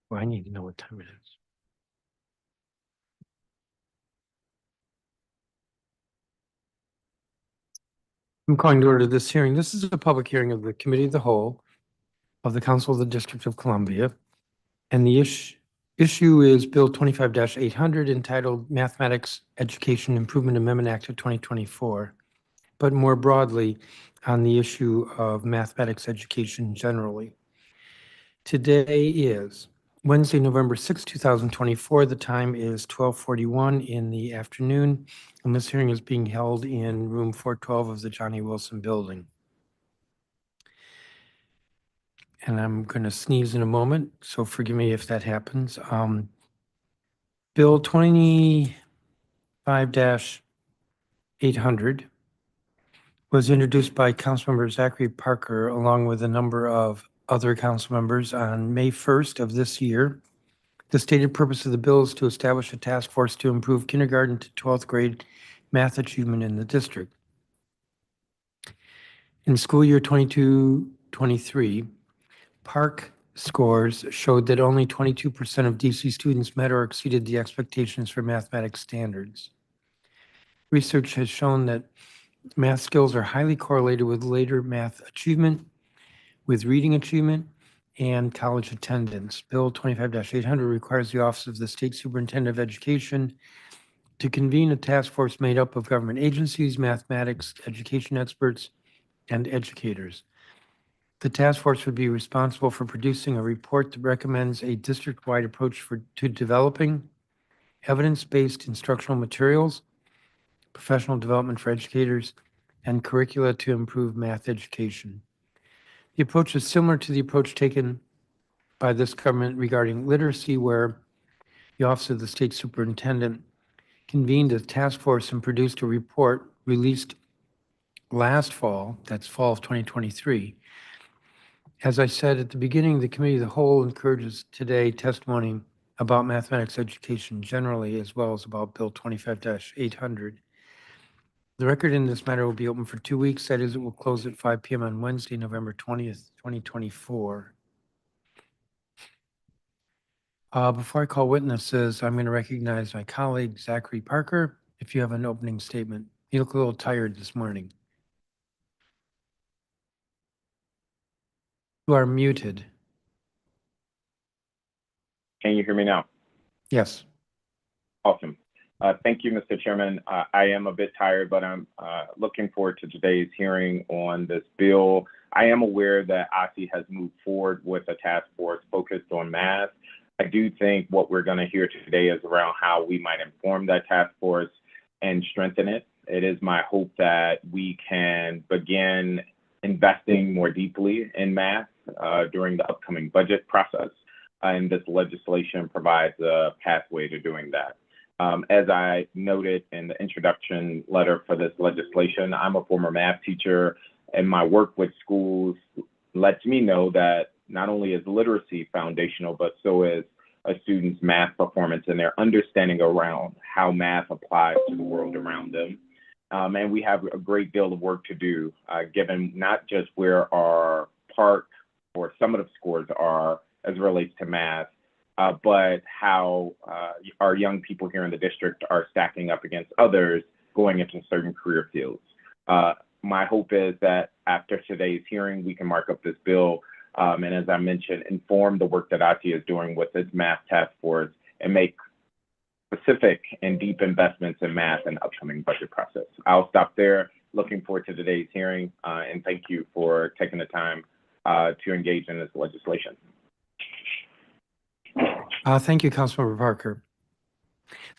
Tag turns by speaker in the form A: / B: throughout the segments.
A: Well, I need to know what time it is. I'm calling to order this hearing. This is a public hearing of the Committee of the Whole of the Council of the District of Columbia. And the issue is Bill 25-800 entitled Mathematics Education Improvement Amendment Act of 2024, but more broadly on the issue of mathematics education generally. Today is Wednesday, November 6, 2024. The time is 12:41 in the afternoon, and this hearing is being held in room 412 of the Johnny Wilson Building. And I'm going to sneeze in a moment, so forgive me if that happens. Bill 25-800 was introduced by Councilmember Zachary Parker along with a number of other council members on May 1st of this year. The stated purpose of the bill is to establish a task force to improve kindergarten to 12th grade math achievement in the district. In school year 22-23, Park scores showed that only 22% of DC students met or exceeded the expectations for mathematics standards. Research has shown that math skills are highly correlated with later math achievement, with reading achievement, and college attendance. Bill 25-800 requires the Office of the State Superintendent of Education to convene a task force made up of government agencies, mathematics, education experts, and educators. The task force would be responsible for producing a report that recommends a district-wide approach to developing evidence-based instructional materials, professional development for educators, and curricula to improve math education. The approach is similar to the approach taken by this government regarding literacy, where the Office of the State Superintendent convened a task force and produced a report released last fall, that's fall of 2023. As I said at the beginning, the Committee of the Whole encourages today testimony about mathematics education generally, as well as about Bill 25-800. The record in this matter will be open for 2 weeks. That is, it will close at 5 p.m. on Wednesday, November 20th, 2024. Before I call witnesses, I'm going to recognize my colleague, Zachary Parker, if you have an opening statement. You look a little tired this morning. You are muted.
B: Can you hear me now?
A: Yes.
B: Awesome. Thank you, Mr. Chairman. I am a bit tired, but I'm looking forward to today's hearing on this bill. I am aware that OSSE has moved forward with a task force focused on math. I do think what we're going to hear today is around how we might inform that task force and strengthen it. It is my hope that we can begin investing more deeply in math during the upcoming budget process. And this legislation provides a pathway to doing that. As I noted in the introduction letter for this legislation, I'm a former math teacher, and my work with schools lets me know that not only is literacy foundational, but so is a student's math performance and their understanding around how math applies to the world around them. And we have a great deal of work to do, given not just where our PARCC or summative scores are as it relates to math, but how our young people here in the district are stacking up against others going into certain career fields. My hope is that after today's hearing, we can mark up this bill and, as I mentioned, inform the work that OSSE is doing with its math task force and make specific and deep investments in math in the upcoming budget process. I'll stop there. Looking forward to today's hearing, and thank you for taking the time to engage in this legislation.
A: Thank you, Councilmember Parker.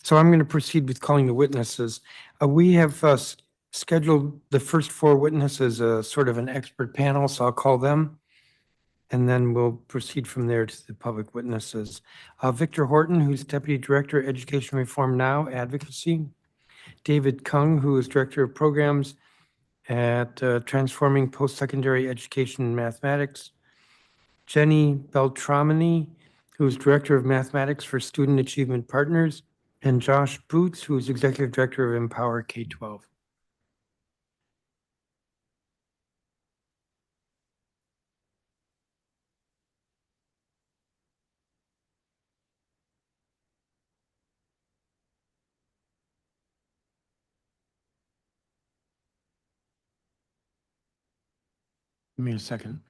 A: So I'm going to proceed with calling the witnesses. We have scheduled the first 4 witnesses as sort of an expert panel, so I'll call them, and then we'll proceed from there to the public witnesses. Victor Horton, who's Deputy Director, Education Reform Now Advocacy. David Kung, who is Director of Programs at Transforming Post-Secondary Education in Mathematics. Jenny Beltramini, who is Director of Mathematics for Student Achievement Partners, and Josh Boots, who is Executive Director of Empower K-12. Give me a second.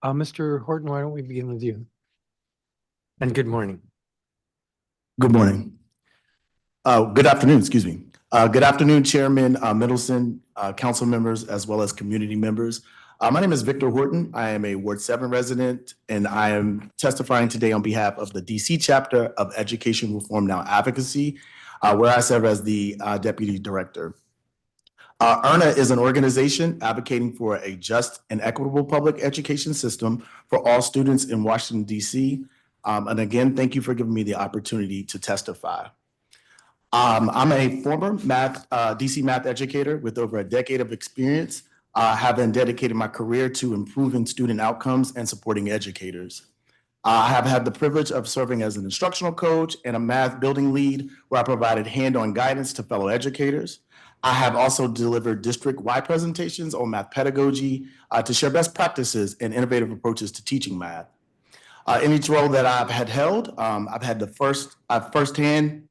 A: Mr. Horton, why don't we begin with you? And good morning.
C: Good morning. Good afternoon, excuse me. Good afternoon, Chairman Middleton, council members, as well as community members. My name is Victor Horton. I am a Ward 7 resident, and I am testifying today on behalf of the DC chapter of Education Reform Now Advocacy, where I serve as the Deputy Director. EARNA is an organization advocating for a just and equitable public education system for all students in Washington, DC. And again, thank you for giving me the opportunity to testify. I'm a former DC math educator with over a decade of experience, having dedicated my career to improving student outcomes and supporting educators. I have had the privilege of serving as an instructional coach and a math building lead, where I provided hand-on guidance to fellow educators. I have also delivered district-wide presentations on math pedagogy to share best practices and innovative approaches to teaching math. In each role that I've held, I've had I've firsthand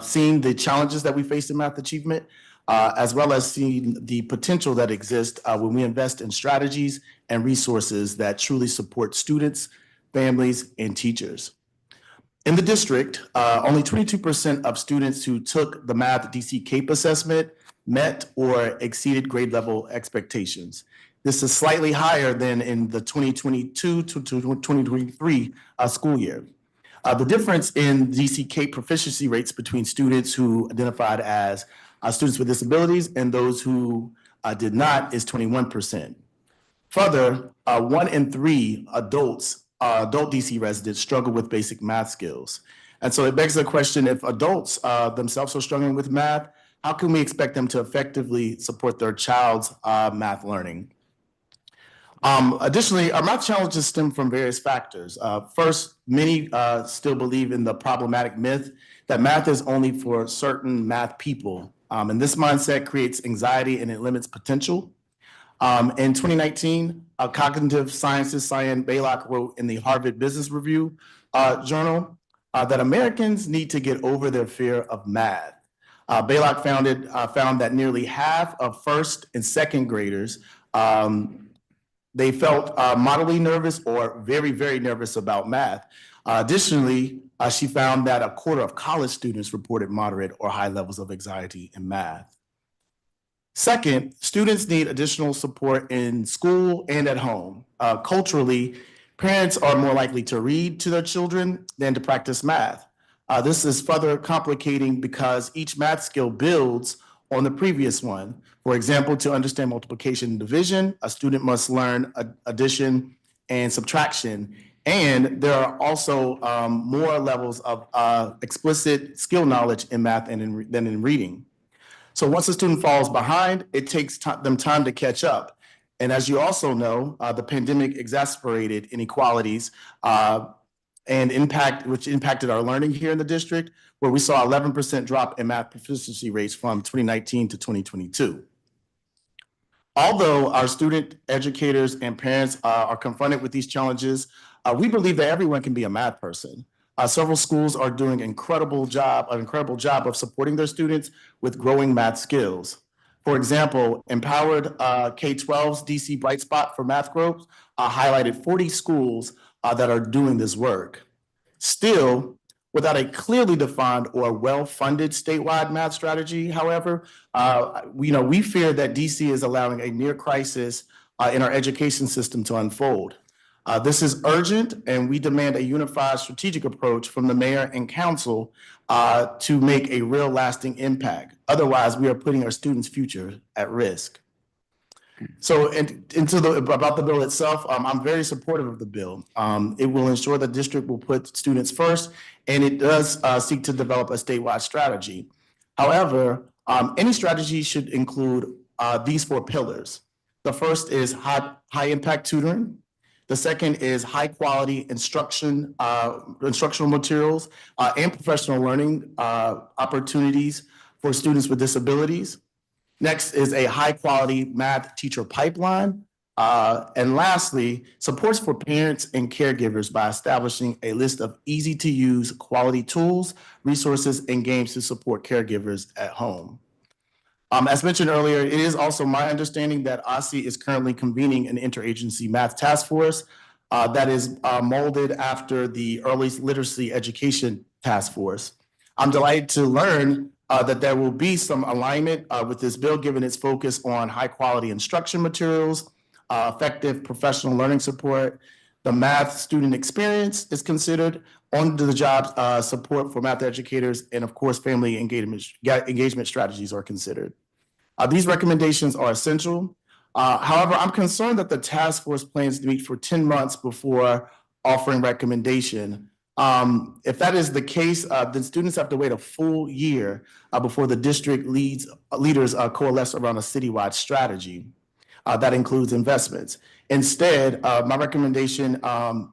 C: seen the challenges that we face in math achievement, as well as seen the potential that exists when we invest in strategies and resources that truly support students, families, and teachers. In the district, only 22% of students who took the Math DC CAPE assessment met or exceeded grade level expectations. This is slightly higher than in the 2022 to 2023 school year. The difference in DC CAPE proficiency rates between students who identified as students with disabilities and those who did not is 21%. Further, 1 in 3 adult DC residents struggle with basic math skills. And so it begs the question, if adults themselves are struggling with math, how can we expect them to effectively support their child's math learning? Additionally, our math challenges stem from various factors. First, many still believe in the problematic myth that math is only for certain math people. And this mindset creates anxiety and it limits potential. In 2019, cognitive scientist Cyan Blaylock wrote in the Harvard Business Review journal that Americans need to get over their fear of math. Blaylock found that nearly half of first and second graders, they felt moderately nervous or very, very nervous about math. Additionally, she found that a quarter of college students reported moderate or high levels of anxiety in math. Second, students need additional support in school and at home. Culturally, parents are more likely to read to their children than to practice math. This is further complicating because each math skill builds on the previous one. For example, to understand multiplication and division, a student must learn addition and subtraction. And there are also more levels of explicit skill knowledge in math than in reading. So once a student falls behind, it takes them time to catch up. And as you also know, the pandemic exacerbated inequalities which impacted our learning here in the district, where we saw 11% drop in math proficiency rates from 2019 to 2022. Although our student educators and parents are confronted with these challenges, we believe that everyone can be a math person. Several schools are doing an incredible job of supporting their students with growing math skills. For example, Empowered K-12's DC Bright Spot for Math Growth highlighted 40 schools that are doing this work. Still, without a clearly defined or well-funded statewide math strategy, however, we fear that DC is allowing a near crisis in our education system to unfold. This is urgent, and we demand a unified strategic approach from the mayor and council to make a real lasting impact. Otherwise, we are putting our students' future at risk. So about the bill itself, I'm very supportive of the bill. It will ensure the district will put students first, and it does seek to develop a statewide strategy. However, any strategy should include these 4 pillars. The first is high impact tutoring. The second is high quality instructional materials and professional learning opportunities for students with disabilities. Next is a high quality math teacher pipeline. And lastly, supports for parents and caregivers by establishing a list of easy-to-use quality tools, resources, and games to support caregivers at home. As mentioned earlier, it is also my understanding that OSSI is currently convening an interagency math task force that is molded after the Early Literacy Education Task Force. I'm delighted to learn that there will be some alignment with this bill, given its focus on high-quality instruction materials, effective professional learning support. The math student experience is considered, on-the-job support for math educators, and of course, family engagement strategies are considered. These recommendations are essential. However, I'm concerned that the task force plans to meet for 10 months before offering recommendation. If that is the case, then students have to wait a full year before the district leaders coalesce around a citywide strategy that includes investments. Instead, my recommendation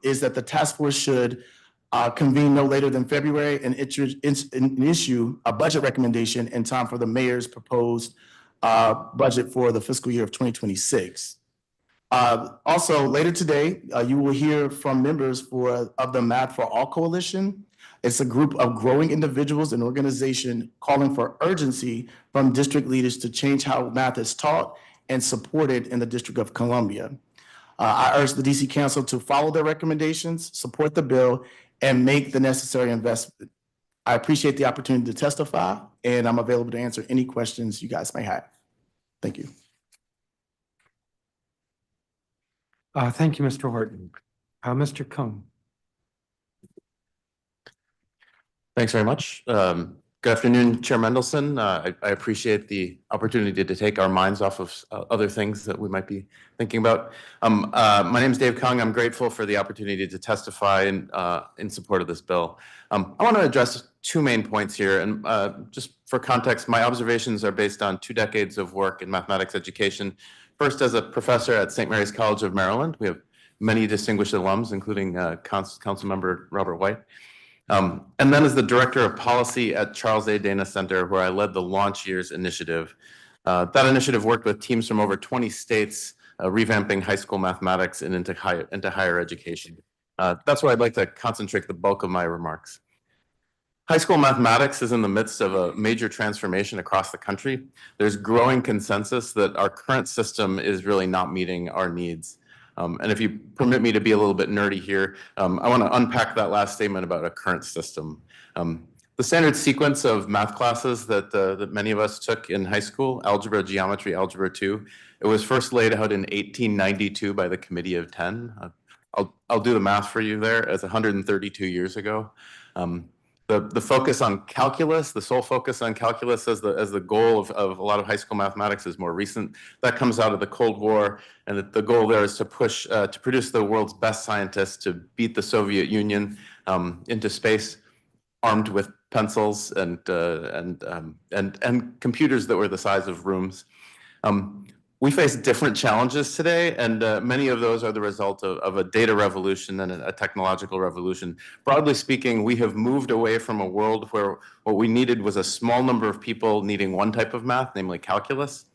C: is that the task force should convene no later than February and issue a budget recommendation in time for the mayor's proposed budget for the fiscal year of 2026. Also, later today, you will hear from members of the Math for All Coalition. It's a group of growing individuals and organizations calling for urgency from district leaders to change how math is taught and supported in the District of Columbia. I urge the DC Council to follow their recommendations, support the bill, and make the necessary investment. I appreciate the opportunity to testify, and I'm available to answer any questions you guys may have. Thank you.
A: Thank you, Mr. Horton. Mr. Cohn.
D: Thanks very much. Good afternoon, Chair Mendelson. I appreciate the opportunity to take our minds off of other things that we might be thinking about. My name is Dave Kung. I'm grateful for the opportunity to testify in support of this bill. I want to address two main points here. And just for context, my observations are based on 2 decades of work in mathematics education. First, as a professor at St. Mary's College of Maryland. We have many distinguished alums, including Councilmember Robert White. And then as the director of policy at Charles A. Dana Center, where I led the Launch Years initiative. That initiative worked with teams from over 20 states, revamping high school mathematics and into higher education. That's where I'd like to concentrate the bulk of my remarks. High school mathematics is in the midst of a major transformation across the country. There's growing consensus that our current system is really not meeting our needs. And if you permit me to be a little bit nerdy here, I want to unpack that last statement about a current system. The standard sequence of math classes that many of us took in high school, algebra, geometry, algebra 2, it was first laid out in 1892 by the Committee of 10. I'll do the math for you there, as 132 years ago. The focus on calculus, the sole focus on calculus as the goal of a lot of high school mathematics is more recent. That comes out of the Cold War, and the goal there is to push to produce the world's best scientists to beat the Soviet Union into space, armed with pencils and computers that were the size of rooms. We face different challenges today, and many of those are the result of a data revolution and a technological revolution. Broadly speaking, we have moved away from a world where what we needed was a small number of people needing one type of math, namely calculus,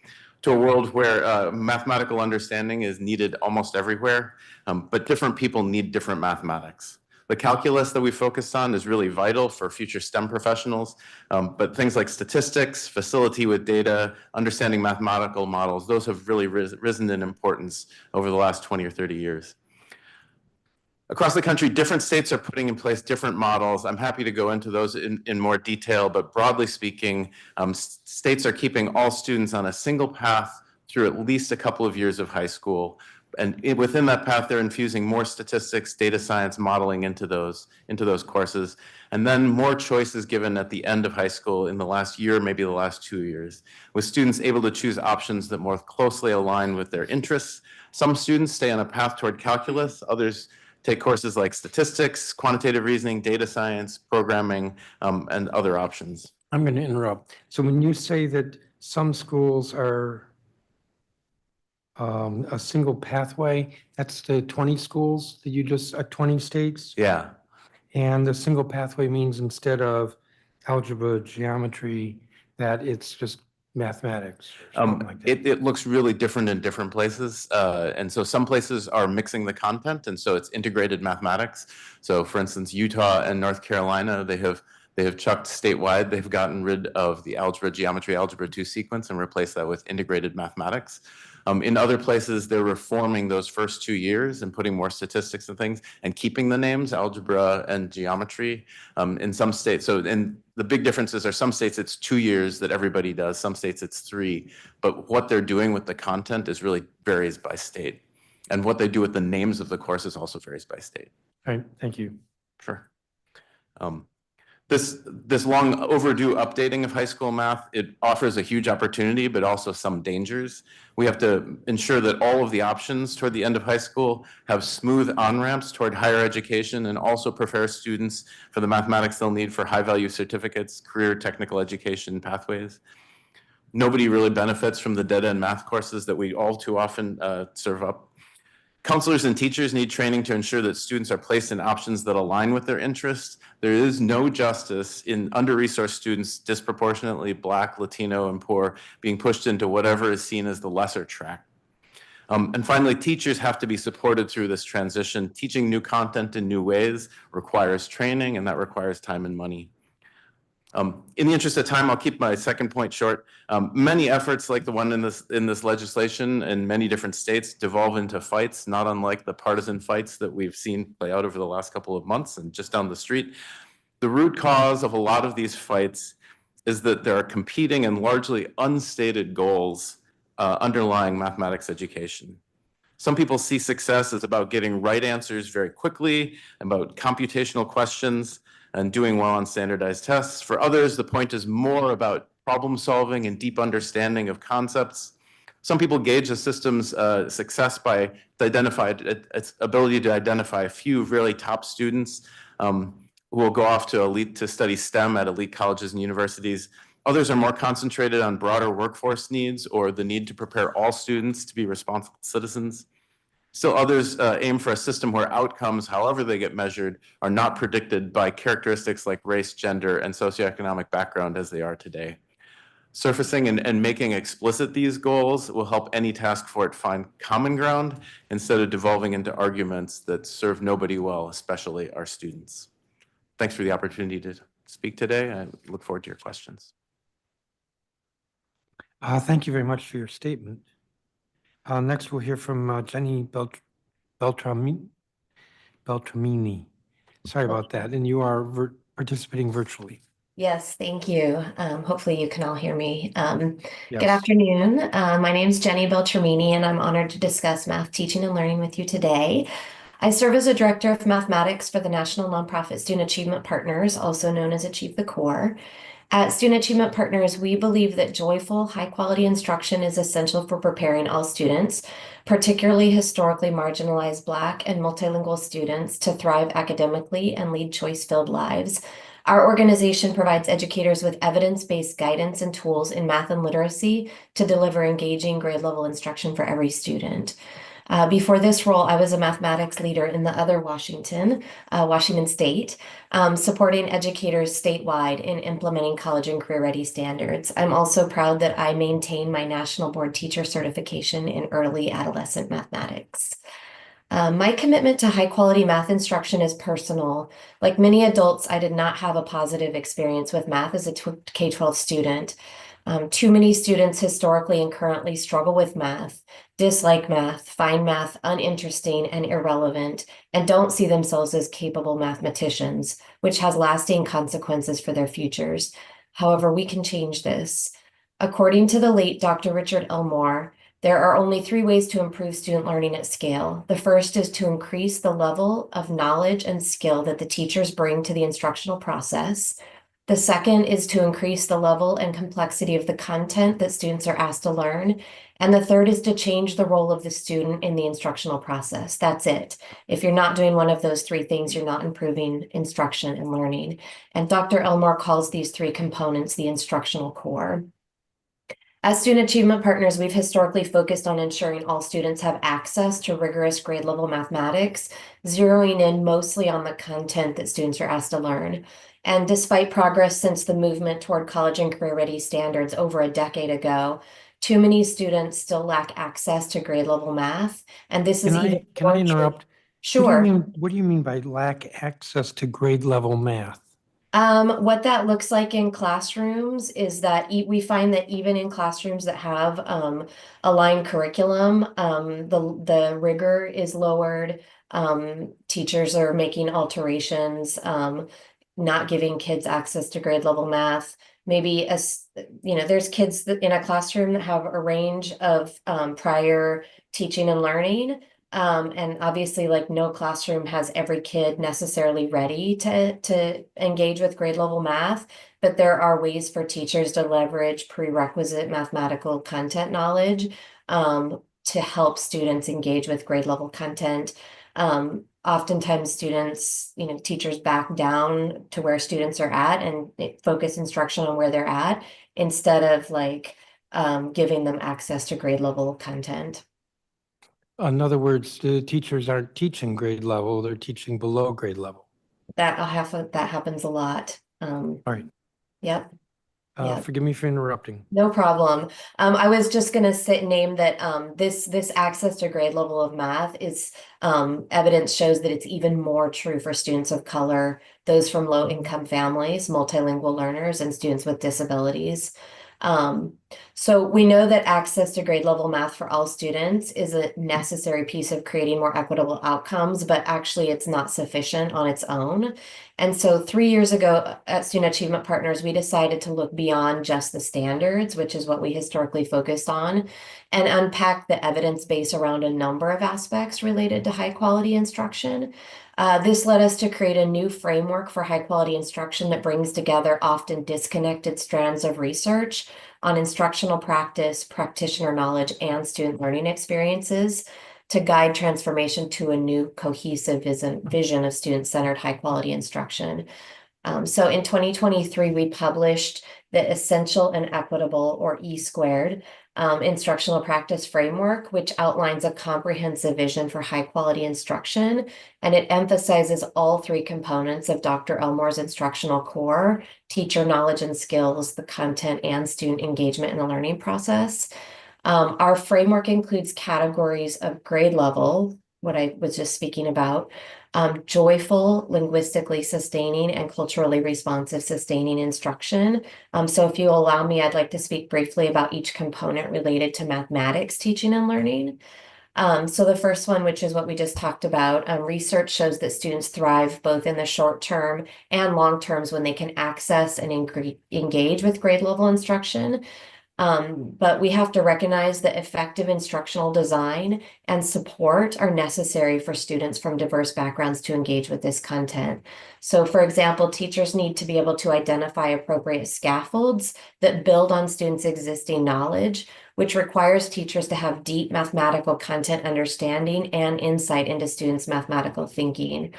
D: to a world where mathematical understanding is needed almost everywhere, but different people need different mathematics. The calculus that we focused on is really vital for future STEM professionals, but things like statistics, facility with data, understanding mathematical models, those have really risen in importance over the last 20 or 30 years. Across the country, different states are putting in place different models. I'm happy to go into those in more detail, but broadly speaking, states are keeping all students on a single path through at least a couple of years of high school. And within that path, they're infusing more statistics, data science, modeling into those courses, and then more choices given at the end of high school in the last year, maybe the last 2 years, with students able to choose options that more closely align with their interests. Some students stay on a path toward calculus, others take courses like statistics, quantitative reasoning, data science, programming, and other options.
A: I'm going to interrupt. So when you say that some schools are a single pathway, that's the 20 schools that you just, 20 states?
D: Yeah.
A: And the single pathway means instead of algebra, geometry, that it's just mathematics or something like that?
D: It looks really different in different places. And so some places are mixing the content, and so it's integrated mathematics. So for instance, Utah and North Carolina, they have chucked statewide, they've gotten rid of the geometry, algebra 2 sequence and replaced that with integrated mathematics. In other places, they're reforming those first 2 years and putting more statistics and things and keeping the names, algebra and geometry, in some states. So, and the big differences are some states it's 2 years that everybody does, some states it's 3. But what they're doing with the content is really varies by state. And what they do with the names of the courses also varies by state.
A: All right, thank you.
D: Sure. This long overdue updating of high school math, it offers a huge opportunity, but also some dangers. We have to ensure that all of the options toward the end of high school have smooth on-ramps toward higher education and also prepare students for the mathematics they'll need for high-value certificates, career technical education pathways. Nobody really benefits from the dead-end math courses that we all too often serve up. Counselors and teachers need training to ensure that students are placed in options that align with their interests. There is no justice in under-resourced students, disproportionately Black, Latino, and poor, being pushed into whatever is seen as the lesser track. And finally, teachers have to be supported through this transition. Teaching new content in new ways requires training, and that requires time and money. In the interest of time, I'll keep my second point short. Many efforts like the one in this legislation in many different states devolve into fights, not unlike the partisan fights that we've seen play out over the last couple of months and just down the street. The root cause of a lot of these fights is that there are competing and largely unstated goals underlying mathematics education. Some people see success as about getting right answers very quickly, about computational questions, and doing well on standardized tests. For others, the point is more about problem solving and deep understanding of concepts. Some people gauge a system's success by its ability to identify a few really top students who will go off to study STEM at elite colleges and universities. Others are more concentrated on broader workforce needs or the need to prepare all students to be responsible citizens. Still others aim for a system where outcomes, however they get measured, are not predicted by characteristics like race, gender, and socioeconomic background as they are today. Surfacing and making explicit these goals will help any task force find common ground instead of devolving into arguments that serve nobody well, especially our students. Thanks for the opportunity to speak today. I look forward to your questions.
A: Thank you very much for your statement. Next, we'll hear from Jenny Beltramini. Sorry about that. And you are participating virtually.
E: Yes, thank you. Hopefully you can all hear me.
A: Yes.
E: Good afternoon. My name is Jenny Beltramini, and I'm honored to discuss math teaching and learning with you today. I serve as a director of mathematics for the National Nonprofit Student Achievement Partners, also known as Achieve the Core. At Student Achievement Partners, we believe that joyful, high-quality instruction is essential for preparing all students, particularly historically marginalized Black and multilingual students, to thrive academically and lead choice-filled lives. Our organization provides educators with evidence-based guidance and tools in math and literacy to deliver engaging grade-level instruction for every student. Before this role, I was a mathematics leader in the other Washington State, supporting educators statewide in implementing college and career-ready standards. I'm also proud that I maintain my National Board Teacher certification in early adolescent mathematics. My commitment to high-quality math instruction is personal. Like many adults, I did not have a positive experience with math as a K-12 student. Too many students historically and currently struggle with math, dislike math, find math uninteresting and irrelevant, and don't see themselves as capable mathematicians, which has lasting consequences for their futures. However, we can change this. According to the late Dr. Richard Elmore, there are only 3 ways to improve student learning at scale. The first is to increase the level of knowledge and skill that the teachers bring to the instructional process. The second is to increase the level and complexity of the content that students are asked to learn. And the third is to change the role of the student in the instructional process. That's it. If you're not doing one of those 3 things, you're not improving instruction and learning. And Dr. Elmore calls these 3 components the instructional core. As student achievement partners, we've historically focused on ensuring all students have access to rigorous grade level mathematics, zeroing in mostly on the content that students are asked to learn. And despite progress since the movement toward college and career ready standards over a decade ago, too many students still lack access to grade level math. And this is even
A: Can I
E: more true.
A: interrupt?
E: Sure.
A: What do you mean by lack access to grade level math?
E: What that looks like in classrooms is that we find that even in classrooms that have aligned curriculum, the rigor is lowered. Teachers are making alterations, not giving kids access to grade level math. Maybe there's kids in a classroom that have a range of prior teaching and learning. And obviously, like no classroom has every kid necessarily ready to engage with grade level math, but there are ways for teachers to leverage prerequisite mathematical content knowledge to help students engage with grade level content. Oftentimes students, teachers back down to where students are at and focus instruction on where they're at instead of giving them access to grade level content.
A: In other words, the teachers aren't teaching grade level, they're teaching below grade level.
E: That happens a lot.
A: All right.
E: Yep. Yeah.
A: Forgive me for interrupting.
E: No problem. I was just gonna name that this access to grade level of math is evidence shows that it's even more true for students of color, those from low income families, multilingual learners, and students with disabilities. So we know that access to grade level math for all students is a necessary piece of creating more equitable outcomes, but actually it's not sufficient on its own. And so 3 years ago at Student Achievement Partners, we decided to look beyond just the standards, which is what we historically focused on, and unpack the evidence base around a number of aspects related to high quality instruction. This led us to create a new framework for high quality instruction that brings together often disconnected strands of research on instructional practice, practitioner knowledge, and student learning experiences to guide transformation to a new cohesive vision of student-centered high-quality instruction. So in 2023, we published the Essential and Equitable, or E-squared, instructional practice framework, which outlines a comprehensive vision for high-quality instruction, and it emphasizes all three components of Dr. Elmore's instructional core: teacher knowledge and skills, the content, and student engagement in the learning process. Our framework includes categories of grade level, what I was just speaking about, joyful, linguistically sustaining, and culturally responsive sustaining instruction. So if you allow me, I'd like to speak briefly about each component related to mathematics teaching and learning. So the first one, which is what we just talked about, research shows that students thrive both in the short term and long terms when they can access and engage with grade level instruction. But we have to recognize that effective instructional design and support are necessary for students from diverse backgrounds to engage with this content. So, for example, teachers need to be able to identify appropriate scaffolds that build on students' existing knowledge, which requires teachers to have deep mathematical content understanding and insight into students' mathematical thinking.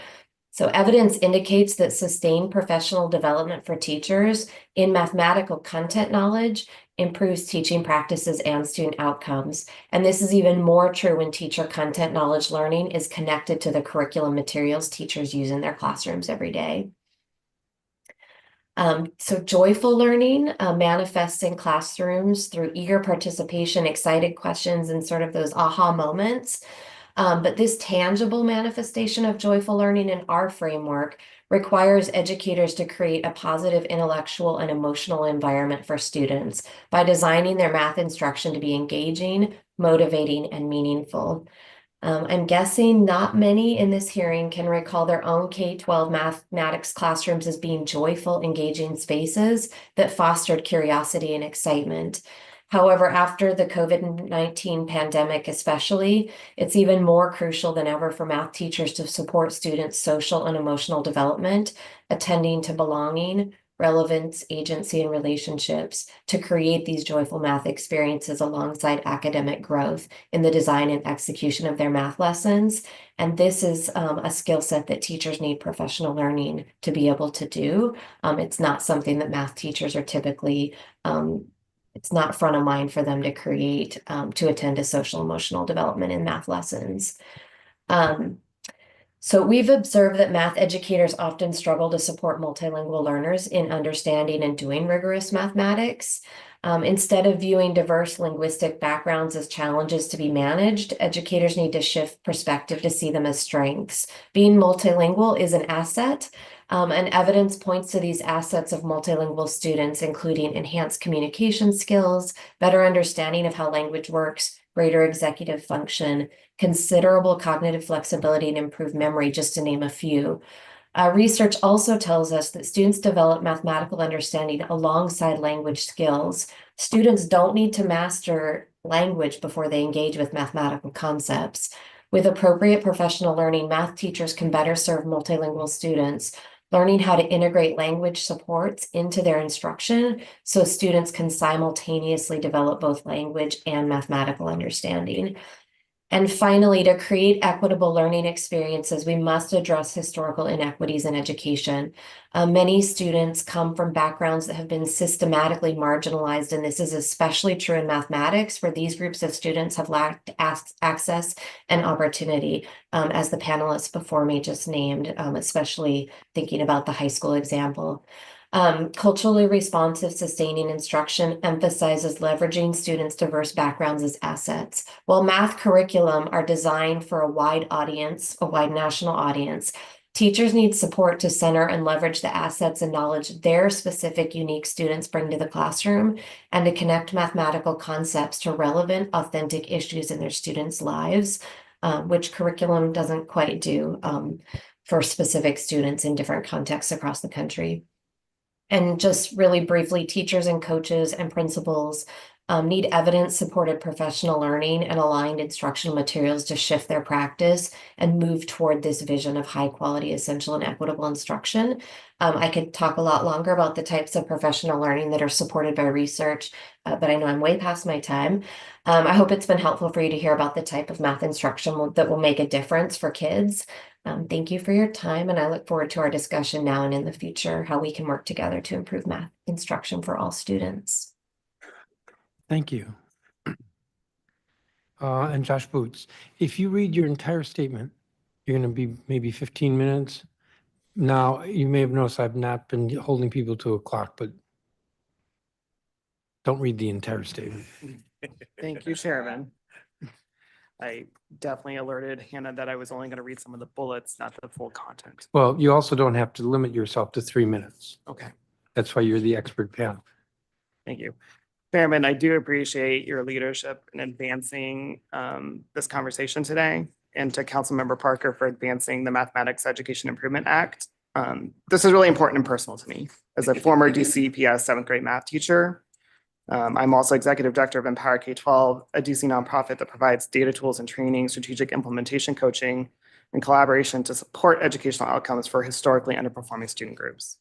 E: So evidence indicates that sustained professional development for teachers in mathematical content knowledge improves teaching practices and student outcomes. And this is even more true when teacher content knowledge learning is connected to the curriculum materials teachers use in their classrooms every day. So joyful learning manifests in classrooms through eager participation, excited questions, and sort of those aha moments. But this tangible manifestation of joyful learning in our framework requires educators to create a positive intellectual and emotional environment for students by designing their math instruction to be engaging, motivating, and meaningful. I'm guessing not many in this hearing can recall their own K-12 mathematics classrooms as being joyful, engaging spaces that fostered curiosity and excitement. However, after the COVID-19 pandemic especially, it's even more crucial than ever for math teachers to support students' social and emotional development, attending to belonging, relevance, agency, and relationships to create these joyful math experiences alongside academic growth in the design and execution of their math lessons. And this is a skill set that teachers need professional learning to be able to do. It's not something that math teachers are typically it's not front of mind for them to create to attend a social emotional development in math lessons. So we've observed that math educators often struggle to support multilingual learners in understanding and doing rigorous mathematics. Instead of viewing diverse linguistic backgrounds as challenges to be managed, educators need to shift perspective to see them as strengths. Being multilingual is an asset, and evidence points to these assets of multilingual students, including enhanced communication skills, better understanding of how language works, greater executive function, considerable cognitive flexibility, and improved memory, just to name a few. Research also tells us that students develop mathematical understanding alongside language skills. Students don't need to master language before they engage with mathematical concepts. With appropriate professional learning, math teachers can better serve multilingual students, learning how to integrate language supports into their instruction so students can simultaneously develop both language and mathematical understanding. And finally, to create equitable learning experiences, we must address historical inequities in education. Many students come from backgrounds that have been systematically marginalized, and this is especially true in mathematics, where these groups of students have lacked access and opportunity, as the panelists before me just named, especially thinking about the high school example. Culturally responsive, sustaining instruction emphasizes leveraging students' diverse backgrounds as assets. While math curriculum are designed for a wide audience, a wide national audience, teachers need support to center and leverage the assets and knowledge their specific unique students bring to the classroom, and to connect mathematical concepts to relevant, authentic issues in their students' lives, which curriculum doesn't quite do for specific students in different contexts across the country. And just really briefly, teachers and coaches and principals need evidence-supported professional learning and aligned instructional materials to shift their practice and move toward this vision of high-quality, essential, and equitable instruction. I could talk a lot longer about the types of professional learning that are supported by research, but I know I'm way past my time. I hope it's been helpful for you to hear about the type of math instruction that will make a difference for kids. Thank you for your time, and I look forward to our discussion now and in the future, how we can work together to improve math instruction for all students.
A: Thank you. And Josh Boots, if you read your entire statement, you're going to be maybe 15 minutes. Now, you may have noticed I've not been holding people to a clock, but don't read the entire statement.
F: Thank you, Chairman. I definitely alerted Hannah that I was only going to read some of the bullets, not the full content.
A: Well, you also don't have to limit yourself to 3 minutes.
F: Okay,
A: That's why you're the expert panel.
F: thank you. Chairman, I do appreciate your leadership in advancing this conversation today, and to Councilmember Parker for advancing the Mathematics Education Improvement Act. This is really important and personal to me. As a former DCPS 7th grade math teacher, I'm also executive director of Empower K-12, a DC nonprofit that provides data tools and training, strategic implementation coaching, and collaboration to support educational outcomes for historically underperforming student groups.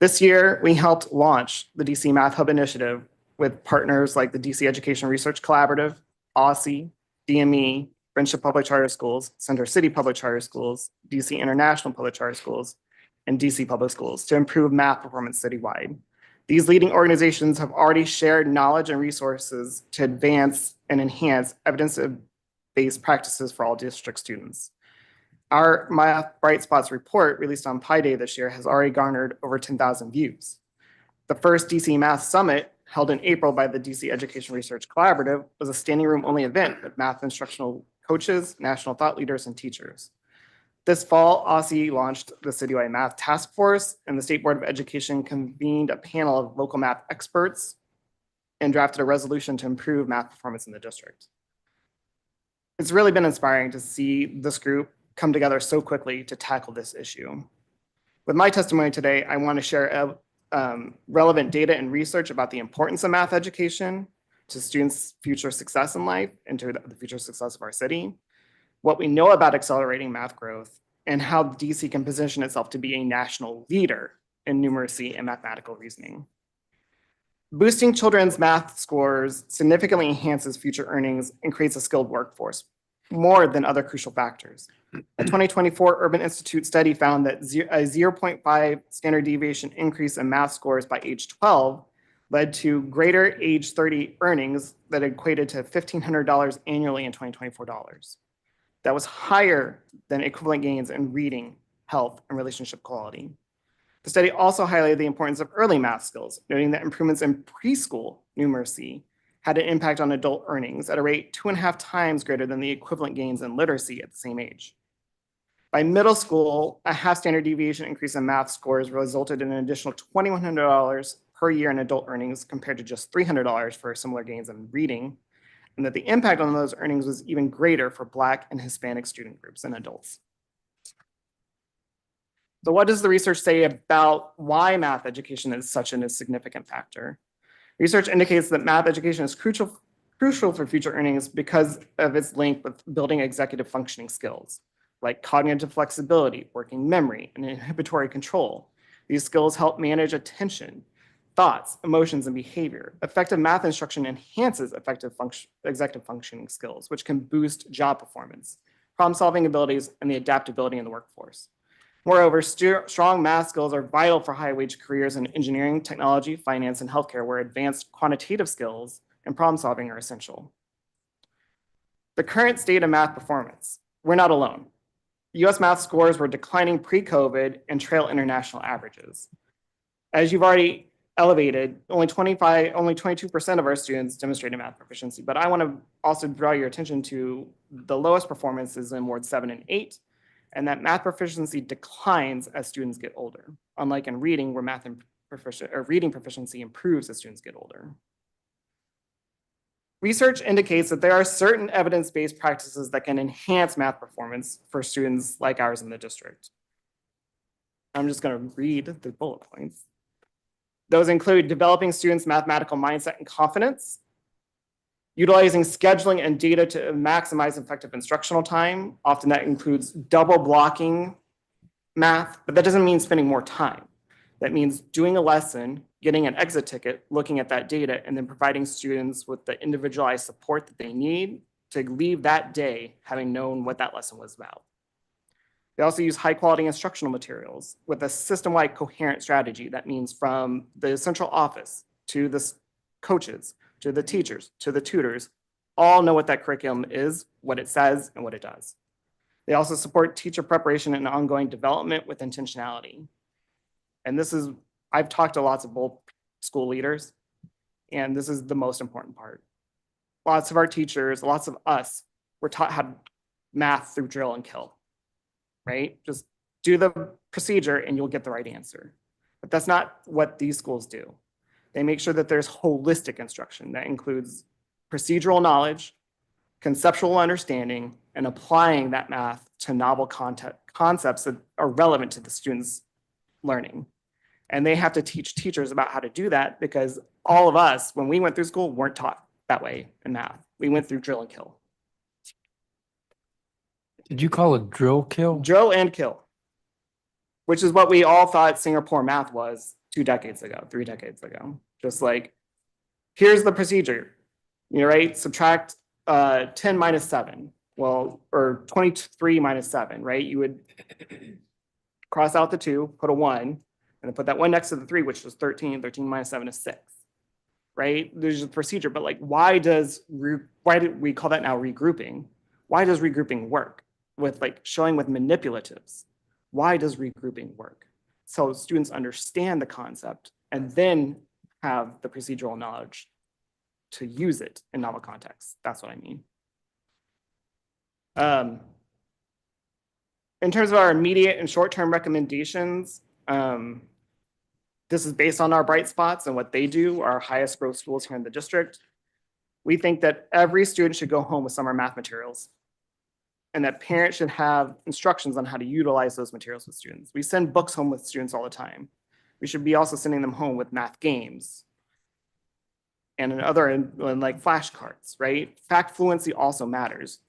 F: This year, we helped launch the DC Math Hub initiative with partners like the DC Education Research Collaborative, OSSI, DME, Friendship Public Charter Schools, Center City Public Charter Schools, DC International Public Charter Schools, and DC Public Schools to improve math performance citywide. These leading organizations have already shared knowledge and resources to advance and enhance evidence-based practices for all district students. Our Math Bright Spots report, released on Pi Day this year, has already garnered over 10,000 views. The first DC Math Summit, held in April by the DC Education Research Collaborative, was a standing room only event with math instructional coaches, national thought leaders, and teachers. This fall, OSSI launched the Citywide Math Task Force, and the State Board of Education convened a panel of local math experts and drafted a resolution to improve math performance in the district. It's really been inspiring to see this group come together so quickly to tackle this issue. With my testimony today, I want to share relevant data and research about the importance of math education to students' future success in life and to the future success of our city, what we know about accelerating math growth, and how DC can position itself to be a national leader in numeracy and mathematical reasoning. Boosting children's math scores significantly enhances future earnings and creates a skilled workforce, more than other crucial factors. A 2024 Urban Institute study found that a 0.5 standard deviation increase in math scores by age 12 led to greater age 30 earnings that equated to $1,500 annually in 2024 dollars. That was higher than equivalent gains in reading, health, and relationship quality. The study also highlighted the importance of early math skills, noting that improvements in preschool numeracy had an impact on adult earnings at a rate 2.5 times greater than the equivalent gains in literacy at the same age. By middle school, a half standard deviation increase in math scores resulted in an additional $2,100 per year in adult earnings compared to just $300 for similar gains in reading, and that the impact on those earnings was even greater for Black and Hispanic student groups and adults. So what does the research say about why math education is such a significant factor? Research indicates that math education is crucial for future earnings because of its link with building executive functioning skills, like cognitive flexibility, working memory, and inhibitory control. These skills help manage attention, thoughts, emotions, and behavior. Effective math instruction enhances executive functioning skills, which can boost job performance, problem-solving abilities, and the adaptability in the workforce. Moreover, strong math skills are vital for high-wage careers in engineering, technology, finance, and healthcare, where advanced quantitative skills and problem-solving are essential. The current state of math performance, we're not alone. US math scores were declining pre-COVID and trail international averages. As you've already elevated, only 22% of our students demonstrated math proficiency, but I want to also draw your attention to the lowest performances in Ward 7 and 8, and that math proficiency declines as students get older, unlike in reading where reading proficiency improves as students get older. Research indicates that there are certain evidence-based practices that can enhance math performance for students like ours in the district. I'm just going to read the bullet points. Those include developing students' mathematical mindset and confidence, utilizing scheduling and data to maximize effective instructional time. Often that includes double blocking math, but that doesn't mean spending more time. That means doing a lesson, getting an exit ticket, looking at that data, and then providing students with the individualized support that they need to leave that day having known what that lesson was about. They also use high quality instructional materials with a system-wide coherent strategy. That means from the central office to the coaches, to the teachers, to the tutors, all know what that curriculum is, what it says, and what it does. They also support teacher preparation and ongoing development with intentionality. And this is, I've talked to lots of both school leaders, and this is the most important part. Lots of our teachers, lots of us, were taught how to math through drill and kill, right? Just do the procedure and you'll get the right answer. But that's not what these schools do. They make sure that there's holistic instruction that includes procedural knowledge, conceptual understanding, and applying that math to novel concepts that are relevant to the students' learning. And they have to teach teachers about how to do that because all of us, when we went through school, weren't taught that way in math. We went through drill and kill.
A: Did you call it drill kill?
F: Drill and kill, which is what we all thought Singapore math was 3 decades ago. Just like, here's the procedure, right? Subtract 10 minus 7, well, or 23 minus 7, right? You would cross out the 2, put a 1, and then put that 1 next to the 3, which was 13. 13 minus 7 is 6, right? There's a procedure, but like, why did we call that now regrouping? Why does regrouping work? With like showing with manipulatives, why does regrouping work? So students understand the concept and then have the procedural knowledge to use it in novel contexts. That's what I mean. In terms of our immediate and short-term recommendations, this is based on our bright spots and what they do, our highest growth schools here in the district. We think that every student should go home with summer math materials, and that parents should have instructions on how to utilize those materials with students. We send books home with students all the time. We should be also sending them home with math games and like flashcards, right? Fact fluency also matters.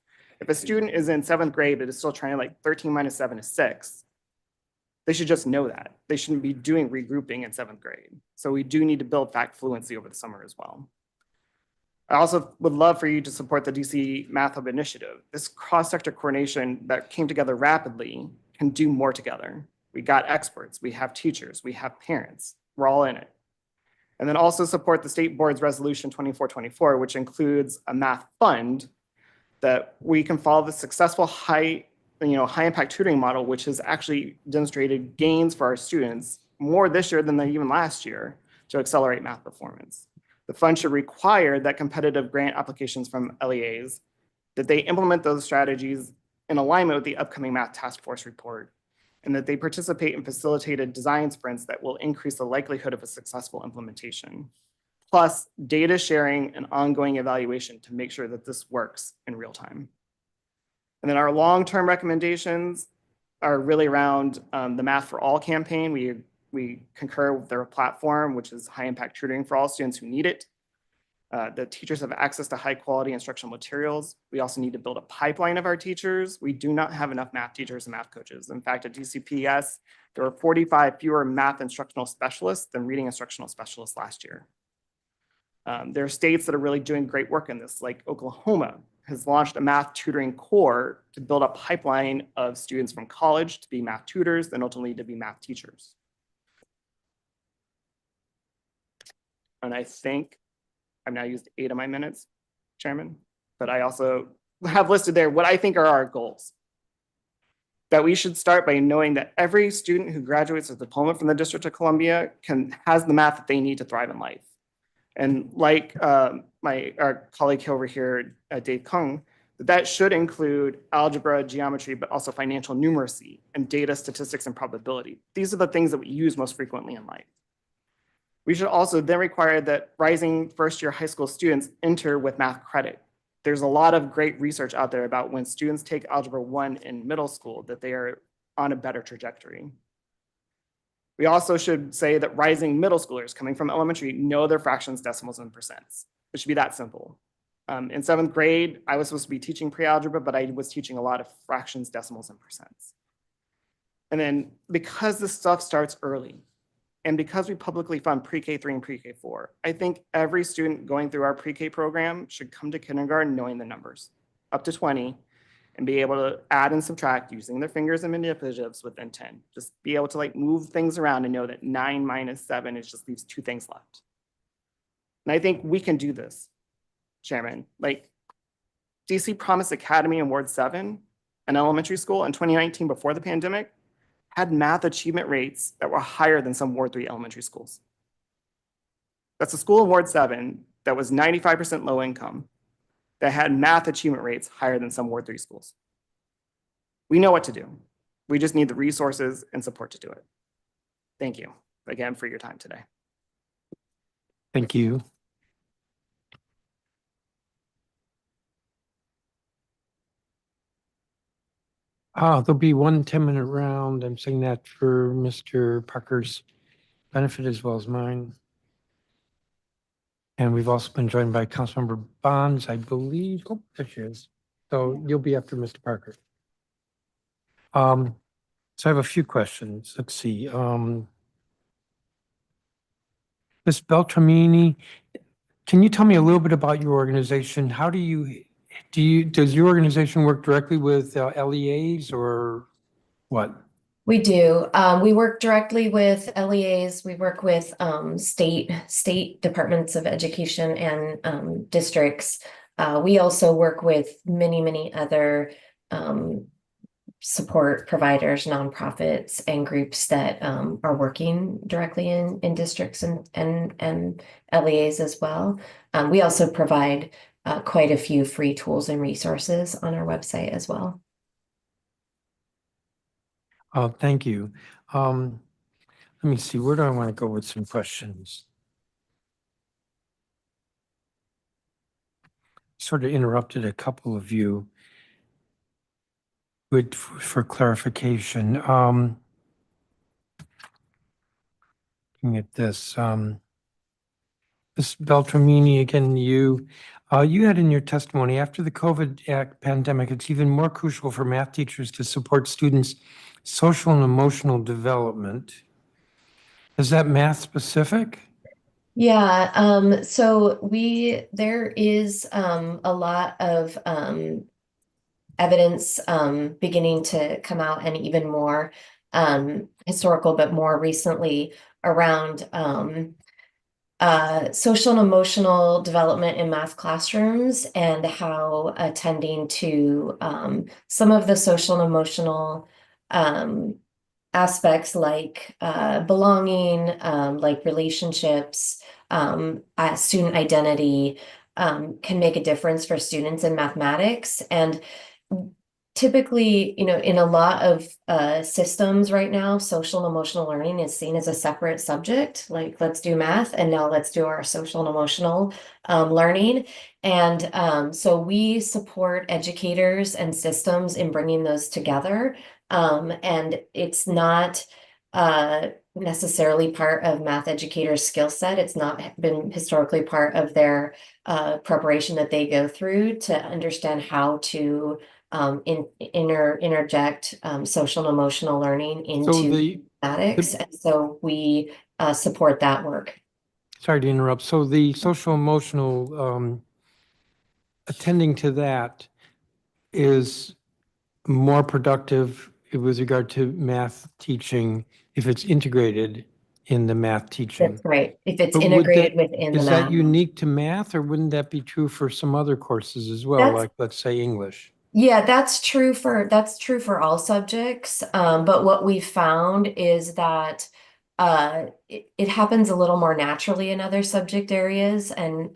F: If a student is in 7th grade but is still trying to like 13 minus 7 is 6, they should just know that. They shouldn't be doing regrouping in 7th grade. So we do need to build fact fluency over the summer as well. I also would love for you to support the DC Math Hub initiative. This cross-sector coordination that came together rapidly can do more together. We got experts, we have teachers, we have parents, we're all in it. And then also support the state board's resolution 2424, which includes a math fund that we can follow the successful high impact tutoring model, which has actually demonstrated gains for our students more this year than even last year to accelerate math performance. The fund should require that competitive grant applications from LEAs, that they implement those strategies in alignment with the upcoming Math Task Force report, and that they participate in facilitated design sprints that will increase the likelihood of a successful implementation, plus data sharing and ongoing evaluation to make sure that this works in real time. And then our long-term recommendations are really around the Math for All campaign. We concur with their platform, which is high impact tutoring for all students who need it. The teachers have access to high quality instructional materials. We also need to build a pipeline of our teachers. We do not have enough math teachers and math coaches. In fact, at DCPS, there were 45 fewer math instructional specialists than reading instructional specialists last year. There are states that are really doing great work in this, like Oklahoma has launched a math tutoring core to build a pipeline of students from college to be math tutors and ultimately to be math teachers. And I think I've now used 8 of my minutes, Chairman, but I also have listed there what I think are our goals. That we should start by knowing that every student who graduates with a diploma from the District of Columbia has the math that they need to thrive in life. And like our colleague over here, Dave Kung, that should include algebra, geometry, but also financial numeracy and data, statistics, and probability. These are the things that we use most frequently in life. We should also then require that rising first-year high school students enter with math credit. There's a lot of great research out there about when students take Algebra 1 in middle school, that they are on a better trajectory. We also should say that rising middle schoolers coming from elementary know their fractions, decimals, and percents. It should be that simple. In 7th grade, I was supposed to be teaching pre-algebra, but I was teaching a lot of fractions, decimals, and percents. And then because this stuff starts early, and because we publicly fund pre-K 3 and pre-K 4, I think every student going through our pre-K program should come to kindergarten knowing the numbers, up to 20, and be able to add and subtract using their fingers and manipulatives within 10. Just be able to move things around and know that 9 minus 7 is just leaves 2 things left. And I think we can do this, Chairman. DC Promise Academy in Ward 7, an elementary school in 2019 before the pandemic, had math achievement rates that were higher than some Ward 3 elementary schools. That's a school in Ward 7 that was 95% low income, that had math achievement rates higher than some Ward 3 schools. We know what to do. We just need the resources and support to do it. Thank you again for your time today.
A: Thank you. There'll be one 10-minute round. I'm saying that for Mr. Parker's benefit as well as mine. And we've also been joined by Councilmember Bonds, I believe. Oh, there she is. So you'll be after Mr. Parker. So I have a few questions. Let's see. Ms. Beltramini, can you tell me a little bit about your organization? How does your organization work directly with LEAs or what?
E: We do. We work directly with LEAs. We work with state departments of education and districts. We also work with many other support providers, nonprofits, and groups that are working directly in districts and LEAs as well. We also provide quite a few free tools and resources on our website as well.
A: Thank you. Let me see, where do I want to go with some questions? Sort of interrupted a couple of you. Good for clarification. Looking at this, Ms. Beltramini, again, you had in your testimony, after the COVID pandemic, it's even more crucial for math teachers to support students' social and emotional development. Is that math specific?
E: Yeah, so there is a lot of evidence beginning to come out, and even more historical, but more recently around social and emotional development in math classrooms and how attending to some of the social and emotional aspects like belonging, like relationships, student identity, can make a difference for students in mathematics. And typically, you know, in a lot of systems right now, social and emotional learning is seen as a separate subject. Like, let's do math, and now let's do our social and emotional learning. And so we support educators and systems in bringing those together. And it's not necessarily part of math educators' skill set. It's not been historically part of their preparation that they go through to understand how to interject social and emotional learning
A: So
E: into mathematics. And so we support that work.
A: sorry to interrupt. So the social emotional attending to that is more productive with regard to math teaching if it's integrated in the math teaching.
E: That's right. If it's
A: But would
E: integrated
A: that-
E: within the
A: Is that
E: math.
A: unique to math, or wouldn't that be true for some other courses as well,
E: That's-
A: like, let's say, English?
E: Yeah, that's true for all subjects. But what we've found is that it happens a little more naturally in other subject areas and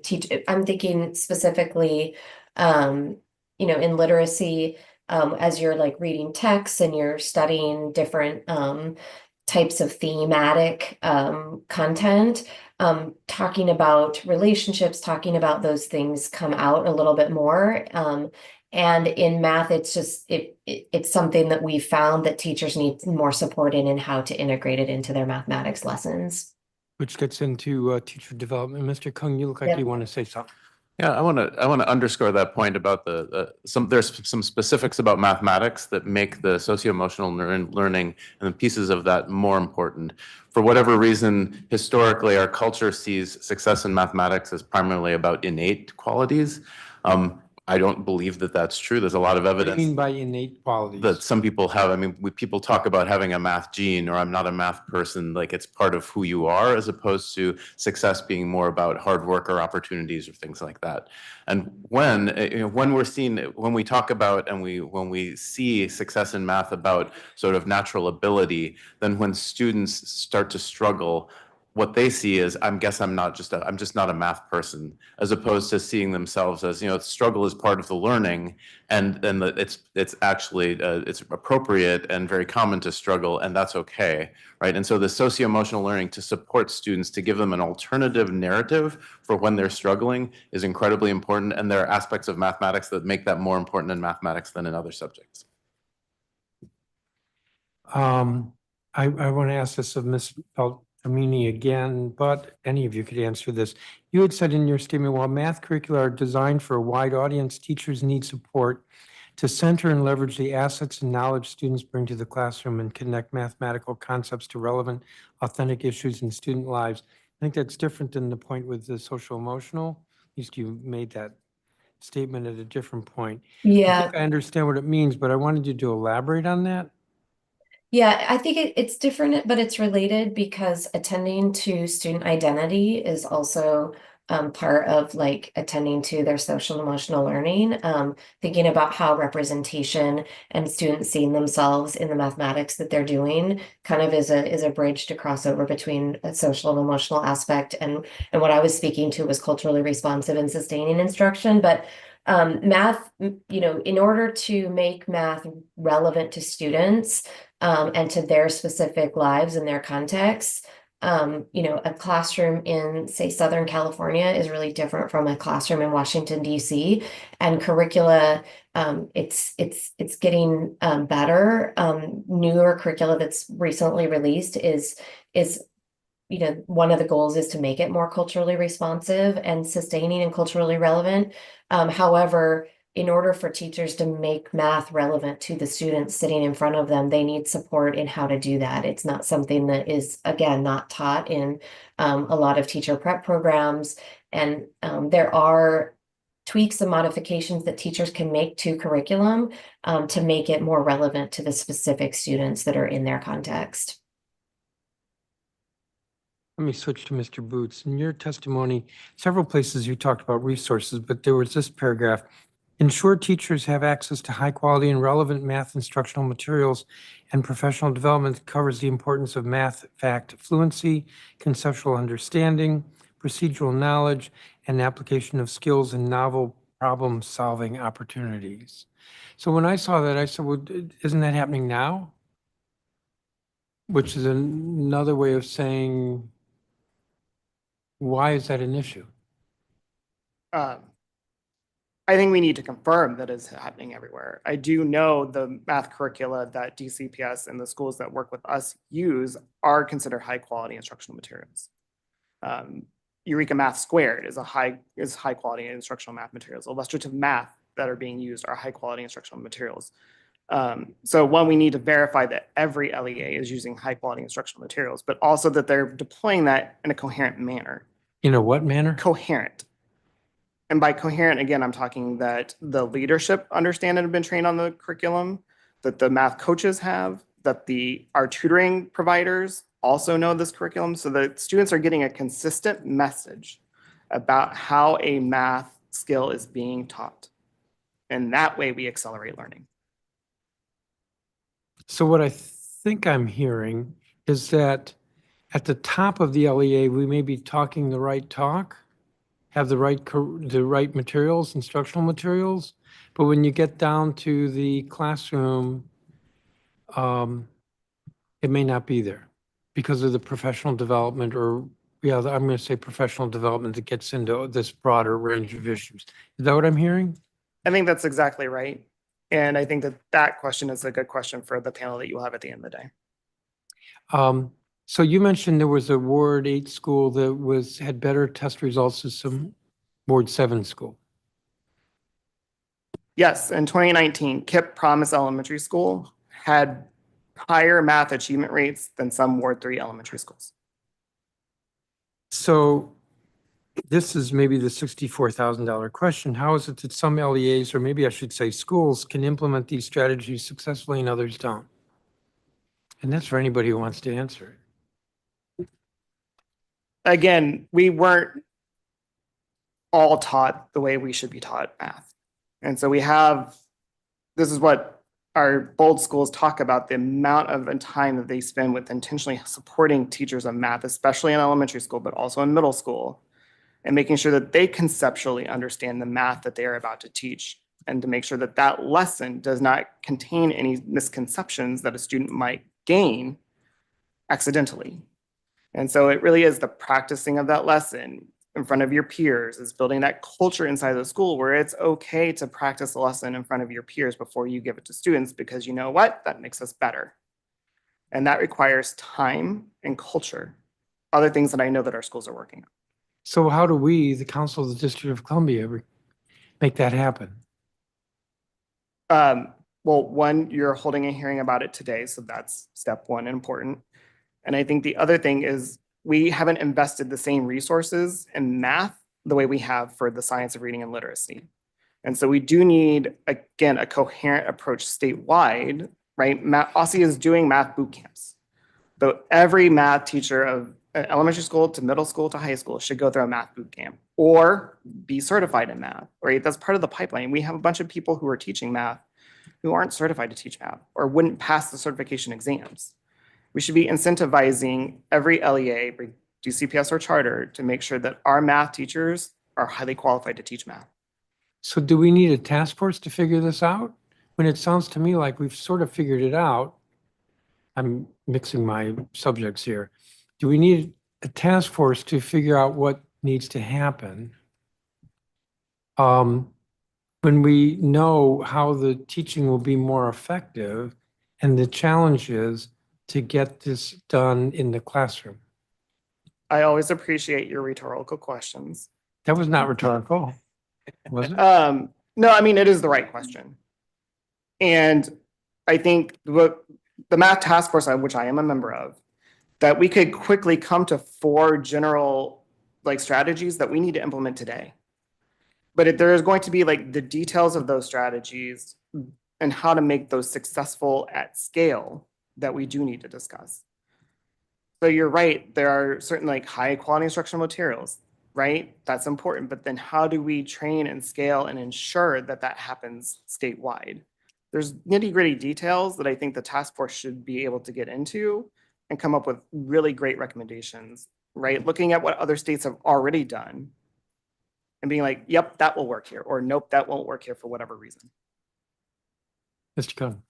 E: teach. I'm thinking specifically, you know, in literacy, as you're like reading texts and you're studying different types of thematic content. Talking about relationships, talking about those things come out a little bit more. And in math, it's just it's something that we found that teachers need more support in how to integrate it into their mathematics lessons.
A: Which gets into teacher development. Mr. Kung, you look like
E: Yep.
A: you want to say something.
D: Yeah, I want to underscore that point about there's some specifics about mathematics that make the socio-emotional learning and the pieces of that more important. For whatever reason, historically, our culture sees success in mathematics as primarily about innate qualities. I don't believe that that's true. There's a lot of
A: What do you
D: evidence
A: mean by innate qualities?
D: that some people have. I mean, people talk about having a math gene, or I'm not a math person, like it's part of who you are, as opposed to success being more about hard work or opportunities or things like that. And when we talk about and when we see success in math about sort of natural ability, then when students start to struggle, what they see is, I'm just not a math person, as opposed to seeing themselves as, you know, struggle is part of the learning, and it's actually it's appropriate and very common to struggle, and that's okay, right? And so the socio-emotional learning to support students, to give them an alternative narrative for when they're struggling, is incredibly important, and there are aspects of mathematics that make that more important in mathematics than in other subjects.
A: I want to ask this of Ms. Beltramini again, but any of you could answer this. You had said in your statement, while math curricula are designed for a wide audience, teachers need support to center and leverage the assets and knowledge students bring to the classroom and connect mathematical concepts to relevant, authentic issues in student lives. I think that's different than the point with the social emotional. At least you made that statement at a different point. I
E: Yeah,
A: think I understand what it means, but I wanted you to elaborate on that.
E: yeah, I think it's different, but it's related because attending to student identity is also part of like attending to their social and emotional learning. Thinking about how representation and students seeing themselves in the mathematics that they're doing kind of is a bridge to cross over between a social and emotional aspect and what I was speaking to was culturally responsive and sustaining instruction. But math, you know, in order to make math relevant to students, and to their specific lives and their contexts. You know, a classroom in, say, Southern California is really different from a classroom in Washington, D.C. And curricula, it's getting better. Newer curricula that's recently released is you know, one of the goals is to make it more culturally responsive and sustaining and culturally relevant. However, in order for teachers to make math relevant to the students sitting in front of them, they need support in how to do that. It's not something that is, again, not taught in a lot of teacher prep programs. And there are tweaks and modifications that teachers can make to curriculum to make it more relevant to the specific students that are in their context.
A: Let me switch to Mr. Boots. In your testimony, several places you talked about resources, but there was this paragraph. Ensure teachers have access to high quality and relevant math instructional materials and professional development that covers the importance of math fact fluency, conceptual understanding, procedural knowledge, and application of skills and novel problem-solving opportunities. So when I saw that, I said, well, isn't that happening now? Which is another way of saying, why is that an issue?
F: Um, I think we need to confirm that it's happening everywhere. I do know the math curricula that DCPS and the schools that work with us use are considered high quality instructional materials. Eureka Math Squared is high quality instructional math materials. Illustrative math that are being used are high quality instructional materials. So one, we need to verify that every LEA is using high quality instructional materials, but also that they're deploying that in a coherent manner.
A: In a what manner?
F: Coherent. And by coherent, again, I'm talking that the leadership understand and have been trained on the curriculum, that the math coaches have, that our tutoring providers also know this curriculum, so that students are getting a consistent message about how a math skill is being taught. And that way we accelerate learning.
A: So what I think I'm hearing is that at the top of the LEA, we may be talking the right talk, have the right materials, instructional materials, but when you get down to the classroom, it may not be there because of the professional development I'm going to say professional development that gets into this broader range of issues. Is that what I'm hearing?
F: I think that's exactly right. And I think that question is a good question for the panel that you will have at the end of the day.
A: So you mentioned there was a Ward 8 school that had better test results than some Ward 7 school.
F: Yes, in 2019, KIPP Promise Elementary School had higher math achievement rates than some Ward 3 elementary schools.
A: So this is maybe the $64,000 question. How is it that some LEAs, or maybe I should say schools, can implement these strategies successfully and others don't? And that's for anybody who wants to answer it.
F: Again, we weren't all taught the way we should be taught math. And so this is what our bold schools talk about, the amount of time that they spend with intentionally supporting teachers of math, especially in elementary school, but also in middle school, and making sure that they conceptually understand the math that they are about to teach, and to make sure that that lesson does not contain any misconceptions that a student might gain accidentally. And so it really is the practicing of that lesson in front of your peers, is building that culture inside the school where it's okay to practice a lesson in front of your peers before you give it to students, because you know what? That makes us better. And that requires time and culture, other things that I know that our schools are working on.
A: So how do we, the Council of the District of Columbia, make that happen?
F: Well, one, you're holding a hearing about it today, so that's step one, important. And I think the other thing is we haven't invested the same resources in math the way we have for the science of reading and literacy. And so we do need, again, a coherent approach statewide, right? OSSE is doing math boot camps. So every math teacher of elementary school to middle school to high school should go through a math boot camp or be certified in math, right? That's part of the pipeline. We have a bunch of people who are teaching math who aren't certified to teach math or wouldn't pass the certification exams. We should be incentivizing every LEA, DCPS or charter, to make sure that our math teachers are highly qualified to teach math.
A: So do we need a task force to figure this out? When it sounds to me like we've sort of figured it out, I'm mixing my subjects here. Do we need a task force to figure out what needs to happen? When we know how the teaching will be more effective, and the challenge is to get this done in the classroom.
F: I always appreciate your rhetorical questions.
A: That was not rhetorical, was it?
F: No, I mean, it is the right question. And I think the math task force, which I am a member of, that we could quickly come to 4 general strategies that we need to implement today. But there is going to be the details of those strategies and how to make those successful at scale that we do need to discuss. So you're right, there are certain like high quality instructional materials, right? That's important, but then how do we train and scale and ensure that that happens statewide? There's nitty gritty details that I think the task force should be able to get into and come up with really great recommendations, right? Looking at what other states have already done and being like, yep, that will work here, or nope, that won't work here for whatever reason.
A: Mr. Cohen.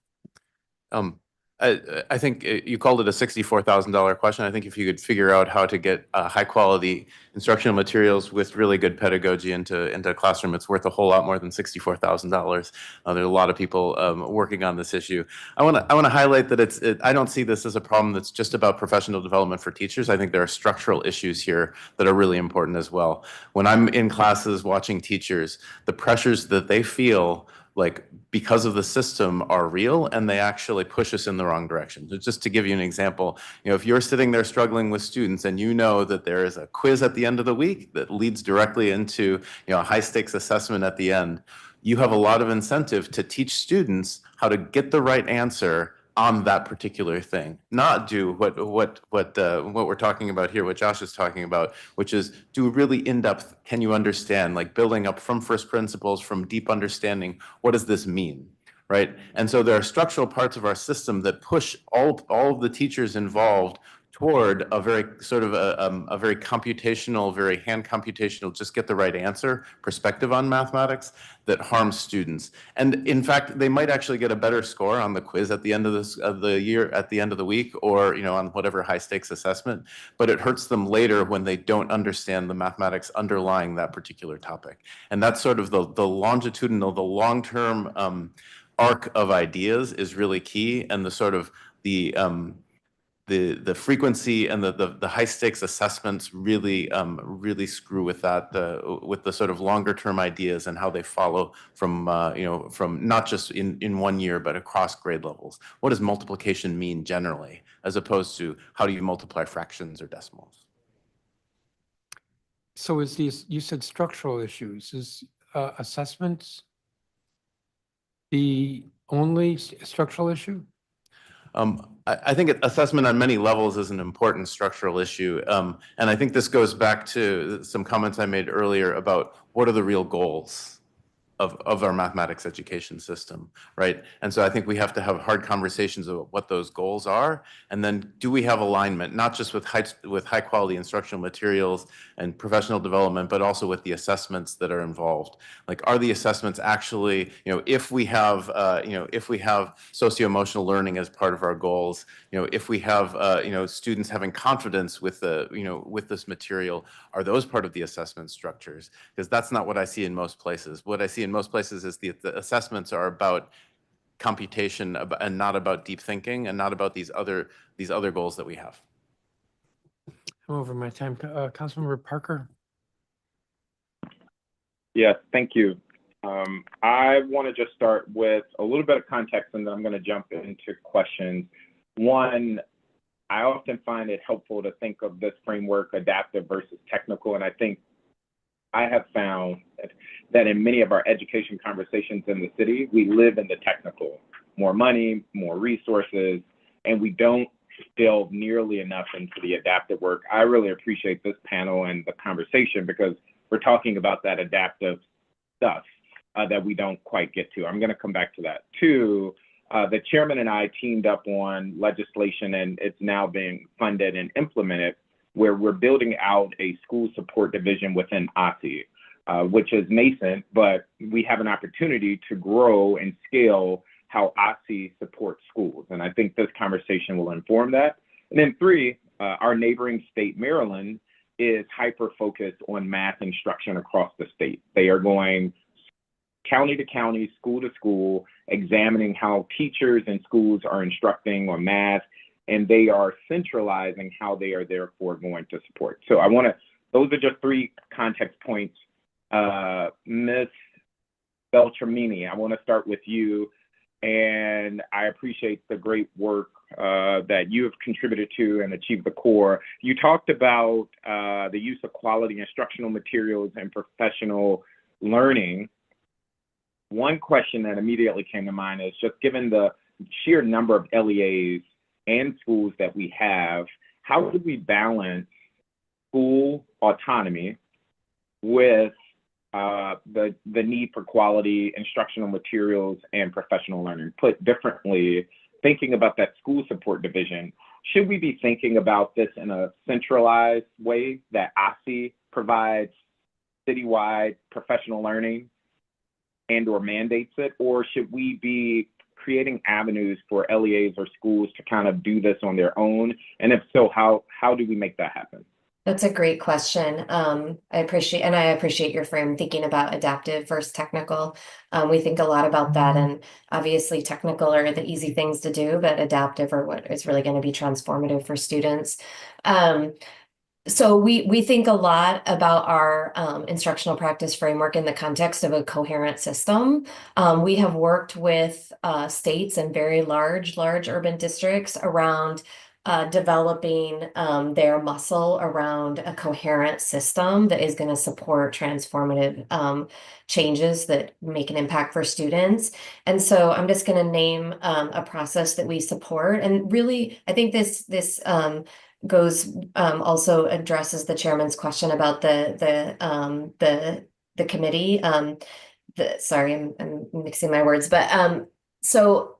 D: I think you called it a $64,000 question. I think if you could figure out how to get high quality instructional materials with really good pedagogy into a classroom, it's worth a whole lot more than $64,000. There are a lot of people working on this issue. I want to highlight that I don't see this as a problem that's just about professional development for teachers. I think there are structural issues here that are really important as well. When I'm in classes watching teachers, the pressures that they feel like because of the system are real, and they actually push us in the wrong direction. So just to give you an example, if you're sitting there struggling with students and you know that there is a quiz at the end of the week that leads directly into a high stakes assessment at the end, you have a lot of incentive to teach students how to get the right answer on that particular thing, not do what we're talking about here, what Josh is talking about, which is do really in-depth, can you understand, like building up from first principles, from deep understanding, what does this mean, right? And so there are structural parts of our system that push all of the teachers involved toward a very sort of a very computational, very hand computational, just get the right answer perspective on mathematics that harms students. And in fact, they might actually get a better score on the quiz at the end of the year, at the end of the week, or on whatever high stakes assessment, but it hurts them later when they don't understand the mathematics underlying that particular topic. And that's sort of the longitudinal, the long-term arc of ideas is really key, and the sort of the frequency and the high stakes assessments really really screw with that, with the sort of longer term ideas and how they follow from from not just in 1 year but across grade levels. What does multiplication mean generally, as opposed to how do you multiply fractions or decimals?
A: So you said structural issues, is assessments the only structural issue?
D: I think assessment on many levels is an important structural issue. And I think this goes back to some comments I made earlier about what are the real goals of our mathematics education system, right? And so I think we have to have hard conversations about what those goals are, and then do we have alignment, not just with high quality instructional materials and professional development, but also with the assessments that are involved. Like, are the assessments actually, if we have socio-emotional learning as part of our goals, if we have students having confidence with with this material, are those part of the assessment structures? Because that's not what I see in most places. What I see in most places is the assessments are about computation and not about deep thinking and not about these other goals that we have.
A: I'm over my time. Councilmember Parker?
B: Yes, thank you. I want to just start with a little bit of context, and then I'm going to jump into questions. One, I often find it helpful to think of this framework adaptive versus technical, and I think I have found that in many of our education conversations in the city, we live in the technical, more money, more resources, and we don't delve nearly enough into the adaptive work. I really appreciate this panel and the conversation because we're talking about that adaptive stuff that we don't quite get to. I'm going to come back to that. Two, the chairman and I teamed up on legislation, and it's now being funded and implemented, where we're building out a school support division within OSSE, which is nascent, but we have an opportunity to grow and scale how OSSE supports schools. And I think this conversation will inform that. And then three, our neighboring state, Maryland, is hyper-focused on math instruction across the state. They are going county to county, school to school, examining how teachers and schools are instructing on math, and they are centralizing how they are therefore going to support. So those are just three context points. Ms. Beltramini, I want to start with you, and I appreciate the great work that you have contributed to and Achieve the Core. You talked about the use of quality instructional materials and professional learning. One question that immediately came to mind is just given the sheer number of LEAs and schools that we have, how do we balance school autonomy with the need for quality instructional materials and professional learning? Put differently, thinking about that school support division, should we be thinking about this in a centralized way that OSSE provides citywide professional learning and or mandates it, or should we be creating avenues for LEAs or schools to kind of do this on their own? And if so, how do we make that happen?
E: That's a great question. I appreciate your frame thinking about adaptive versus technical. We think a lot about that, and obviously technical are the easy things to do, but adaptive are what is really going to be transformative for students. So we think a lot about our instructional practice framework in the context of a coherent system. We have worked with states and very large urban districts around developing their muscle around a coherent system that is going to support transformative changes that make an impact for students. And so I'm just going to name a process that we support. And really, I think this goes also addresses the chairman's question about the committee. Sorry, I'm mixing my words, but so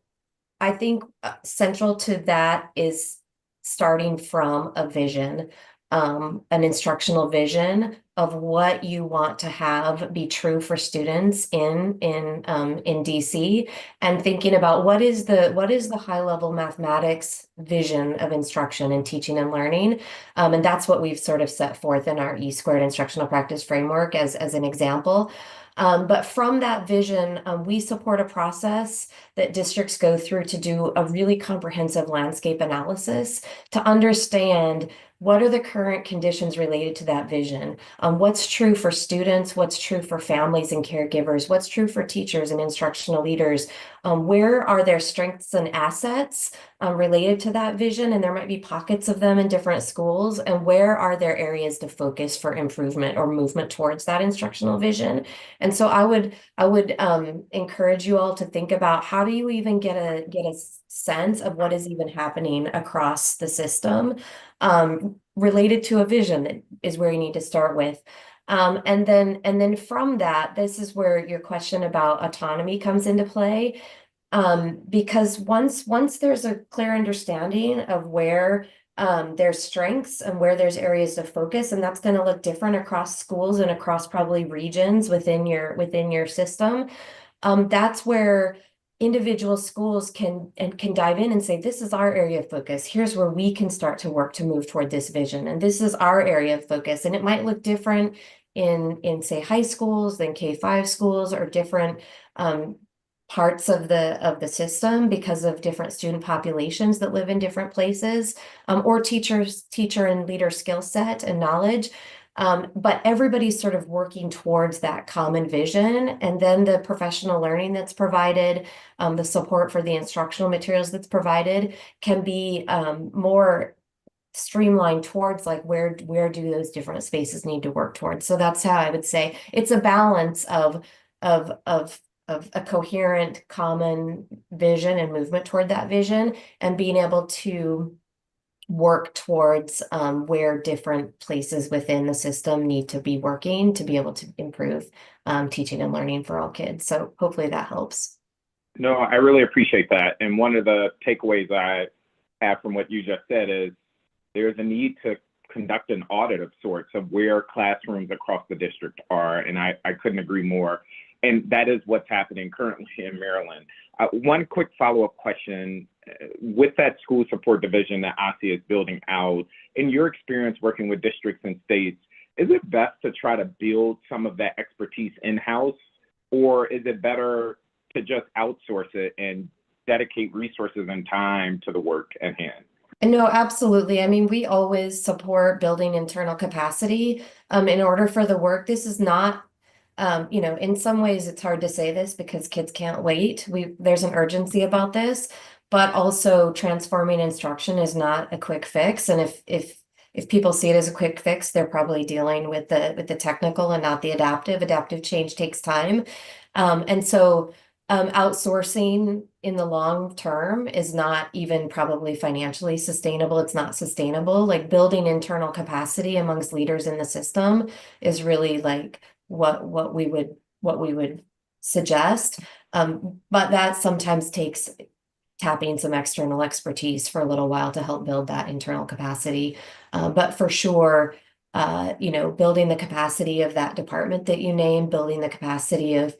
E: I think central to that is starting from a vision, an instructional vision of what you want to have be true for students in DC, and thinking about what is the high level mathematics vision of instruction and teaching and learning, and that's what we've sort of set forth in our E² instructional practice framework as an example. But from that vision, we support a process that districts go through to do a really comprehensive landscape analysis to understand what are the current conditions related to that vision, what's true for students, what's true for families and caregivers, what's true for teachers and instructional leaders, where are their strengths and assets related to that vision, and there might be pockets of them in different schools, and where are there areas to focus for improvement or movement towards that instructional vision. And so I would encourage you all to think about, how do you even get a sense of what is even happening across the system related to a vision that is where you need to start with. And then from that, this is where your question about autonomy comes into play. Because once there's a clear understanding of where there's strengths and where there's areas to focus, and that's going to look different across schools and across probably regions within your system, that's where individual schools can dive in and say, this is our area of focus. Here's where we can start to work to move toward this vision. And this is our area of focus. And it might look different in say high schools than K-5 schools, or different parts of the system because of different student populations that live in different places, or teacher and leader skill set and knowledge. But everybody's sort of working towards that common vision, and then the professional learning that's provided, the support for the instructional materials that's provided can be more streamlined towards like where do those different spaces need to work towards. So that's how I would say it's a balance of a coherent common vision and movement toward that vision, and being able to work towards where different places within the system need to be working to be able to improve teaching and learning for all kids. So hopefully that helps.
B: No, I really appreciate that. And one of the takeaways I have from what you just said is there's a need to conduct an audit of sorts of where classrooms across the district are. And I couldn't agree more. And that is what's happening currently in Maryland. One quick follow-up question. With that school support division that OSSE is building out, in your experience working with districts and states, is it best to try to build some of that expertise in-house, or is it better to just outsource it and dedicate resources and time to the work at hand?
E: No, absolutely. I mean, we always support building internal capacity in order for the work. This is not in some ways it's hard to say this because kids can't wait. There's an urgency about this, but also transforming instruction is not a quick fix. And if people see it as a quick fix, they're probably dealing with the technical and not the adaptive. Adaptive change takes time. And so outsourcing in the long term is not even probably financially sustainable. It's not sustainable. Like building internal capacity amongst leaders in the system is really like what we would suggest. But that sometimes takes tapping some external expertise for a little while to help build that internal capacity. But for sure, building the capacity of that department that you named, building the capacity of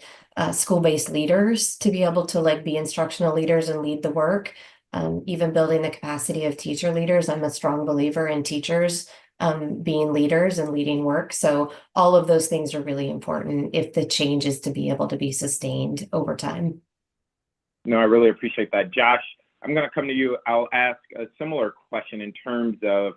E: school-based leaders to be able to like be instructional leaders and lead the work, even building the capacity of teacher leaders. I'm a strong believer in teachers being leaders and leading work. So all of those things are really important if the change is to be able to be sustained over time.
B: No, I really appreciate that. Josh, I'm going to come to you. I'll ask a similar question in terms of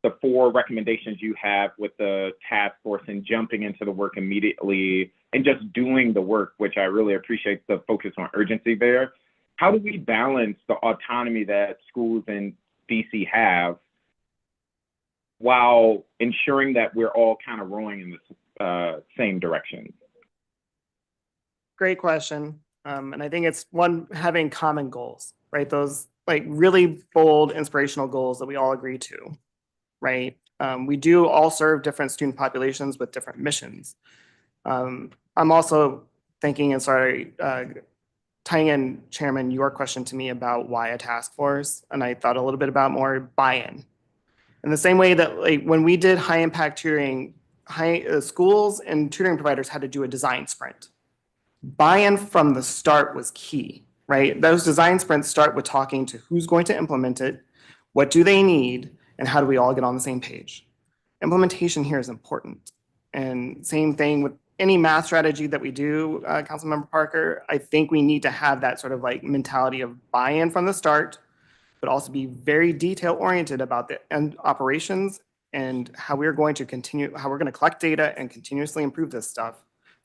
B: the 4 recommendations you have with the task force and jumping into the work immediately and just doing the work, which I really appreciate the focus on urgency there. How do we balance the autonomy that schools in DC have while ensuring that we're all kind of rowing in the same direction?
F: Great question. And I think it's one, having common goals, right? Those like really bold, inspirational goals that we all agree to, right? We do all serve different student populations with different missions. I'm also thinking, and sorry, tying in, Chairman, your question to me about why a task force, and I thought a little bit about more buy-in. In the same way that like when we did high impact tutoring, schools and tutoring providers had to do a design sprint. Buy-in from the start was key, right? Those design sprints start with talking to who's going to implement it, what do they need, and how do we all get on the same page? Implementation here is important. And same thing with any math strategy that we do, Councilmember Parker, I think we need to have that sort of like mentality of buy-in from the start, but also be very detail-oriented about the end operations and how we're going to continue, how we're going to collect data and continuously improve this stuff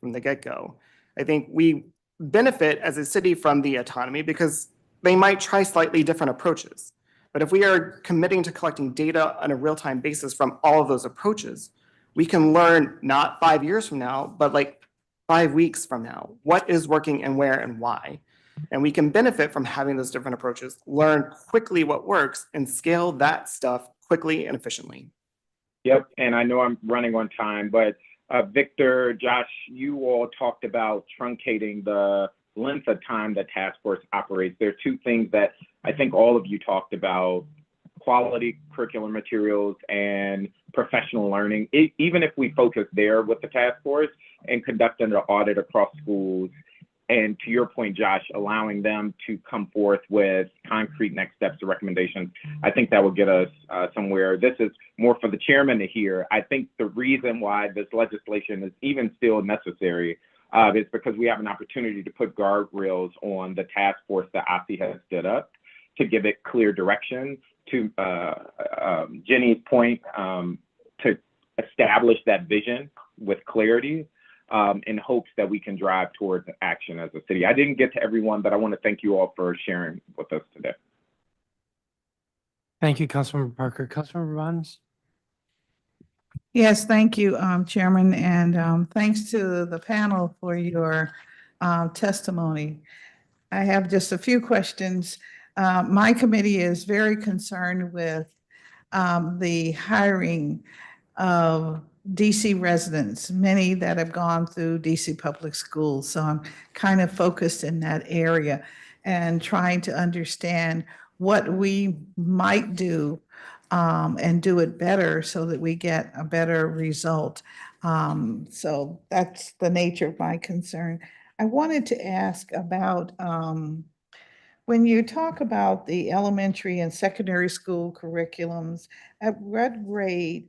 F: from the get-go. I think we benefit as a city from the autonomy because they might try slightly different approaches. But if we are committing to collecting data on a real-time basis from all of those approaches, we can learn not 5 years from now, but like 5 weeks from now, what is working and where and why. And we can benefit from having those different approaches, learn quickly what works, and scale that stuff quickly and efficiently.
B: Yep, and I know I'm running on time, but Victor, Josh, you all talked about truncating the length of time the task force operates. There are 2 things that I think all of you talked about: quality curriculum materials and professional learning. Even if we focus there with the task force and conduct an audit across schools, and to your point, Josh, allowing them to come forth with concrete next steps or recommendations, I think that will get us somewhere. This is more for the chairman to hear. I think the reason why this legislation is even still necessary is because we have an opportunity to put guardrails on the task force that OSSI has stood up to give it clear direction. To Jenny's point, to establish that vision with clarity in hopes that we can drive towards action as a city. I didn't get to everyone, but I want to thank you all for sharing with us today.
A: Thank you, Councilmember Parker. Councilmember Bonds?
G: Yes, thank you, Chairman, and thanks to the panel for your testimony. I have just a few questions. My committee is very concerned with the hiring of DC residents, many that have gone through DC public schools. So I'm kind of focused in that area and trying to understand what we might do and do it better so that we get a better result. So that's the nature of my concern. I wanted to ask about when you talk about the elementary and secondary school curriculums, at what grade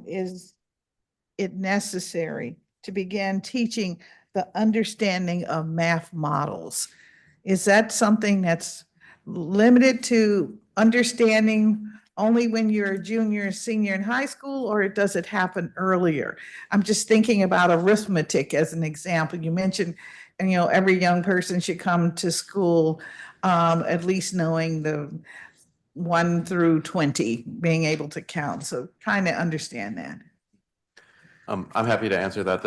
G: is it necessary to begin teaching the understanding of math models? Is that something that's limited to understanding only when you're a junior or senior in high school, or does it happen earlier? I'm just thinking about arithmetic as an example. You mentioned, every young person should come to school at least knowing the 1 through 20, being able to count. So trying to understand that.
D: I'm happy to answer that.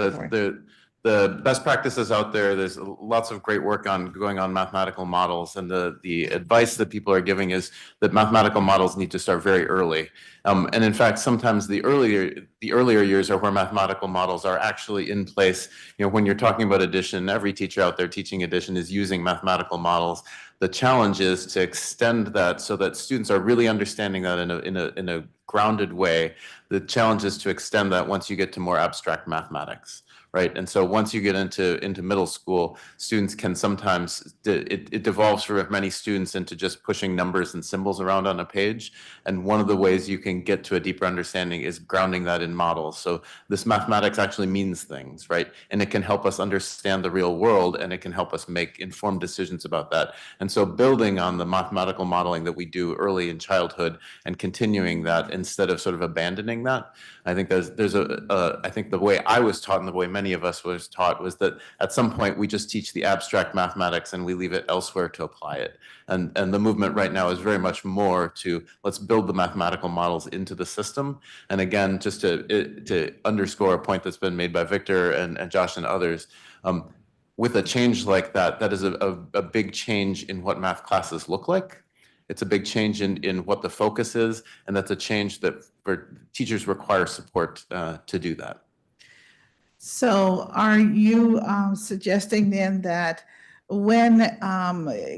D: the best practices out there, there's lots of great work going on mathematical models, and the advice that people are giving is that mathematical models need to start very early. And in fact, sometimes the earlier years are where mathematical models are actually in place. You know, when you're talking about addition, every teacher out there teaching addition is using mathematical models. The challenge is to extend that so that students are really understanding that in a grounded way. The challenge is to extend that once you get to more abstract mathematics. Right. And so once you get into middle school, students can sometimes, it devolves for many students into just pushing numbers and symbols around on a page. And one of the ways you can get to a deeper understanding is grounding that in models. So this mathematics actually means things, right? And it can help us understand the real world, and it can help us make informed decisions about that. And so building on the mathematical modeling that we do early in childhood and continuing that instead of sort of abandoning that, I think I think the way I was taught and the way many of us was taught was that at some point we just teach the abstract mathematics and we leave it elsewhere to apply it. And the movement right now is very much more to let's build the mathematical models into the system. And again, just to underscore a point that's been made by Victor and Josh and others, with a change like that, that is a big change in what math classes look like. It's a big change in what the focus is, and that's a change that for teachers require support to do that.
G: So are you suggesting then that when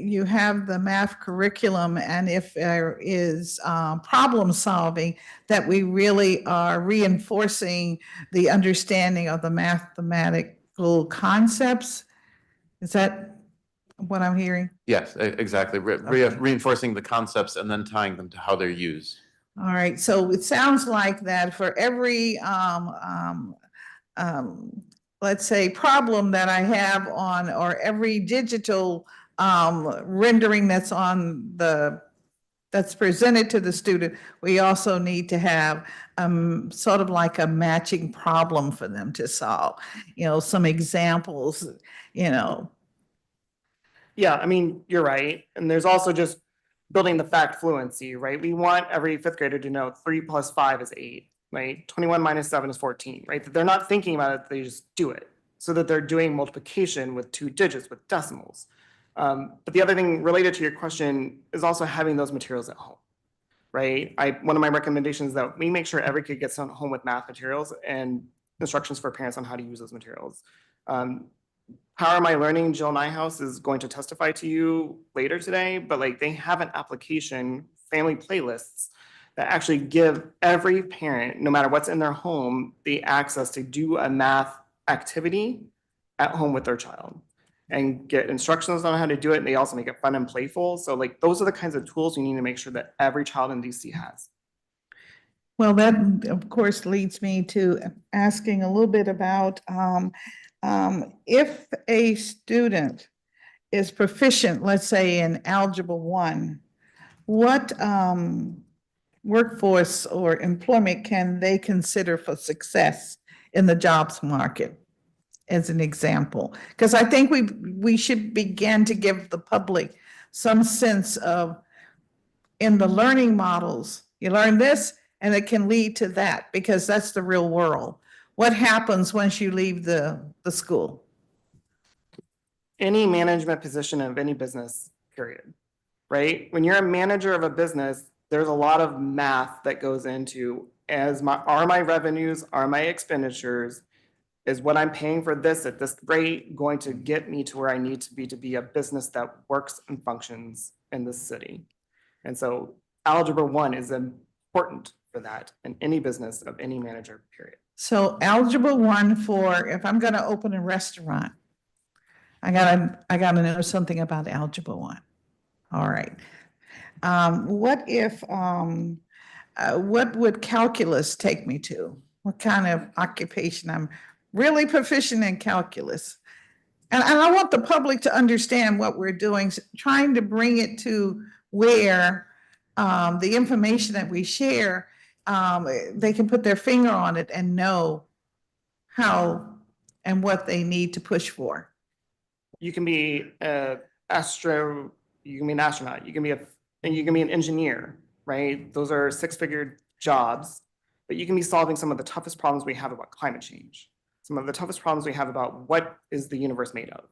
G: you have the math curriculum and if there is problem solving, that we really are reinforcing the understanding of the mathematical concepts? Is that what I'm hearing?
D: Yes, exactly. Reinforcing the concepts and then tying them to how they're used.
G: All right, so it sounds like that for every let's say problem that I have on, or every digital rendering that's presented to the student, we also need to have sort of like a matching problem for them to solve. You know, some examples, you know.
F: Yeah, I mean, you're right. And there's also just building the fact fluency, right? We want every fifth grader to know 3 + 5 is 8, right? 21 - 7 is 14, right? That they're not thinking about it, they just do it. So that they're doing multiplication with 2 digits, with decimals. But the other thing related to your question is also having those materials at home, right? One of my recommendations is that we make sure every kid gets home with math materials and instructions for parents on how to use those materials. Power My Learning, Jill Nyhouse is going to testify to you later today, but like they have an application, family playlists, that actually give every parent, no matter what's in their home, the access to do a math activity at home with their child and get instructions on how to do it. And they also make it fun and playful. So like those are the kinds of tools you need to make sure that every child in DC has.
G: Well, that of course leads me to asking a little bit about if a student is proficient, let's say in Algebra 1, what workforce or employment can they consider for success in the jobs market, as an example? Because I think we should begin to give the public some sense of, in the learning models, you learn this and it can lead to that, because that's the real world. What happens once you leave the school?
F: Any management position of any business, period, right? When you're a manager of a business, there's a lot of math that goes into are my revenues, are my expenditures, is what I'm paying for this at this rate going to get me to where I need to be a business that works and functions in this city? And so Algebra 1 is important for that in any business of any manager, period.
G: So Algebra 1 for, if I'm going to open a restaurant, I gotta know something about Algebra 1. All right. What would calculus take me to? What kind of occupation? I'm really proficient in calculus. And I want the public to understand what we're doing, trying to bring it to where the information that we share, they can put their finger on it and know how and what they need to push for.
F: You can be you can be an astronaut, you can be an engineer, right? Those are 6-figure jobs, but you can be solving some of the toughest problems we have about climate change, some of the toughest problems we have about what is the universe made of,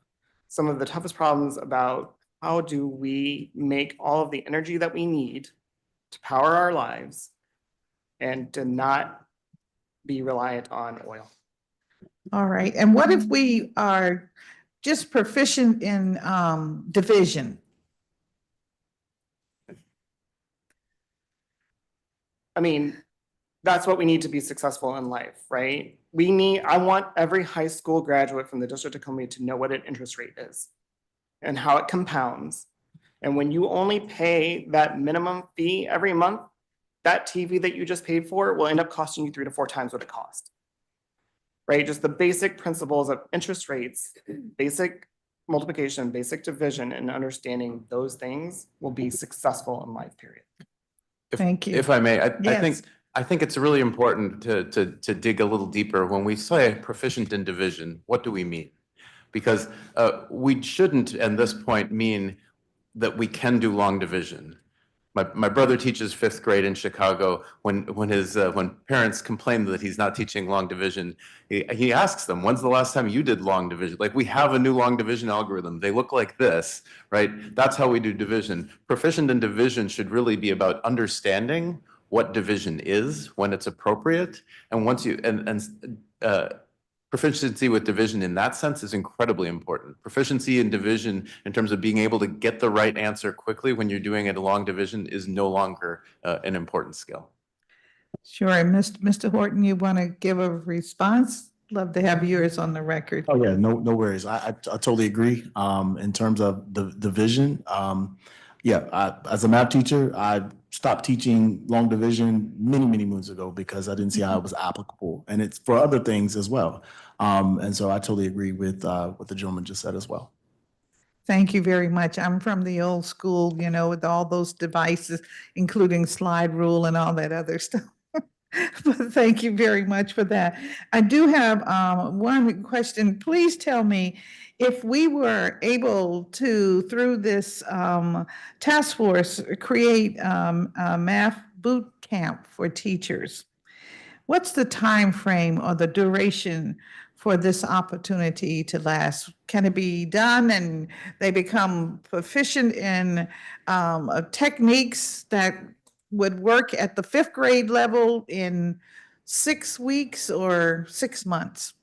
F: some of the toughest problems about how do we make all of the energy that we need to power our lives and to not be reliant on oil.
G: All right. And what if we are just proficient in division?
F: I mean, that's what we need to be successful in life, right? I want every high school graduate from the District of Columbia to know what an interest rate is and how it compounds. And when you only pay that minimum fee every month, that TV that you just paid for will end up costing you 3 to 4 times what it cost. Right? Just the basic principles of interest rates, basic multiplication, basic division, and understanding those things will be successful in life, period.
G: Thank you.
D: If I may,
G: Yes.
D: I think it's really important to dig a little deeper. When we say proficient in division, what do we mean? Because we shouldn't, at this point, mean that we can do long division. My brother teaches 5th grade in Chicago. When parents complain that he's not teaching long division, he asks them, "When's the last time you did long division?" Like, we have a new long division algorithm. They look like this, right? That's how we do division. Proficient in division should really be about understanding what division is when it's appropriate, and once you proficiency with division in that sense is incredibly important. Proficiency in division in terms of being able to get the right answer quickly when you're doing a long division is no longer an important skill.
G: Sure. And Mr. Horton, you want to give a response? Love to have yours on the record.
C: Oh, yeah, no worries. I totally agree. In terms of the division, as a math teacher, I stopped teaching long division many moons ago because I didn't see how it was applicable, and it's for other things as well. And so I totally agree with what the gentleman just said as well.
G: Thank you very much. I'm from the old school, with all those devices, including slide rule and all that other stuff. But thank you very much for that. I do have one question. Please tell me if we were able to, through this task force, create a math boot camp for teachers. What's the time frame or the duration for this opportunity to last? Can it be done and they become proficient in techniques that would work at the 5th grade level in 6 weeks or 6 months?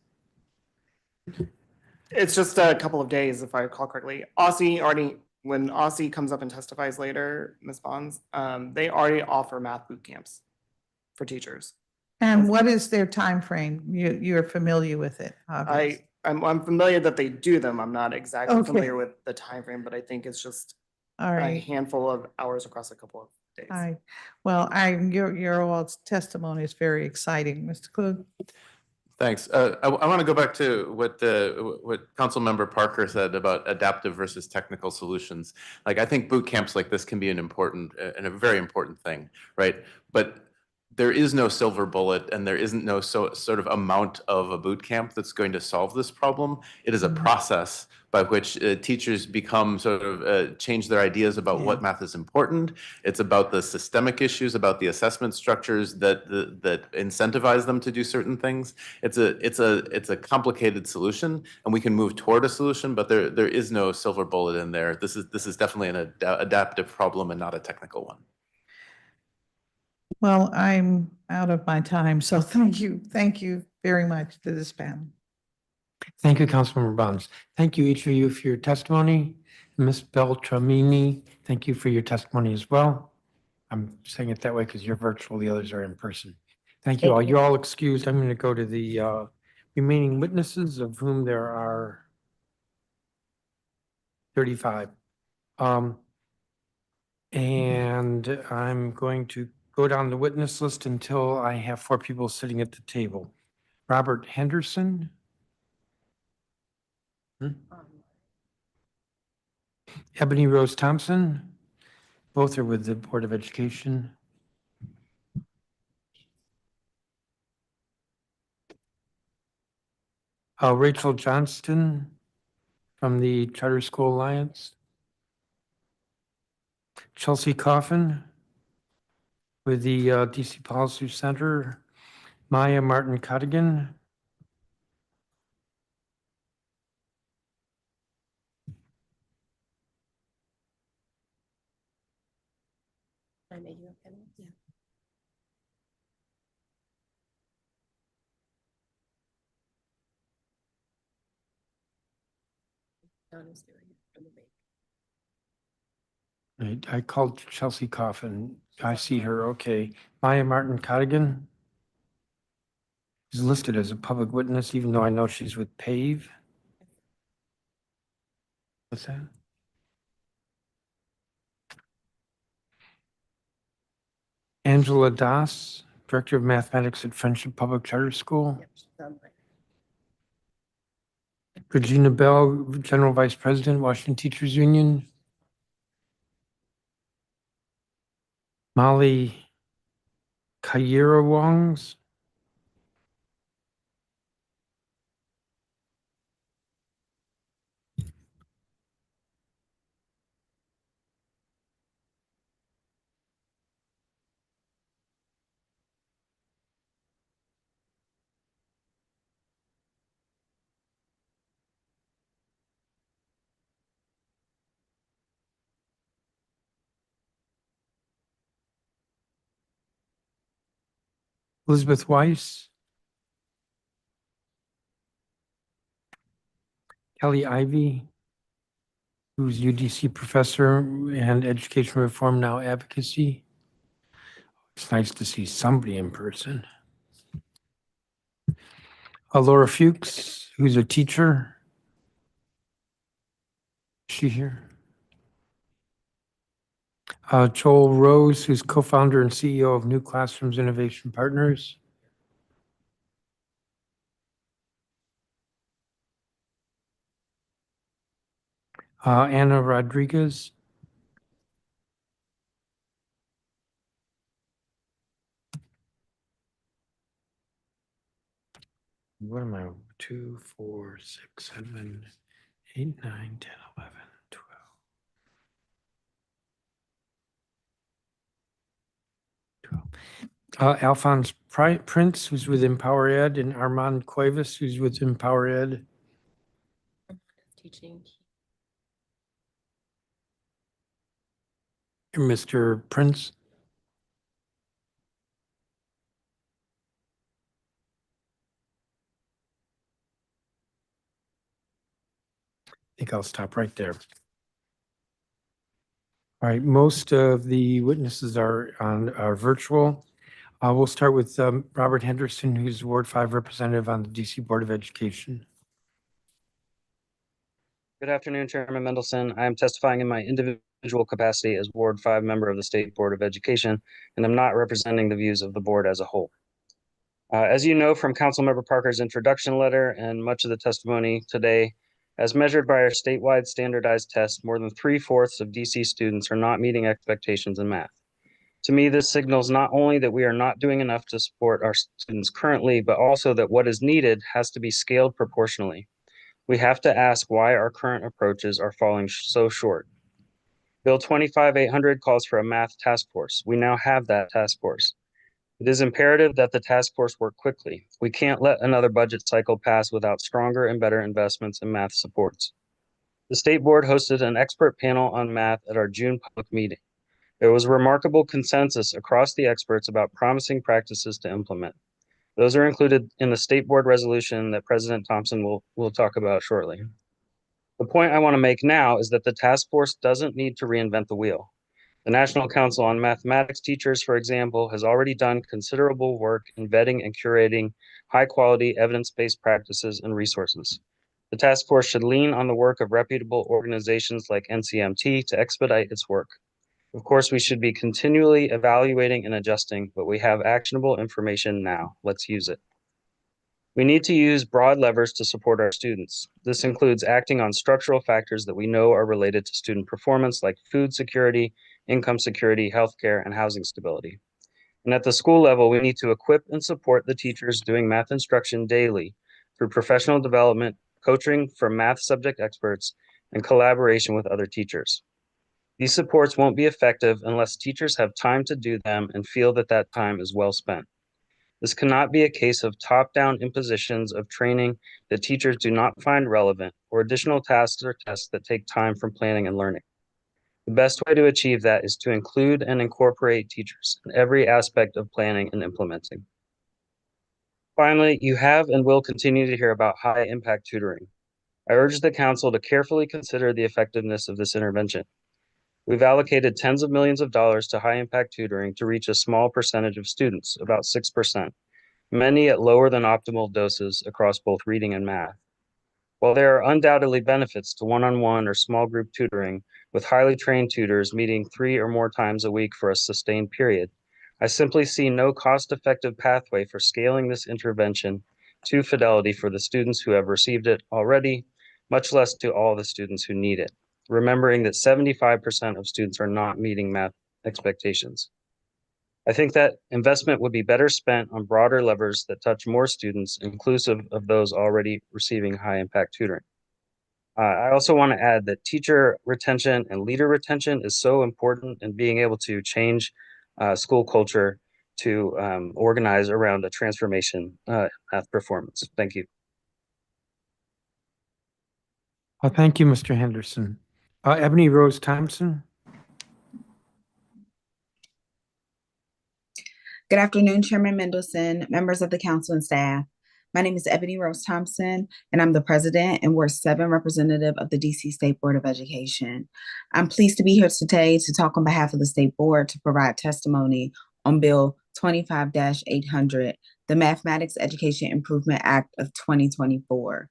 F: It's just a couple of days, if I recall correctly. When Aussie comes up and testifies later, Ms. Bonds, they already offer math boot camps for teachers.
G: And what is their time frame? You're familiar with it, obviously.
F: I'm familiar that they do them. I'm not exactly
G: Okay.
F: familiar with the time frame, but I think it's just
G: All
F: a
G: right.
F: handful of hours across a couple of days.
G: All right. Well, your all's testimony is very exciting, Mr. Klug.
D: Thanks. I want to go back to what Councilmember Parker said about adaptive versus technical solutions. Like, I think boot camps like this can be an important and a very important thing, right? But there is no silver bullet, and there isn't no sort of amount of a boot camp that's going to solve this problem. It is a process by which teachers become sort of change their ideas about what math is important. It's about the systemic issues, about the assessment structures that incentivize them to do certain things. It's a complicated solution, and we can move toward a solution, but there is no silver bullet in there. This is definitely an adaptive problem and not a technical one.
G: Well, I'm out of my time, so thank you very much to this panel.
A: Thank you, Councilmember Bonds. Thank you, each of you, for your testimony. Ms. Beltramini, thank you for your testimony as well. I'm saying it that way because you're virtual, the others are in person. Thank you all. You're all excused. I'm going to go to the remaining witnesses, of whom there are 35. And I'm going to go down the witness list until I have 4 people sitting at the table. Robert Henderson. Ebony Rose Thompson. Both are with the Board of Education. Rachel Johnston from the Charter School Alliance. Chelsea Coffin with the DC Policy Center. Maya Martin Cottigan.
E: I made you a panelist? Yeah. Donna's doing it from the bank.
A: I called Chelsea Coffin. I see her. Okay. Maya Martin Cottigan is listed as a public witness, even though I know she's with PAVE. What's that? Angela Das, Director of Mathematics at Friendship Public Charter School.
E: Yep, she's on there.
A: Regina Bell, General Vice President, Washington Teachers Union. Molly Kayira Wongs. Elizabeth Weiss. Kelly Ivy, who's UDC professor and education reform now advocacy. It's nice to see somebody in person. Laura Fuchs, who's a teacher. Is she here? Joel Rose, who's co-founder and CEO of New Classrooms Innovation Partners. Anna Rodriguez. What am I? 2, 4, 6, 7, 8, 9, 10, 11, 12. Alphonse Prince, who's with Empower Ed, and Armand Cuevas, who's with Empower Ed.
E: Teaching.
A: Mr. Prince. I think I'll stop right there. All right, most of the witnesses are virtual. We'll start with Robert Henderson, who's Ward 5 representative on the DC Board of Education.
H: Good afternoon, Chairman Mendelson. I am testifying in my individual capacity as Ward 5 member of the State Board of Education, and I'm not representing the views of the board as a whole. As you know from Councilmember Parker's introduction letter and much of the testimony today, as measured by our statewide standardized test, more than 3/4 of DC students are not meeting expectations in math. To me, this signals not only that we are not doing enough to support our students currently, but also that what is needed has to be scaled proportionally. We have to ask why our current approaches are falling so short. Bill 25-800 calls for a math task force. We now have that task force. It is imperative that the task force work quickly. We can't let another budget cycle pass without stronger and better investments in math supports. The state board hosted an expert panel on math at our June public meeting. There was remarkable consensus across the experts about promising practices to implement. Those are included in the state board resolution that President Thompson will talk about shortly. The point I want to make now is that the task force doesn't need to reinvent the wheel. The National Council on Mathematics Teachers, for example, has already done considerable work in vetting and curating high-quality evidence-based practices and resources. The task force should lean on the work of reputable organizations like NCMT to expedite its work. Of course, we should be continually evaluating and adjusting, but we have actionable information now. Let's use it. We need to use broad levers to support our students. This includes acting on structural factors that we know are related to student performance, like food security, income security, healthcare, and housing stability. And at the school level, we need to equip and support the teachers doing math instruction daily through professional development, coaching from math subject experts, and collaboration with other teachers. These supports won't be effective unless teachers have time to do them and feel that that time is well spent. This cannot be a case of top-down impositions of training that teachers do not find relevant or additional tasks or tests that take time from planning and learning. The best way to achieve that is to include and incorporate teachers in every aspect of planning and implementing. Finally, you have and will continue to hear about high-impact tutoring. I urge the council to carefully consider the effectiveness of this intervention. We've allocated tens of millions of dollars to high-impact tutoring to reach a small percentage of students, about 6%, many at lower than optimal doses across both reading and math. While there are undoubtedly benefits to one-on-one or small group tutoring with highly trained tutors meeting 3 or more times a week for a sustained period, I simply see no cost-effective pathway for scaling this intervention to fidelity for the students who have received it already, much less to all the students who need it, remembering that 75% of students are not meeting math expectations. I think that investment would be better spent on broader levers that touch more students, inclusive of those already receiving high-impact tutoring. I also want to add that teacher retention and leader retention is so important in being able to change school culture to organize around a transformation math performance. Thank you.
A: Thank you, Mr. Henderson. Ebony Rose Thompson.
I: Good afternoon, Chairman Mendelson, members of the council and staff. My name is Ebony Rose Thompson, and I'm the president and Ward 7 representative of the DC State Board of Education. I'm pleased to be here today to talk on behalf of the State Board to provide testimony on Bill 25-800, the Mathematics Education Improvement Act of 2024.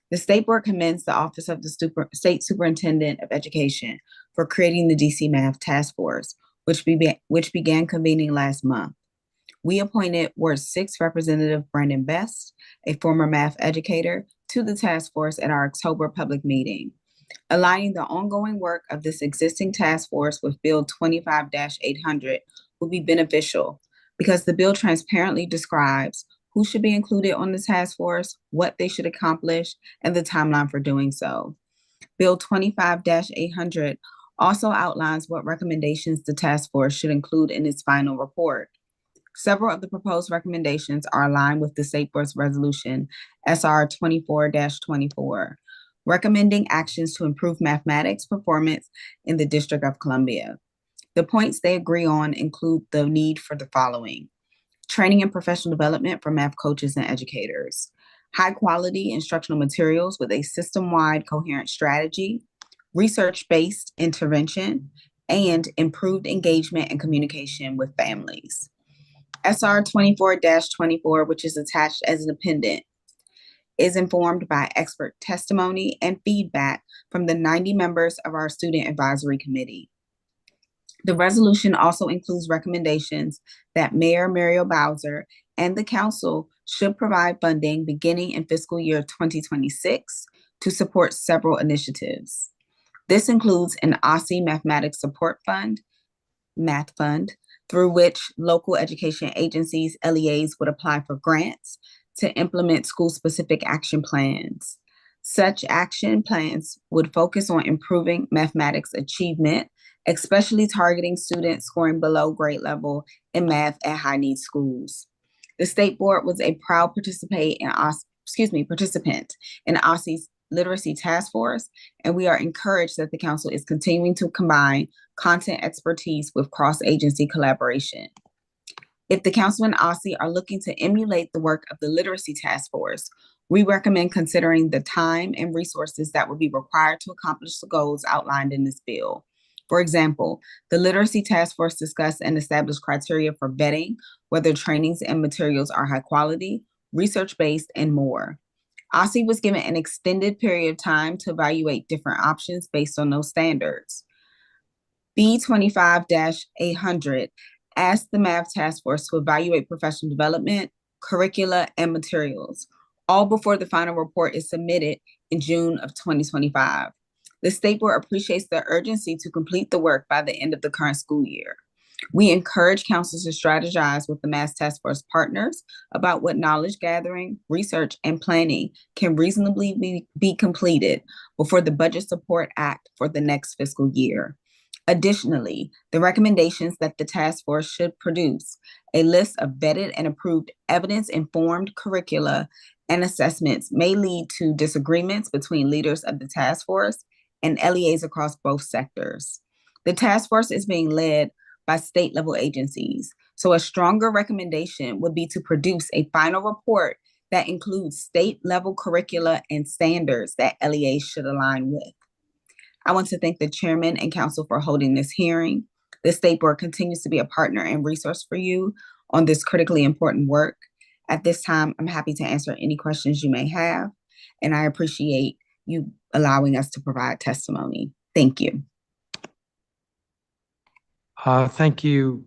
I: The State Board commends the Office of the State Superintendent of Education for creating the DC Math Task Force, which began convening last month. We appointed Ward 6 Representative Brandon Best, a former math educator, to the task force at our October public meeting. Aligning the ongoing work of this existing task force with Bill 25-800 will be beneficial because the bill transparently describes who should be included on the task force, what they should accomplish, and the timeline for doing so. Bill 25-800 also outlines what recommendations the task force should include in its final report. Several of the proposed recommendations are aligned with the State Board's resolution, SR 24-24, recommending actions to improve mathematics performance in the District of Columbia. The points they agree on include the need for the following: training and professional development for math coaches and educators, high quality instructional materials with a system-wide coherent strategy, research-based intervention, and improved engagement and communication with families. SR 24-24, which is attached as an appendant, is informed by expert testimony and feedback from the 90 members of our Student Advisory Committee. The resolution also includes recommendations that Mayor Muriel Bowser and the council should provide funding beginning in fiscal year 2026 to support several initiatives. This includes an OSSE Mathematics Support Fund, Math Fund, through which local education agencies, LEAs, would apply for grants to implement school-specific action plans. Such action plans would focus on improving mathematics achievement, especially targeting students scoring below grade level in math at high-need schools. The State Board was a proud participant in OSSE's Literacy Task Force, and we are encouraged that the council is continuing to combine content expertise with cross-agency collaboration. If the council and OSSE are looking to emulate the work of the Literacy Task Force, we recommend considering the time and resources that would be required to accomplish the goals outlined in this bill. For example, the Literacy Task Force discussed and established criteria for vetting whether trainings and materials are high quality, research-based, and more. OSSE was given an extended period of time to evaluate different options based on those standards. B25-800 asked the Math Task Force to evaluate professional development, curricula, and materials, all before the final report is submitted in June of 2025. The State Board appreciates the urgency to complete the work by the end of the current school year. We encourage councils to strategize with the Math Task Force partners about what knowledge gathering, research, and planning can reasonably be completed before the Budget Support Act for the next fiscal year. Additionally, the recommendations that the task force should produce a list of vetted and approved evidence-informed curricula and assessments may lead to disagreements between leaders of the task force and LEAs across both sectors. The task force is being led by state level agencies. So a stronger recommendation would be to produce a final report that includes state level curricula and standards that LEAs should align with. I want to thank the chairman and council for holding this hearing. The State Board continues to be a partner and resource for you on this critically important work. At this time, I'm happy to answer any questions you may have, and I appreciate you allowing us to provide testimony. Thank you.
A: Thank you,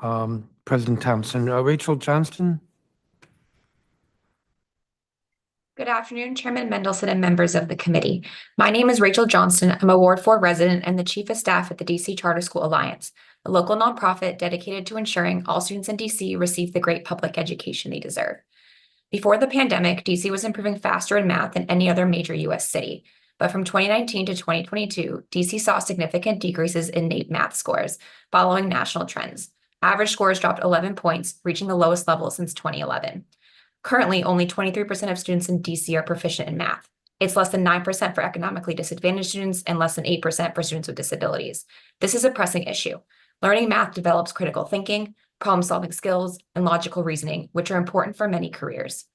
A: President Thompson. Rachel Johnston?
J: Good afternoon, Chairman Mendelson and members of the committee. My name is Rachel Johnston. I'm a Ward 4 resident and the Chief of Staff at the DC Charter School Alliance, a local nonprofit dedicated to ensuring all students in DC receive the great public education they deserve. Before the pandemic, DC was improving faster in math than any other major US city. But from 2019 to 2022, DC saw significant decreases in NAEP math scores following national trends. Average scores dropped 11 points, reaching the lowest level since 2011. Currently, only 23% of students in DC are proficient in math. It's less than 9% for economically disadvantaged students and less than 8% for students with disabilities. This is a pressing issue. Learning math develops critical thinking, problem-solving skills, and logical reasoning, which are important for many careers.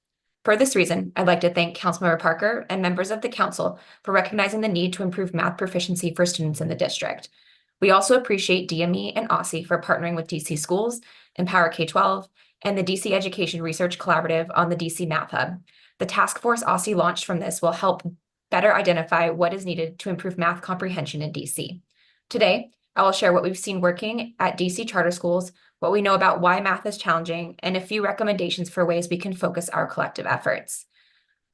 J: For this reason, I'd like to thank Councilmember Parker and members of the council for recognizing the need to improve math proficiency for students in the district. We also appreciate DME and OSSE for partnering with DC Schools, Empower K-12, and the DC Education Research Collaborative on the DC Math Hub. The task force OSSE launched from this will help better identify what is needed to improve math comprehension in DC. Today, I will share what we've seen working at DC charter schools, what we know about why math is challenging, and a few recommendations for ways we can focus our collective efforts.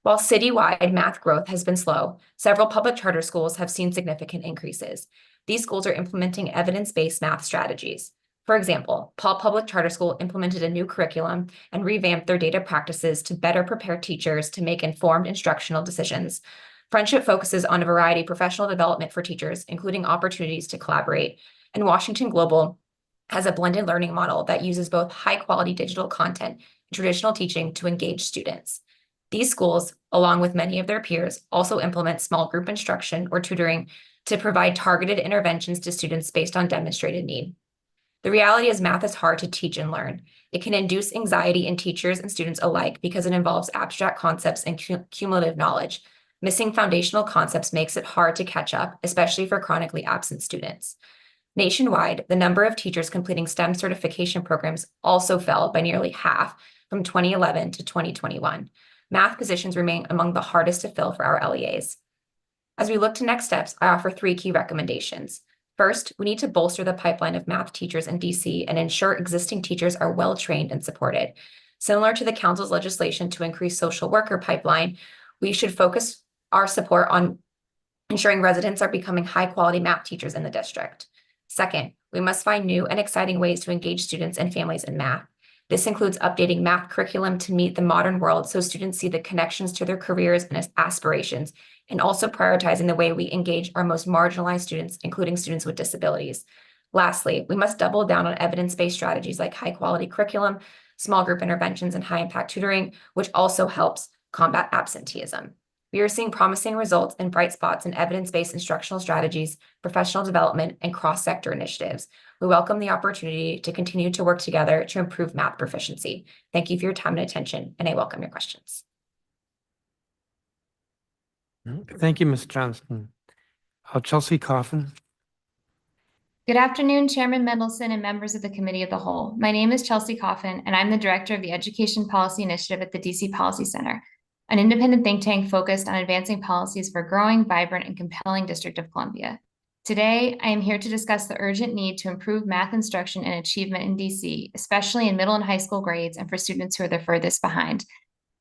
J: While citywide math growth has been slow, several public charter schools have seen significant increases. These schools are implementing evidence-based math strategies. For example, Paul Public Charter School implemented a new curriculum and revamped their data practices to better prepare teachers to make informed instructional decisions. Friendship focuses on a variety of professional development for teachers, including opportunities to collaborate. And Washington Global has a blended learning model that uses both high-quality digital content and traditional teaching to engage students. These schools, along with many of their peers, also implement small group instruction or tutoring to provide targeted interventions to students based on demonstrated need. The reality is math is hard to teach and learn. It can induce anxiety in teachers and students alike because it involves abstract concepts and cumulative knowledge. Missing foundational concepts makes it hard to catch up, especially for chronically absent students. Nationwide, the number of teachers completing STEM certification programs also fell by nearly half from 2011 to 2021. Math positions remain among the hardest to fill for our LEAs. As we look to next steps, I offer 3 key recommendations. First, we need to bolster the pipeline of math teachers in DC and ensure existing teachers are well trained and supported. Similar to the council's legislation to increase social worker pipeline, we should focus our support on ensuring residents are becoming high-quality math teachers in the district. Second, we must find new and exciting ways to engage students and families in math. This includes updating math curriculum to meet the modern world so students see the connections to their careers and aspirations, and also prioritizing the way we engage our most marginalized students, including students with disabilities. Lastly, we must double down on evidence-based strategies like high-quality curriculum, small group interventions, and high-impact tutoring, which also helps combat absenteeism. We are seeing promising results and bright spots in evidence-based instructional strategies, professional development, and cross-sector initiatives. We welcome the opportunity to continue to work together to improve math proficiency. Thank you for your time and attention, and I welcome your questions.
A: Thank you, Ms. Johnston. Chelsea Coffin.
K: Good afternoon, Chairman Mendelson and members of the Committee of the Whole. My name is Chelsea Coffin, and I'm the Director of the Education Policy Initiative at the DC Policy Center, an independent think tank focused on advancing policies for a growing, vibrant, and compelling District of Columbia. Today, I am here to discuss the urgent need to improve math instruction and achievement in DC, especially in middle and high school grades and for students who are the furthest behind.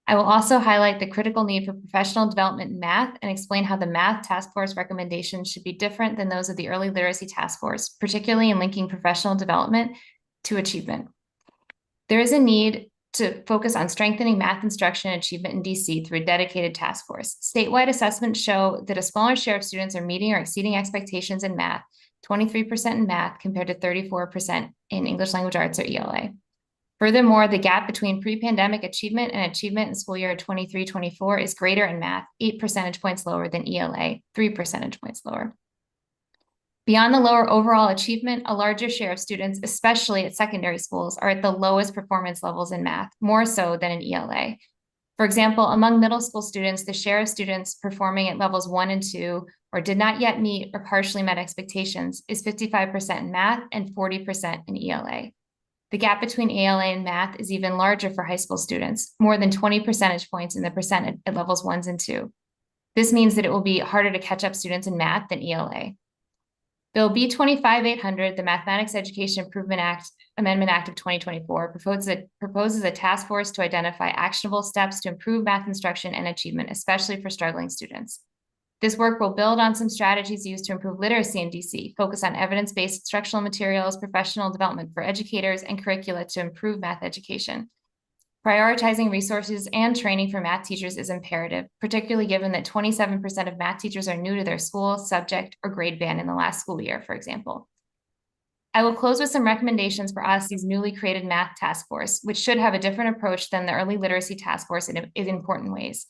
K: I will also highlight the critical need for professional development in math and explain how the Math Task Force recommendations should be different than those of the Early Literacy Task Force, particularly in linking professional development to achievement. There is a need to focus on strengthening math instruction and achievement in DC through a dedicated task force. Statewide assessments show that a smaller share of students are meeting or exceeding expectations in math, 23% in math compared to 34% in English language arts or ELA. Furthermore, the gap between pre-pandemic achievement and achievement in school year 23-24 is greater in math, 8 percentage points lower than ELA, 3 percentage points lower. Beyond the lower overall achievement, a larger share of students, especially at secondary schools, are at the lowest performance levels in math, more so than in ELA. For example, among middle school students, the share of students performing at levels 1 and 2 or did not yet meet or partially met expectations is 55% in math and 40% in ELA. The gap between ELA and math is even larger for high school students, more than 20 percentage points in the percent at levels 1 and 2. This means that it will be harder to catch up students in math than ELA. Bill B 25-800, the Mathematics Education Amendment Act of 2024, proposes a task force to identify actionable steps to improve math instruction and achievement, especially for struggling students. This work will build on some strategies used to improve literacy in DC, focus on evidence-based instructional materials, professional development for educators, and curricula to improve math education. Prioritizing resources and training for math teachers is imperative, particularly given that 27% of math teachers are new to their school, subject, or grade band in the last school year, for example. I will close with some recommendations for OSCE's newly created math task force, which should have a different approach than the early literacy task force in important ways.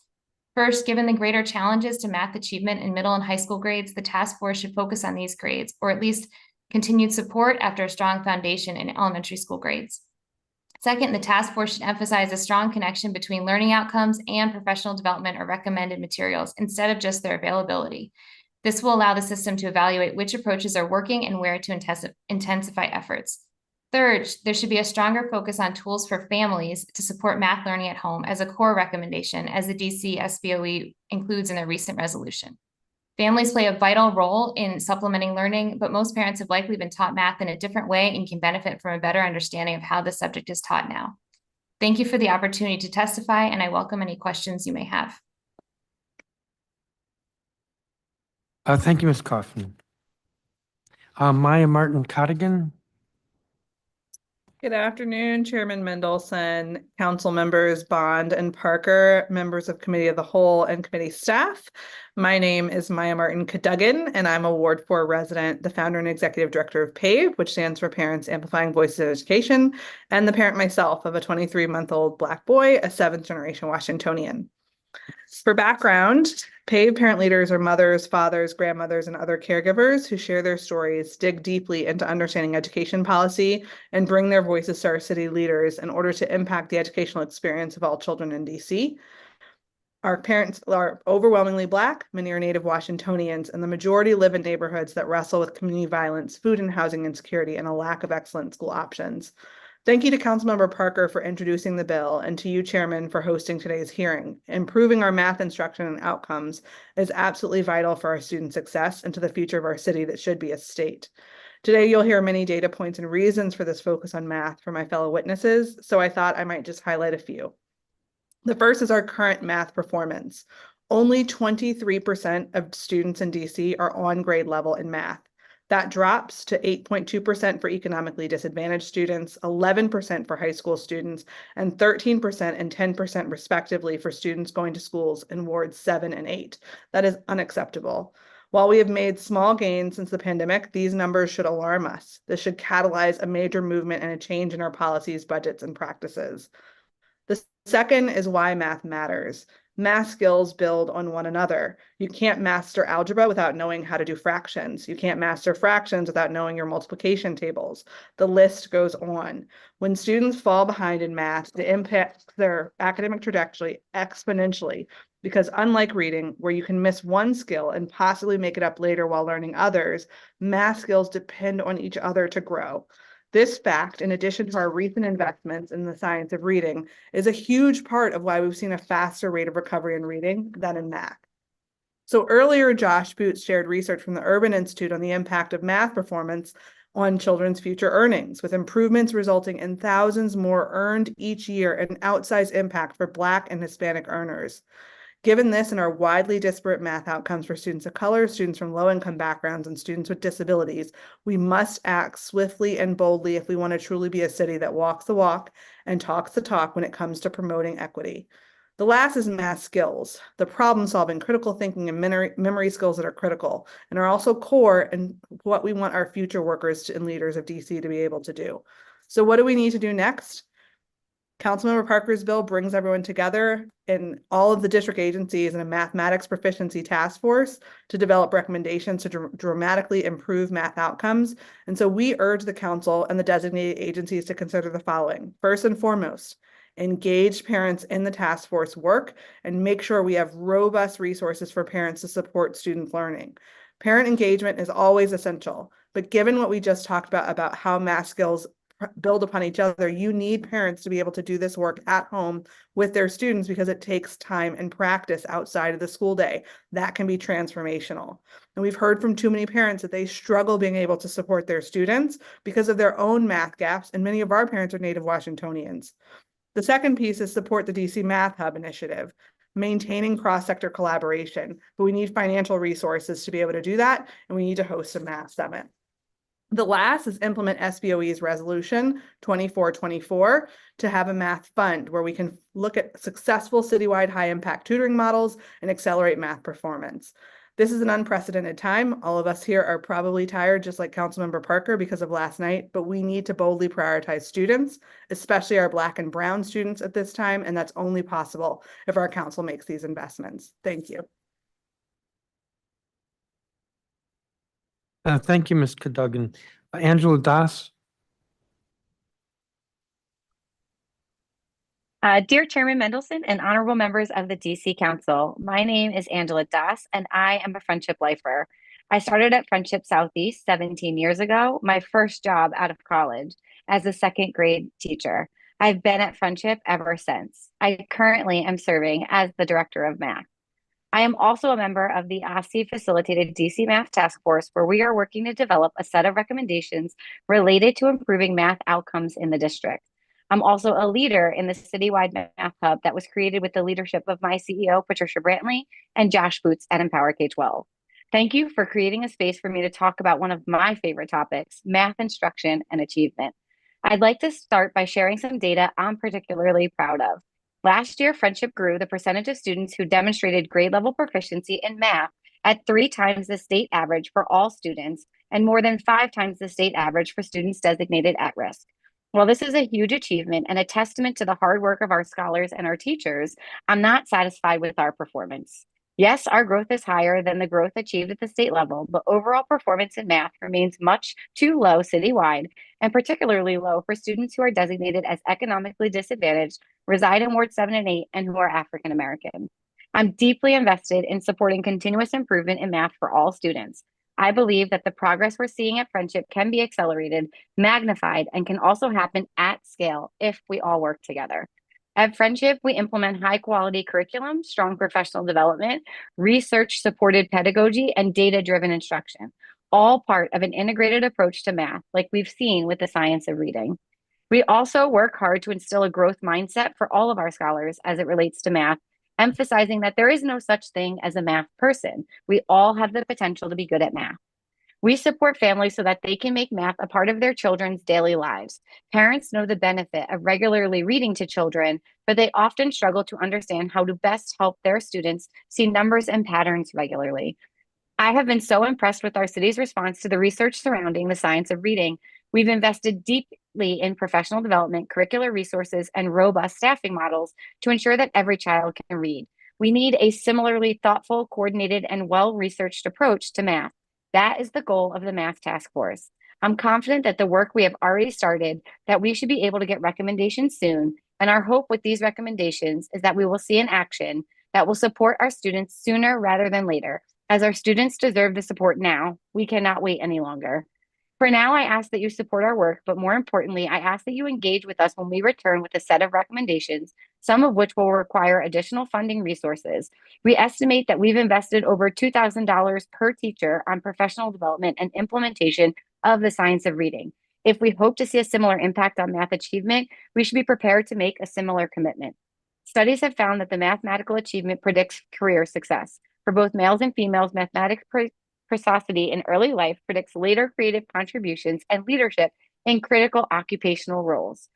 K: First, given the greater challenges to math achievement in middle and high school grades, the task force should focus on these grades, or at least continued support after a strong foundation in elementary school grades. Second, the task force should emphasize a strong connection between learning outcomes and professional development or recommended materials instead of just their availability. This will allow the system to evaluate which approaches are working and where to intensify efforts. Third, there should be a stronger focus on tools for families to support math learning at home as a core recommendation, as the DC SBOE includes in their recent resolution. Families play a vital role in supplementing learning, but most parents have likely been taught math in a different way and can benefit from a better understanding of how the subject is taught now. Thank you for the opportunity to testify, and I welcome any questions you may have.
A: Thank you, Ms. Kaufman. Maya Martin Cottigan.
L: Good afternoon, Chairman Mendelson, council members Bond and Parker, members of Committee of the Whole and committee staff. My name is Maya Martin Cadogan, and I'm a Ward 4 resident, the founder and executive director of PAVE, which stands for Parents Amplifying Voices in Education, and the parent myself of a 23-month-old Black boy, a 7th-generation Washingtonian. For background, PAVE parent leaders are mothers, fathers, grandmothers, and other caregivers who share their stories, dig deeply into understanding education policy, and bring their voices to our city leaders in order to impact the educational experience of all children in DC. Our parents are overwhelmingly Black, many are Native Washingtonians, and the majority live in neighborhoods that wrestle with community violence, food and housing insecurity, and a lack of excellent school options. Thank you to Councilmember Parker for introducing the bill and to you, Chairman, for hosting today's hearing. Improving our math instruction and outcomes is absolutely vital for our student success and to the future of our city that should be a state. Today, you'll hear many data points and reasons for this focus on math from my fellow witnesses, so I thought I might just highlight a few. The first is our current math performance. Only 23% of students in DC are on grade level in math. That drops to 8.2% for economically disadvantaged students, 11% for high school students, and 13% and 10% respectively for students going to schools in wards 7 and 8. That is unacceptable. While we have made small gains since the pandemic, these numbers should alarm us. This should catalyze a major movement and a change in our policies, budgets, and practices. The second is why math matters. Math skills build on one another. You can't master algebra without knowing how to do fractions. You can't master fractions without knowing your multiplication tables. The list goes on. When students fall behind in math, it impacts their academic trajectory exponentially, because unlike reading, where you can miss one skill and possibly make it up later while learning others, math skills depend on each other to grow. This fact, in addition to our recent investments in the science of reading, is a huge part of why we've seen a faster rate of recovery in reading than in math. So earlier, Josh Boots shared research from the Urban Institute on the impact of math performance on children's future earnings, with improvements resulting in thousands more earned each year and outsized impact for Black and Hispanic earners. Given this and our widely disparate math outcomes for students of color, students from low-income backgrounds, and students with disabilities, we must act swiftly and boldly if we want to truly be a city that walks the walk and talks the talk when it comes to promoting equity. The last is math skills, the problem-solving, critical thinking, and memory skills that are critical and are also core in what we want our future workers and leaders of DC to be able to do. So what do we need to do next? Councilmember Parker's bill brings everyone together in all of the district agencies in a mathematics proficiency task force to develop recommendations to dramatically improve math outcomes. And so we urge the council and the designated agencies to consider the following. First and foremost, engage parents in the task force work and make sure we have robust resources for parents to support student learning. Parent engagement is always essential, but given what we just talked about how math skills build upon each other, you need parents to be able to do this work at home with their students because it takes time and practice outside of the school day. That can be transformational. And we've heard from too many parents that they struggle being able to support their students because of their own math gaps, and many of our parents are native Washingtonians. The second piece is support the DC Math Hub initiative, maintaining cross-sector collaboration, but we need financial resources to be able to do that, and we need to host a math summit. The last is implement SBOE's resolution 2424 to have a math fund where we can look at successful citywide high impact tutoring models and accelerate math performance. This is an unprecedented time. All of us here are probably tired, just like Councilmember Parker, because of last night, but we need to boldly prioritize students, especially our Black and Brown students at this time, and that's only possible if our council makes these investments. Thank you.
A: Thank you, Ms. Cadogan. Angela Das.
M: Dear Chairman Mendelson and honorable members of the DC Council, my name is Angela Das, and I am a Friendship lifer. I started at Friendship Southeast 17 years ago, my first job out of college as a second grade teacher. I've been at Friendship ever since. I currently am serving as the Director of Math. I am also a member of the OSCE-facilitated DC Math Task Force, where we are working to develop a set of recommendations related to improving math outcomes in the district. I'm also a leader in the citywide math hub that was created with the leadership of my CEO, Patricia Brantley, and Josh Boots at Empower K-12. Thank you for creating a space for me to talk about one of my favorite topics, math instruction and achievement. I'd like to start by sharing some data I'm particularly proud of. Last year, Friendship grew the percentage of students who demonstrated grade level proficiency in math at 3 times the state average for all students and more than 5 times the state average for students designated at risk. While this is a huge achievement and a testament to the hard work of our scholars and our teachers, I'm not satisfied with our performance. Yes, our growth is higher than the growth achieved at the state level, but overall performance in math remains much too low citywide, and particularly low for students who are designated as economically disadvantaged, reside in Ward 7 and 8, and who are African American. I'm deeply invested in supporting continuous improvement in math for all students. I believe that the progress we're seeing at Friendship can be accelerated, magnified, and can also happen at scale if we all work together. At Friendship, we implement high-quality curriculum, strong professional development, research-supported pedagogy, and data-driven instruction, all part of an integrated approach to math, like we've seen with the science of reading. We also work hard to instill a growth mindset for all of our scholars as it relates to math, emphasizing that there is no such thing as a math person. We all have the potential to be good at math. We support families so that they can make math a part of their children's daily lives. Parents know the benefit of regularly reading to children, but they often struggle to understand how to best help their students see numbers and patterns regularly. I have been so impressed with our city's response to the research surrounding the science of reading. We've invested deeply in professional development, curricular resources, and robust staffing models to ensure that every child can read. We need a similarly thoughtful, coordinated, and well-researched approach to math. That is the goal of the Math Task Force. I'm confident that the work we have already started, that we should be able to get recommendations soon, and our hope with these recommendations is that we will see an action that will support our students sooner rather than later. As our students deserve the support now, we cannot wait any longer. For now, I ask that you support our work, but more importantly, I ask that you engage with us when we return with a set of recommendations, some of which will require additional funding resources. We estimate that we've invested over $2,000 per teacher on professional development and implementation of the science of reading. If we hope to see a similar impact on math achievement, we should be prepared to make a similar commitment. Studies have found that the mathematical achievement predicts career success. For both males and females, mathematics precocity in early life predicts later creative contributions and leadership in critical occupational roles.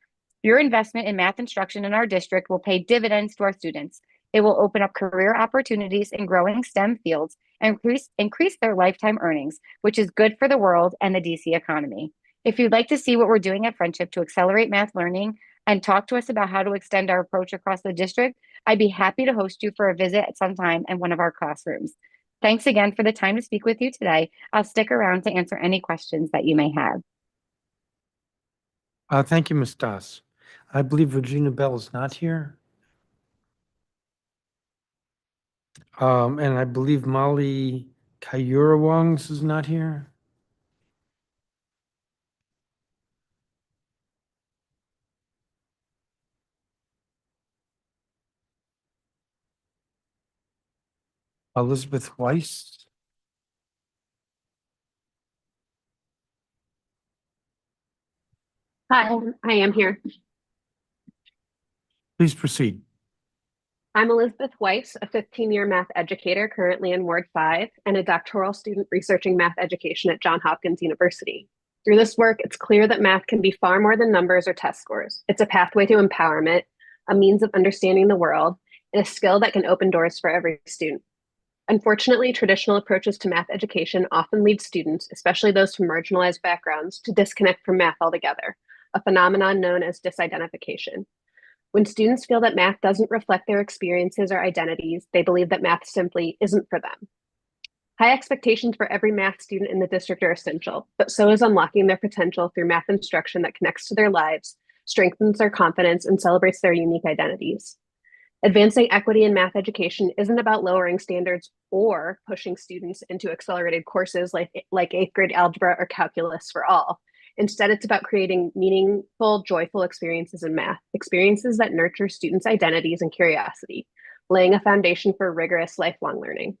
M: Your investment in math instruction in our district will pay dividends to our students. It will open up career opportunities in growing STEM fields and increase their lifetime earnings, which is good for the world and the DC economy. If you'd like to see what we're doing at Friendship to accelerate math learning, and talk to us about how to extend our approach across the district, I'd be happy to host you for a visit at some time in one of our classrooms. Thanks again for the time to speak with you today. I'll stick around to answer any questions that you may have.
A: Thank you, Ms. Das. I believe Regina Bell is not here. And I believe Molly Kayura-Wongs is not here. Elizabeth Weiss.
N: Hi, I am here.
A: Please proceed.
N: I'm Elizabeth Weiss, a 15-year math educator currently in Ward 5 and a doctoral student researching math education at Johns Hopkins University. Through this work, it's clear that math can be far more than numbers or test scores. It's a pathway to empowerment, a means of understanding the world, and a skill that can open doors for every student. Unfortunately, traditional approaches to math education often lead students, especially those from marginalized backgrounds, to disconnect from math altogether, a phenomenon known as disidentification. When students feel that math doesn't reflect their experiences or identities, they believe that math simply isn't for them. High expectations for every math student in the district are essential, but so is unlocking their potential through math instruction that connects to their lives, strengthens their confidence, and celebrates their unique identities. Advancing equity in math education isn't about lowering standards or pushing students into accelerated courses like 8th grade algebra or calculus for all. Instead, it's about creating meaningful, joyful experiences in math, experiences that nurture students' identities and curiosity, laying a foundation for rigorous lifelong learning.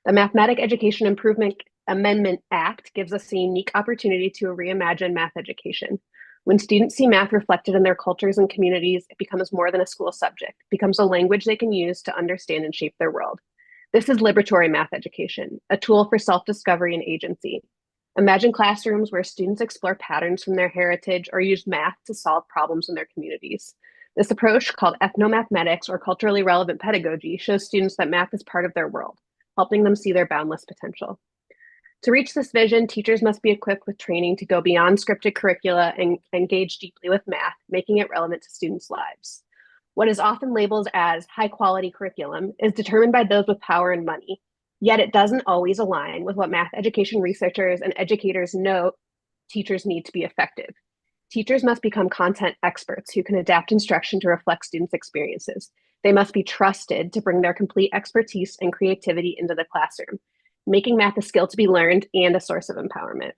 N: The Mathematic Education Improvement Amendment Act gives us a unique opportunity to reimagine math education. When students see math reflected in their cultures and communities, it becomes more than a school subject, it becomes a language they can use to understand and shape their world. This is liberatory math education, a tool for self-discovery and agency. Imagine classrooms where students explore patterns from their heritage or use math to solve problems in their communities. This approach, called ethnomathematics or culturally relevant pedagogy, shows students that math is part of their world, helping them see their boundless potential. To reach this vision, teachers must be equipped with training to go beyond scripted curricula and engage deeply with math, making it relevant to students' lives. What is often labeled as high-quality curriculum is determined by those with power and money, yet it doesn't always align with what math education researchers and educators know teachers need to be effective. Teachers must become content experts who can adapt instruction to reflect students' experiences. They must be trusted to bring their complete expertise and creativity into the classroom, making math a skill to be learned and a source of empowerment.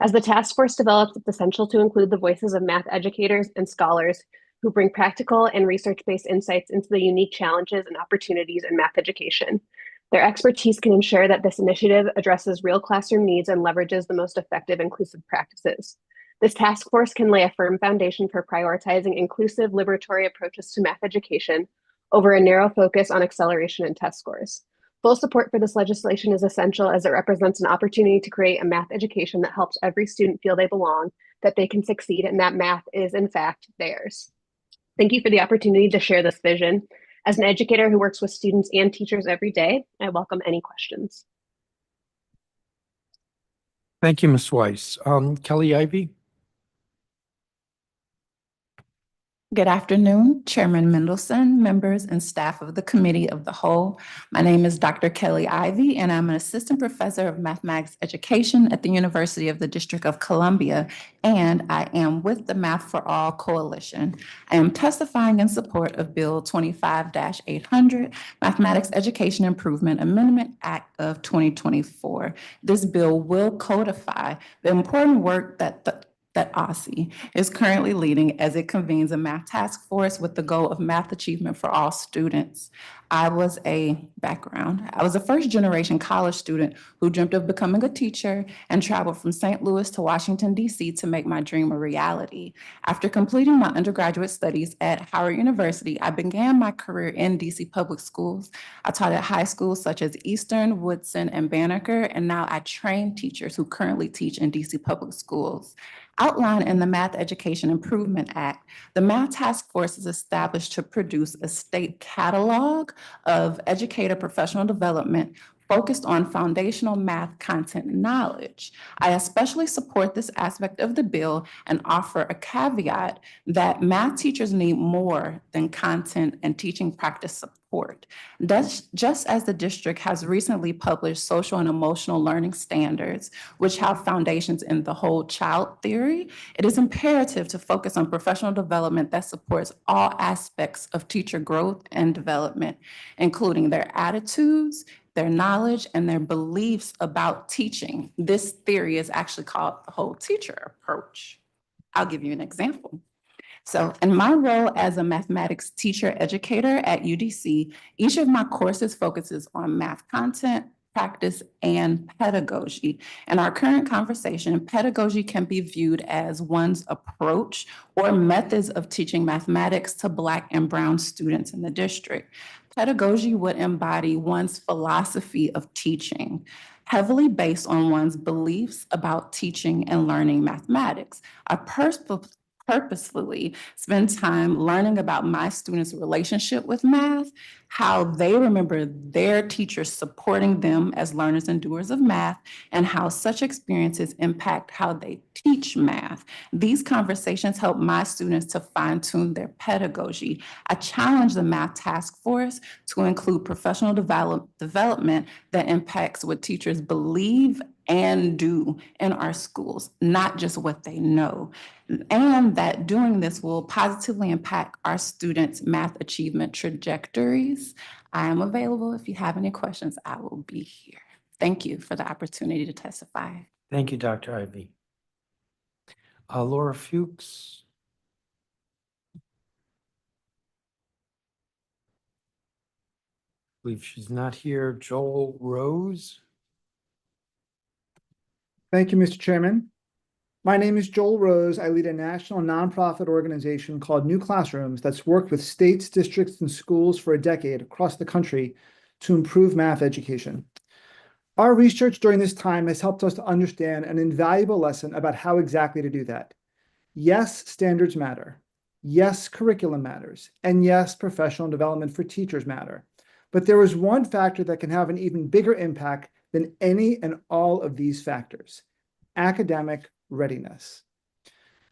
N: As the task force develops, it's essential to include the voices of math educators and scholars who bring practical and research-based insights into the unique challenges and opportunities in math education. Their expertise can ensure that this initiative addresses real classroom needs and leverages the most effective inclusive practices. This task force can lay a firm foundation for prioritizing inclusive liberatory approaches to math education over a narrow focus on acceleration and test scores. Full support for this legislation is essential as it represents an opportunity to create a math education that helps every student feel they belong, that they can succeed, and that math is, in fact, theirs. Thank you for the opportunity to share this vision. As an educator who works with students and teachers every day, I welcome any questions.
A: Thank you, Ms. Weiss. Kelly Ivy?
O: Good afternoon, Chairman Mendelson, members and staff of the Committee of the Whole. My name is Dr. Kelly Ivy, and I'm an assistant professor of mathematics education at the University of the District of Columbia, and I am with the Math for All Coalition. I am testifying in support of Bill 25-800, Mathematics Education Improvement Amendment Act of 2024. This bill will codify the important work that OSSE is currently leading as it convenes a math task force with the goal of math achievement for all students. I was a first generation college student who dreamt of becoming a teacher and traveled from St. Louis to Washington, D.C. to make my dream a reality. After completing my undergraduate studies at Howard University, I began my career in D.C. public schools. I taught at high schools such as Eastern, Woodson, and Banneker, and now I train teachers who currently teach in D.C. public schools. Outlined in the Math Education Improvement Act, the Math Task Force is established to produce a state catalog of educator professional development focused on foundational math content knowledge. I especially support this aspect of the bill and offer a caveat that math teachers need more than content and teaching practice support. Just as the district has recently published social and emotional learning standards, which have foundations in the whole child theory, it is imperative to focus on professional development that supports all aspects of teacher growth and development, including their attitudes, their knowledge, and their beliefs about teaching. This theory is actually called the whole teacher approach. I'll give you an example. So in my role as a mathematics teacher educator at UDC, each of my courses focuses on math content, practice, and pedagogy. In our current conversation, pedagogy can be viewed as one's approach or methods of teaching mathematics to Black and Brown students in the district. Pedagogy would embody one's philosophy of teaching, heavily based on one's beliefs about teaching and learning mathematics. I purposefully spend time learning about my students' relationship with math, how they remember their teachers supporting them as learners and doers of math, and how such experiences impact how they teach math. These conversations help my students to fine-tune their pedagogy. I challenge the math task force to include professional development that impacts what teachers believe and do in our schools, not just what they know. And that doing this will positively impact our students' math achievement trajectories. I am available if you have any questions. I will be here. Thank you for the opportunity to testify.
A: Thank you, Dr. Ivy. Laura Fuchs. I believe she's not here. Joel Rose.
P: Thank you, Mr. Chairman. My name is Joel Rose. I lead a national nonprofit organization called New Classrooms that's worked with states, districts, and schools for a decade across the country to improve math education. Our research during this time has helped us to understand an invaluable lesson about how exactly to do that. Yes, standards matter. Yes, curriculum matters. And yes, professional development for teachers matter. But there is one factor that can have an even bigger impact than any and all of these factors: academic readiness.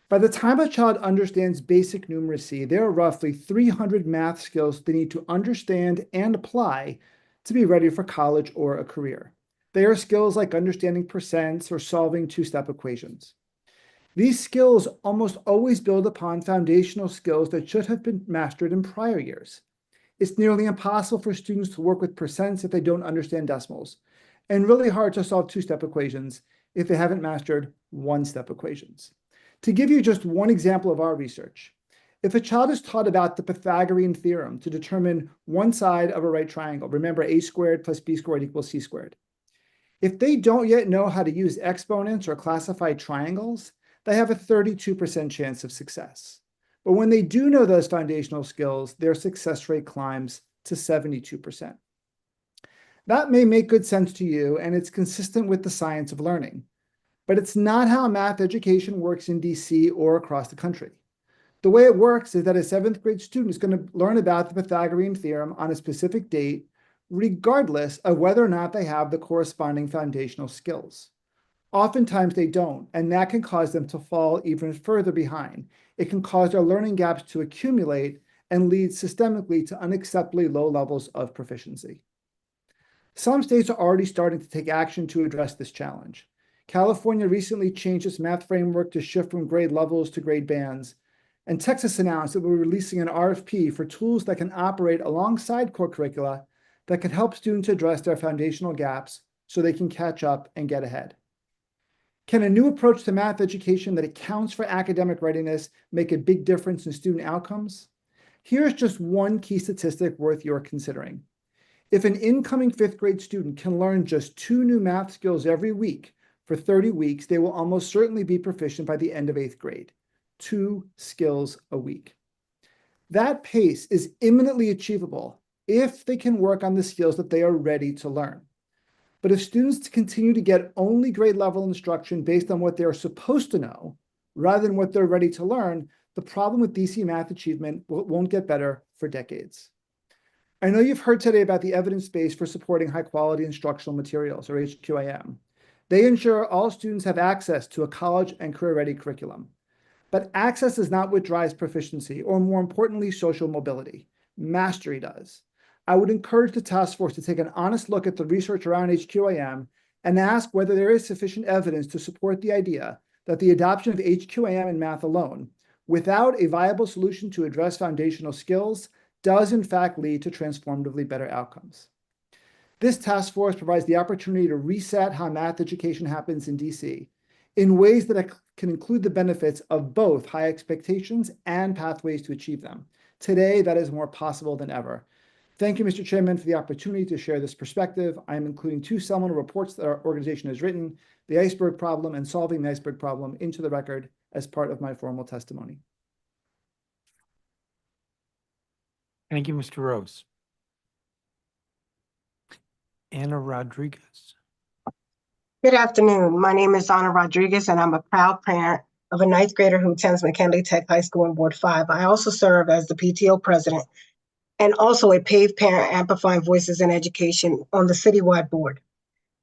P: By the time a child understands basic numeracy, there are roughly 300 math skills they need to understand and apply to be ready for college or a career. They are skills like understanding percents or solving two-step equations. These skills almost always build upon foundational skills that should have been mastered in prior years. It's nearly impossible for students to work with percents if they don't understand decimals, and really hard to solve two-step equations if they haven't mastered one-step equations. To give you just one example of our research, if a child is taught about the Pythagorean theorem to determine one side of a right triangle, remember a squared plus b squared equals c squared. If they don't yet know how to use exponents or classify triangles, they have a 32% chance of success. But when they do know those foundational skills, their success rate climbs to 72%. That may make good sense to you, and it's consistent with the science of learning. But it's not how math education works in DC or across the country. The way it works is that a 7th grade student is going to learn about the Pythagorean theorem on a specific date, regardless of whether or not they have the corresponding foundational skills. Oftentimes they don't, and that can cause them to fall even further behind. It can cause their learning gaps to accumulate and lead systemically to unacceptably low levels of proficiency. Some states are already starting to take action to address this challenge. California recently changed its math framework to shift from grade levels to grade bands, and Texas announced that we're releasing an RFP for tools that can operate alongside core curricula that can help students address their foundational gaps so they can catch up and get ahead. Can a new approach to math education that accounts for academic readiness make a big difference in student outcomes? Here's just one key statistic worth your considering. If an incoming 5th grade student can learn just 2 new math skills every week for 30 weeks, they will almost certainly be proficient by the end of 8th grade. 2 skills a week. That pace is imminently achievable if they can work on the skills that they are ready to learn. But if students continue to get only grade level instruction based on what they're supposed to know, rather than what they're ready to learn, the problem with DC math achievement won't get better for decades. I know you've heard today about the evidence base for supporting high-quality instructional materials, or HQIM. They ensure all students have access to a college and career-ready curriculum. But access is not what drives proficiency, or more importantly, social mobility. Mastery does. I would encourage the task force to take an honest look at the research around HQIM and ask whether there is sufficient evidence to support the idea that the adoption of HQIM in math alone, without a viable solution to address foundational skills, does in fact lead to transformatively better outcomes. This task force provides the opportunity to reset how math education happens in DC in ways that can include the benefits of both high expectations and pathways to achieve them. Today, that is more possible than ever. Thank you, Mr. Chairman, for the opportunity to share this perspective. I am including 2 seminal reports that our organization has written, The Iceberg Problem and Solving the Iceberg Problem, into the record as part of my formal testimony.
A: Thank you, Mr. Rose. Anna Rodriguez.
Q: Good afternoon. My name is Anna Rodriguez, and I'm a proud parent of a 9th grader who attends McKinley Tech High School in Ward 5. I also serve as the PTO president and also a paid parent amplifying voices in education on the citywide board.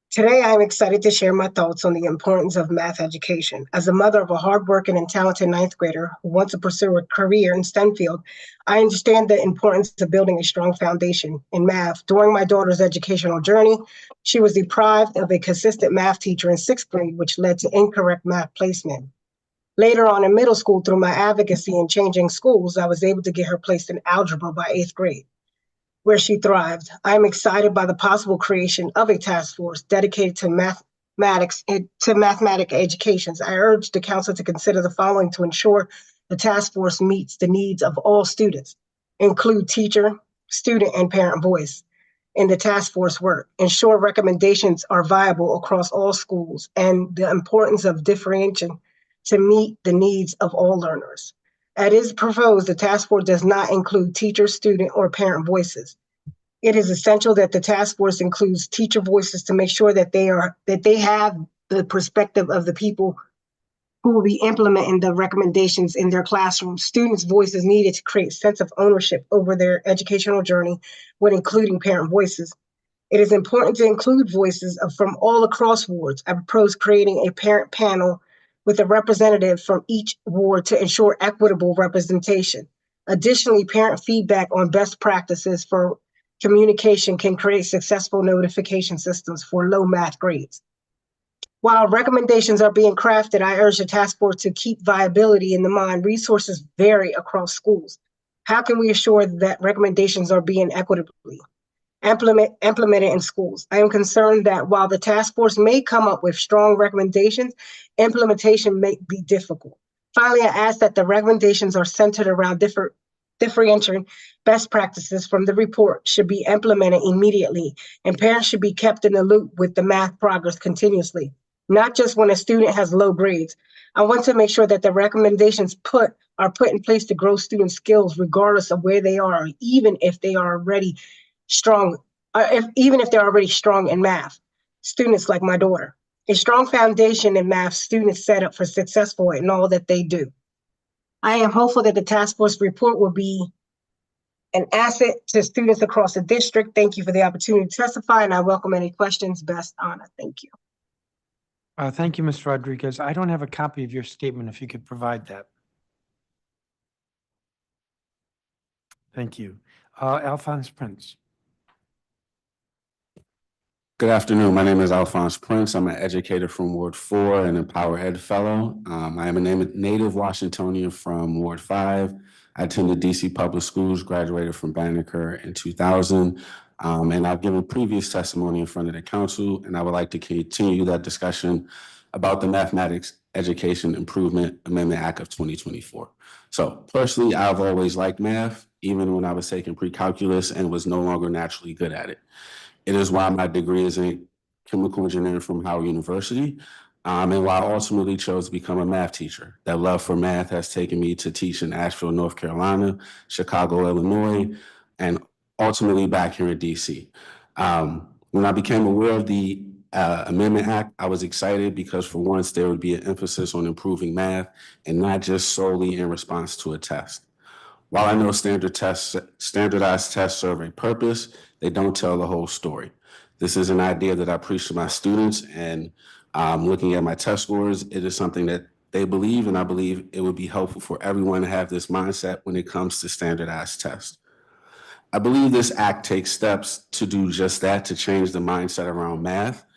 Q: Today, I'm excited to share my thoughts on the importance of math education. As a mother of a hardworking and talented 9th grader who wants to pursue a career in STEM field, I understand the importance of building a strong foundation in math. During my daughter's educational journey, she was deprived of a consistent math teacher in 6th grade, which led to incorrect math placement. Later on in middle school, through my advocacy in changing schools, I was able to get her placed in algebra by 8th grade, where she thrived. I am excited by the possible creation of a task force dedicated to mathematics education. I urge the council to consider the following to ensure the task force meets the needs of all students, include teacher, student, and parent voice in the task force work. Ensure recommendations are viable across all schools and the importance of differentiation to meet the needs of all learners. As is proposed, the task force does not include teacher, student, or parent voices. It is essential that the task force includes teacher voices to make sure that they have the perspective of the people who will be implementing the recommendations in their classrooms. Students' voices needed to create a sense of ownership over their educational journey when including parent voices. It is important to include voices from all across wards. I propose creating a parent panel with a representative from each ward to ensure equitable representation. Additionally, parent feedback on best practices for communication can create successful notification systems for low math grades. While recommendations are being crafted, I urge the task force to keep viability in the mind. Resources vary across schools. How can we assure that recommendations are being equitably implemented in schools? I am concerned that while the task force may come up with strong recommendations, implementation may be difficult. Finally, I ask that the recommendations are centered around differentiating best practices from the report should be implemented immediately, and parents should be kept in the loop with the math progress continuously, not just when a student has low grades. I want to make sure that the recommendations are put in place to grow student skills regardless of where they are, even if they are already strong, even if they're already strong in math. Students like my daughter. A strong foundation in math, students set up for successful in all that they do. I am hopeful that the task force report will be an asset to students across the district. Thank you for the opportunity to testify, and I welcome any questions. Best Anna. Thank you.
A: Thank you, Ms. Rodriguez. I don't have a copy of your statement, if you could provide that. Thank you. Alphonse Prince.
R: Good afternoon. My name is Alphonse Prince. I'm an educator from Ward 4 and Empower Ed Fellow. I am a native Washingtonian from Ward 5. I attended DC Public Schools, graduated from Banneker in 2000, and I've given previous testimony in front of the council, and I would like to continue that discussion about the Mathematics Education Improvement Amendment Act of 2024. So personally, I've always liked math, even when I was taking pre-calculus and was no longer naturally good at it. It is why my degree is in chemical engineering from Howard University, and why I ultimately chose to become a math teacher. That love for math has taken me to teach in Asheville, North Carolina, Chicago, Illinois, and ultimately back here in DC. When I became aware of the Amendment Act, I was excited because for once there would be an emphasis on improving math and not just solely in response to a test. While I know standardized tests serve a purpose, they don't tell the whole story. This is an idea that I preach to my students, and looking at my test scores, it is something that they believe, and I believe it would be helpful for everyone to have this mindset when it comes to standardized tests. I believe this act takes steps to do just that, to change the mindset around math.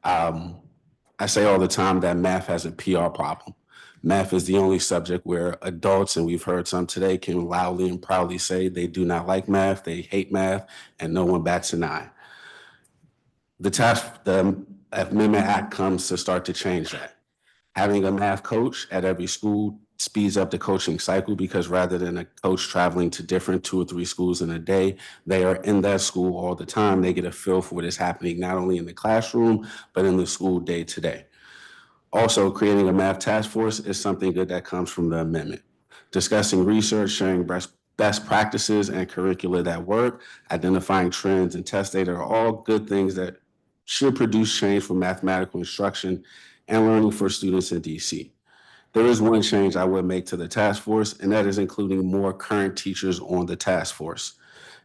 R: I say all the time that math has a PR problem. Math is the only subject where adults, and we've heard some today, can loudly and proudly say they do not like math, they hate math, and no one bats an eye. The Amendment Act comes to start to change that. Having a math coach at every school speeds up the coaching cycle, because rather than a coach traveling to different 2 or 3 schools in a day, they are in that school all the time. They get a feel for what is happening not only in the classroom, but in the school day to day. Also, creating a math task force is something good that comes from the amendment. Discussing research, sharing best practices and curricula that work, identifying trends and test data are all good things that should produce change for mathematical instruction and learning for students in DC. There is one change I would make to the task force, and that is including more current teachers on the task force.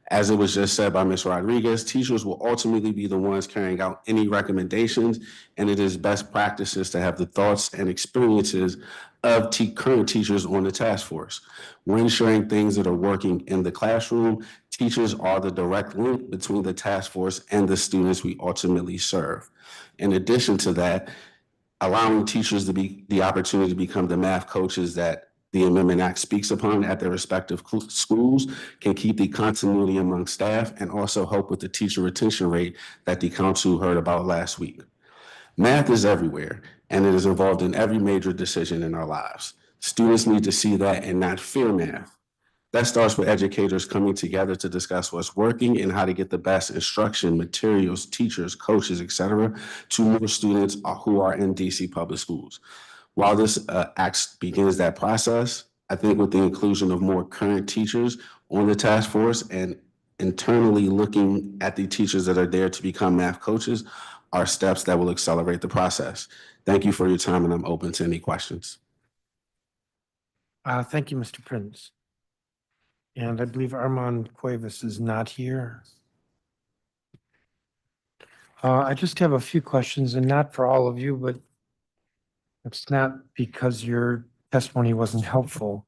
R: As it was just said by Ms. Rodriguez, teachers will ultimately be the ones carrying out any recommendations, and it is best practices to have the thoughts and experiences of current teachers on the task force. When sharing things that are working in the classroom, teachers are the direct link between the task force and the students we ultimately serve. In addition to that, allowing teachers to be the opportunity to become the math coaches that the Amendment Act speaks upon at their respective schools can keep the continuity among staff and also help with the teacher retention rate that the council heard about last week. Math is everywhere, and it is involved in every major decision in our lives. Students need to see that and not fear math. That starts with educators coming together to discuss what's working and how to get the best instruction, materials, teachers, coaches, etc., to more students who are in DC public schools. While this act begins that process, I think with the inclusion of more current teachers on the task force and internally looking at the teachers that are there to become math coaches are steps that will accelerate the process. Thank you for your time, and I'm open to any questions.
A: Thank you, Mr. Prince. And I believe Armand Cuevas is not here. I just have a few questions, and not for all of you, but it's not because your testimony wasn't helpful.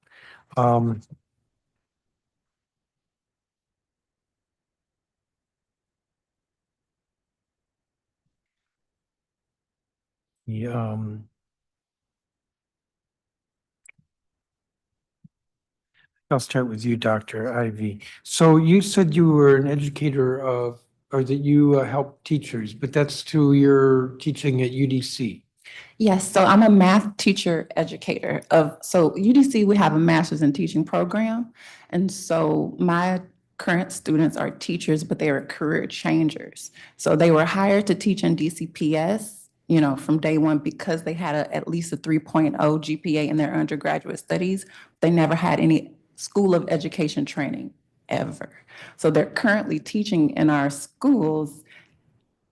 A: I'll start with you, Dr. Ivy. So you said you were an educator of, or that you help teachers, but that's through your teaching at UDC.
O: Yes, so I'm a math teacher educator so UDC, we have a master's in teaching program. And so my current students are teachers, but they are career changers. So they were hired to teach in DCPS, from day one, because they had at least a 3.0 GPA in their undergraduate studies. They never had any School of Education training ever. So they're currently teaching in our schools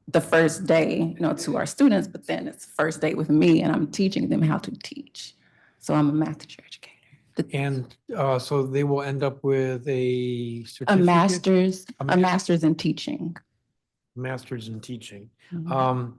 O: the first day, to our students, but then it's first day with me, and I'm teaching them how to teach. So I'm a math teacher educator.
A: And so they will end up with a
O: A
A: certificate?
O: master's in teaching.
A: Master's in teaching.
O: Mhm.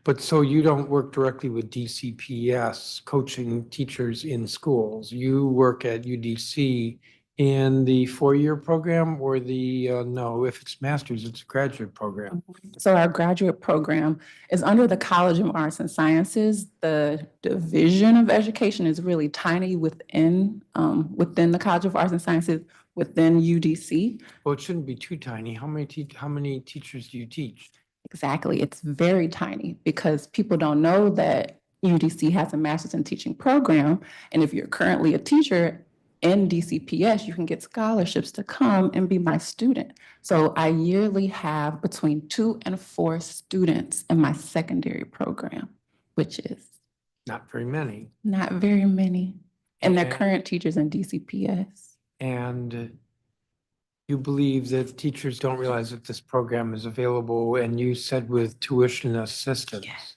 A: But so you don't work directly with DCPS coaching teachers in schools. You work at UDC in the 4-year program, or no, if it's master's, it's a graduate program.
O: So our graduate program is under the College of Arts and Sciences. The division of education is really tiny within the College of Arts and Sciences, within UDC.
A: Well, it shouldn't be too tiny. How many teachers do you teach?
O: Exactly. It's very tiny, because people don't know that UDC has a master's in teaching program. And if you're currently a teacher in DCPS, you can get scholarships to come and be my student. So I yearly have between 2 and 4 students in my secondary program, which is
A: Not very many.
O: not very many. And they're
A: Okay.
O: current teachers in DCPS.
A: And you believe that teachers don't realize that this program is available, and you said with tuition assistance.
O: Yes.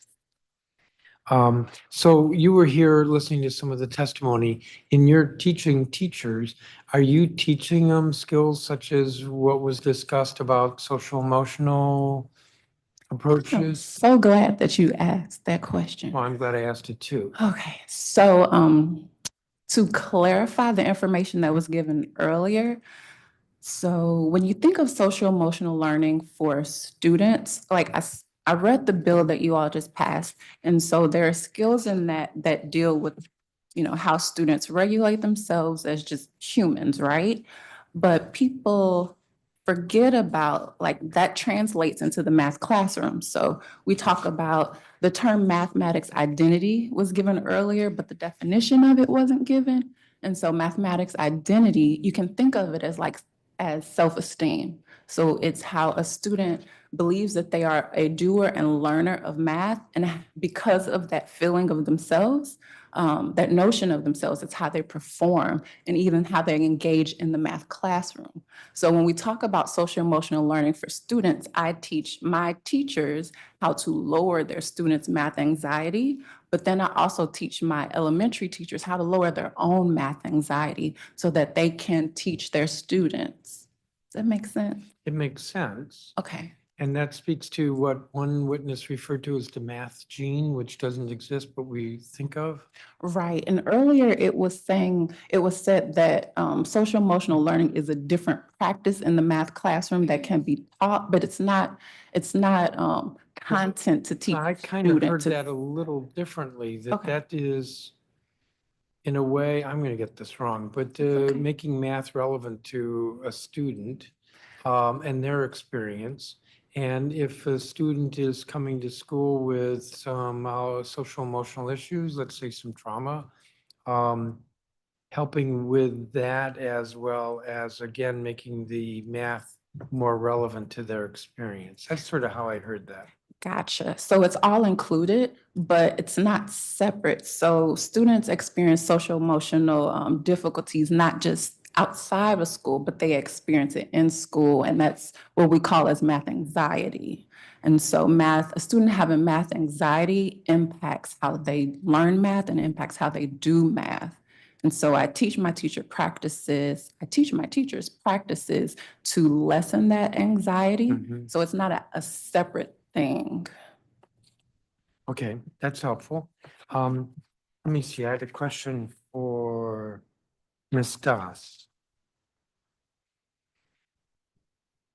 A: So you were here listening to some of the testimony. In your teaching teachers, are you teaching them skills such as what was discussed about social emotional
O: I'm
A: approaches?
O: so glad that you asked that question.
A: Well, I'm glad I asked it too.
O: Okay, so to clarify the information that was given earlier, so when you think of social emotional learning for students, like I read the bill that you all just passed, and so there are skills in that deal with, how students regulate themselves as just humans, right? But people forget about, like, that translates into the math classroom. So we talk about the term mathematics identity was given earlier, but the definition of it wasn't given. And so mathematics identity, you can think of it as self-esteem. So it's how a student believes that they are a doer and learner of math. And because of that feeling of themselves, that notion of themselves, it's how they perform and even how they engage in the math classroom. So when we talk about social emotional learning for students, I teach my teachers how to lower their students' math anxiety, but then I also teach my elementary teachers how to lower their own math anxiety so that they can teach their students. Does that make sense?
A: It makes sense.
O: Okay.
A: And that speaks to what one witness referred to as the math gene, which doesn't exist, but we think of.
O: Right. And earlier it was said that social emotional learning is a different practice in the math classroom that can be taught, but it's not content to teach.
A: I kind of heard
O: students.
A: that a little differently, that
O: Okay.
A: that is, in a way, I'm going to get this wrong, but making math relevant to a student and their experience. And if a student is coming to school with some social emotional issues, let's say some trauma, helping with that as well as, again, making the math more relevant to their experience. That's sort of how I heard that.
O: Gotcha. So it's all included, but it's not separate. So students experience social emotional difficulties, not just outside of school, but they experience it in school. And that's what we call as math anxiety. And so a student having math anxiety impacts how they learn math and impacts how they do math. And so I teach my teachers practices to lessen that anxiety.
A: Mhm.
O: So it's not a separate thing.
A: Okay, that's helpful. Let me see, I had a question for Ms. Das.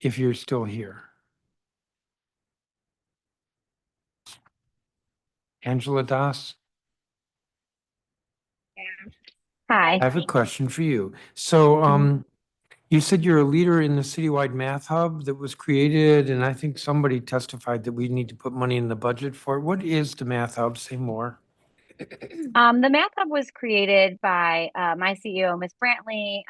A: If you're still here. Angela Das,
M: Hi.
A: I have a question for you. So, you said you're a leader in the citywide math hub that was created, and I think somebody testified that we need to put money in the budget for it. What is the math hub? Say more.
M: The Math Hub was created by my CEO, Ms. Brantley,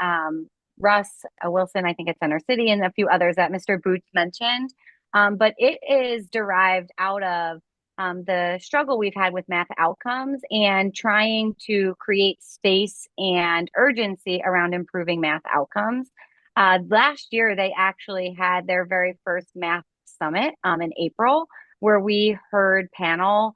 M: Russ Wilson, I think at Center City, and a few others that Mr. Boots mentioned. But it is derived out of the struggle we've had with math outcomes and trying to create space and urgency around improving math outcomes. Last year, they actually had their very first math summit in April, where we heard panel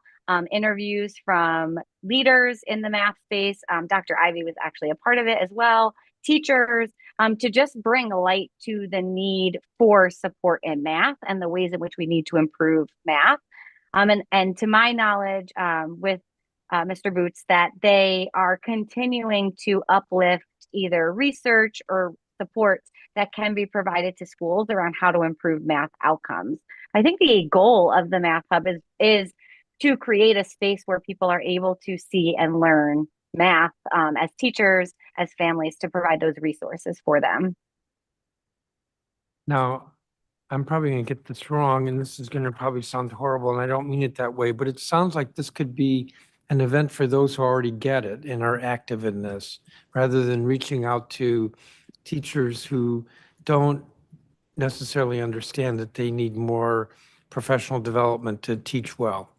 M: interviews from leaders in the math space. Dr. Ivy was actually a part of it as well, teachers, to just bring light to the need for support in math and the ways in which we need to improve math. And to my knowledge, with Mr. Boots, that they are continuing to uplift either research or supports that can be provided to schools around how to improve math outcomes. I think the goal of the Math Hub is to create a space where people are able to see and learn math as teachers, as families, to provide those resources for them.
A: Now, I'm probably going to get this wrong, and this is going to probably sound horrible, and I don't mean it that way, but it sounds like this could be an event for those who already get it and are active in this, rather than reaching out to teachers who don't necessarily understand that they need more professional development to teach well,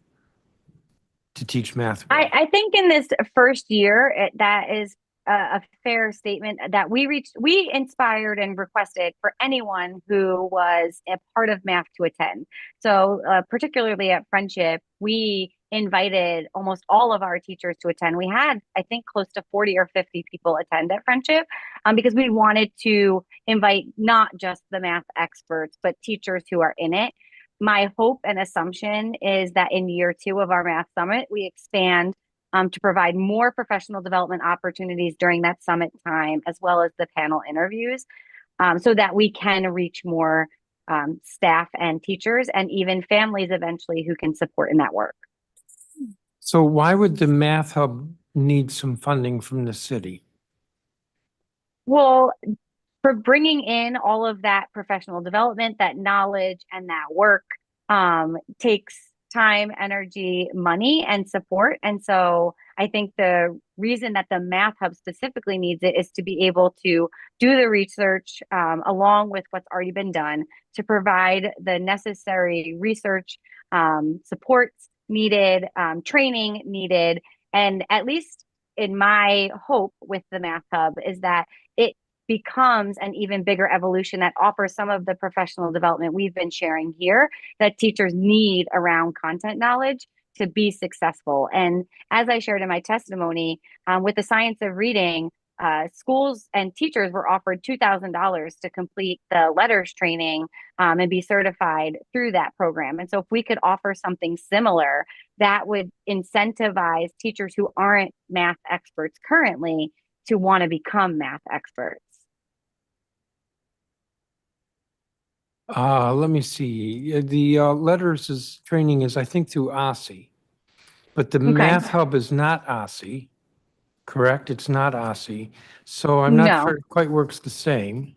A: to teach math well.
M: I think in this first year, that is a fair statement that we inspired and requested for anyone who was a part of math to attend. So particularly at Friendship, we invited almost all of our teachers to attend. We had, I think, close to 40 or 50 people attend at Friendship because we wanted to invite not just the math experts, but teachers who are in it. My hope and assumption is that in year 2 of our Math Summit, we expand to provide more professional development opportunities during that summit time, as well as the panel interviews, so that we can reach more staff and teachers and even families eventually who can support in that work.
A: So why would the Math Hub need some funding from the city?
M: Well, for bringing in all of that professional development, that knowledge, and that work takes time, energy, money, and support. And so I think the reason that the Math Hub specifically needs it is to be able to do the research along with what's already been done to provide the necessary research supports needed, training needed. And at least in my hope with the Math Hub is that it becomes an even bigger evolution that offers some of the professional development we've been sharing here that teachers need around content knowledge to be successful. And as I shared in my testimony, with the science of reading, schools and teachers were offered $2,000 to complete the letters training and be certified through that program. And so if we could offer something similar, that would incentivize teachers who aren't math experts currently to want to become math experts.
A: Let me see. The letters training is, I think, through OSSI, but the Math Hub is not OSSI, correct? It's not OSSI. So I'm not sure it quite works the same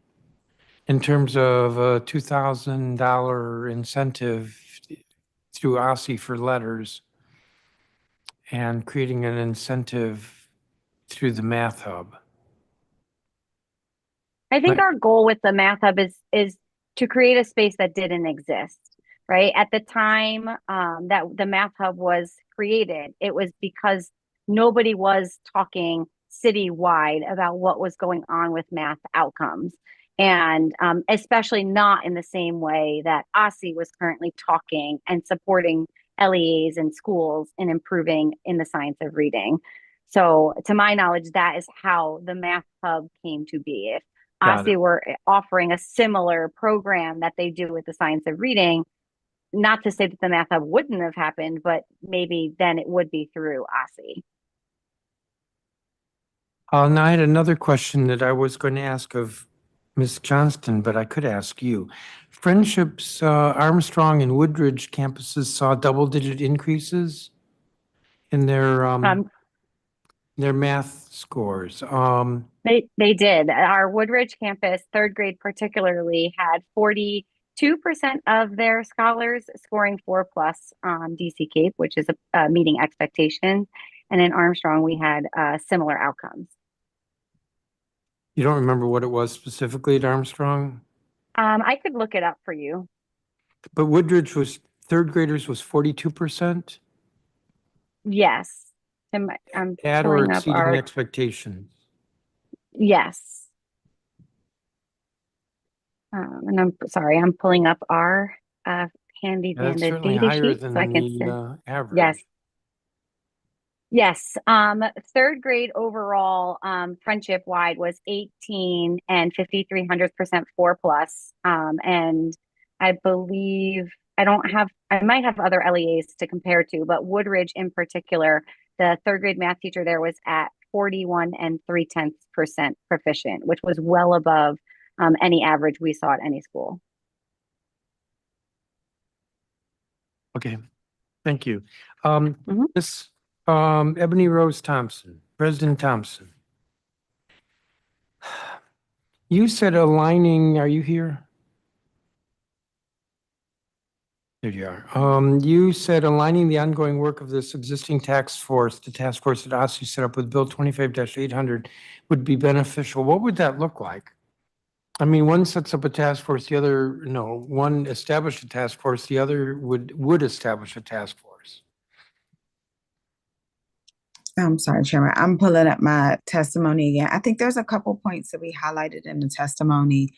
A: in terms of a $2,000 incentive through OSSI for letters and creating an incentive through the Math Hub.
M: I think our goal with the Math Hub is to create a space that didn't exist, right? At the time that the Math Hub was created, it was because nobody was talking citywide about what was going on with math outcomes. And especially not in the same way that OSSI was currently talking and supporting LEAs and schools in improving in the science of reading. So to my knowledge, that is how the Math Hub came to be. If OSSI were offering a similar program that they do with the science of reading, not to say that the Math Hub wouldn't have happened, but maybe then it would be through OSSI.
A: Now I had another question that I was going to ask of Ms. Johnston, but I could ask you. Friendship's Armstrong and Woodridge campuses saw double-digit increases in their math scores.
M: They did. Our Woodridge campus, 3rd grade particularly, had 42% of their scholars scoring 4+ on DC Cape, which is meeting expectations. And in Armstrong, we had similar outcomes.
A: You don't remember what it was specifically at Armstrong?
M: I could look it up for you.
A: But Woodridge was 3rd graders was 42%?
M: Yes. I'm
A: At or
M: pulling up
A: exceeding
M: our
A: expectations?
M: Yes. And I'm sorry, I'm pulling up our handy
A: That's
M: dandy
A: certainly
M: data
A: higher
M: sheet
A: than
M: so I can see.
A: the average.
M: Yes. Yes. 3rd grade overall, friendship wide was 18 and 5,300% 4+. And I believe I might have other LEAs to compare to, but Woodridge in particular, the 3rd grade math teacher there was at 41 and 0.3% proficient, which was well above any average we saw at any school.
A: Okay, thank you. Ms. Ebony Rose Thompson, President Thompson. You said aligning, are you here? There you are. You said aligning the ongoing work of this existing task force, the task force that OSSI set up with Bill 25-800 would be beneficial. What would that look like? I mean, one sets up a task force, the other, no, one established a task force, the other would establish a task force.
I: I'm sorry, Chairman. I'm pulling up my testimony again. I think there's a couple points that we highlighted in the testimony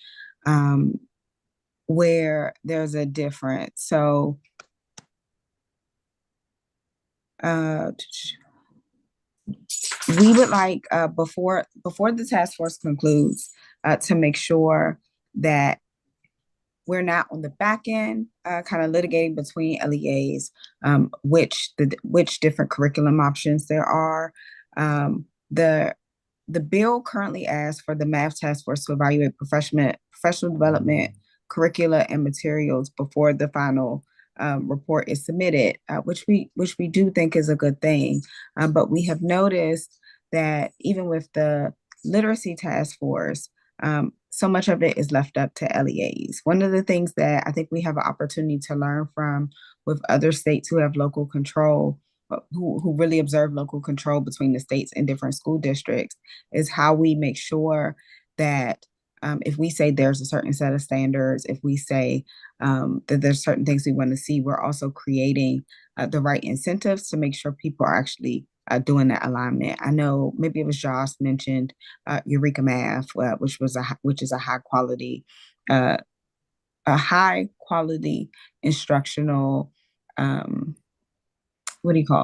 I: where there's a difference. So uh, we would like, before the task force concludes, to make sure that we're not on the back end, kind of litigating between LEAs, which different curriculum options there are. The bill currently asks for the math task force to evaluate professional development, curricula, and materials before the final report is submitted, which we do think is a good thing. But we have noticed that even with the literacy task force, so much of it is left up to LEAs. One of the things that I think we have an opportunity to learn from with other states who have local control, who really observe local control between the states and different school districts, is how we make sure that if we say there's a certain set of standards, if we say that there's certain things we want to see, we're also creating the right incentives to make sure people are actually doing that alignment. I know maybe it was Josh mentioned Eureka Math, which is a high quality instructional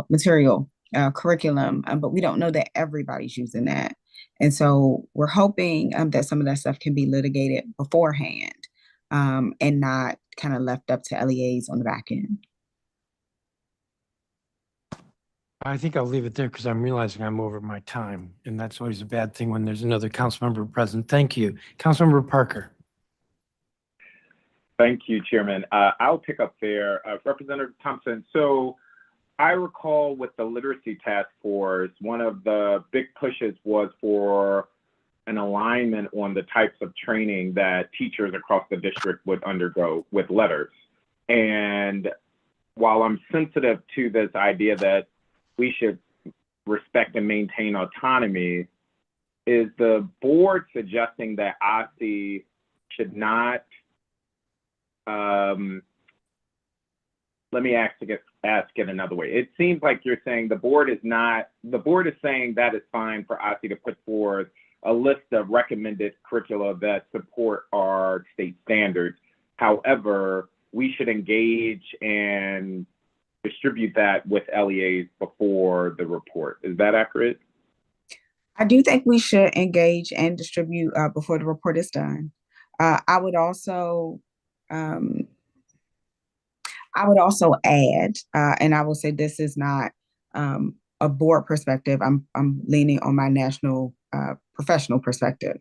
I: material, curriculum, but we don't know that everybody's using that. And so we're hoping that some of that stuff can be litigated beforehand and not kind of left up to LEAs on the back end.
A: I think I'll leave it there because I'm realizing I'm over my time, and that's always a bad thing when there's another council member present. Thank you. Councilmember Parker.
B: Thank you, Chairman. I'll pick up there. Representative Thompson, so I recall with the literacy task force, one of the big pushes was for an alignment on the types of training that teachers across the district would undergo with letters. And while I'm sensitive to this idea that we should respect and maintain autonomy, is the board suggesting that OSSE should not, let me ask it another way. It seems like you're saying the board is saying that it's fine for OSSE to put forth a list of recommended curricula that support our state standards. However, we should engage and distribute that with LEAs before the report. Is that accurate?
I: I do think we should engage and distribute before the report is done. I would also add, and I will say this is not a board perspective. I'm leaning on my national professional perspective.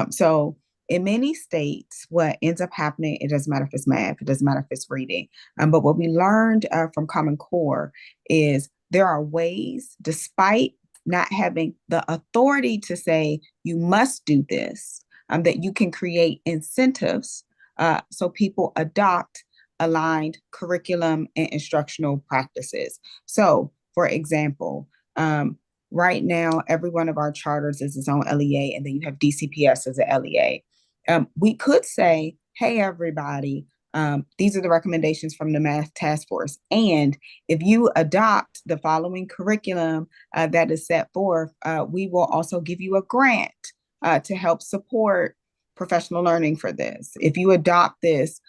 I: So in many states, what ends up happening, it doesn't matter if it's math, it doesn't matter if it's reading. But what we learned from Common Core is there are ways, despite not having the authority to say you must do this, that you can create incentives so people adopt aligned curriculum and instructional practices. So, for example, right now, every one of our charters is its own LEA, and then you have DCPS as a LEA. We could say, hey, everybody, these are the recommendations from the Math Task Force. And if you adopt the following curriculum that is set forth, we will also give you a grant to help support professional learning for this. If you adopt this,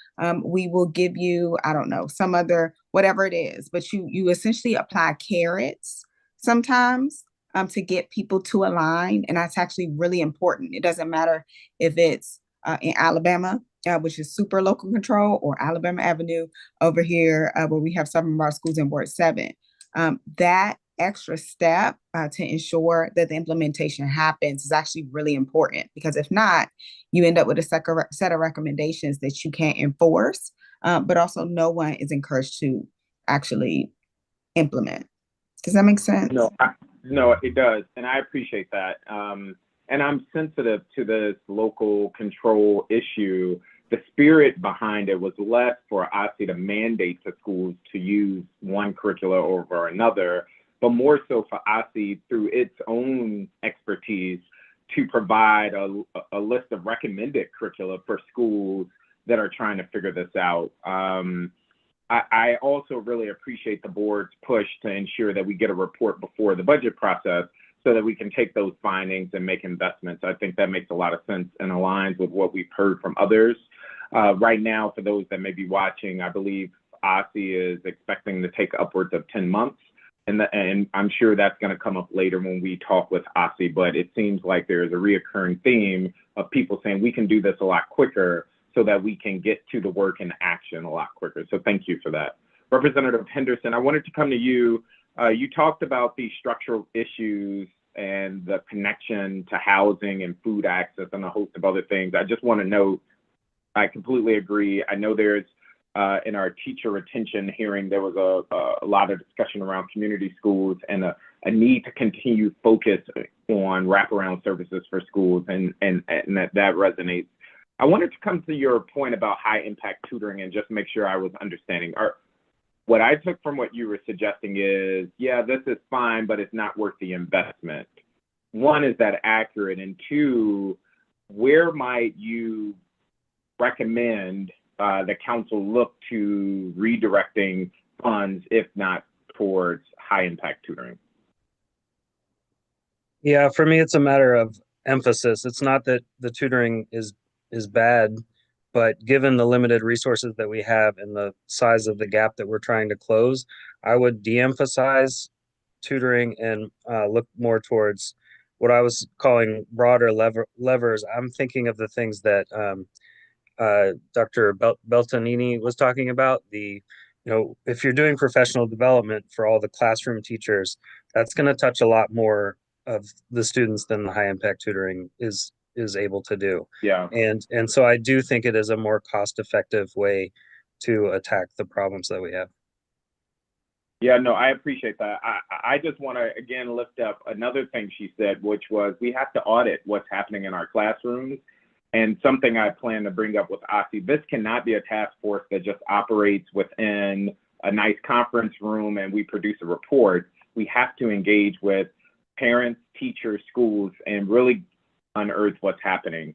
I: we will give you, I don't know, some other, whatever it is, but you essentially apply carrots sometimes to get people to align. And that's actually really important. It doesn't matter if it's in Alabama, which is super local control, or Alabama Avenue over here, where we have some of our schools in Ward 7. That extra step to ensure that the implementation happens is actually really important, because if not, you end up with a set of recommendations that you can't enforce, but also no one is encouraged to actually implement. Does that make sense?
B: No, it does. And I appreciate that. And I'm sensitive to this local control issue. The spirit behind it was less for OSSE to mandate to schools to use one curricula over another, but more so for OSSE through its own expertise to provide a list of recommended curricula for schools that are trying to figure this out. I also really appreciate the board's push to ensure that we get a report before the budget process so that we can take those findings and make investments. I think that makes a lot of sense and aligns with what we've heard from others. Right now, for those that may be watching, I believe OSSE is expecting to take upwards of 10 months and I'm sure that's going to come up later when we talk with OSSI, but it seems like there's a reoccurring theme of people saying we can do this a lot quicker so that we can get to the work and action a lot quicker. So thank you for that. Representative Henderson, I wanted to come to you. You talked about the structural issues and the connection to housing and food access and a host of other things. I just want to note, I completely agree. I know there's in our teacher retention hearing, there was a lot of discussion around community schools and a need to continue focus on wraparound services for schools, and that resonates. I wanted to come to your point about high impact tutoring and just make sure I was understanding. What I took from what you were suggesting is, yeah, this is fine, but it's not worth the investment. One, is that accurate? And two, where might you recommend the council look to redirecting funds, if not towards high impact tutoring?
H: Yeah, for me, it's a matter of emphasis. It's not that the tutoring is bad, but given the limited resources that we have and the size of the gap that we're trying to close, I would de-emphasize tutoring and look more towards what I was calling broader levers. I'm thinking of the things that Dr. Beltanini was talking about. If you're doing professional development for all the classroom teachers, that's going to touch a lot more of the students than the high impact tutoring is able to do.
B: Yeah.
H: And so I do think it is a more cost-effective way to attack the problems that we have.
B: Yeah, no, I appreciate that. I just want to, again, lift up another thing she said, which was we have to audit what's happening in our classrooms. And something I plan to bring up with OSSI, this cannot be a task force that just operates within a nice conference room and we produce a report. We have to engage with parents, teachers, schools, and really unearth what's happening.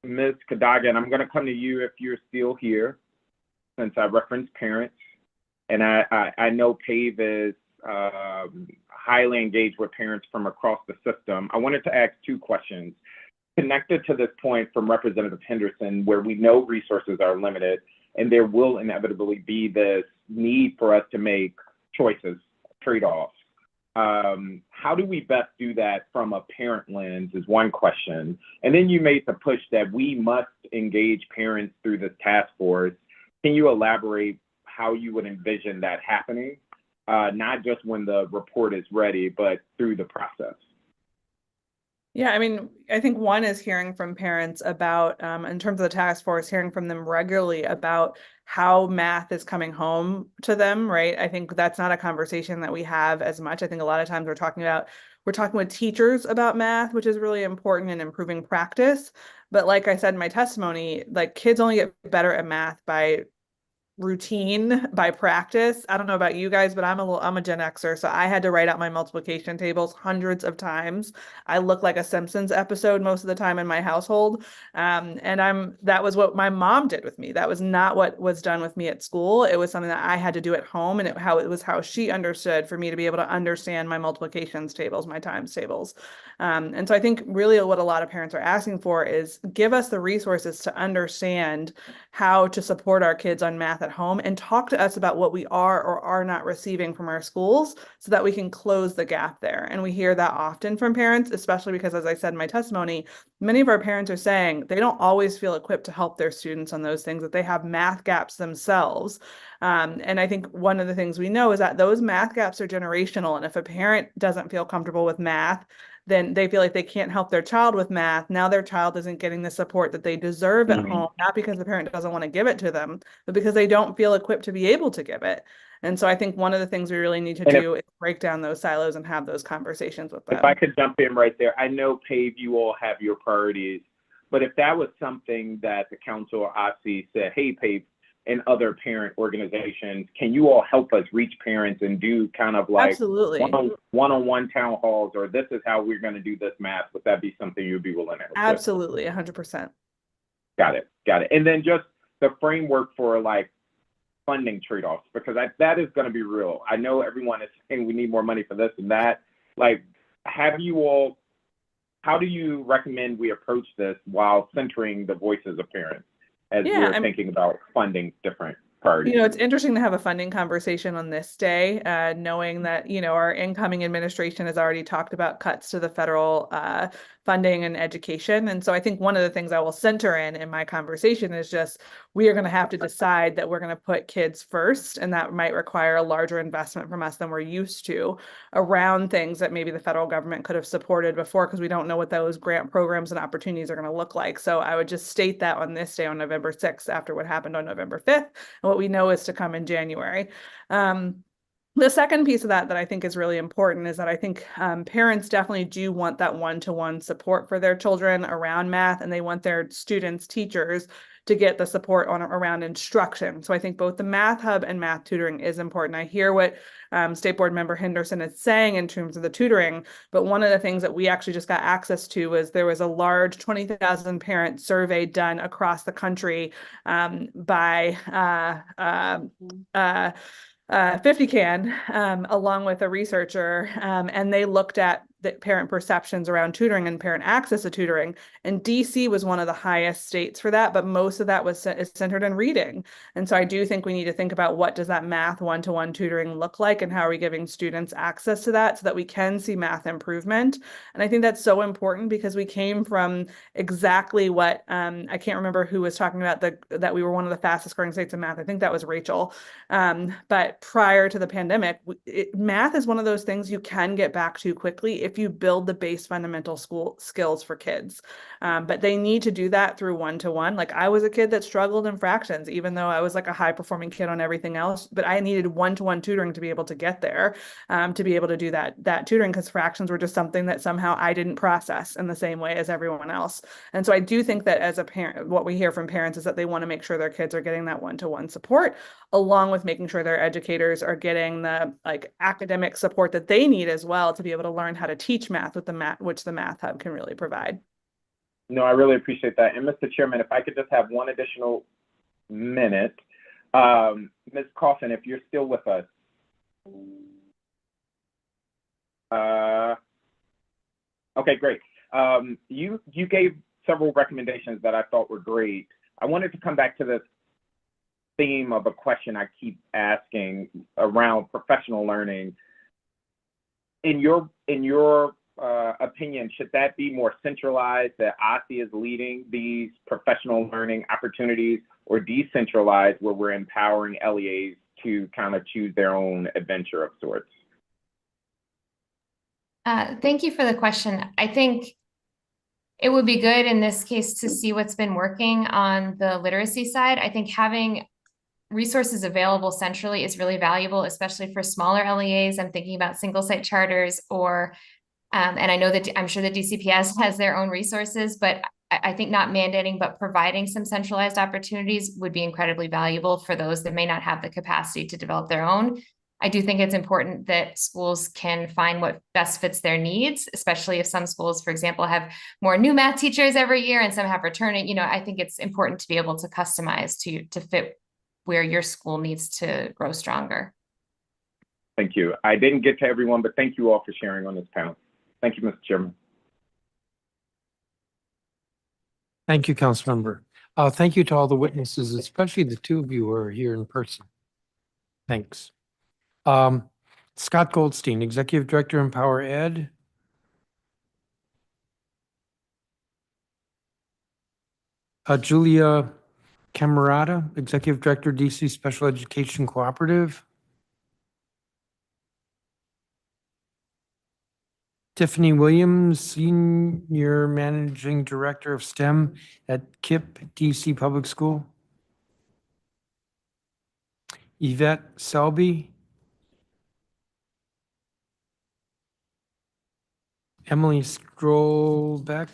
B: Ms. Kadaga, I'm going to come to you if you're still here, since I referenced parents. And I know PAVE is highly engaged with parents from across the system. I wanted to ask two questions connected to this point from Representative Henderson, where we know resources are limited and there will inevitably be this need for us to make choices, trade-offs. How do we best do that from a parent lens is one question. And then you made the push that we must engage parents through this task force. Can you elaborate how you would envision that happening? Not just when the report is ready, but through the process.
L: Yeah, I mean, I think one is hearing from parents about, in terms of the task force, hearing from them regularly about how math is coming home to them, right? I think that's not a conversation that we have as much. I think a lot of times we're talking with teachers about math, which is really important in improving practice. But like I said in my testimony, like kids only get better at math by routine, by practice. I don't know about you guys, but I'm a Gen Xer, so I had to write out my multiplication tables hundreds of times. I look like a Simpsons episode most of the time in my household. And that was what my mom did with me. That was not what was done with me at school. It was something that I had to do at home, and it was how she understood for me to be able to understand my multiplications tables, my times tables. And so I think really what a lot of parents are asking for is give us the resources to understand how to support our kids on math at home, and talk to us about what we are or are not receiving from our schools so that we can close the gap there. And we hear that often from parents, especially because, as I said in my testimony, many of our parents are saying they don't always feel equipped to help their students on those things, that they have math gaps themselves. And I think one of the things we know is that those math gaps are generational. And if a parent doesn't feel comfortable with math, then they feel like they can't help their child with math. Now their child isn't getting the support that they deserve at home, not because the parent doesn't want to give it to them, but because they don't feel equipped to be able to give it. And so I think one of the things we really need to do is break down those silos and have those conversations with them.
B: If I could jump in right there, I know, PAVE, you all have your priorities, but if that was something that the council or OSSI said, hey, PAVE, and other parent organizations, can you all help us reach parents and do kind of like one-on-one town halls, or this is how we're going to do this math? Would that be something you'd be willing to help with?
L: Absolutely, 100%.
B: Got it. And then just the framework for like funding trade-offs, because that is going to be real. I know everyone is saying we need more money for this and that. Like, how do you recommend we approach this while centering the voices of parents as we're thinking about funding different priority?
L: It's interesting to have a funding conversation on this day, knowing that, our incoming administration has already talked about cuts to the federal funding and education. And so I think one of the things I will center in my conversation is just, we are going to have to decide that we're going to put kids first, and that might require a larger investment from us than we're used to around things that maybe the federal government could have supported before, because we don't know what those grant programs and opportunities are going to look like. So I would just state that on this day, on November 6th, after what happened on November 5th, and what we know is to come in January. The second piece of that I think is really important is that I think parents definitely do want that one-to-one support for their children around math, and they want their students, teachers, to get the support around instruction. So I think both the Math Hub and math tutoring is important. I hear what State Board Member Henderson is saying in terms of the tutoring, but one of the things that we actually just got access to was there was a large 20,000 parent survey done across the country by 50CAN, along with a researcher, and they looked at the parent perceptions around tutoring and parent access to tutoring. And DC was one of the highest states for that, but most of that is centered in reading. And so I do think we need to think about, what does that math one-to-one tutoring look like, and how are we giving students access to that so that we can see math improvement? And I think that's so important, because we came from exactly what, I can't remember who was talking about that we were one of the fastest growing states in math. I think that was Rachel. But prior to the pandemic, math is one of those things you can get back to quickly if you build the base fundamental school skills for kids. But they need to do that through one-to-one. Like, I was a kid that struggled in fractions, even though I was like a high performing kid on everything else, but I needed one-to-one tutoring to be able to get there, to be able to do that tutoring, because fractions were just something that somehow I didn't process in the same way as everyone else. And so I do think that as a parent, what we hear from parents is that they want to make sure their kids are getting that one-to-one support, along with making sure their educators are getting the academic support that they need as well, to be able to learn how to teach math with which the Math Hub can really provide.
B: No, I really appreciate that. And Mr. Chairman, if I could just have one additional minute. Ms. Coffin, if you're still with us. Okay, great. You gave several recommendations that I thought were great. I wanted to come back to this theme of a question I keep asking around professional learning. In your opinion, should that be more centralized, that OSSE is leading these professional learning opportunities, or decentralized, where we're empowering LEAs to kind of choose their own adventure of sorts?
K: Thank you for the question. I think it would be good in this case to see what's been working on the literacy side. I think having resources available centrally is really valuable, especially for smaller LEAs. I'm thinking about single site charters, or and I know that I'm sure the DCPS has their own resources, but I think not mandating, but providing some centralized opportunities would be incredibly valuable for those that may not have the capacity to develop their own. I do think it's important that schools can find what best fits their needs, especially if some schools, for example, have more new math teachers every year and some have returning. I think it's important to be able to customize to fit where your school needs to grow stronger.
B: Thank you. I didn't get to everyone, but thank you all for sharing on this panel. Thank you, Mr. Chairman.
A: Thank you, Councilmember. Thank you to all the witnesses, especially the two of you who are here in person. Thanks. Scott Goldstein, Executive Director, Empower Ed. Julia Camerata, Executive Director, DC Special Education Cooperative. Tiffany Williams, Senior Managing Director of STEM at KIPP DC Public School. Yvette Selby. Emily Strollbeck.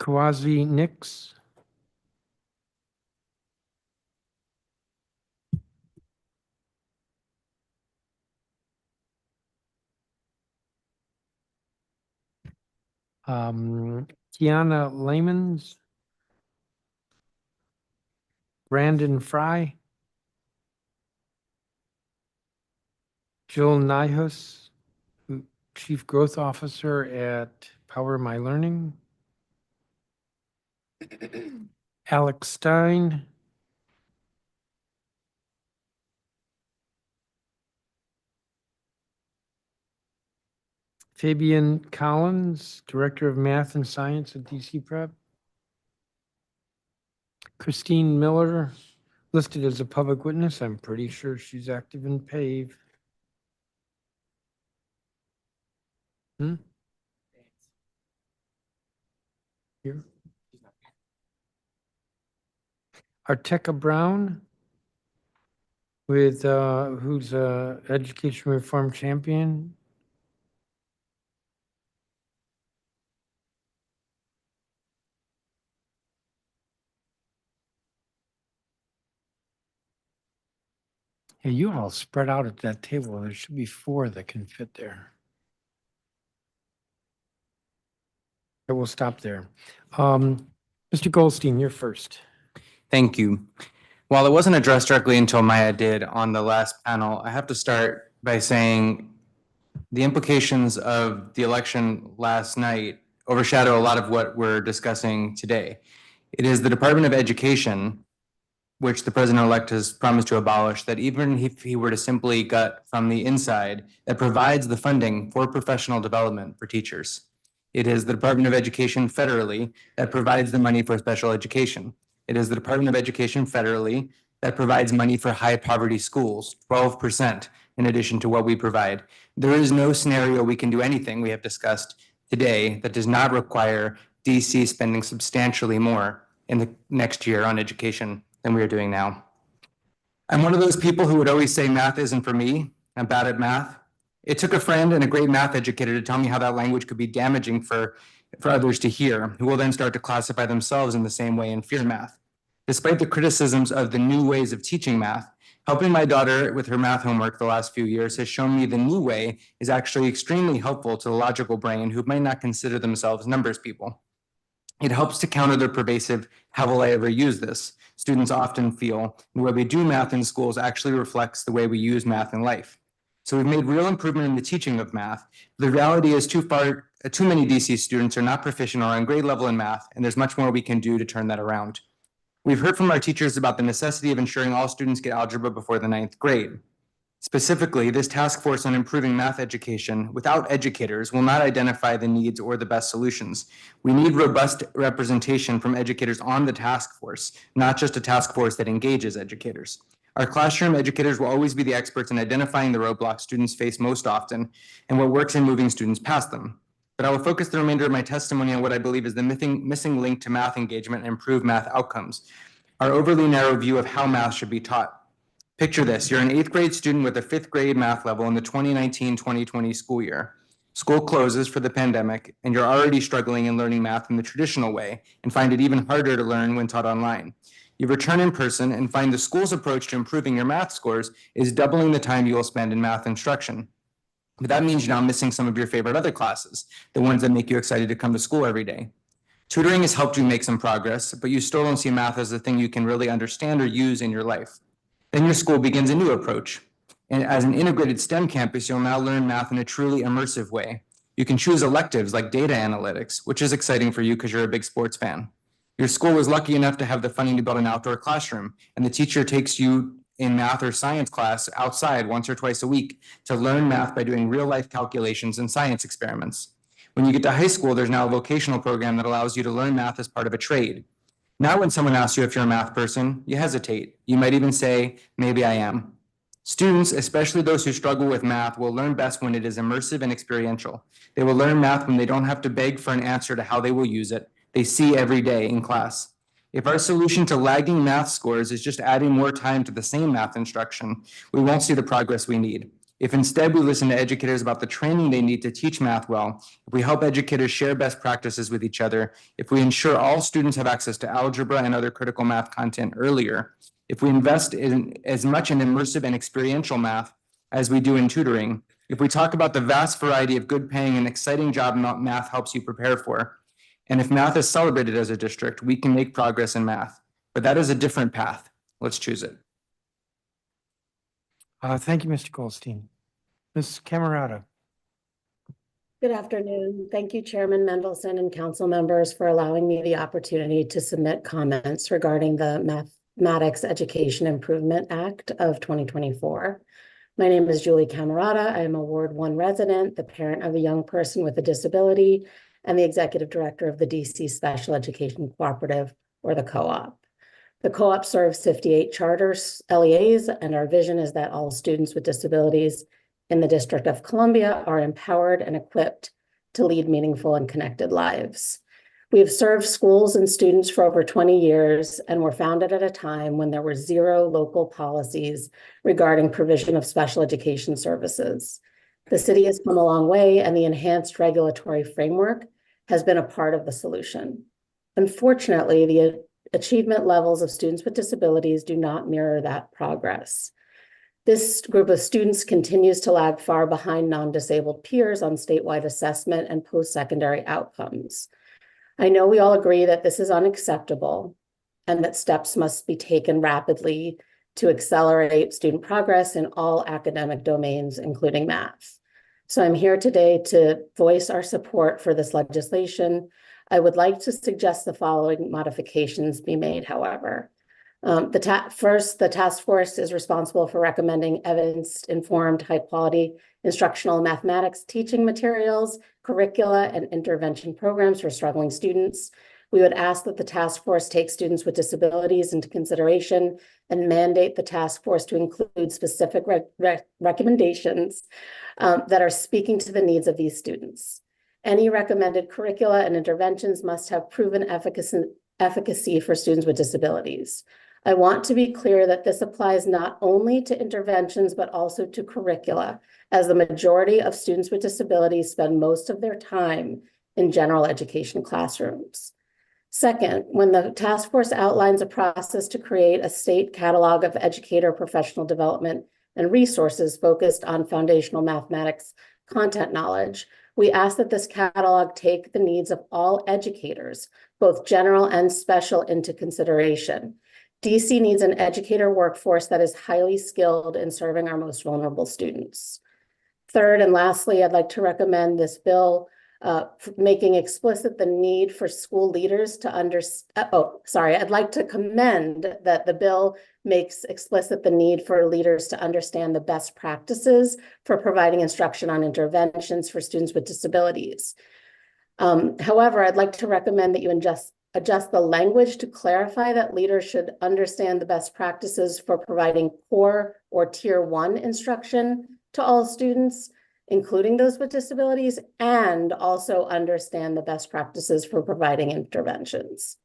A: Kawazi Nix. Kiana Lamans. Brandon Fry. Jill Nyhus. Chief Growth Officer at Power My Learning. Alex Stein. Fabian Collins, Director of Math and Science at DC Prep. Christine Miller, listed as a public witness. I'm pretty sure she's active in PAVE. Here. Arteka Brown, with who's a education reform champion. Hey, you all spread out at that table. There should be 4 that can fit there. I will stop there. Mr. Goldstein, you're first.
S: Thank you. While it wasn't addressed directly until Maya did on the last panel, I have to start by saying the implications of the election last night overshadow a lot of what we're discussing today. It is the Department of Education, which the president-elect has promised to abolish, that even if he were to simply gut from the inside, that provides the funding for professional development for teachers. It is the Department of Education federally that provides the money for special education. It is the Department of Education federally that provides money for high poverty schools, 12% in addition to what we provide. There is no scenario we can do anything we have discussed today that does not require DC spending substantially more in the next year on education than we are doing now. I'm one of those people who would always say math isn't for me. I'm bad at math. It took a friend and a great math educator to tell me how that language could be damaging for others to hear, who will then start to classify themselves in the same way and fear math. Despite the criticisms of the new ways of teaching math, helping my daughter with her math homework the last few years has shown me the new way is actually extremely helpful to the logical brain who might not consider themselves numbers people. It helps to counter the pervasive, how will I ever use this? Students often feel the way we do math in schools actually reflects the way we use math in life. So we've made real improvement in the teaching of math. The reality is too many DC students are not proficient or on grade level in math, and there's much more we can do to turn that around. We've heard from our teachers about the necessity of ensuring all students get algebra before the 9th grade. Specifically, this task force on improving math education without educators will not identify the needs or the best solutions. We need robust representation from educators on the task force, not just a task force that engages educators. Our classroom educators will always be the experts in identifying the roadblocks students face most often and what works in moving students past them. But I will focus the remainder of my testimony on what I believe is the missing link to math engagement and improved math outcomes, our overly narrow view of how math should be taught. Picture this, you're an 8th grade student with a 5th grade math level in the 2019-2020 school year. School closes for the pandemic, and you're already struggling in learning math in the traditional way and find it even harder to learn when taught online. You return in person and find the school's approach to improving your math scores is doubling the time you will spend in math instruction. But that means you're now missing some of your favorite other classes, the ones that make you excited to come to school every day. Tutoring has helped you make some progress, but you still don't see math as the thing you can really understand or use in your life. Then your school begins a new approach. And as an integrated STEM campus, you'll now learn math in a truly immersive way. You can choose electives like data analytics, which is exciting for you because you're a big sports fan. Your school was lucky enough to have the funding to build an outdoor classroom, and the teacher takes you in math or science class outside once or twice a week to learn math by doing real life calculations and science experiments. When you get to high school, there's now a vocational program that allows you to learn math as part of a trade. Now, when someone asks you if you're a math person, you hesitate. You might even say, maybe I am. Students, especially those who struggle with math, will learn best when it is immersive and experiential. They will learn math when they don't have to beg for an answer to how they will use it. They see every day in class. If our solution to lagging math scores is just adding more time to the same math instruction, we won't see the progress we need. If instead we listen to educators about the training they need to teach math well, if we help educators share best practices with each other, if we ensure all students have access to algebra and other critical math content earlier, if we invest in as much in immersive and experiential math as we do in tutoring, if we talk about the vast variety of good paying and exciting job math helps you prepare for, and if math is celebrated as a district, we can make progress in math. But that is a different path. Let's choose it.
A: Thank you, Mr. Goldstein. Ms. Camerata.
T: Good afternoon. Thank you, Chairman Mendelson and council members for allowing me the opportunity to submit comments regarding the Mathematics Education Improvement Act of 2024. My name is Julie Camerata. I am a Ward 1 resident, the parent of a young person with a disability, and the executive director of the DC Special Education Cooperative, or the Co-op. The Co-op serves 58 charter LEAs, and our vision is that all students with disabilities in the District of Columbia are empowered and equipped to lead meaningful and connected lives. We have served schools and students for over 20 years and were founded at a time when there were zero local policies regarding provision of special education services. The city has come a long way, and the enhanced regulatory framework has been a part of the solution. Unfortunately, the achievement levels of students with disabilities do not mirror that progress. This group of students continues to lag far behind non-disabled peers on statewide assessment and post-secondary outcomes. I know we all agree that this is unacceptable and that steps must be taken rapidly to accelerate student progress in all academic domains, including math. So I'm here today to voice our support for this legislation. I would like to suggest the following modifications be made, however. First, the task force is responsible for recommending evidence-informed, high-quality instructional mathematics teaching materials, curricula, and intervention programs for struggling students. We would ask that the task force take students with disabilities into consideration and mandate the task force to include specific recommendations that are speaking to the needs of these students. Any recommended curricula and interventions must have proven efficacy for students with disabilities. I want to be clear that this applies not only to interventions, but also to curricula, as the majority of students with disabilities spend most of their time in general education classrooms. Second, when the task force outlines a process to create a state catalog of educator professional development and resources focused on foundational mathematics content knowledge, we ask that this catalog take the needs of all educators, both general and special, into consideration. DC needs an educator workforce that is highly skilled in serving our most vulnerable students. Third, and lastly, I'd like to recommend this bill making explicit the need for school leaders to I'd like to commend that the bill makes explicit the need for leaders to understand the best practices for providing instruction on interventions for students with disabilities. However, I'd like to recommend that you adjust the language to clarify that leaders should understand the best practices for providing core or tier 1 instruction to all students, including those with disabilities, and also understand the best practices for providing interventions.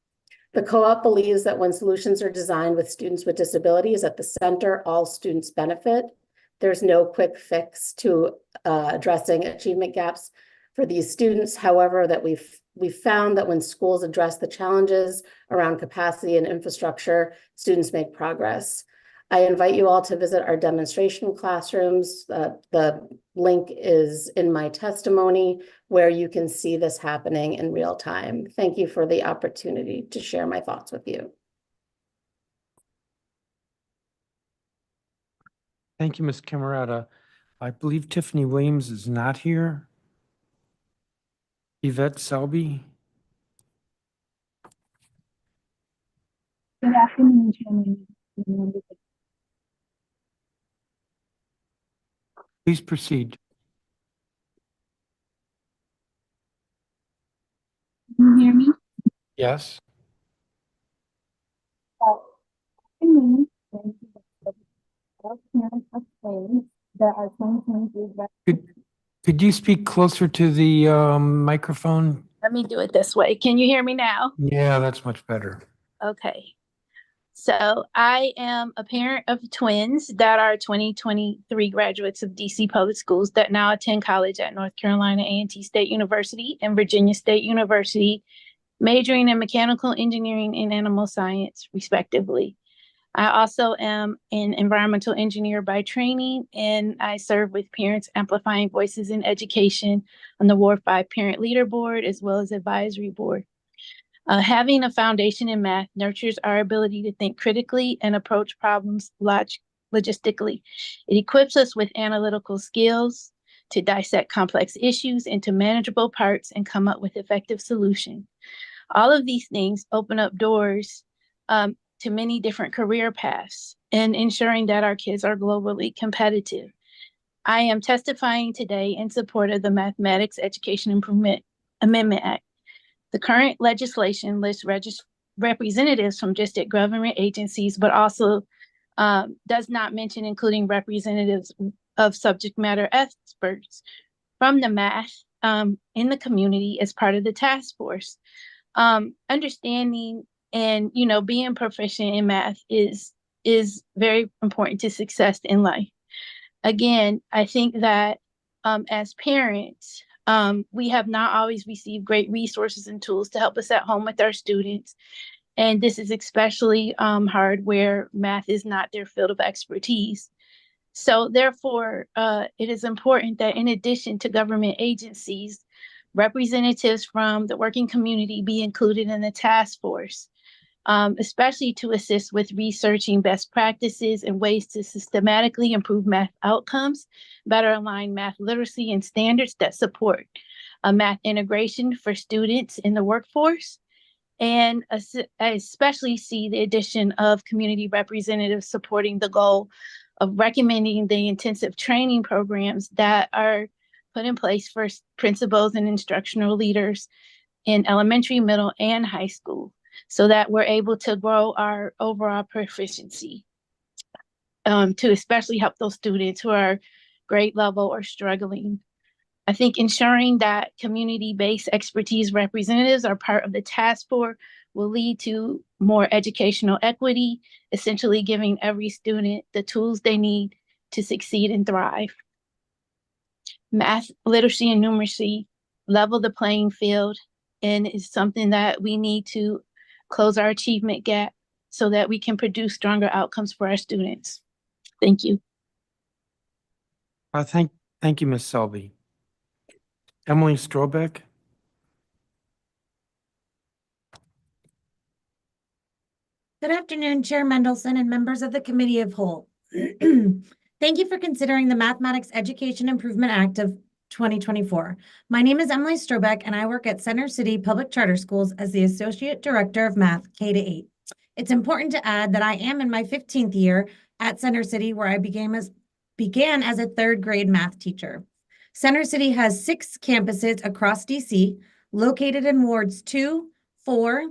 T: The Co-op believes that when solutions are designed with students with disabilities at the center, all students benefit. There's no quick fix to addressing achievement gaps for these students. However, that we've found that when schools address the challenges around capacity and infrastructure, students make progress. I invite you all to visit our demonstration classrooms. The link is in my testimony where you can see this happening in real time. Thank you for the opportunity to share my thoughts with you.
A: Thank you, Ms. Camerata. I believe Tiffany Williams is not here. Yvette Selby.
U: Good afternoon, Chairman.
A: Please proceed.
U: Can you hear me?
A: Yes. Could you speak closer to the microphone?
U: Let me do it this way. Can you hear me now?
A: Yeah, that's much better.
U: Okay. So I am a parent of twins that are 2023 graduates of DC Public Schools that now attend college at North Carolina A&T State University and Virginia State University, majoring in mechanical engineering and animal science, respectively. I also am an environmental engineer by training, and I serve with Parents Amplifying Voices in Education on the Ward 5 Parent Leader Board as well as Advisory Board. Having a foundation in math nurtures our ability to think critically and approach problems logistically. It equips us with analytical skills to dissect complex issues into manageable parts and come up with effective solutions. All of these things open up doors to many different career paths and ensuring that our kids are globally competitive. I am testifying today in support of the Mathematics Education Improvement Amendment Act. The current legislation lists representatives from district government agencies, but also does not mention including representatives of subject matter experts from the math in the community as part of the task force. Understanding and being proficient in math is very important to success in life. Again, I think that as parents, we have not always received great resources and tools to help us at home with our students. And this is especially hard where math is not their field of expertise. So therefore, it is important that in addition to government agencies, representatives from the working community be included in the task force, especially to assist with researching best practices and ways to systematically improve math outcomes, better align math literacy and standards that support math integration for students in the workforce, and I especially see the addition of community representatives supporting the goal of recommending the intensive training programs that are put in place for principals and instructional leaders in elementary, middle, and high school, so that we're able to grow our overall proficiency, to especially help those students who are grade level or struggling. I think ensuring that community-based expertise representatives are part of the task force will lead to more educational equity, essentially giving every student the tools they need to succeed and thrive. Math literacy and numeracy level the playing field, and is something that we need to close our achievement gap so that we can produce stronger outcomes for our students. Thank you.
A: Thank you, Ms. Selby. Emily Strobeck.
C: Good afternoon, Chair Mendelson and members of the Committee of Whole. Thank you for considering the Mathematics Education Improvement Act of 2024. My name is Emily Strobeck, and I work at Center City Public Charter Schools as the Associate Director of Math K-8. It's important to add that I am in my 15th year at Center City, where I began as a third grade math teacher. Center City has 6 campuses across DC, located in wards 2, 4,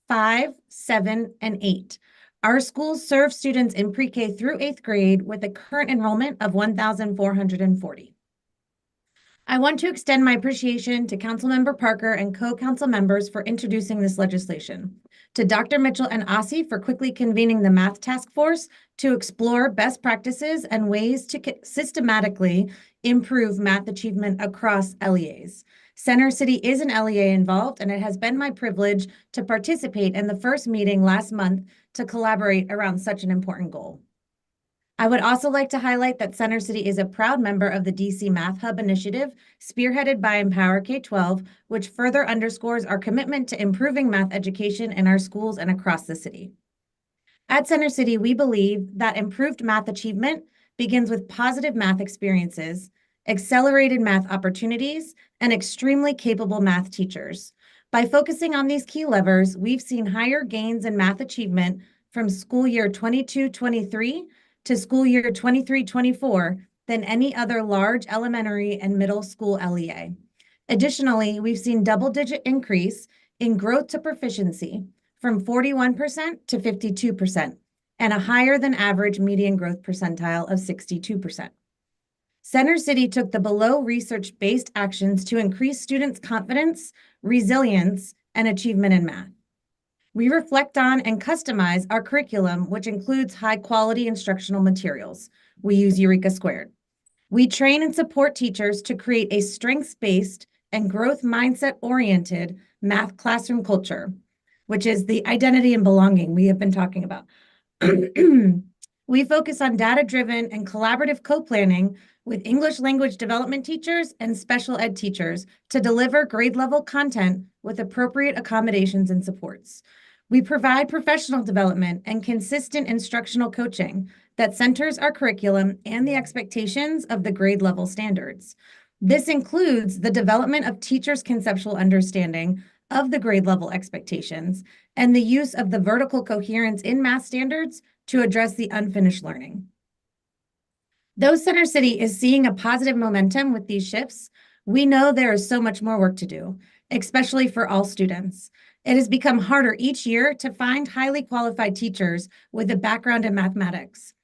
C: 5, 7, and 8. Our schools serve students in pre-K through 8th grade with a current enrollment of 1,440. I want to extend my appreciation to Councilmember Parker and co-council members for introducing this legislation, to Dr. Mitchell and Asi for quickly convening the Math Task Force to explore best practices and ways to systematically improve math achievement across LEAs. Center City is an LEA involved, and it has been my privilege to participate in the first meeting last month to collaborate around such an important goal. I would also like to highlight that Center City is a proud member of the DC Math Hub initiative, spearheaded by Empower K-12, which further underscores our commitment to improving math education in our schools and across the city. At Center City, we believe that improved math achievement begins with positive math experiences, accelerated math opportunities, and extremely capable math teachers. By focusing on these key levers, we've seen higher gains in math achievement from school year 22-23 to school year 23-24 than any other large elementary and middle school LEA. Additionally, we've seen double-digit increase in growth to proficiency from 41% to 52%, and a higher than average median growth percentile of 62%. Center City took the below research-based actions to increase students' confidence, resilience, and achievement in math. We reflect on and customize our curriculum, which includes high-quality instructional materials. We use Eureka Squared. We train and support teachers to create a strengths-based and growth mindset-oriented math classroom culture, which is the identity and belonging we have been talking about. We focus on data-driven and collaborative co-planning with English language development teachers and special ed teachers to deliver grade-level content with appropriate accommodations and supports. We provide professional development and consistent instructional coaching that centers our curriculum and the expectations of the grade-level standards. This includes the development of teachers' conceptual understanding of the grade level expectations and the use of the vertical coherence in math standards to address the unfinished learning. Though Center City is seeing a positive momentum with these shifts, we know there is so much more work to do, especially for all students. It has become harder each year to find highly qualified teachers with a background in mathematics.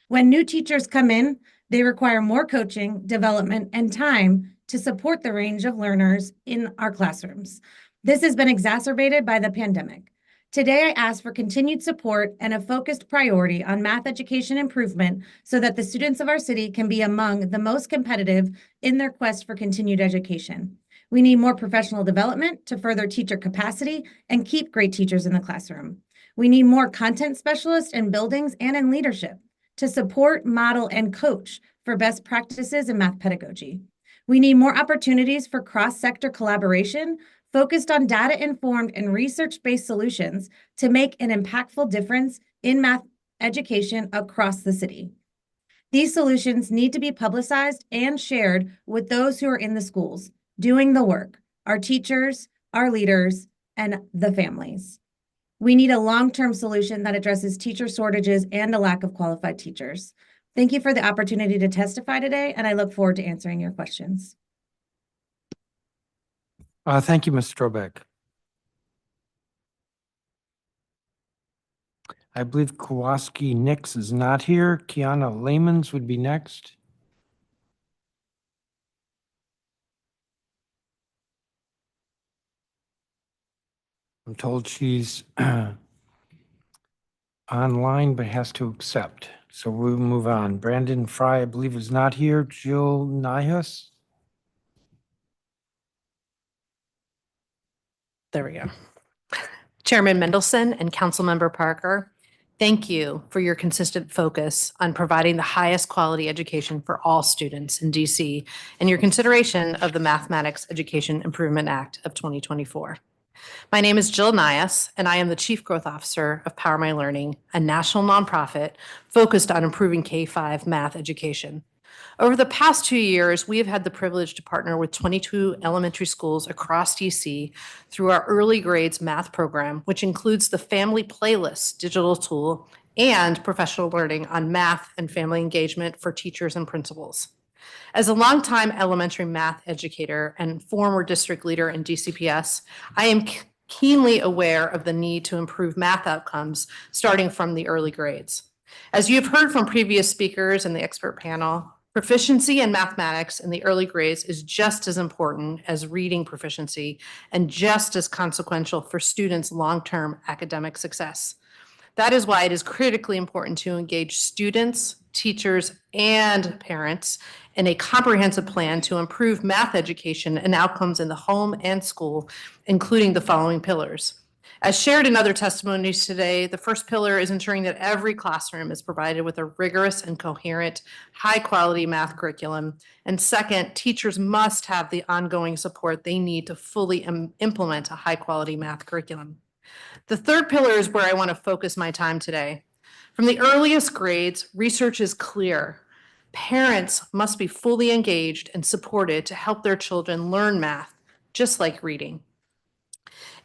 C: When new teachers come in, they require more coaching, development, and time to support the range of learners in our classrooms. This has been exacerbated by the pandemic. Today, I ask for continued support and a focused priority on math education improvement so that the students of our city can be among the most competitive in their quest for continued education. We need more professional development to further teacher capacity and keep great teachers in the classroom. We need more content specialists in buildings and in leadership to support, model, and coach for best practices in math pedagogy. We need more opportunities for cross-sector collaboration focused on data-informed and research-based solutions to make an impactful difference in math education across the city. These solutions need to be publicized and shared with those who are in the schools, doing the work, our teachers, our leaders, and the families. We need a long-term solution that addresses teacher shortages and a lack of qualified teachers. Thank you for the opportunity to testify today, and I look forward to answering your questions.
A: Thank you, Ms. Strobeck. I believe Kowalski Nix is not here. Kiana Lamans would be next. I'm told she's online, but has to accept. So we'll move on. Brandon Fry, I believe, is not here. Jill Nihus.
F: There we go. Chairman Mendelson and Councilmember Parker, thank you for your consistent focus on providing the highest quality education for all students in DC and your consideration of the Mathematics Education Improvement Act of 2024. My name is Jill Nias, and I am the Chief Growth Officer of Power My Learning, a national nonprofit focused on improving K-5 math education. Over the past 2 years, we have had the privilege to partner with 22 elementary schools across DC through our early grades math program, which includes the Family Playlist digital tool and professional learning on math and family engagement for teachers and principals. As a longtime elementary math educator and former district leader in DCPS, I am keenly aware of the need to improve math outcomes starting from the early grades. As you've heard from previous speakers in the expert panel, proficiency in mathematics in the early grades is just as important as reading proficiency and just as consequential for students' long-term academic success. That is why it is critically important to engage students, teachers, and parents in a comprehensive plan to improve math education and outcomes in the home and school, including the following pillars. As shared in other testimonies today, the first pillar is ensuring that every classroom is provided with a rigorous and coherent, high-quality math curriculum. And second, teachers must have the ongoing support they need to fully implement a high-quality math curriculum. The third pillar is where I want to focus my time today. From the earliest grades, research is clear. Parents must be fully engaged and supported to help their children learn math, just like reading.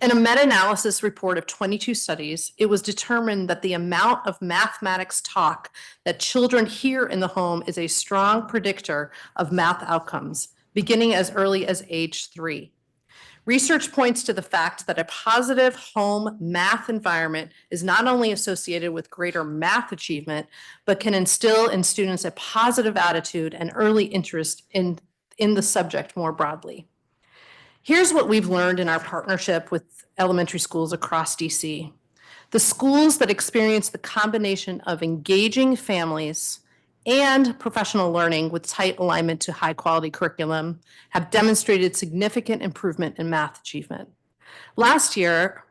F: In a meta-analysis report of 22 studies, it was determined that the amount of mathematics talk that children hear in the home is a strong predictor of math outcomes, beginning as early as age 3. Research points to the fact that a positive home math environment is not only associated with greater math achievement, but can instill in students a positive attitude and early interest in the subject more broadly. Here's what we've learned in our partnership with elementary schools across DC. The schools that experience the combination of engaging families and professional learning with tight alignment to high quality curriculum have demonstrated significant improvement in math achievement. Last year,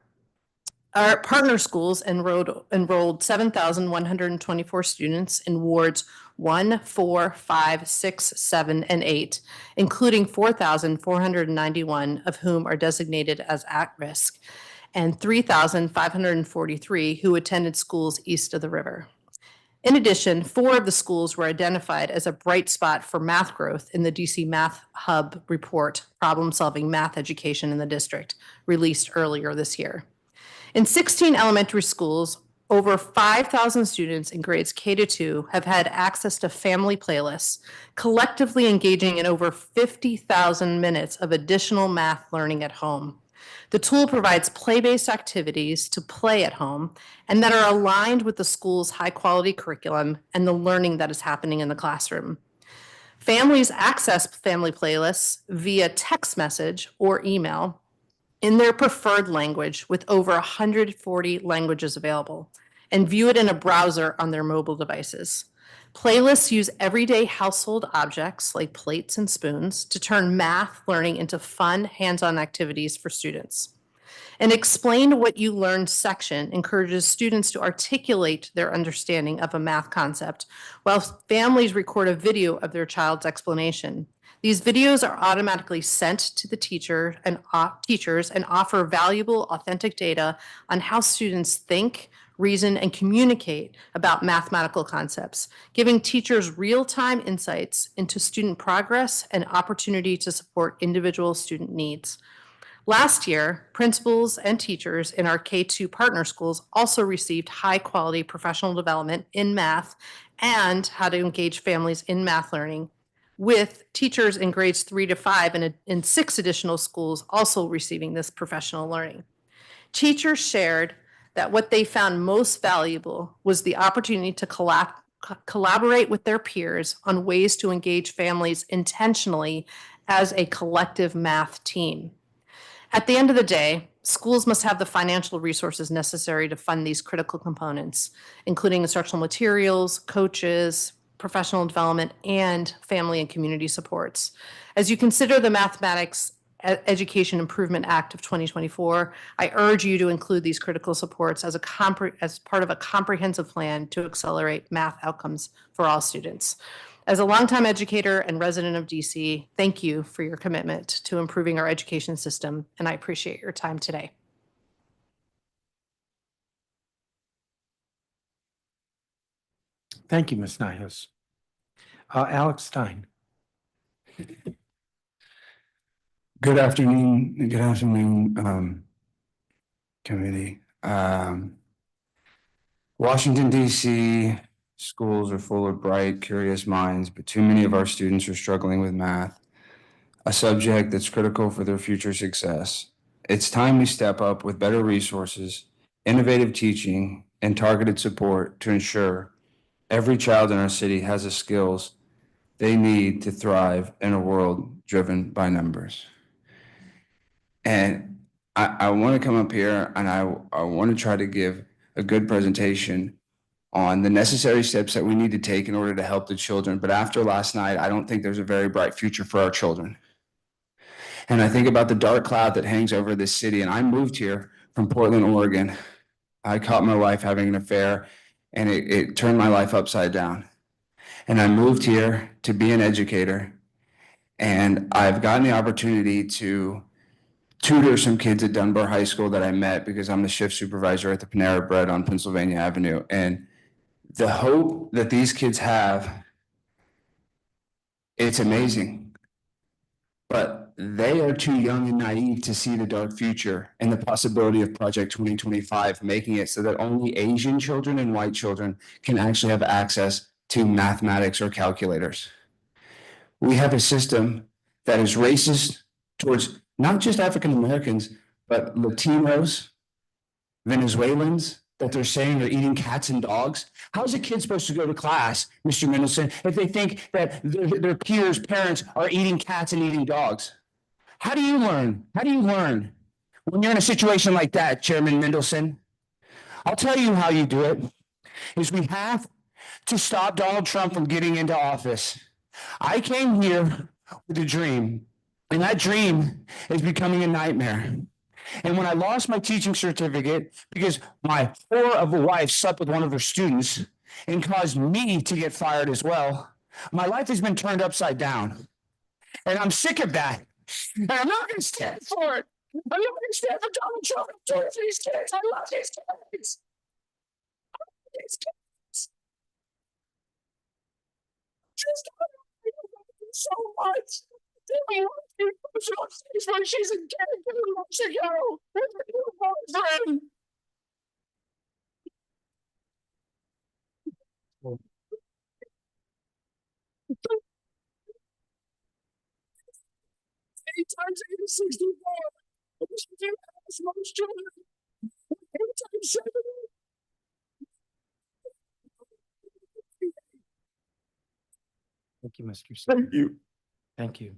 F: our partner schools enrolled 7,124 students in wards 1, 4, 5, 6, 7, and 8, including 4,491 of whom are designated as at risk, and 3,543 who attended schools east of the river. In addition, 4 of the schools were identified as a bright spot for math growth in the DC Math Hub report, Problem Solving Math Education in the District, released earlier this year. In 16 elementary schools, over 5,000 students in grades K-2 have had access to family playlists, collectively engaging in over 50,000 minutes of additional math learning at home. The tool provides play-based activities to play at home and that are aligned with the school's high-quality curriculum and the learning that is happening in the classroom. Families access family playlists via text message or email in their preferred language with over 140 languages available and view it in a browser on their mobile devices. Playlists use everyday household objects like plates and spoons to turn math learning into fun, hands-on activities for students. An Explain What You Learned section encourages students to articulate their understanding of a math concept, while families record a video of their child's explanation. These videos are automatically sent to the teachers and offer valuable, authentic data on how students think, reason, and communicate about mathematical concepts, giving teachers real-time insights into student progress and opportunity to support individual student needs. Last year, principals and teachers in our K-2 partner schools also received high-quality professional development in math and how to engage families in math learning, with teachers in grades 3 to 5 and in 6 additional schools also receiving this professional learning. Teachers shared that what they found most valuable was the opportunity to collaborate with their peers on ways to engage families intentionally as a collective math team. At the end of the day, schools must have the financial resources necessary to fund these critical components, including instructional materials, coaches, professional development, and family and community supports. As you consider the Mathematics Education Improvement Act of 2024, I urge you to include these critical supports as part of a comprehensive plan to accelerate math outcomes for all students. As a longtime educator and resident of DC, thank you for your commitment to improving our education system, and I appreciate your time today.
A: Thank you, Ms. Nijhuis. Alex Stein.
D: Good afternoon, committee. Washington, D.C. schools are full of bright, curious minds, but too many of our students are struggling with math, a subject that's critical for their future success. It's time we step up with better resources, innovative teaching, and targeted support to ensure every child in our city has the skills they need to thrive in a world driven by numbers. And I want to come up here and I want to try to give a good presentation on the necessary steps that we need to take in order to help the children. But after last night, I don't think there's a very bright future for our children. And I think about the dark cloud that hangs over this city. And I moved here from Portland, Oregon. I caught my wife having an affair, and it turned my life upside down. And I moved here to be an educator. And I've gotten the opportunity to tutor some kids at Dunbar High School that I met because I'm the shift supervisor at the Panera Bread on Pennsylvania Avenue. And the hope that these kids have, it's amazing. But they are too young and naive to see the dark future and the possibility of Project 2025, making it so that only Asian children and white children can actually have access to mathematics or calculators. We have a system that is racist towards not just African Americans, but Latinos, Venezuelans, that they're saying they're eating cats and dogs. How's a kid supposed to go to class, Mr. Mendelson, if they think that their peers' parents are eating cats and eating dogs? How do you learn? How do you learn when you're in a situation like that, Chairman Mendelson? I'll tell you how you do it, is we have to stop Donald Trump from getting into office. I came here with a dream, and that dream is becoming a nightmare. And when I lost my teaching certificate because my whore of a wife slept with one of her students and caused me to get fired as well, my life has been turned upside down. And I'm sick of that. And I'm not going to stand for it. I'm not going to stand for Donald Trump. I'm doing it for these kids. I love these kids. so much. She's in months ago with her new boyfriend. Eight times 8 is 64. I wish you did have most children. 8 times 7.
A: Thank you, Mr. Smith.
D: Thank you.
A: Thank you.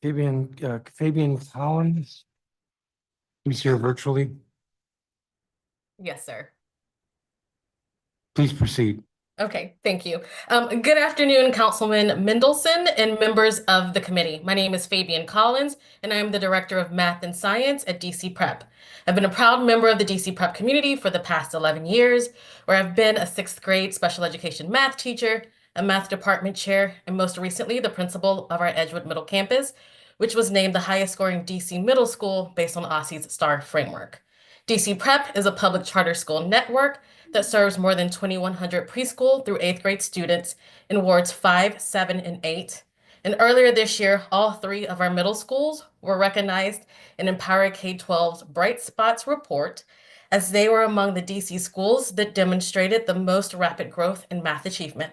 A: Fabian Collins, who's here virtually.
G: Yes, sir.
A: Please proceed.
G: Okay, thank you. Good afternoon, Councilman Mendelson and members of the committee. My name is Fabian Collins, and I am the Director of Math and Science at DC Prep. I've been a proud member of the DC Prep community for the past 11 years, where I've been a 6th grade special education math teacher, a math department chair, and most recently, the principal of our Edgewood Middle Campus, which was named the highest scoring DC middle school based on OSSE's STAR framework. DC Prep is a public charter school network that serves more than 2,100 preschool through 8th grade students in wards 5, 7, and 8. And earlier this year, all 3 of our middle schools were recognized in Empower K-12's Bright Spots report, as they were among the DC schools that demonstrated the most rapid growth in math achievement.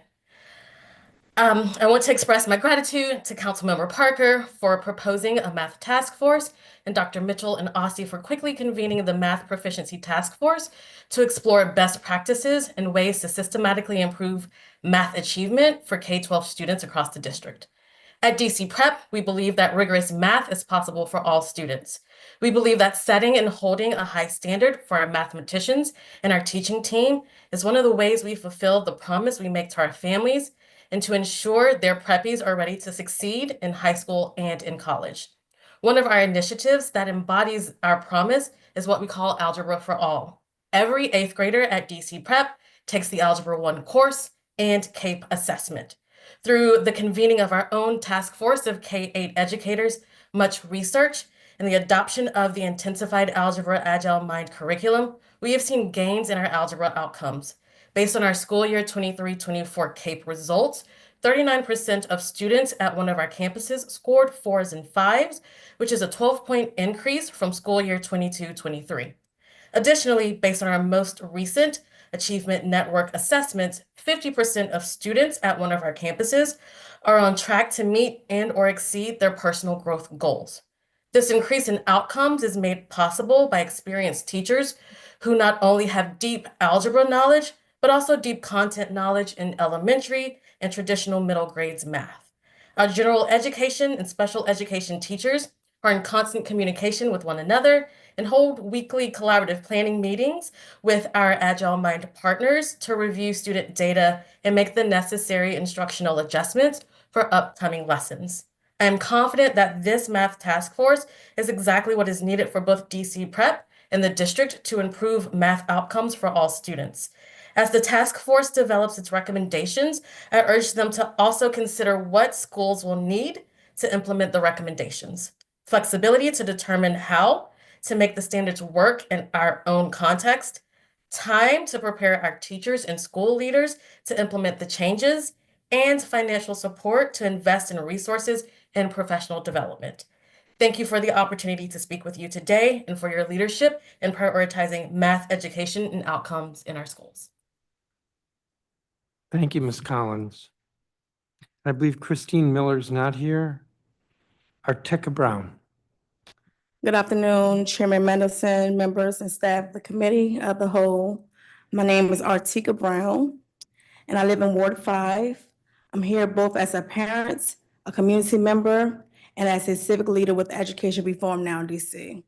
G: I want to express my gratitude to Councilmember Parker for proposing a math task force and Dr. Mitchell and Aussie for quickly convening the Math Proficiency Task Force to explore best practices and ways to systematically improve math achievement for K-12 students across the district. At DC Prep, we believe that rigorous math is possible for all students. We believe that setting and holding a high standard for our mathematicians and our teaching team is one of the ways we fulfill the promise we make to our families and to ensure their preppies are ready to succeed in high school and in college. One of our initiatives that embodies our promise is what we call Algebra for All. Every 8th grader at DC Prep takes the Algebra 1 course and CAPE assessment. Through the convening of our own task force of K-8 educators, much research, and the adoption of the intensified Algebra Agile Mind curriculum, we have seen gains in our algebra outcomes. Based on our school year 23-24 CAPE results, 39% of students at one of our campuses scored 4s and 5s, which is a 12-point increase from school year 22-23. Additionally, based on our most recent Achievement Network assessments, 50% of students at one of our campuses are on track to meet and or exceed their personal growth goals. This increase in outcomes is made possible by experienced teachers who not only have deep algebra knowledge, but also deep content knowledge in elementary and traditional middle grades math. Our general education and special education teachers are in constant communication with one another and hold weekly collaborative planning meetings with our Agile Mind partners to review student data and make the necessary instructional adjustments for upcoming lessons. I am confident that this math task force is exactly what is needed for both DC Prep and the district to improve math outcomes for all students. As the task force develops its recommendations, I urge them to also consider what schools will need to implement the recommendations. Flexibility to determine how to make the standards work in our own context, time to prepare our teachers and school leaders to implement the changes, and financial support to invest in resources and professional development. Thank you for the opportunity to speak with you today and for your leadership in prioritizing math education and outcomes in our schools.
A: Thank you, Ms. Collins. I believe Christine Miller's not here. Artika Brown.
V: Good afternoon, Chairman Mendelson, members and staff of the Committee of the Whole. My name is Artika Brown, and I live in Ward 5. I'm here both as a parent, a community member, and as a civic leader with Education Reform Now in DC.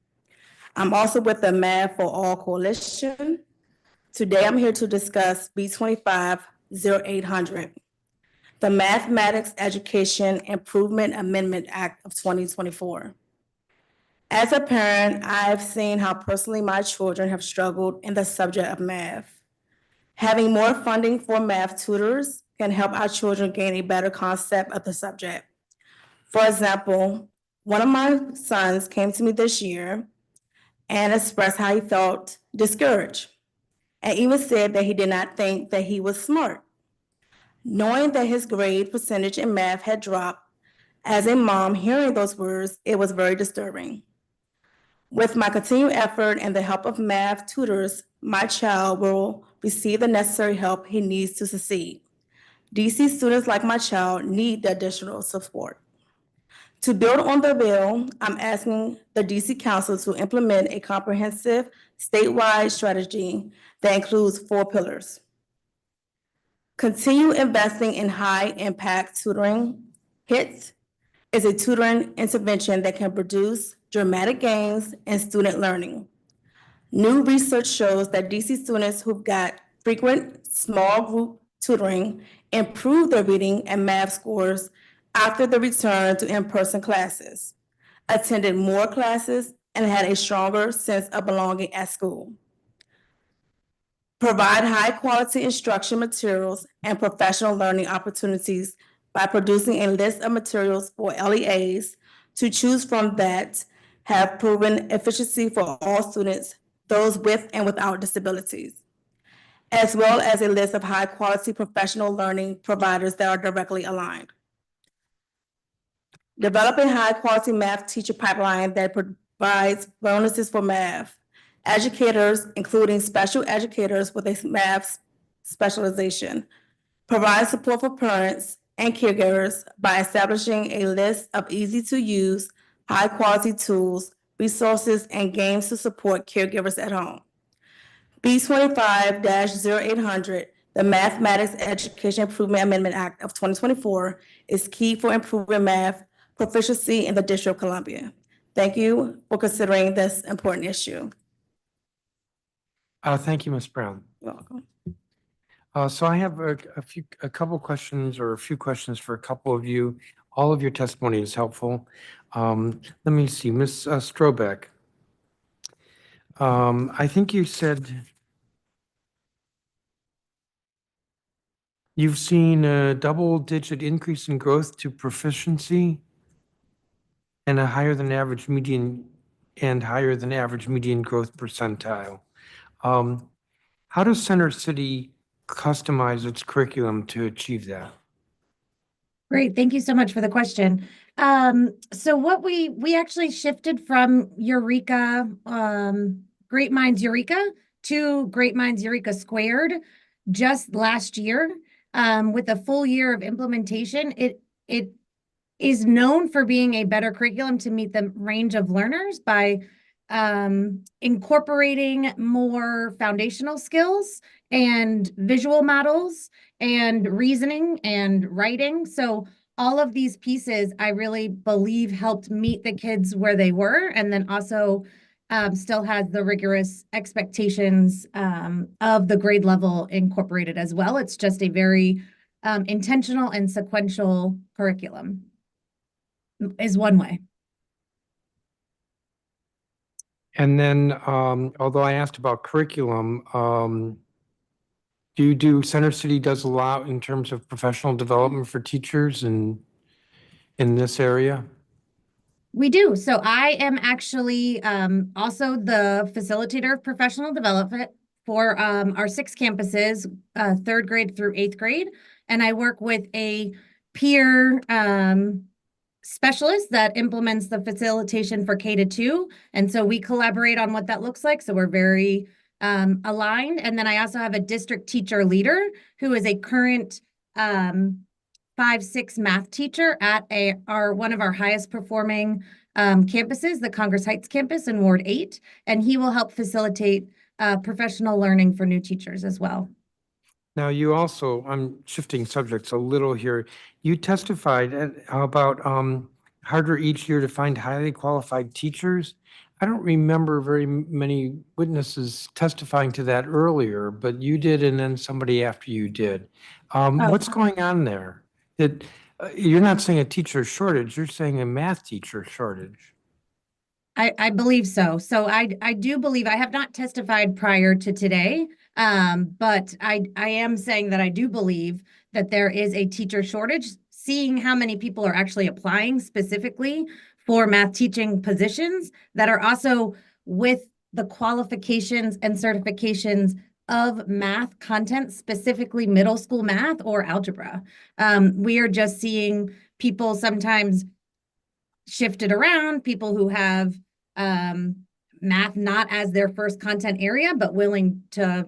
V: I'm also with the Math for All Coalition. Today, I'm here to discuss B25-0800, the Mathematics Education Improvement Amendment Act of 2024. As a parent, I've seen how personally my children have struggled in the subject of math. Having more funding for math tutors can help our children gain a better concept of the subject. For example, one of my sons came to me this year and expressed how he felt discouraged, and even said that he did not think that he was smart. Knowing that his grade percentage in math had dropped, as a mom hearing those words, it was very disturbing. With my continued effort and the help of math tutors, my child will receive the necessary help he needs to succeed. DC students like my child need the additional support. To build on the bill, I'm asking the DC Council to implement a comprehensive statewide strategy that includes 4 pillars. Continue investing in high-impact tutoring. HIT is a tutoring intervention that can produce dramatic gains in student learning. New research shows that DC students who've got frequent small group tutoring improve their reading and math scores after the return to in-person classes, attended more classes, and had a stronger sense of belonging at school. Provide high-quality instruction materials and professional learning opportunities by producing a list of materials for LEAs to choose from that have proven efficiency for all students, those with and without disabilities, as well as a list of high-quality professional learning providers that are directly aligned. Develop a high-quality math teacher pipeline that provides bonuses for math. Educators, including special educators with a math specialization. Provide support for parents and caregivers by establishing a list of easy-to-use, high-quality tools, resources, and games to support caregivers at home. B25-0800, the Mathematics Education Improvement Amendment Act of 2024, is key for improving math proficiency in the District of Columbia. Thank you for considering this important issue.
A: Thank you, Ms. Brown.
V: You're welcome.
A: So I have a couple questions or a few questions for a couple of you. All of your testimony is helpful. Let me see, Ms. Strobeck. I think you said you've seen a double-digit increase in growth to proficiency and a higher than average median growth percentile. How does Center City customize its curriculum to achieve that?
C: Great, thank you so much for the question. So what we actually shifted from Eureka, Great Minds Eureka to Great Minds Eureka Squared just last year. With a full year of implementation, it is known for being a better curriculum to meet the range of learners by incorporating more foundational skills and visual models and reasoning and writing. So all of these pieces, I really believe, helped meet the kids where they were, and then also still has the rigorous expectations of the grade level incorporated as well. It's just a very intentional and sequential curriculum is one way.
A: And then, although I asked about curriculum, Center City does a lot in terms of professional development for teachers in this area?
C: We do. So I am actually also the facilitator of professional development for our 6 campuses, 3rd grade through 8th grade. And I work with a peer specialist that implements the facilitation for K-2. And so we collaborate on what that looks like. So we're very aligned. And then I also have a district teacher leader who is a current 5-6 math teacher at one of our highest performing campuses, the Congress Heights campus in Ward 8. And he will help facilitate professional learning for new teachers as well.
A: Now, you also, I'm shifting subjects a little here. You testified about harder each year to find highly qualified teachers. I don't remember very many witnesses testifying to that earlier, but you did, and then somebody after you did. What's going on there? You're not saying a teacher shortage, you're saying a math teacher shortage.
C: I believe so. So I do believe, I have not testified prior to today, but I am saying that I do believe that there is a teacher shortage, seeing how many people are actually applying specifically for math teaching positions that are also with the qualifications and certifications of math content, specifically middle school math or algebra. We are just seeing people sometimes shifted around, people who have math not as their first content area, but willing to,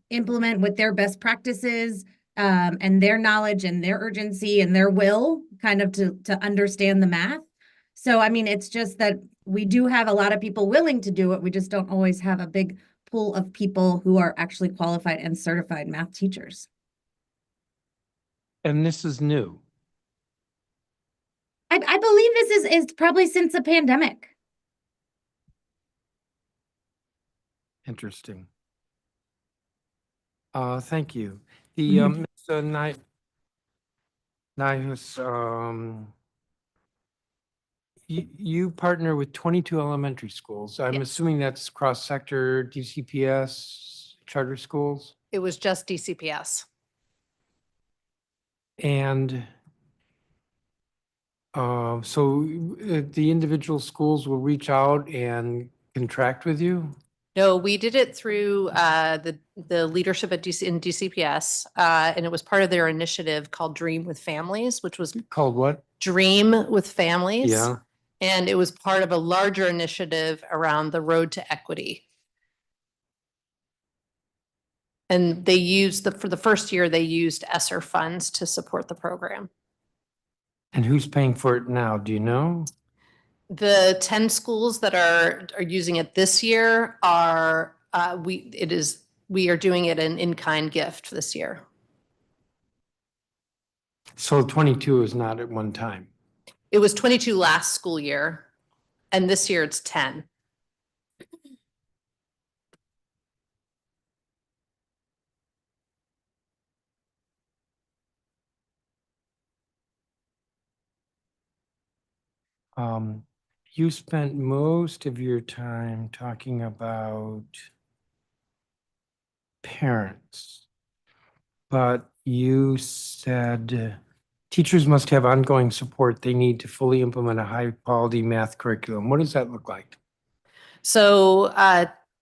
C: implement with their best practices and their knowledge and their urgency and their will kind of to understand the math. So, I mean, it's just that we do have a lot of people willing to do it. We just don't always have a big pool of people who are actually qualified and certified math teachers.
A: And this is new.
C: I believe this is probably since the pandemic.
A: Interesting. Thank you. The Mr. Nihus, you partner with 22 elementary schools. I'm
F: Yes.
A: assuming that's cross-sector, DCPS, charter schools?
F: It was just DCPS.
A: And so the individual schools will reach out and contract with you?
F: No, we did it through the leadership at DCPS, and it was part of their initiative called Dream with Families, which was
A: Called what?
F: Dream with Families.
A: Yeah.
F: And it was part of a larger initiative around the Road to Equity. And they used for the first year, they used ESSER funds to support the program.
A: And who's paying for it now? Do you know?
F: The 10 schools that are using it this year are, we are doing it an in-kind gift this year.
A: So 22 is not at one time.
F: It was 22 last school year, and this year it's 10.
A: You spent most of your time talking about parents, but you said teachers must have ongoing support. They need to fully implement a high-quality math curriculum. What does that look like?
F: So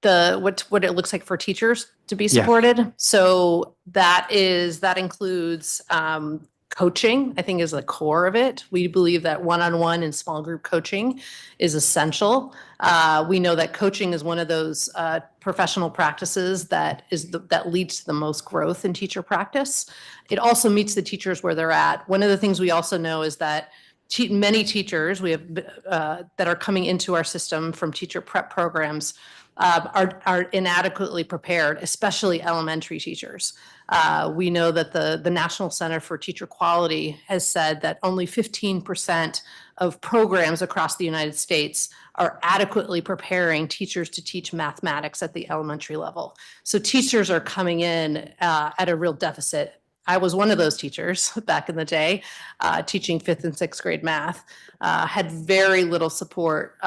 F: what it looks like for teachers to be
A: Yeah.
F: supported. So that includes coaching, I think, is the core of it. We believe that one-on-one and small group coaching is essential. We know that coaching is one of those professional practices that leads to the most growth in teacher practice. It also meets the teachers where they're at. One of the things we also know is that many teachers we have that are coming into our system from teacher prep programs are inadequately prepared, especially elementary teachers. We know that the National Center for Teacher Quality has said that only 15% of programs across the United States are adequately preparing teachers to teach mathematics at the elementary level. So teachers are coming in at a real deficit. I was one of those teachers back in the day, teaching 5th and 6th grade math, had very little support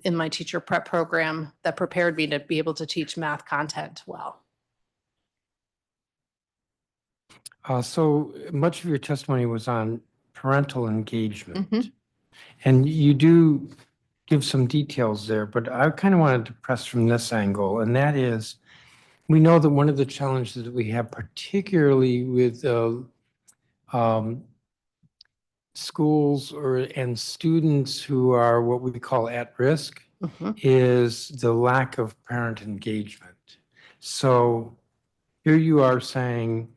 F: in my teacher prep program that prepared me to be able to teach math content well.
A: So much of your testimony was on parental engagement.
F: Mm-hmm.
A: And you do give some details there, but I kind of wanted to press from this angle, and that is, we know that one of the challenges that we have, particularly with schools and students who are what we call at risk, is the lack of parent engagement. So here you are saying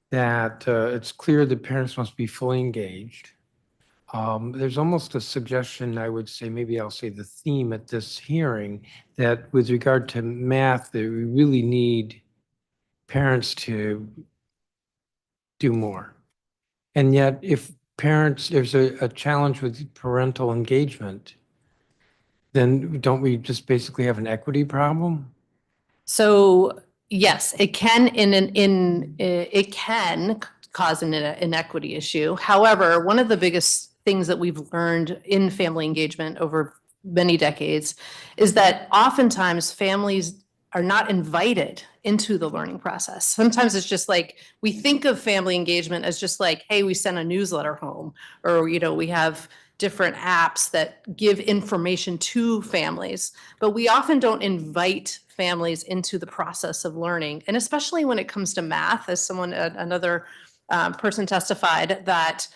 A: that it's clear that parents must be fully engaged. There's almost a suggestion, I would say, maybe I'll say the theme at this hearing, that with regard to math, that we really need parents to do more. And yet, if there's a challenge with parental engagement, then don't we just basically have an equity problem?
F: So yes, it can it can cause an inequity issue. However, one of the biggest things that we've learned in family engagement over many decades is that oftentimes families are not invited into the learning process. Sometimes it's just like, we think of family engagement as just like, hey, we send a newsletter home, or, we have different apps that give information to families, but we often don't invite families into the process of learning. And especially when it comes to math, as another person testified, that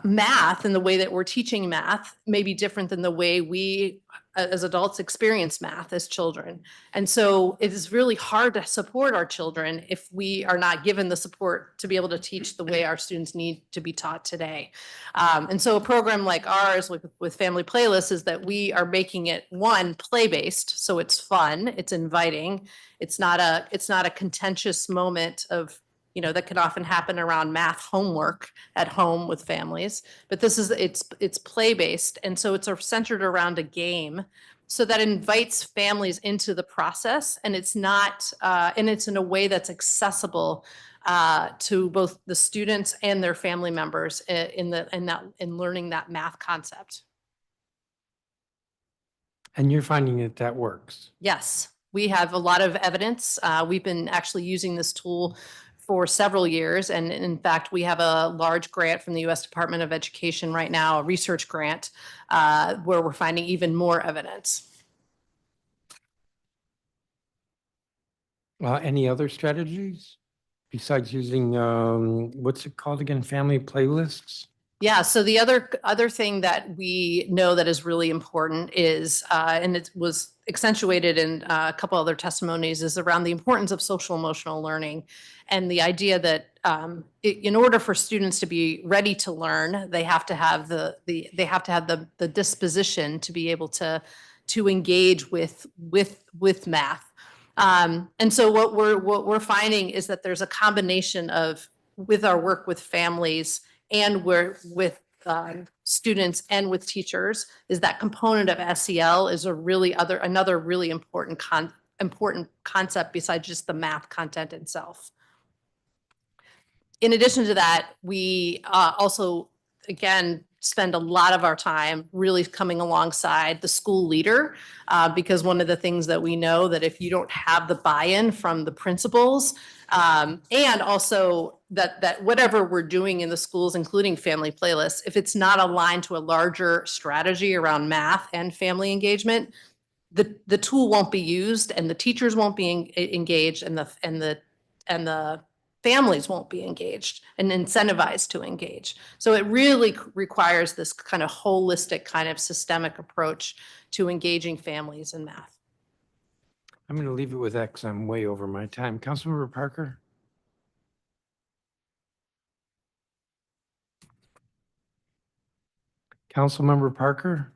F: math and the way that we're teaching math may be different than the way we as adults experience math as children. And so it is really hard to support our children if we are not given the support to be able to teach the way our students need to be taught today. And so a program like ours with Family Playlists is that we are making it, one, play-based, so it's fun, it's inviting, it's not a contentious moment of, you know, that can often happen around math homework at home with families, but it's play-based. And so it's centered around a game, so that invites families into the process, and it's not, and it's in a way that's accessible to both the students and their family members in learning that math concept.
A: And you're finding that works?
F: Yes, we have a lot of evidence. We've been actually using this tool for several years. And in fact, we have a large grant from the U.S. Department of Education right now, a research grant, where we're finding even more evidence.
A: Any other strategies besides using, what's it called again, Family Playlists?
F: Yeah, so the other thing that we know that is really important is, and it was accentuated in a couple other testimonies, is around the importance of social emotional learning, and the idea that in order for students to be ready to learn, they have to have the disposition to be able to engage with math. And so what we're finding is that there's a combination of, with our work with families and with students and with teachers, is that component of SEL is another really important concept besides just the math content itself. In addition to that, we also, again, spend a lot of our time really coming alongside the school leader, because one of the things that we know that if you don't have the buy-in from the principals, and also that whatever we're doing in the schools, including Family Playlists, if it's not aligned to a larger strategy around math and family engagement, the tool won't be used, and the teachers won't be engaged, and the families won't be engaged and incentivized to engage. So it really requires this kind of holistic, kind of systemic approach to engaging families in math.
A: I'm going to leave it with that because I'm way over my time. Councilmember Parker? Councilmember Parker?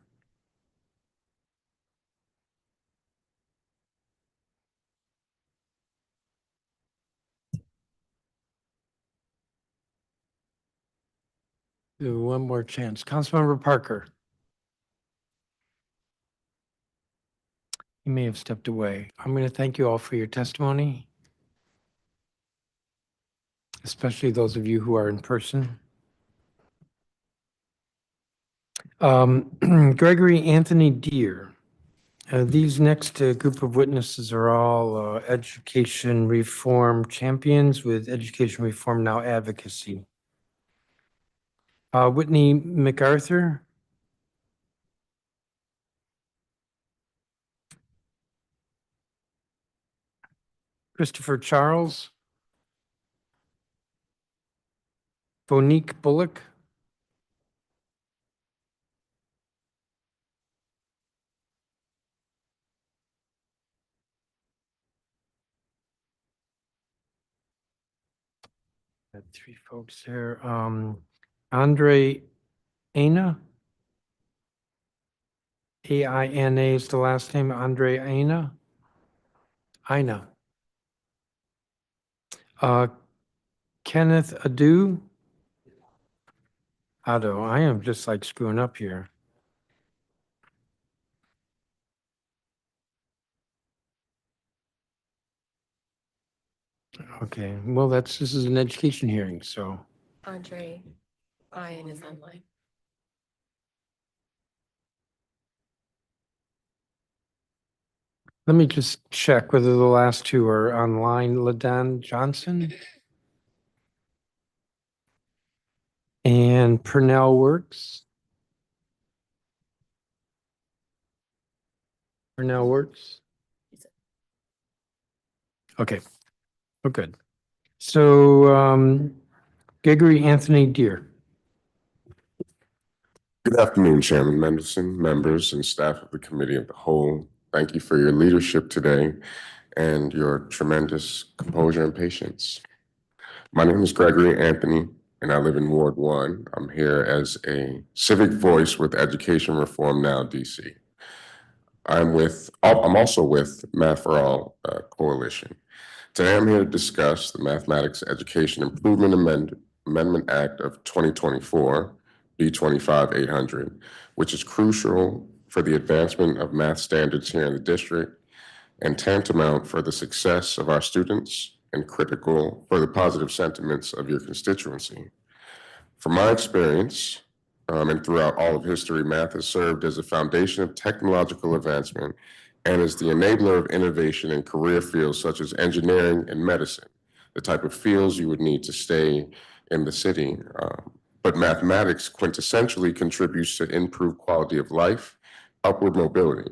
A: Do one more chance. Councilmember Parker? You may have stepped away. I'm going to thank you all for your testimony, especially those of you who are in person. Gregory Anthony Deere. These next group of witnesses are all education reform champions with Education Reform Now advocacy. Whitney MacArthur. Christopher Charles. Bonique Bullock. Got three folks here. Andre Aina. A-I-N-A is the last name. Andre Aina. Aina. Kenneth Adu. Ado, I am just like screwing up here. Okay, well, this is an education hearing, so.
G: Andre Ryan is online.
A: Let me just check whether the last two are online. LaDon Johnson and Purnell Works. Purnell Works. Okay, oh, good. So Gregory Anthony Deere.
E: Good afternoon, Chairman Mendelson, members, and staff of the Committee of the Whole. Thank you for your leadership today and your tremendous composure and patience. My name is Gregory Anthony, and I live in Ward 1. I'm here as a civic voice with Education Reform Now, DC. I'm also with Math for All Coalition. Today, I'm here to discuss the Mathematics Education Improvement Amendment Act of 2024, B25-800, which is crucial for the advancement of math standards here in the district and tantamount for the success of our students and critical for the positive sentiments of your constituency. From my experience, and throughout all of history, math has served as a foundation of technological advancement and is the enabler of innovation in career fields such as engineering and medicine, the type of fields you would need to stay in the city. But mathematics quintessentially contributes to improved quality of life, upward mobility.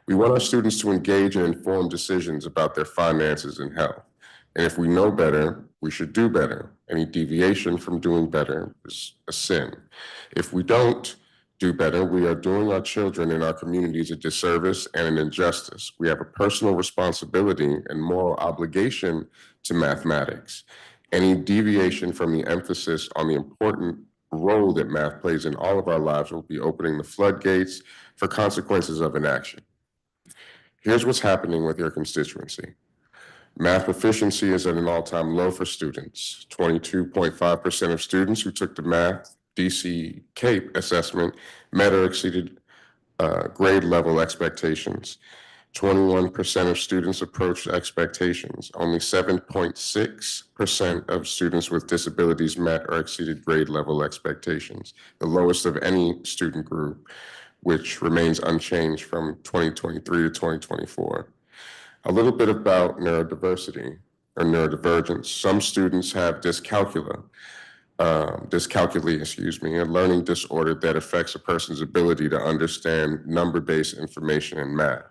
E: We want our students to engage in informed decisions about their finances and health. And if we know better, we should do better. Any deviation from doing better is a sin. If we don't do better, we are doing our children and our communities a disservice and an injustice. We have a personal responsibility and moral obligation to mathematics. Any deviation from the emphasis on the important role that math plays in all of our lives will be opening the floodgates for consequences of inaction. Here's what's happening with your constituency. Math proficiency is at an all-time low for students. 22.5% of students who took the Math DC CAPE assessment met or exceeded grade level expectations. 21% of students approached expectations. Only 7.6% of students with disabilities met or exceeded grade level expectations, the lowest of any student group, which remains unchanged from 2023 to 2024. A little bit about neurodiversity or neurodivergence. Some students have dyscalculia, a learning disorder that affects a person's ability to understand number-based information in math.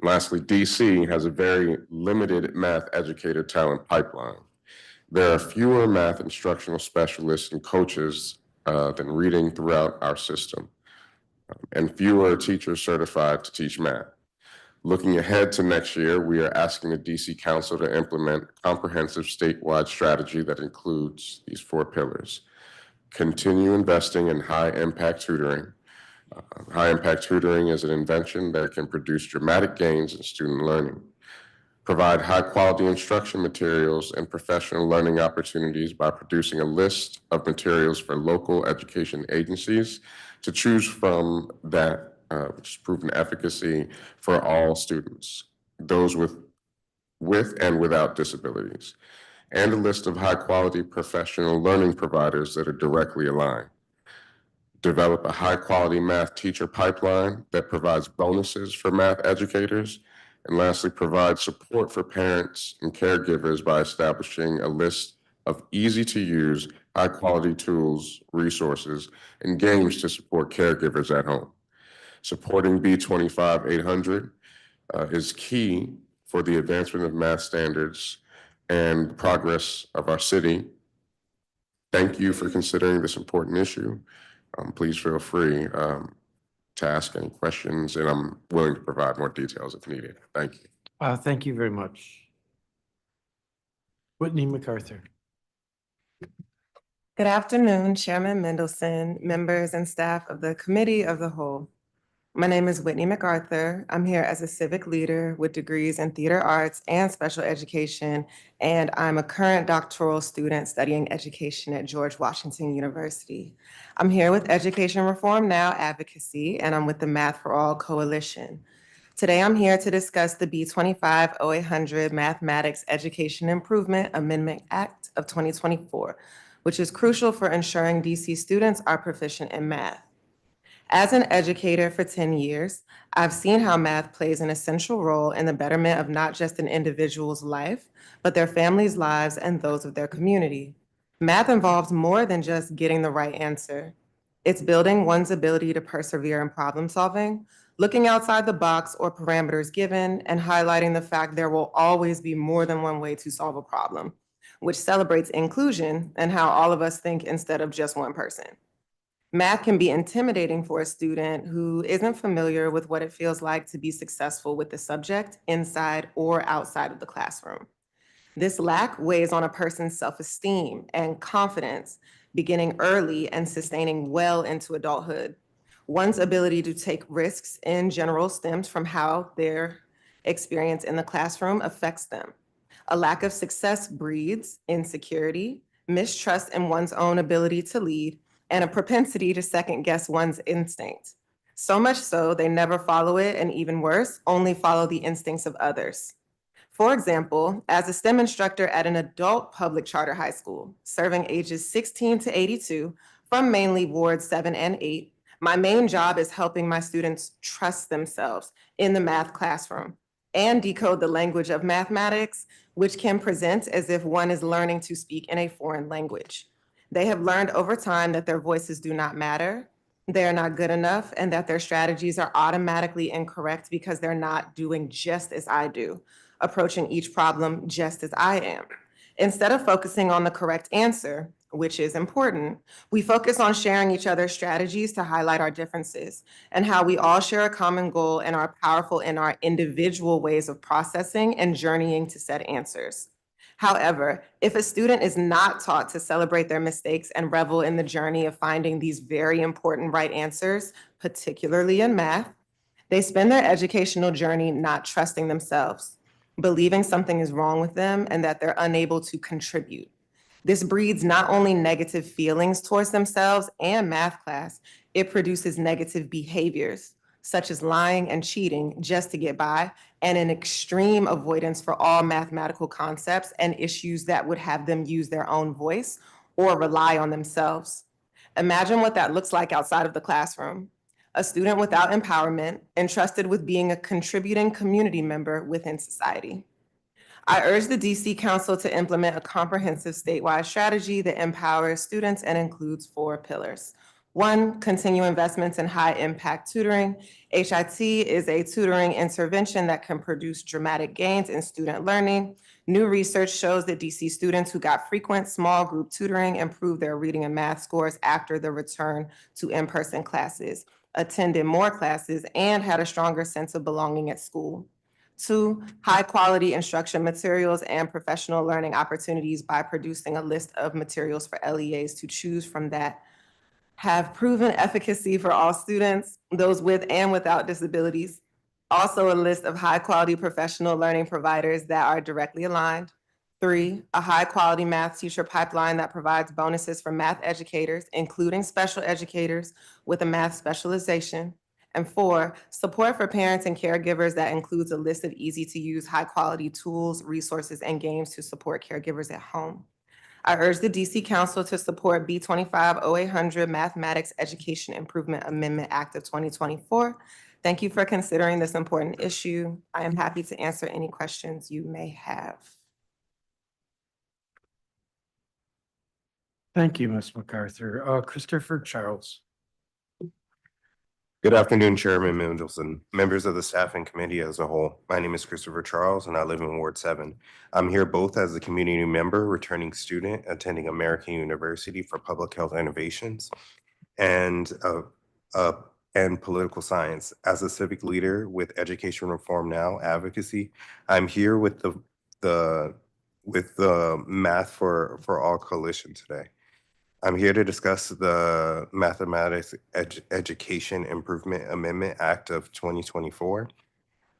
E: Lastly, DC has a very limited math educator talent pipeline. There are fewer math instructional specialists and coaches than reading throughout our system, and fewer teachers certified to teach math. Looking ahead to next year, we are asking the DC Council to implement a comprehensive statewide strategy that includes these 4 pillars. Continue investing in high-impact tutoring. High-impact tutoring is an invention that can produce dramatic gains in student learning. Provide high-quality instruction materials and professional learning opportunities by producing a list of materials for local education agencies to choose from that which has proven efficacy for all students, those with and without disabilities, and a list of high-quality professional learning providers that are directly aligned. Develop a high-quality math teacher pipeline that provides bonuses for math educators, and lastly, provide support for parents and caregivers by establishing a list of easy-to-use, high-quality tools, resources, and games to support caregivers at home. Supporting B25-800 is key for the advancement of math standards and progress of our city. Thank you for considering this important issue. Please feel free to ask any questions, and I'm willing to provide more details if needed. Thank you.
A: Thank you very much. Whitney MacArthur.
J: Good afternoon, Chairman Mendelson, members and staff of the Committee of the Whole. My name is Whitney MacArthur. I'm here as a civic leader with degrees in theater arts and special education, and I'm a current doctoral student studying education at George Washington University. I'm here with Education Reform Now advocacy, and I'm with the Math for All Coalition. Today, I'm here to discuss the B25-0800 Mathematics Education Improvement Amendment Act of 2024, which is crucial for ensuring DC students are proficient in math. As an educator for 10 years, I've seen how math plays an essential role in the betterment of not just an individual's life, but their family's lives and those of their community. Math involves more than just getting the right answer. It's building one's ability to persevere in problem solving, looking outside the box or parameters given and highlighting the fact there will always be more than one way to solve a problem, which celebrates inclusion and how all of us think instead of just one person. Math can be intimidating for a student who isn't familiar with what it feels like to be successful with the subject inside or outside of the classroom. This lack weighs on a person's self-esteem and confidence, beginning early and sustaining well into adulthood. One's ability to take risks in general stems from how their experience in the classroom affects them. A lack of success breeds insecurity, mistrust in one's own ability to lead, and a propensity to second guess one's instincts. So much so, they never follow it, and even worse, only follow the instincts of others. For example, as a STEM instructor at an adult public charter high school, serving ages 16 to 82 from mainly wards 7 and 8, my main job is helping my students trust themselves in the math classroom and decode the language of mathematics, which can present as if one is learning to speak in a foreign language. They have learned over time that their voices do not matter, they are not good enough, and that their strategies are automatically incorrect because they're not doing just as I do, approaching each problem just as I am. Instead of focusing on the correct answer, which is important, we focus on sharing each other's strategies to highlight our differences and how we all share a common goal and are powerful in our individual ways of processing and journeying to said answers. However, if a student is not taught to celebrate their mistakes and revel in the journey of finding these very important right answers, particularly in math, they spend their educational journey not trusting themselves, believing something is wrong with them and that they're unable to contribute. This breeds not only negative feelings towards themselves and math class, it produces negative behaviors, such as lying and cheating just to get by, and an extreme avoidance for all mathematical concepts and issues that would have them use their own voice or rely on themselves. Imagine what that looks like outside of the classroom. A student without empowerment, entrusted with being a contributing community member within society. I urge the DC Council to implement a comprehensive statewide strategy that empowers students and includes 4 pillars. 1, continue investments in high-impact tutoring. HIT is a tutoring intervention that can produce dramatic gains in student learning. New research shows that DC students who got frequent small group tutoring improved their reading and math scores after the return to in-person classes, attended more classes, and had a stronger sense of belonging at school. 2, high-quality instruction materials and professional learning opportunities by producing a list of materials for LEAs to choose from that have proven efficacy for all students, those with and without disabilities. Also a list of high-quality professional learning providers that are directly aligned. 3, a high-quality math teacher pipeline that provides bonuses for math educators, including special educators with a math specialization. And 4, support for parents and caregivers that includes a list of easy-to-use, high-quality tools, resources, and games to support caregivers at home. I urge the DC Council to support B25-0800 Mathematics Education Improvement Amendment Act of 2024. Thank you for considering this important issue. I am happy to answer any questions you may have.
A: Thank you, Ms. MacArthur. Christopher Charles.
N: Good afternoon, Chairman Mendelson, members of the staff and committee as a whole. My name is Christopher Charles and I live in Ward 7. I'm here both as a community member, returning student attending American University for Public Health Innovations, and political science. As a civic leader with Education Reform Now advocacy, I'm here with the Math for All Coalition today. I'm here to discuss the Mathematics Education Improvement Amendment Act of 2024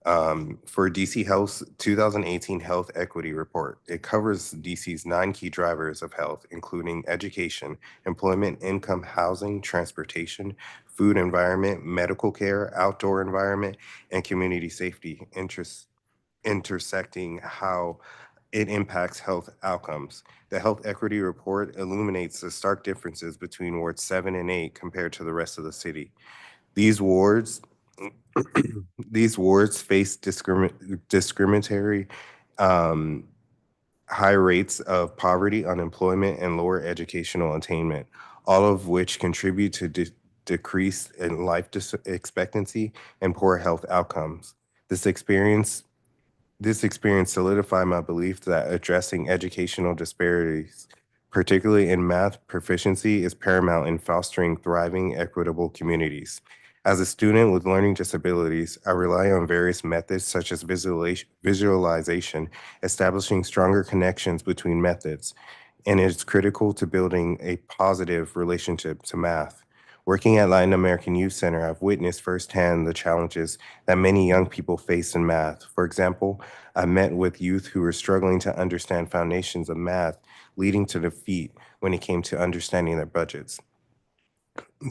N: for DC Health's 2018 Health Equity Report. It covers DC's 9 key drivers of health, including education, employment, income, housing, transportation, food environment, medical care, outdoor environment, and community safety, intersecting how it impacts health outcomes. The Health Equity Report illuminates the stark differences between wards 7 and 8 compared to the rest of the city. These wards face discriminatory high rates of poverty, unemployment, and lower educational attainment, all of which contribute to decrease in life expectancy and poor health outcomes. This experience solidified my belief that addressing educational disparities, particularly in math proficiency, is paramount in fostering thriving, equitable communities. As a student with learning disabilities, I rely on various methods such as visualization, establishing stronger connections between methods, and it's critical to building a positive relationship to math. Working at Latin American Youth Center, I've witnessed firsthand the challenges that many young people face in math. For example, I met with youth who were struggling to understand foundations of math, leading to defeat when it came to understanding their budgets.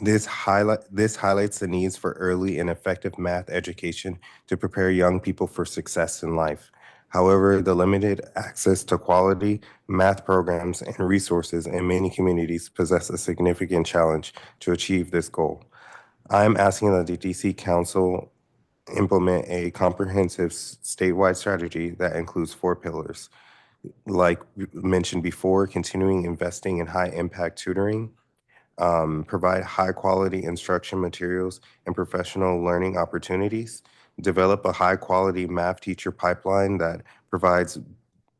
N: This highlights the needs for early and effective math education to prepare young people for success in life. However, the limited access to quality math programs and resources in many communities possess a significant challenge to achieve this goal. I am asking that the DC Council implement a comprehensive statewide strategy that includes 4 pillars. Like mentioned before, continuing investing in high impact tutoring, provide high quality instruction materials and professional learning opportunities, develop a high quality math teacher pipeline that provides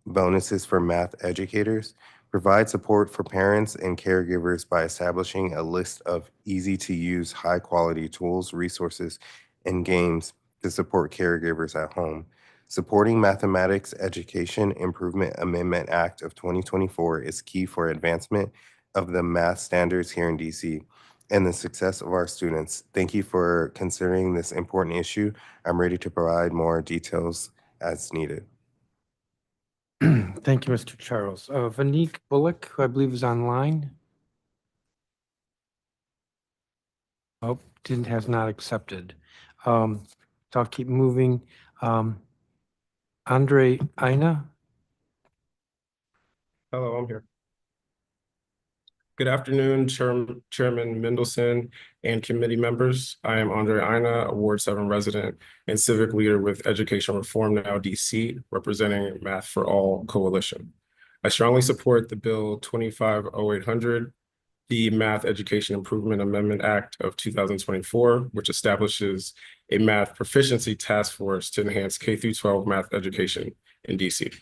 N: bonuses for math educators, provide support for parents and caregivers by establishing a list of easy to use high quality tools, resources, and games to support caregivers at home. Supporting Mathematics Education Improvement Amendment Act of 2024 is key for advancement of the math standards here in DC and the success of our students. Thank you for considering this important issue. I'm ready to provide more details as needed.
A: Thank you, Mr. Charles. Vanique Bullock, who I believe is online. Oh, has not accepted. So I'll keep moving. Andre Ina.
P: Hello, I'm here. Good afternoon, Chairman Mendelson and committee members. I am Andre Ina, a Ward 7 resident and civic leader with Education Reform Now DC, representing Math for All Coalition. I strongly support the Bill 250800, the Math Education Improvement Amendment Act of 2024, which establishes a math proficiency task force to enhance K-12 math education in DC.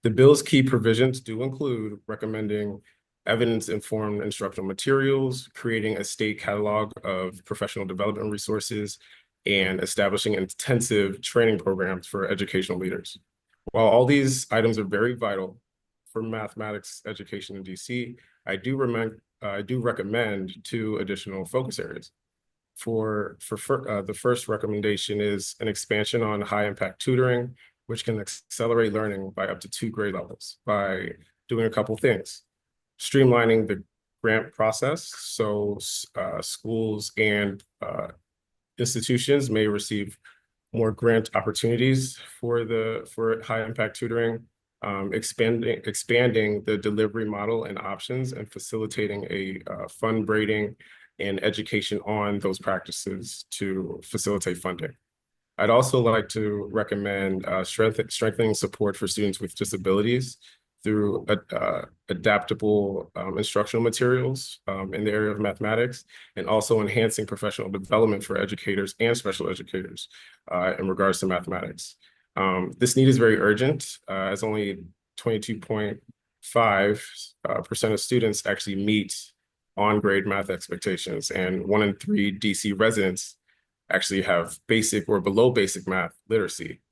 P: The bill's key provisions do include recommending evidence-informed instructional materials, creating a state catalog of professional development resources, and establishing intensive training programs for educational leaders. While all these items are very vital for mathematics education in DC, I do recommend 2 additional focus areas. The first recommendation is an expansion on high-impact tutoring, which can accelerate learning by up to 2 grade levels by doing a couple things. Streamlining the grant process, so schools and institutions may receive more grant opportunities for high impact tutoring, expanding the delivery model and options, and facilitating a fund braiding and education on those practices to facilitate funding. I'd also like to recommend strengthening support for students with disabilities through adaptable instructional materials in the area of mathematics, and also enhancing professional development for educators and special educators in regards to mathematics. This need is very urgent, as only 22.5% of students actually meet on-grade math expectations, and 1 in 3 DC residents actually have basic or below basic math literacy.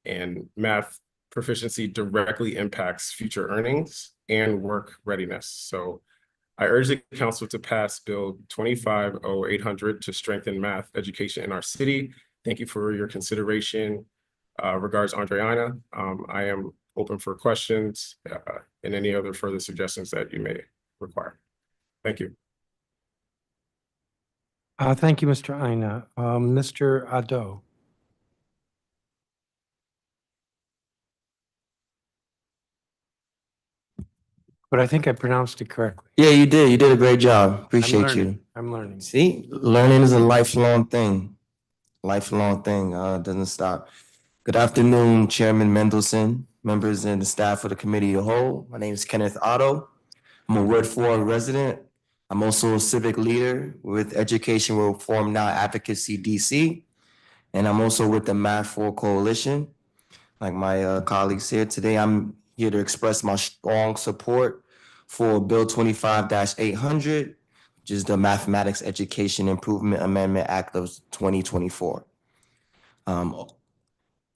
P: And math proficiency directly impacts future earnings and work readiness. So I urge the council to pass Bill 250800 to strengthen math education in our city. Thank you for your consideration. Regards, Andre Ina. I am open for questions and any other further suggestions that you may require. Thank you.
A: Thank you, Mr. Ina. Mr. Ado. But I think I pronounced it correctly.
Q: Yeah, you did. You did a great job. Appreciate you.
A: I'm learning.
Q: See, learning is a lifelong thing. Lifelong thing. Doesn't stop. Good afternoon, Chairman Mendelson, members and the staff of the committee as a whole. My name is Kenneth Otto. I'm a Ward 4 resident I'm also a civic leader with Education Reform Now Advocacy DC, and I'm also with the Math for Coalition. Like my colleagues here today, I'm here to express my strong support for Bill 25-800, which is the Mathematics Education Improvement Amendment Act of 2024.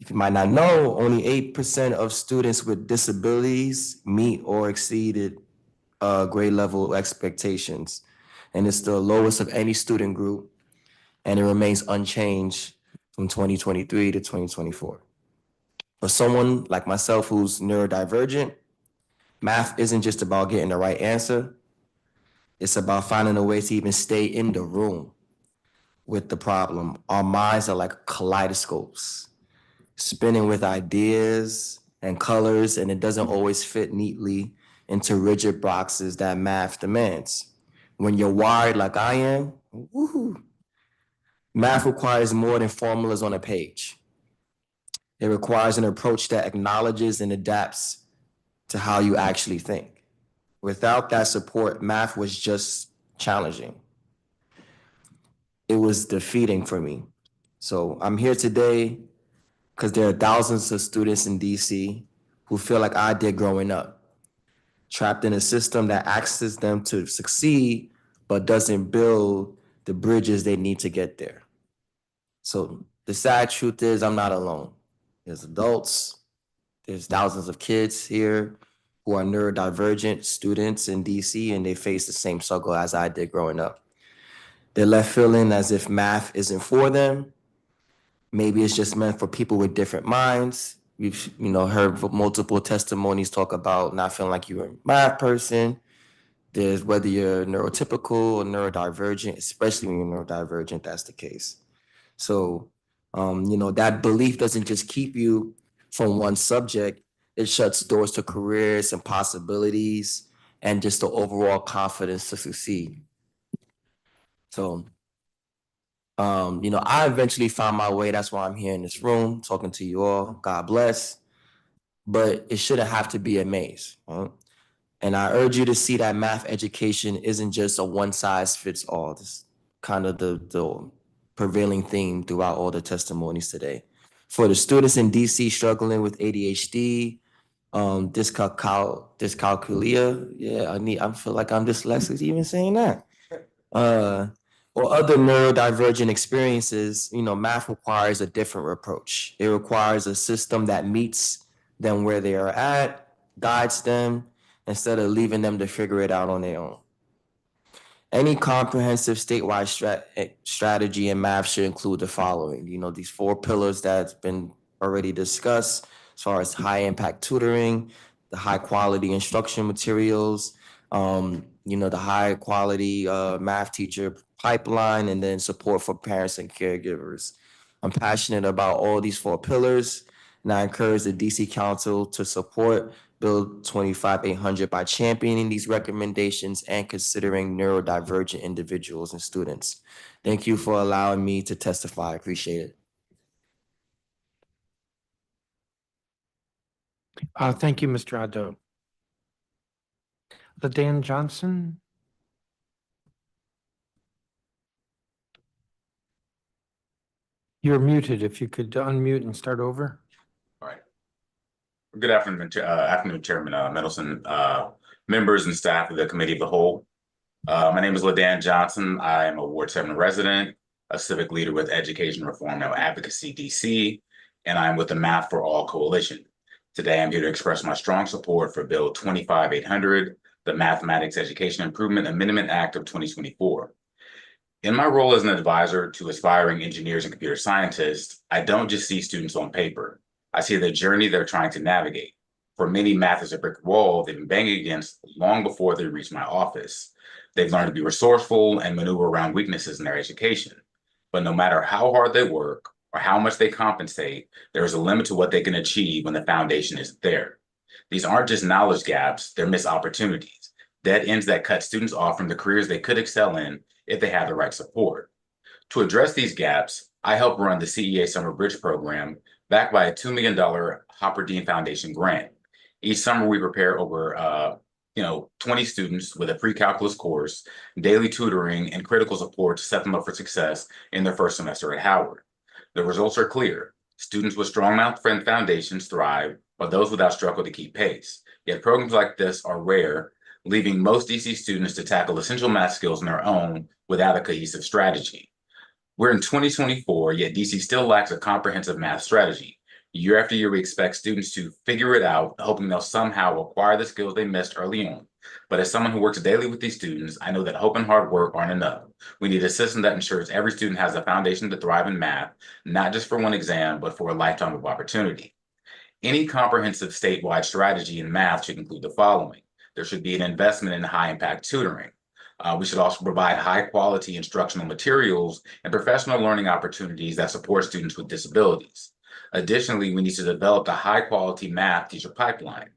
Q: If you might not know, only 8% of students with disabilities meet or exceeded grade level expectations. And it's the lowest of any student group, and it remains unchanged from 2023 to 2024. For someone like myself who's neurodivergent, math isn't just about getting the right answer. It's about finding a way to even stay in the room with the problem. Our minds are like kaleidoscopes, spinning with ideas and colors, and it doesn't always fit neatly into rigid boxes that math demands. When you're wired like I am, woohoo, math requires more than formulas on a page. It requires an approach that acknowledges and adapts to how you actually think. Without that support, math was just challenging. It was defeating for me. So I'm here today because there are thousands of students in DC who feel like I did growing up, trapped in a system that asks them to succeed, but doesn't build the bridges they need to get there. So the sad truth is I'm not alone. There's adults, there's thousands of kids here who are neurodivergent students in DC, and they face the same struggle as I did growing up. They're left feeling as if math isn't for them. Maybe it's just meant for people with different minds. We've heard multiple testimonies talk about not feeling like you're a math person. There's whether you're neurotypical or neurodivergent, especially when you're neurodivergent, that's the case. So, that belief doesn't just keep you from one subject, it shuts doors to careers and possibilities and just the overall confidence to succeed. So, I eventually found my way. That's why I'm here in this room talking to you all. God bless. But it shouldn't have to be a maze. Right? And I urge you to see that math education isn't just a one size fits all. This kind of the prevailing theme throughout all the testimonies today. For the students in DC struggling with ADHD, dyscalculia, I feel like I'm dyslexic even saying that. Or other neurodivergent experiences, math requires a different approach. It requires a system that meets them where they are at, guides them, instead of leaving them to figure it out on their own. Any comprehensive statewide strategy in math should include the following, these 4 pillars that's been already discussed as far as high impact tutoring, the high quality instruction materials, the high quality math teacher pipeline, and then support for parents and caregivers. I'm passionate about all these 4 pillars, and I encourage the DC Council to support Bill 25-800 by championing these recommendations and considering neurodivergent individuals and students. Thank you for allowing me to testify. I appreciate it.
A: Thank you, Mr. Addo. LaDan Johnson. You're muted. If you could unmute and start over.
O: All right. Good afternoon, Chairman Mendelson, members and staff of the Committee of the Whole. My name is LaDan Johnson. I am a Ward 7 resident, a civic leader with Education Reform Now Advocacy DC, and I'm with the Math for All Coalition. Today, I'm here to express my strong support for Bill 25-800, the Mathematics Education Improvement Amendment Act of 2024. In my role as an advisor to aspiring engineers and computer scientists, I don't just see students on paper. I see the journey they're trying to navigate. For many, math is a brick wall they've been banging against long before they reach my office. They've learned to be resourceful and maneuver around weaknesses in their education. But no matter how hard they work or how much they compensate, there is a limit to what they can achieve when the foundation isn't there. These aren't just knowledge gaps, they're missed opportunities, dead ends that cut students off from the careers they could excel in if they have the right support. To address these gaps, I help run the CEA Summer Bridge Program, backed by a $2 million Hopper Dean Foundation grant. Each summer, we prepare over 20 students with a pre-calculus course, daily tutoring, and critical support to set them up for success in their first semester at Howard. The results are clear. Students with strong math foundations thrive, while those without struggle to keep pace. Yet programs like this are rare, leaving most DC students to tackle essential math skills on their own without a cohesive strategy. We're in 2024, yet DC still lacks a comprehensive math strategy. Year after year, we expect students to figure it out, hoping they'll somehow acquire the skills they missed early on. But as someone who works daily with these students, I know that hope and hard work aren't enough. We need a system that ensures every student has a foundation to thrive in math, not just for one exam, but for a lifetime of opportunity. Any comprehensive statewide strategy in math should include the following. There should be an investment in high-impact tutoring. We should also provide high-quality instructional materials and professional learning opportunities that support students with disabilities. Additionally, we need to develop a high-quality math teacher pipeline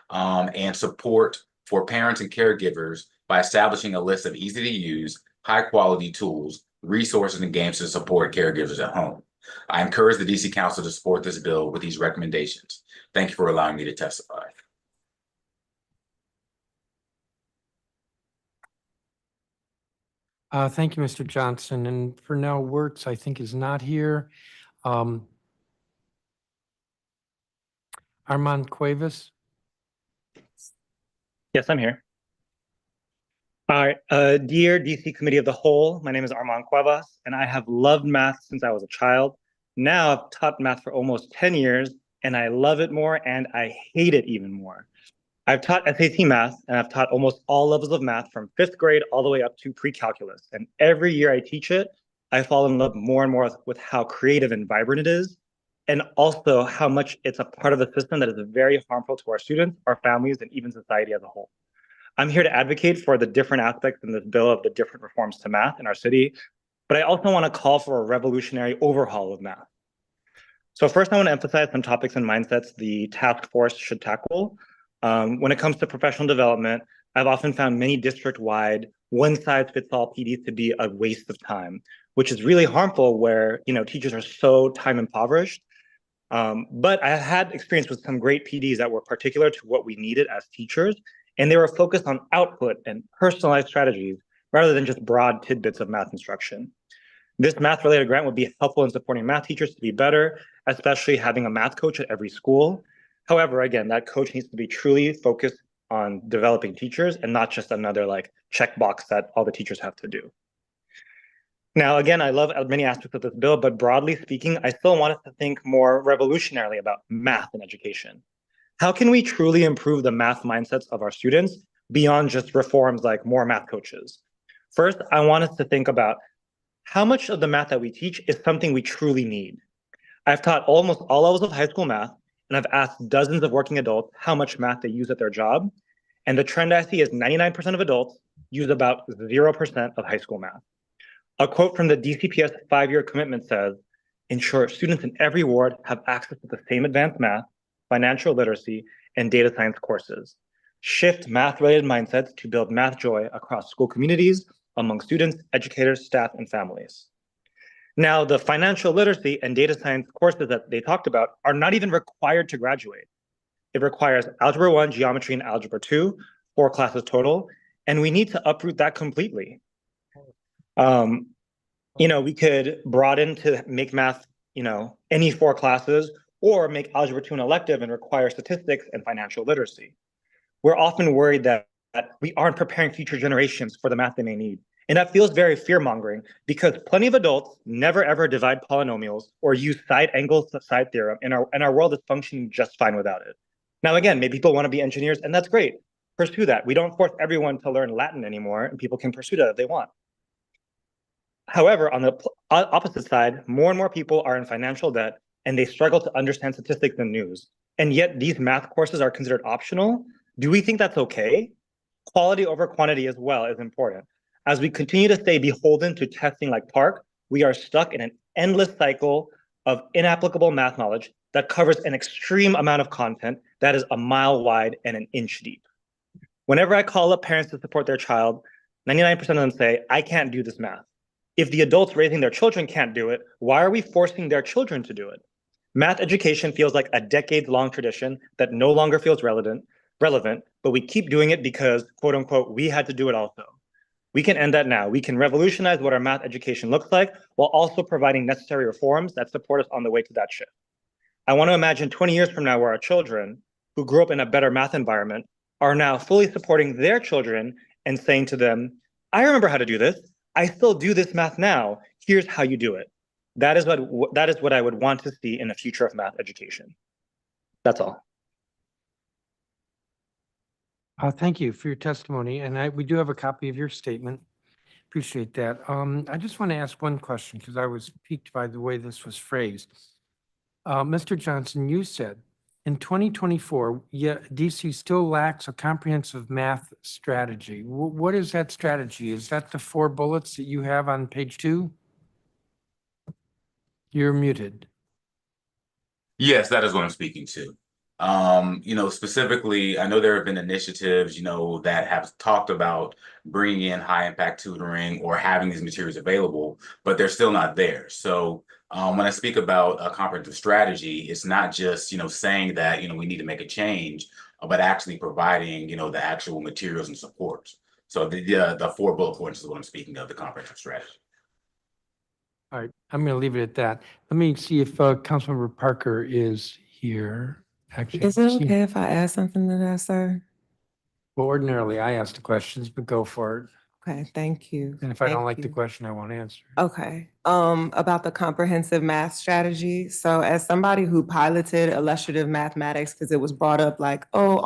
O: and support for parents and caregivers by establishing a list of easy-to-use, high-quality tools, resources, and games to support caregivers at home. I encourage the DC Council to support this bill with these recommendations. Thank you for allowing me to testify.
A: Thank you, Mr. Johnson. And for now, Wertz, I think, is not here. Armand Cuevas?
M: Yes, I'm here. All right, dear DC Committee of the Whole, my name is Armand Cuevas, and I have loved math since I was a child. Now I've taught math for almost 10 years, and I love it more, and I hate it even more. I've taught SAT math, and I've taught almost all levels of math from 5th grade all the way up to pre-calculus. And every year I teach it, I fall in love more and more with how creative and vibrant it is, and also how much it's a part of the system that is very harmful to our students, our families, and even society as a whole. I'm here to advocate for the different aspects in this bill of the different reforms to math in our city, but I also want to call for a revolutionary overhaul of math. So first, I want to emphasize some topics and mindsets the task force should tackle. When it comes to professional development, I've often found many district-wide one-size-fits-all PDs to be a waste of time, which is really harmful where teachers are so time impoverished. But I had experience with some great PDs that were particular to what we needed as teachers, and they were focused on output and personalized strategies rather than just broad tidbits of math instruction. This math-related grant would be helpful in supporting math teachers to be better, especially having a math coach at every school. However, again, that coach needs to be truly focused on developing teachers and not just another checkbox that all the teachers have to do. Now, again, I love many aspects of this bill, but broadly speaking, I still want us to think more revolutionarily about math in education. How can we truly improve the math mindsets of our students beyond just reforms like more math coaches? First, I want us to think about how much of the math that we teach is something we truly need. I've taught almost all levels of high school math, and I've asked dozens of working adults how much math they use at their job. And the trend I see is 99% of adults use about 0% of high school math. A quote from the DCPS 5-year commitment says, ensure students in every ward have access to the same advanced math, financial literacy, and data science courses. Shift math-related mindsets to build math joy across school communities, among students, educators, staff, and families. Now, the financial literacy and data science courses that they talked about are not even required to graduate. It requires Algebra 1, Geometry, and Algebra 2, 4 classes total, and we need to uproot that completely. We could broaden to make math, any 4 classes, or make Algebra 2 an elective and require statistics and financial literacy. We're often worried that we aren't preparing future generations for the math they may need. And that feels very fear-mongering because plenty of adults never ever divide polynomials or use side angle side theorem, and our world is functioning just fine without it. Now, again, maybe people want to be engineers, and that's great. Pursue that. We don't force everyone to learn Latin anymore, and people can pursue that if they want. However, on the opposite side, more and more people are in financial debt, and they struggle to understand statistics and news. And yet these math courses are considered optional. Do we think that's okay? Quality over quantity as well is important. As we continue to stay beholden to testing like PARCC, we are stuck in an endless cycle of inapplicable math knowledge that covers an extreme amount of content that is a mile wide and an inch deep. Whenever I call up parents to support their child, 99% of them say, I can't do this math. If the adults raising their children can't do it, why are we forcing their children to do it? Math education feels like a decades-long tradition that no longer feels relevant. relevant, but we keep doing it because, quote unquote, we had to do it also. We can end that now. We can revolutionize what our math education looks like while also providing necessary reforms that support us on the way to that shift. I want to imagine 20 years from now where our children who grew up in a better math environment are now fully supporting their children and saying to them, I remember how to do this. I still do this math now. Here's how you do it. That is what I would want to see in the future of math education. That's all.
A: Thank you for your testimony, and we do have a copy of your statement. Appreciate that. I just want to ask one question because I was piqued by the way this was phrased. Mr. Johnson, you said in 2024, DC still lacks a comprehensive math strategy. What is that strategy? Is that the 4 bullets that you have on page 2? You're muted.
O: Yes, that is what I'm speaking to. Specifically, I know there have been initiatives, that have talked about bringing in high impact tutoring or having these materials available, but they're still not there. So when I speak about a comprehensive strategy, it's not just, saying that, we need to make a change, but actually providing, the actual materials and supports. So the 4 bullet points is what I'm speaking of, the comprehensive strategy.
A: All right, I'm going to leave it at that. Let me see if Councilmember Parker is here. Actually,
J: Is it okay if I add something to that, sir?
A: Well, ordinarily I ask the questions, but go for it.
J: Okay, thank you.
A: And if I don't
J: Thank
A: like the
J: you.
A: question, I won't answer.
J: Okay, about the comprehensive math strategy. So as somebody who piloted illustrative mathematics, because it was brought up like, oh,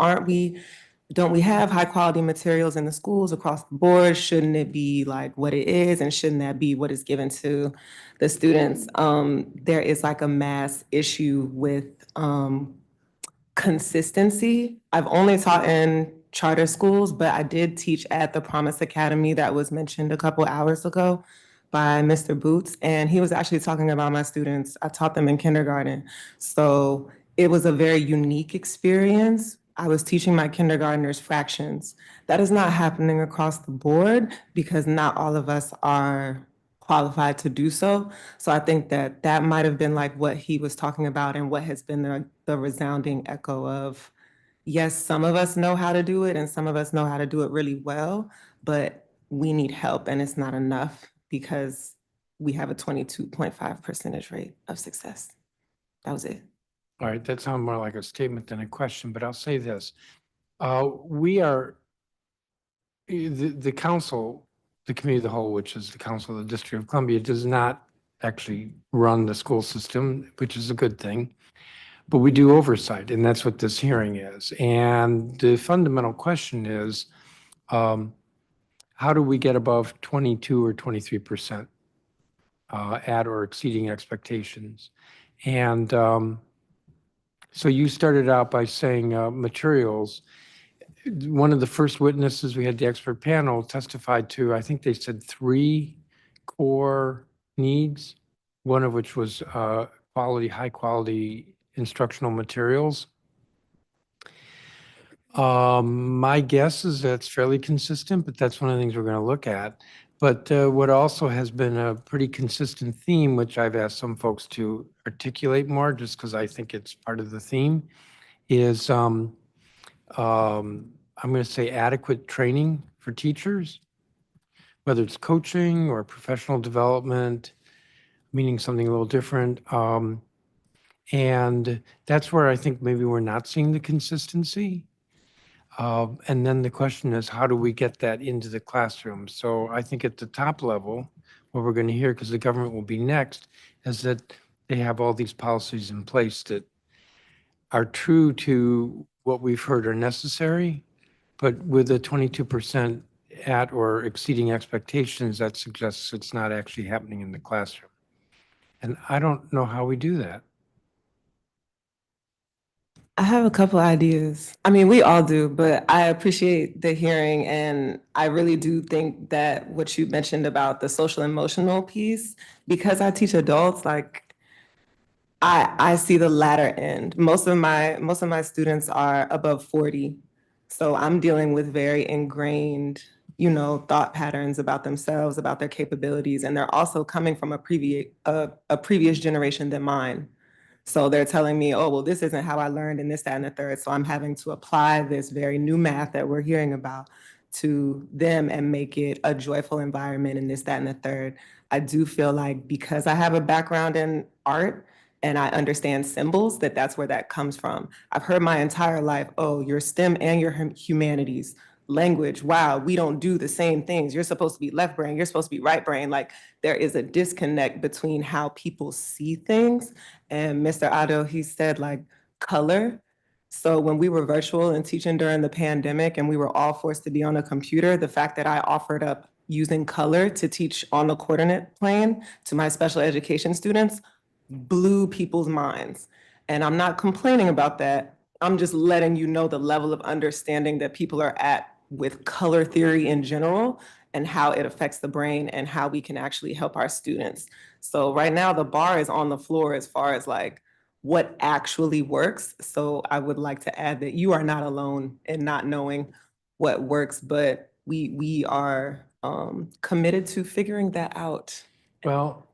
J: don't we have high quality materials in the schools across the board? Shouldn't it be like what it is? And shouldn't that be what is given to the students? There is like a mass issue with consistency. I've only taught in charter schools, but I did teach at the Promise Academy that was mentioned a couple hours ago by Mr. Boots. And he was actually talking about my students. I taught them in kindergarten. So it was a very unique experience. I was teaching my kindergartners fractions. That is not happening across the board because not all of us are qualified to do so. So I think that might have been like what he was talking about and what has been the resounding echo of, yes, some of us know how to do it and some of us know how to do it really well, but we need help and it's not enough because we have a 22.5% rate of success. That was it.
A: All right, that sounds more like a statement than a question, but I'll say this. We are, the council, the Committee of the Whole, which is the Council of the District of Columbia, does not actually run the school system, which is a good thing. But we do oversight, and that's what this hearing is. And the fundamental question is, how do we get above 22 or 23% at or exceeding expectations? And so you started out by saying materials. One of the first witnesses, we had the expert panel testified to, I think they said 3 core needs, one of which was high quality instructional materials. My guess is that's fairly consistent, but that's one of the things we're going to look at. But what also has been a pretty consistent theme, which I've asked some folks to articulate more, just because I think it's part of the theme, is I'm going to say adequate training for teachers, whether it's coaching or professional development, meaning something a little different. And that's where I think maybe we're not seeing the consistency. And then the question is, how do we get that into the classroom? So I think at the top level, what we're going to hear, because the government will be next, is that they have all these policies in place that are true to what we've heard are necessary, but with a 22% at or exceeding expectations, that suggests it's not actually happening in the classroom. And I don't know how we do that.
J: I have a couple ideas. I mean, we all do, but I appreciate the hearing. And I really do think that what you mentioned about the social emotional piece, because I teach adults, like I see the latter end. Most of my students are above 40. So I'm dealing with very ingrained, thought patterns about themselves, about their capabilities. And they're also coming from a previous generation than mine. So they're telling me, oh, well, this isn't how I learned and this, that, and the third. So I'm having to apply this very new math that we're hearing about to them and make it a joyful environment and this, that, and the third. I do feel like because I have a background in art and I understand symbols, that's where that comes from. I've heard my entire life, oh, you're STEM and you're humanities. Language, wow, we don't do the same things. You're supposed to be left brain, you're supposed to be right brain. Like there is a disconnect between how people see things. And Mr. Otto, he said like color. So when we were virtual and teaching during the pandemic and we were all forced to be on a computer, the fact that I offered up using color to teach on the coordinate plane to my special education students blew people's minds. And I'm not complaining about that. I'm just letting you know the level of understanding that people are at with color theory in general and how it affects the brain and how we can actually help our students. So right now the bar is on the floor as far as like what actually works. So I would like to add that you are not alone in not knowing what works, but we are committed to figuring that out.
A: Well,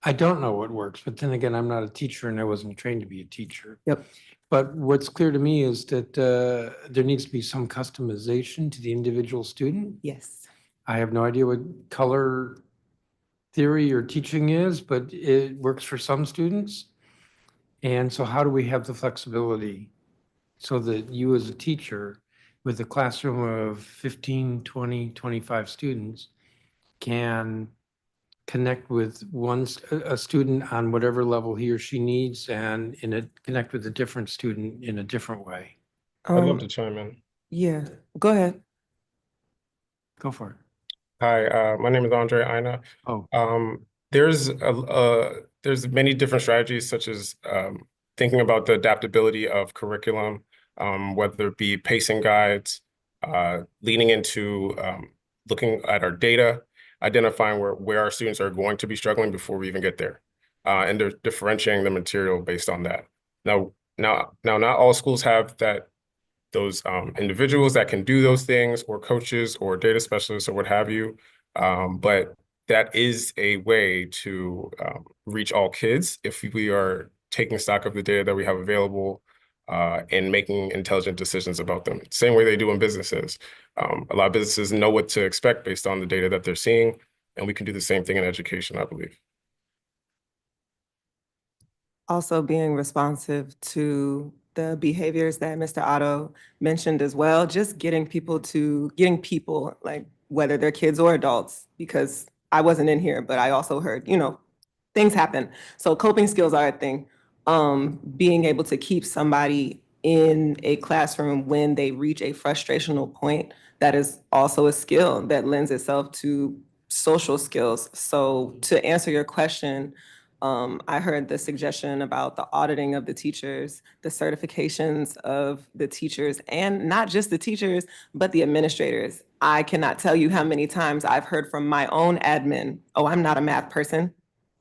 A: I don't know what works, but then again, I'm not a teacher and I wasn't trained to be a teacher.
J: Yep.
A: But what's clear to me is that there needs to be some customization to the individual student.
J: Yes.
A: I have no idea what color theory or teaching is, but it works for some students. And so how do we have the flexibility so that you as a teacher with a classroom of 15, 20, 25 students can connect with a student on whatever level he or she needs and connect with a different student in a different way?
P: I'd love to chime in.
J: Yeah, go ahead.
A: Go for it.
P: Hi, my name is Andre Aina.
A: Oh.
P: There's many different strategies such as thinking about the adaptability of curriculum, whether it be pacing guides, leaning into looking at our data, identifying where our students are going to be struggling before we even get there, and they're differentiating the material based on that. Now, not all schools have those individuals that can do those things, or coaches or data specialists or what have you. But that is a way to reach all kids if we are taking stock of the data that we have available and making intelligent decisions about them. Same way they do in businesses. A lot of businesses know what to expect based on the data that they're seeing, and we can do the same thing in education, I believe.
J: Also being responsive to the behaviors that Mr. Otto mentioned as well, just getting people, like whether they're kids or adults, because I wasn't in here, but I also heard, things happen. So coping skills are a thing. Being able to keep somebody in a classroom when they reach a frustrational point, that is also a skill that lends itself to social skills. So to answer your question, I heard the suggestion about the auditing of the teachers, the certifications of the teachers, and not just the teachers, but the administrators. I cannot tell you how many times I've heard from my own admin, oh, I'm not a math person.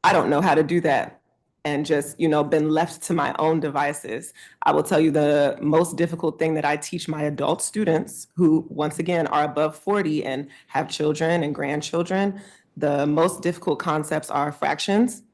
J: I don't know how to do that. And just, been left to my own devices. I will tell you the most difficult thing that I teach my adult students who, once again, are above 40 and have children and grandchildren, the most difficult concepts are fractions,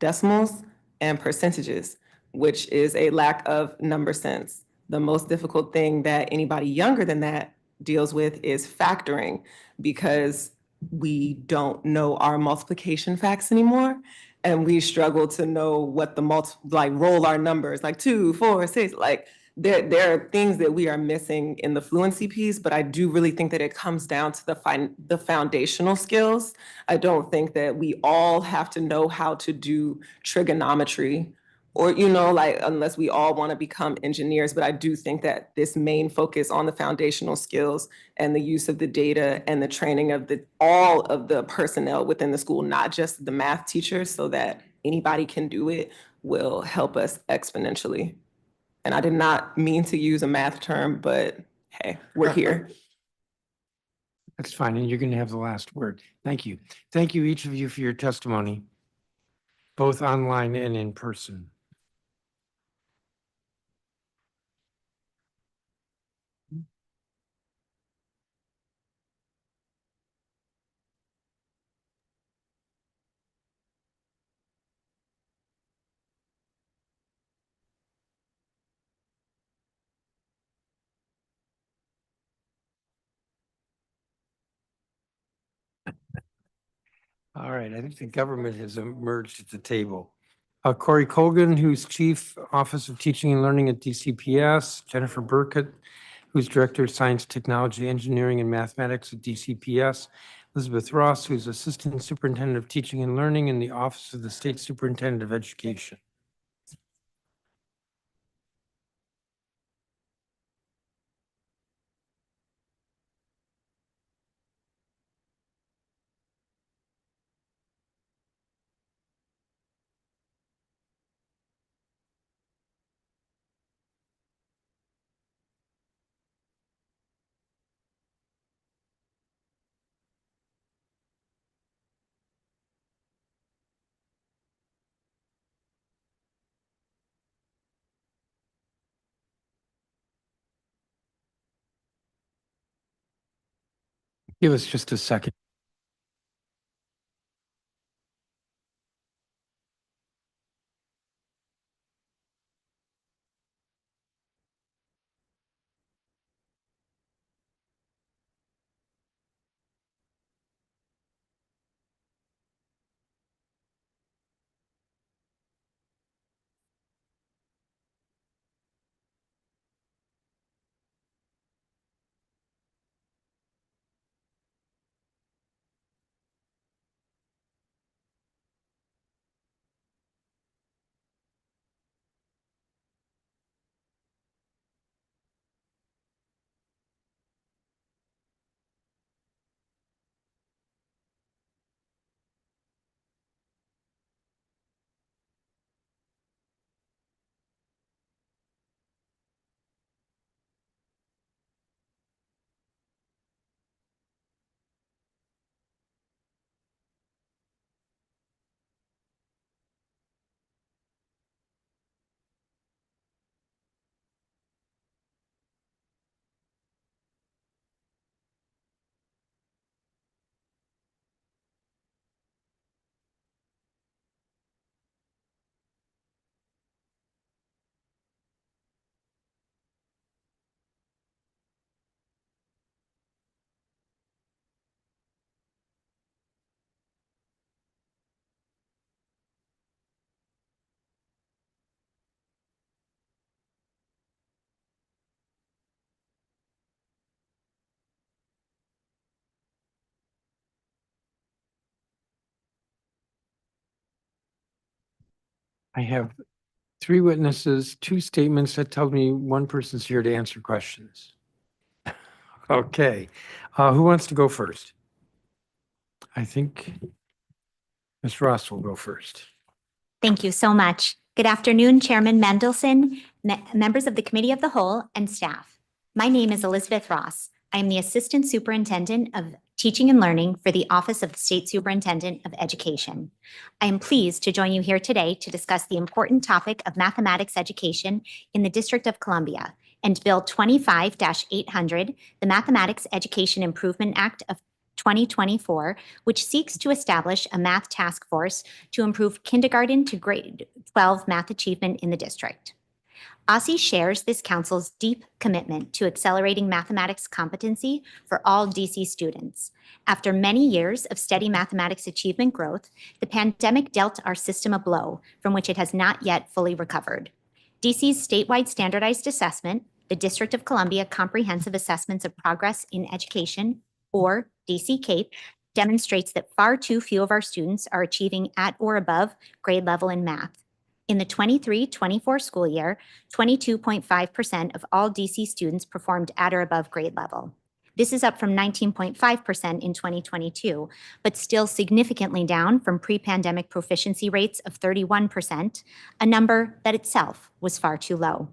J: decimals, and percentages, which is a lack of number sense. The most difficult thing that anybody younger than that deals with is factoring, because we don't know our multiplication facts anymore. And we struggle to know what the roll our numbers, like 2, 4, 6, like there are things that we are missing in the fluency piece, but I do really think that it comes down to the foundational skills. I don't think that we all have to know how to do trigonometry or, unless we all want to become engineers. But I do think that this main focus on the foundational skills and the use of the data and the training of all of the personnel within the school, not just the math teachers, so that anybody can do it, will help us exponentially. And I did not mean to use a math term, but hey, we're here.
A: That's fine, and you're going to have the last word. Thank you. Thank you, each of you, for your testimony, both online and in person. All right, I think the government has emerged at the table. Corey Colgan, who's Chief Office of Teaching and Learning at DCPS, Jennifer Burkett, who's Director of Science, Technology, Engineering, and Mathematics at DCPS, Elizabeth Ross, who's Assistant Superintendent of Teaching and Learning in the Office of the State Superintendent of Education. Give us just a second. I have 3 witnesses, 2 statements that tell me one person's here to answer questions. Okay, who wants to go first? I think Ms. Ross will go first.
I: Thank you so much. Good afternoon, Chairman Mendelson, members of the Committee of the Whole, and staff. My name is Elizabeth Ross. I am the Assistant Superintendent of Teaching and Learning for the Office of the State Superintendent of Education. I am pleased to join you here today to discuss the important topic of mathematics education in the District of Columbia and Bill 25-800, the Mathematics Education Improvement Act of 2024, which seeks to establish a math task force to improve kindergarten to grade 12 math achievement in the district. OSSE shares this council's deep commitment to accelerating mathematics competency for all DC students. After many years of steady mathematics achievement growth, the pandemic dealt our system a blow from which it has not yet fully recovered. DC's statewide standardized assessment, the District of Columbia Comprehensive Assessments of Progress in Education, or DC CAPE, demonstrates that far too few of our students are achieving at or above grade level in math. In the 23-24 school year, 22.5% of all DC students performed at or above grade level. This is up from 19.5% in 2022, but still significantly down from pre-pandemic proficiency rates of 31%, a number that itself was far too low.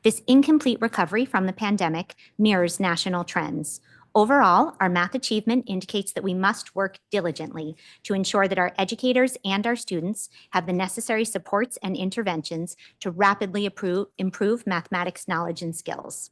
I: This incomplete recovery from the pandemic mirrors national trends. Overall, our math achievement indicates that we must work diligently to ensure that our educators and our students have the necessary supports and interventions to rapidly improve mathematics knowledge and skills.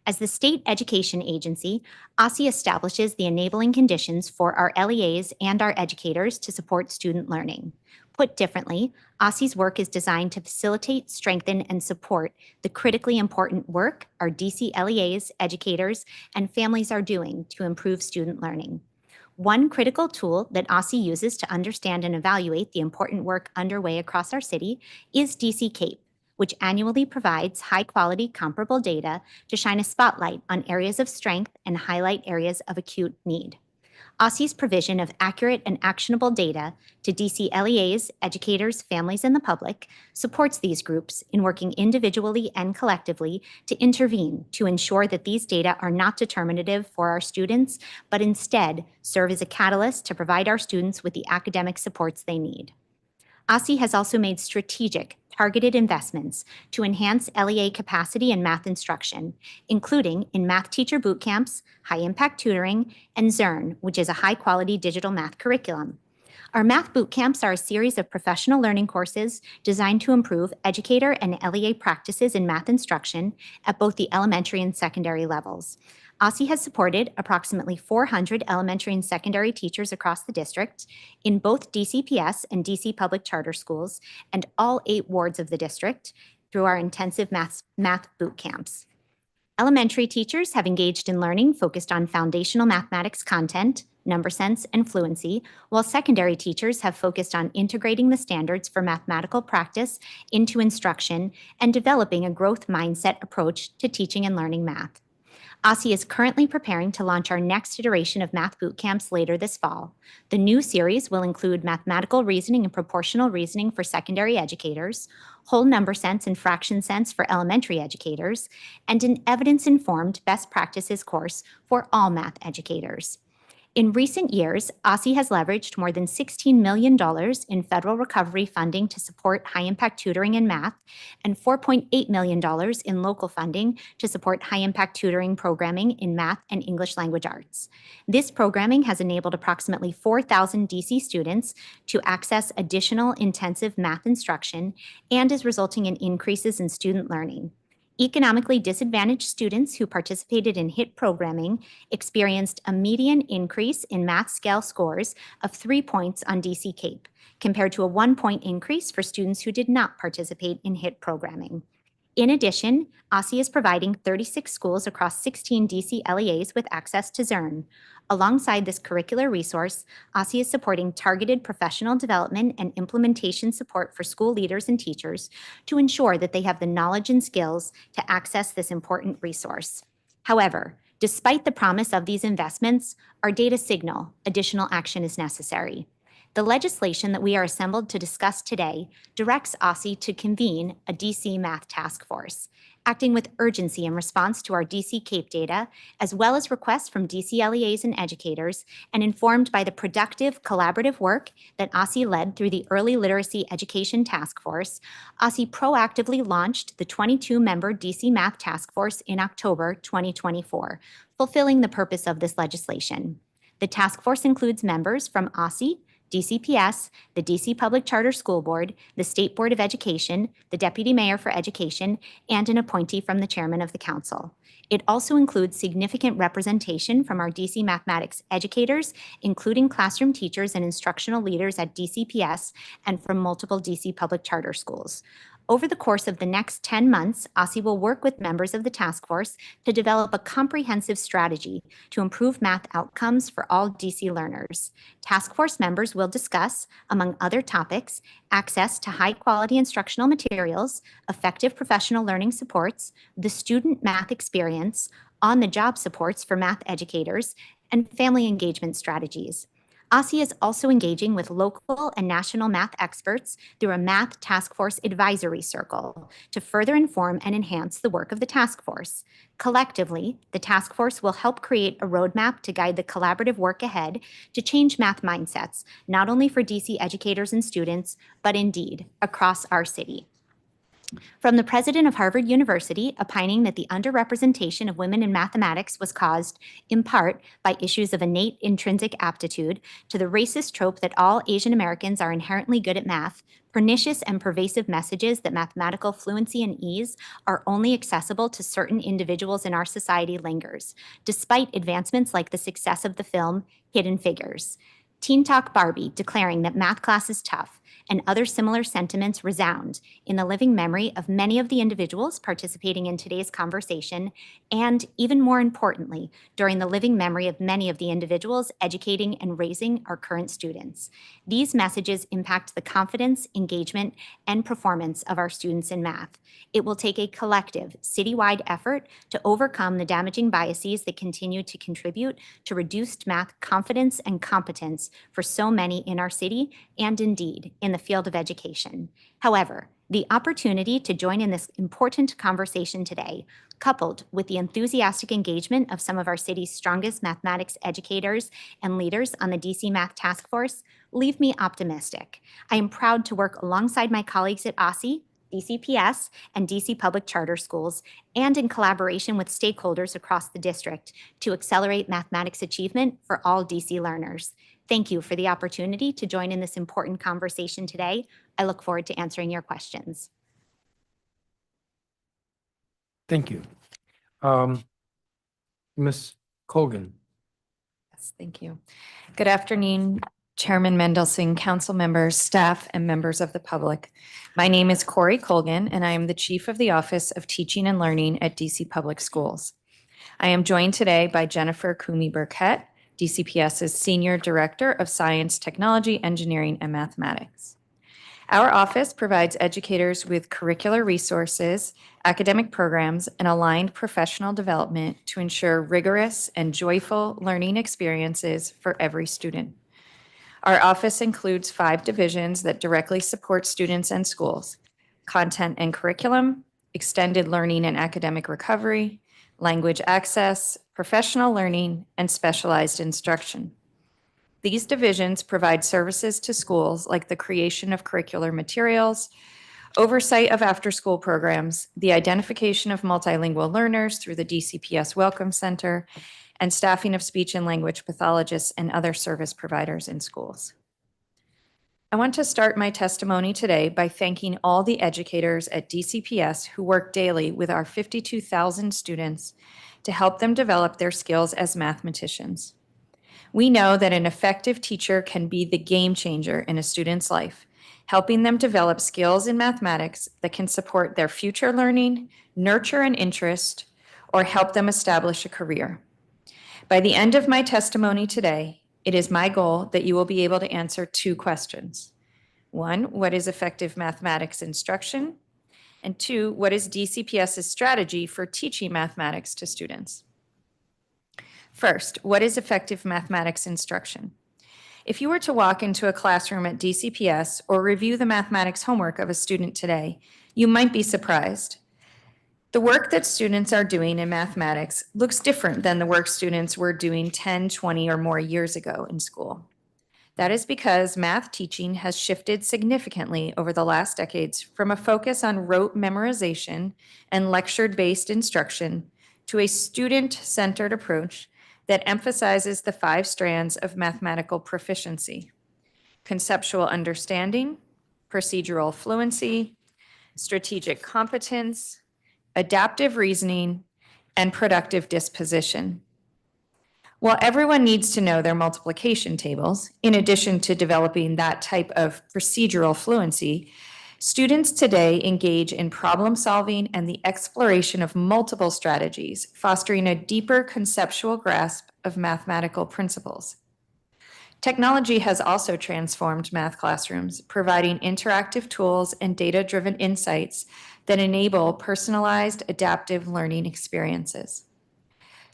I: As the state education agency, OSSE establishes the enabling conditions for our LEAs and our educators to support student learning. Put differently, OSSE's work is designed to facilitate, strengthen, and support the critically important work our DC LEAs, educators, and families are doing to improve student learning. One critical tool that OSSE uses to understand and evaluate the important work underway across our city is DC CAPE, which annually provides high-quality comparable data to shine a spotlight on areas of strength and highlight areas of acute need. OSSE's provision of accurate and actionable data to DC LEAs, educators, families, and the public supports these groups in working individually and collectively to intervene to ensure that these data are not determinative for our students, but instead serve as a catalyst to provide our students with the academic supports they need. OSSE has also made strategic, targeted investments to enhance LEA capacity in math instruction, including in math teacher boot camps, high-impact tutoring, and Zearn, which is a high-quality digital math curriculum. Our math boot camps are a series of professional learning courses designed to improve educator and LEA practices in math instruction at both the elementary and secondary levels. OSSE has supported approximately 400 elementary and secondary teachers across the district in both DCPS and DC public charter schools and all 8 wards of the district through our intensive math boot camps. Elementary teachers have engaged in learning focused on foundational mathematics content, number sense, and fluency, while secondary teachers have focused on integrating the standards for mathematical practice into instruction and developing a growth mindset approach to teaching and learning math. OSSE is currently preparing to launch our next iteration of math boot camps later this fall. The new series will include mathematical reasoning and proportional reasoning for secondary educators, whole number sense and fraction sense for elementary educators, and an evidence-informed best practices course for all math educators. In recent years, OSSE has leveraged more than $16 million in federal recovery funding to support high-impact tutoring in math and $4.8 million in local funding to support high-impact tutoring programming in math and English language arts. This programming has enabled approximately 4,000 DC students to access additional intensive math instruction and is resulting in increases in student learning. Economically disadvantaged students who participated in HIT programming experienced a median increase in math scale scores of 3 points on DC CAPE, compared to a 1-point increase for students who did not participate in HIT programming. In addition, OSSE is providing 36 schools across 16 DC LEAs with access to Zearn. Alongside this curricular resource, OSSE is supporting targeted professional development and implementation support for school leaders and teachers to ensure that they have the knowledge and skills to access this important resource. However, despite the promise of these investments, our data signal additional action is necessary. The legislation that we are assembled to discuss today directs OSSE to convene a DC Math Task Force, acting with urgency in response to our DC CAPE data, as well as requests from DC LEAs and educators, and informed by the productive collaborative work that OSSE led through the Early Literacy Education Task Force. OSSE proactively launched the 22-member DC Math Task Force in October 2024, fulfilling the purpose of this legislation. The task force includes members from OSSE, DCPS, the DC Public Charter School Board, the State Board of Education, the Deputy Mayor for Education, and an appointee from the Chairman of the Council. It also includes significant representation from our DC mathematics educators, including classroom teachers and instructional leaders at DCPS, and from multiple DC Public Charter schools. Over the course of the next 10 months, OSSE will work with members of the task force to develop a comprehensive strategy to improve math outcomes for all DC learners. Task force members will discuss, among other topics, access to high-quality instructional materials, effective professional learning supports, the student math experience, on-the-job supports for math educators, and family engagement strategies. OSSE is also engaging with local and national math experts through a Math Task Force Advisory Circle to further inform and enhance the work of the task force. Collectively, the task force will help create a roadmap to guide the collaborative work ahead to change math mindsets, not only for DC educators and students, but indeed across our city. From the president of Harvard University opining that the underrepresentation of women in mathematics was caused, in part, by issues of innate intrinsic aptitude, to the racist trope that all Asian Americans are inherently good at math, pernicious and pervasive messages that mathematical fluency and ease are only accessible to certain individuals in our society lingers, despite advancements like the success of the film Hidden Figures. Teen Talk Barbie declaring that math class is tough, and other similar sentiments resound in the living memory of many of the individuals participating in today's conversation, and even more importantly, during the living memory of many of the individuals educating and raising our current students. These messages impact the confidence, engagement, and performance of our students in math. It will take a collective, citywide effort to overcome the damaging biases that continue to contribute to reduced math confidence and competence for so many in our city and indeed in the field of education. However, the opportunity to join in this important conversation today, coupled with the enthusiastic engagement of some of our city's strongest mathematics educators and leaders on the DC Math Task Force, leave me optimistic. I am proud to work alongside my colleagues at OSSE, DCPS, and DC Public Charter Schools, and in collaboration with stakeholders across the district to accelerate mathematics achievement for all DC learners. Thank you for the opportunity to join in this important conversation today. I look forward to answering your questions.
A: Thank you. Ms. Colgan.
H: Yes, thank you. Good afternoon, Chairman Mendelson, council members, staff, and members of the public. My name is Corey Colgan, and I am the Chief of the Office of Teaching and Learning at DC Public Schools. I am joined today by Jennifer Kumi Burkett, DCPS's Senior Director of Science, Technology, Engineering, and Mathematics. Our office provides educators with curricular resources, academic programs, and aligned professional development to ensure rigorous and joyful learning experiences for every student. Our office includes 5 divisions that directly support students and schools: content and curriculum, extended learning and academic recovery, language access, professional learning, and specialized instruction. These divisions provide services to schools like the creation of curricular materials, oversight of after-school programs, the identification of multilingual learners through the DCPS Welcome Center, and staffing of speech and language pathologists and other service providers in schools. I want to start my testimony today by thanking all the educators at DCPS who work daily with our 52,000 students to help them develop their skills as mathematicians. We know that an effective teacher can be the game changer in a student's life, helping them develop skills in mathematics that can support their future learning, nurture an interest, or help them establish a career. By the end of my testimony today, it is my goal that you will be able to answer 2 questions. 1, what is effective mathematics instruction? And 2, what is DCPS's strategy for teaching mathematics to students? First, what is effective mathematics instruction? If you were to walk into a classroom at DCPS or review the mathematics homework of a student today, you might be surprised. The work that students are doing in mathematics looks different than the work students were doing 10, 20, or more years ago in school. That is because math teaching has shifted significantly over the last decades from a focus on rote memorization and lecture-based instruction to a student-centered approach that emphasizes the 5 strands of mathematical proficiency: conceptual understanding, procedural fluency, strategic competence, adaptive reasoning, and productive disposition. While everyone needs to know their multiplication tables, in addition to developing that type of procedural fluency, students today engage in problem solving and the exploration of multiple strategies, fostering a deeper conceptual grasp of mathematical principles. Technology has also transformed math classrooms, providing interactive tools and data-driven insights that enable personalized, adaptive learning experiences.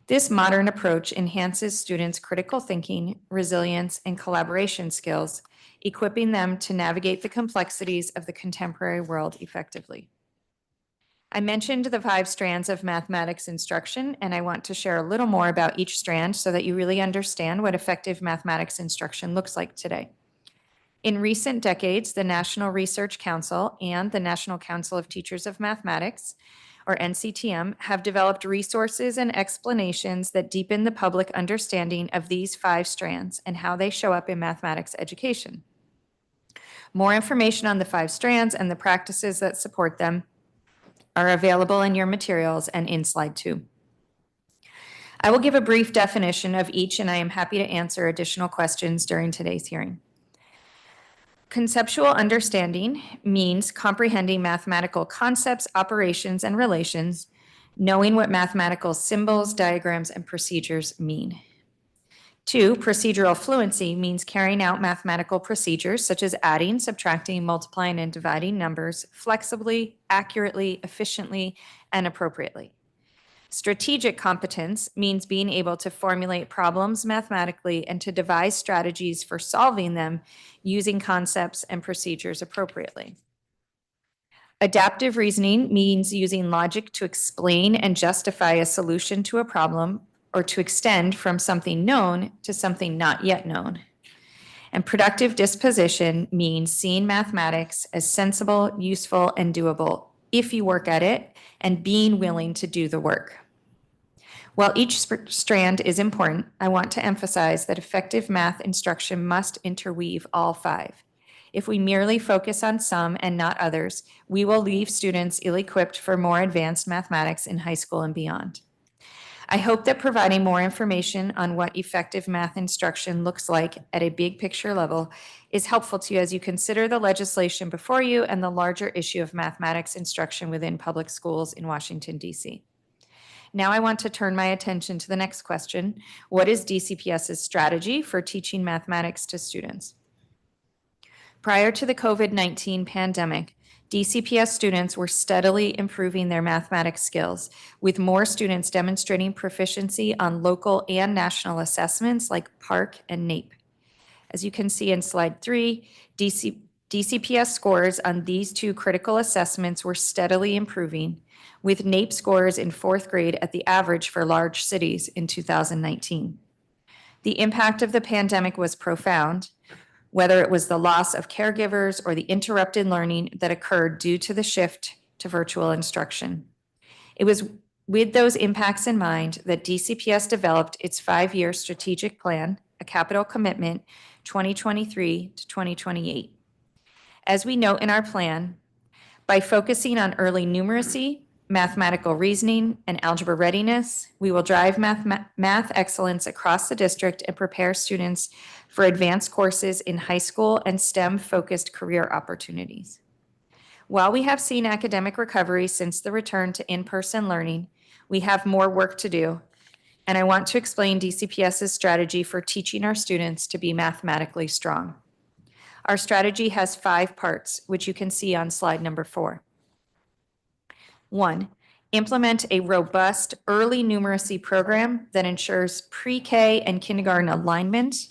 H: This modern approach enhances students' critical thinking, resilience, and collaboration skills, equipping them to navigate the complexities of the contemporary world effectively. I mentioned the 5 strands of mathematics instruction, and I want to share a little more about each strand so that you really understand what effective mathematics instruction looks like today. In recent decades, the National Research Council and the National Council of Teachers of Mathematics, or NCTM, have developed resources and explanations that deepen the public understanding of these 5 strands and how they show up in mathematics education. More information on the 5 strands and the practices that support them are available in your materials and in slide 2. I will give a brief definition of each, and I am happy to answer additional questions during today's hearing. Conceptual understanding means comprehending mathematical concepts, operations, and relations, knowing what mathematical symbols, diagrams, and procedures mean. 2, procedural fluency means carrying out mathematical procedures such as adding, subtracting, multiplying, and dividing numbers flexibly, accurately, efficiently, and appropriately. Strategic competence means being able to formulate problems mathematically and to devise strategies for solving them using concepts and procedures appropriately. Adaptive reasoning means using logic to explain and justify a solution to a problem or to extend from something known to something not yet known. And productive disposition means seeing mathematics as sensible, useful, and doable if you work at it and being willing to do the work. While each strand is important, I want to emphasize that effective math instruction must interweave all 5. If we merely focus on some and not others, we will leave students ill-equipped for more advanced mathematics in high school and beyond. I hope that providing more information on what effective math instruction looks like at a big picture level is helpful to you as you consider the legislation before you and the larger issue of mathematics instruction within public schools in Washington, D.C. Now I want to turn my attention to the next question. What is DCPS's strategy for teaching mathematics to students? Prior to the COVID-19 pandemic, DCPS students were steadily improving their mathematics skills, with more students demonstrating proficiency on local and national assessments like PARCC and NAEP. As you can see in slide 3, DCPS scores on these 2 critical assessments were steadily improving, with NAEP scores in 4th grade at the average for large cities in 2019. The impact of the pandemic was profound, whether it was the loss of caregivers or the interrupted learning that occurred due to the shift to virtual instruction. It was with those impacts in mind that DCPS developed its 5-year strategic plan, a capital commitment, 2023 to 2028. As we note in our plan, by focusing on early numeracy, mathematical reasoning, and algebra readiness, we will drive math excellence across the district and prepare students for advanced courses in high school and STEM-focused career opportunities. While we have seen academic recovery since the return to in-person learning, we have more work to do, and I want to explain DCPS's strategy for teaching our students to be mathematically strong. Our strategy has 5 parts, which you can see on slide number 4. 1, implement a robust early numeracy program that ensures pre-K and kindergarten alignment,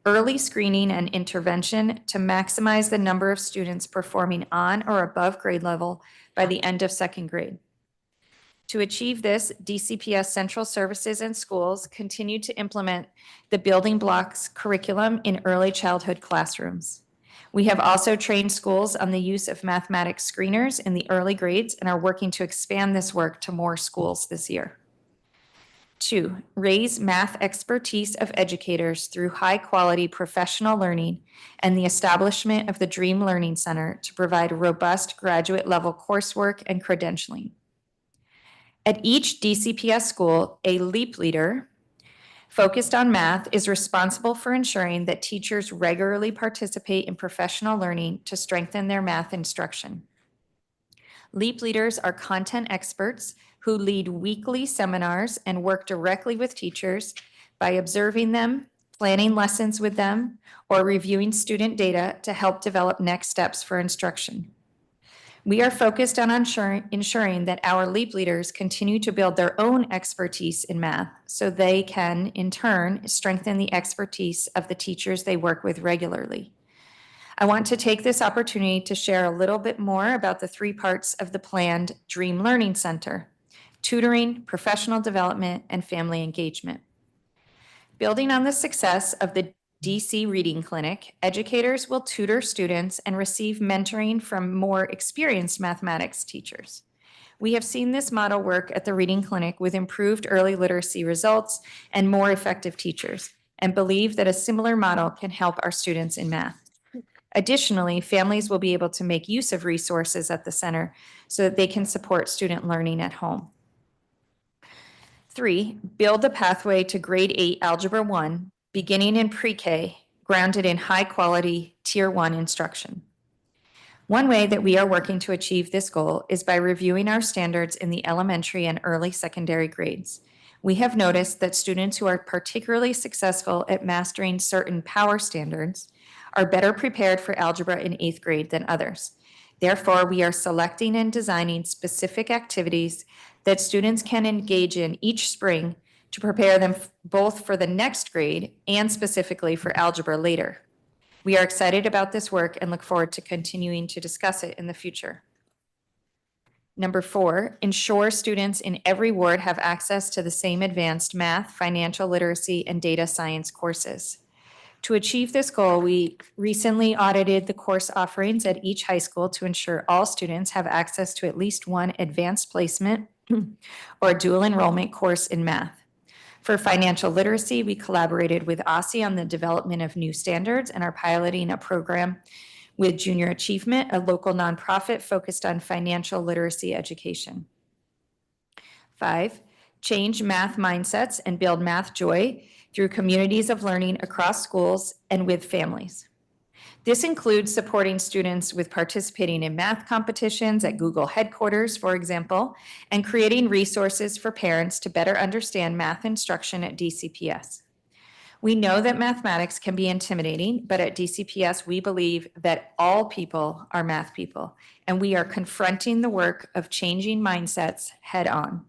H: early screening and intervention to maximize the number of students performing on or above grade level by the end of 2nd grade. To achieve this, DCPS Central Services and Schools continue to implement the building blocks curriculum in early childhood classrooms. We have also trained schools on the use of mathematics screeners in the early grades and are working to expand this work to more schools this year. 2, raise math expertise of educators through high-quality professional learning and the establishment of the Dream Learning Center to provide robust graduate-level coursework and credentialing. At each DCPS school, a LEAP leader focused on math is responsible for ensuring that teachers regularly participate in professional learning to strengthen their math instruction. LEAP leaders are content experts who lead weekly seminars and work directly with teachers by observing them, planning lessons with them, or reviewing student data to help develop next steps for instruction. We are focused on ensuring that our LEAP leaders continue to build their own expertise in math so they can, in turn, strengthen the expertise of the teachers they work with regularly. I want to take this opportunity to share a little bit more about the 3 parts of the planned Dream Learning Center: tutoring, professional development, and family engagement. Building on the success of the DC Reading Clinic, educators will tutor students and receive mentoring from more experienced mathematics teachers. We have seen this model work at the Reading Clinic with improved early literacy results and more effective teachers, and believe that a similar model can help our students in math. Additionally, families will be able to make use of resources at the center so that they can support student learning at home. 3, build a pathway to grade 8 Algebra 1, beginning in pre-K, grounded in high-quality Tier 1 instruction. One way that we are working to achieve this goal is by reviewing our standards in the elementary and early secondary grades. We have noticed that students who are particularly successful at mastering certain power standards are better prepared for algebra in 8th grade than others. Therefore, we are selecting and designing specific activities that students can engage in each spring to prepare them both for the next grade and specifically for algebra later. We are excited about this work and look forward to continuing to discuss it in the future. Number 4, ensure students in every ward have access to the same advanced math, financial literacy, and data science courses. To achieve this goal, we recently audited the course offerings at each high school to ensure all students have access to at least one advanced placement or dual enrollment course in math. For financial literacy, we collaborated with OSSI on the development of new standards and are piloting a program with Junior Achievement, a local nonprofit focused on financial literacy education. 5, change math mindsets and build math joy through communities of learning across schools and with families. This includes supporting students with participating in math competitions at Google headquarters, for example, and creating resources for parents to better understand math instruction at DCPS. We know that mathematics can be intimidating, but at DCPS, we believe that all people are math people, and we are confronting the work of changing mindsets head on.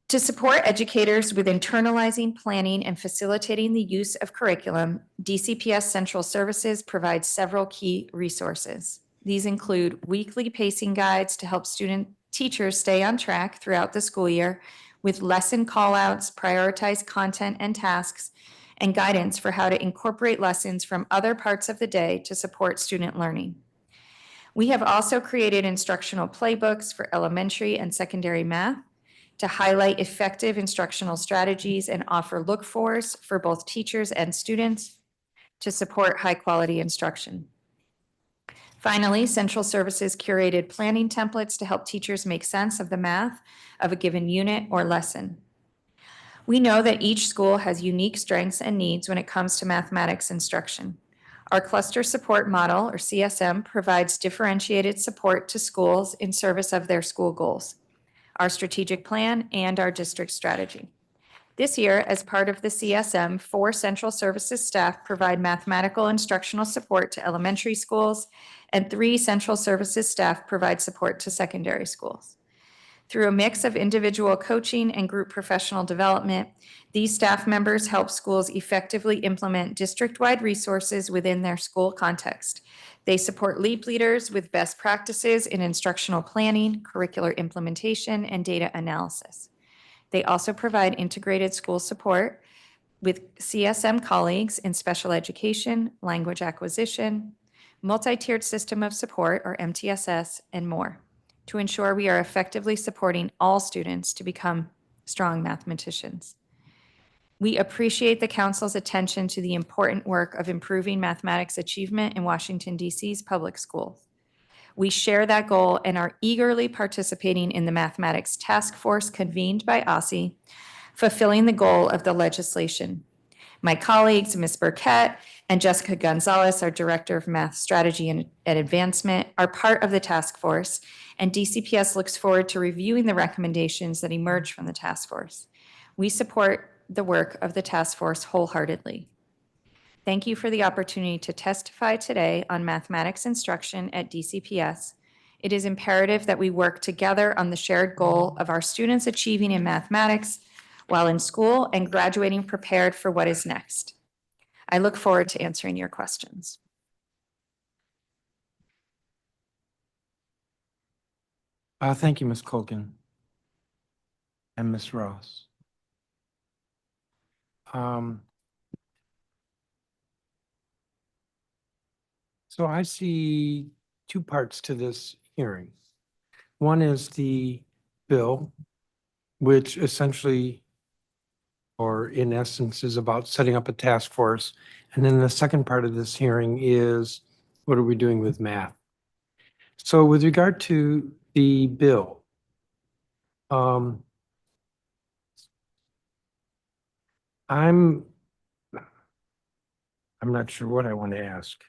H: To support educators with internalizing, planning, and facilitating the use of curriculum, DCPS Central Services provides several key resources. These include weekly pacing guides to help teachers stay on track throughout the school year with lesson callouts, prioritize content and tasks, and guidance for how to incorporate lessons from other parts of the day to support student learning. We have also created instructional playbooks for elementary and secondary math to highlight effective instructional strategies and offer look-fors for both teachers and students to support high-quality instruction. Finally, Central Services curated planning templates to help teachers make sense of the math of a given unit or lesson. We know that each school has unique strengths and needs when it comes to mathematics instruction. Our cluster support model, or CSM, provides differentiated support to schools in service of their school goals, our strategic plan, and our district strategy. This year, as part of the CSM, 4 Central Services staff provide mathematical instructional support to elementary schools, and 3 Central Services staff provide support to secondary schools. Through a mix of individual coaching and group professional development, these staff members help schools effectively implement district-wide resources within their school context. They support LEAP leaders with best practices in instructional planning, curricular implementation, and data analysis. They also provide integrated school support with CSM colleagues in special education, language acquisition, multi-tiered system of support, or MTSS, and more, to ensure we are effectively supporting all students to become strong mathematicians. We appreciate the Council's attention to the important work of improving mathematics achievement in Washington, D.C.'s public schools. We share that goal and are eagerly participating in the Mathematics Task Force convened by OSSI, fulfilling the goal of the legislation. My colleagues, Ms. Burkett and Jessica Gonzalez, our Director of Math Strategy and Advancement, are part of the task force, and DCPS looks forward to reviewing the recommendations that emerge from the task force. We support the work of the task force wholeheartedly. Thank you for the opportunity to testify today on mathematics instruction at DCPS. It is imperative that we work together on the shared goal of our students achieving in mathematics while in school and graduating prepared for what is next. I look forward to answering your questions.
A: Thank you, Ms. Colgan and Ms. Ross. So I see 2 parts to this hearing. One is the bill, which essentially, or in essence, is about setting up a task force. And then the second part of this hearing is, what are we doing with math? So with regard to the bill, I'm not sure what I want to ask.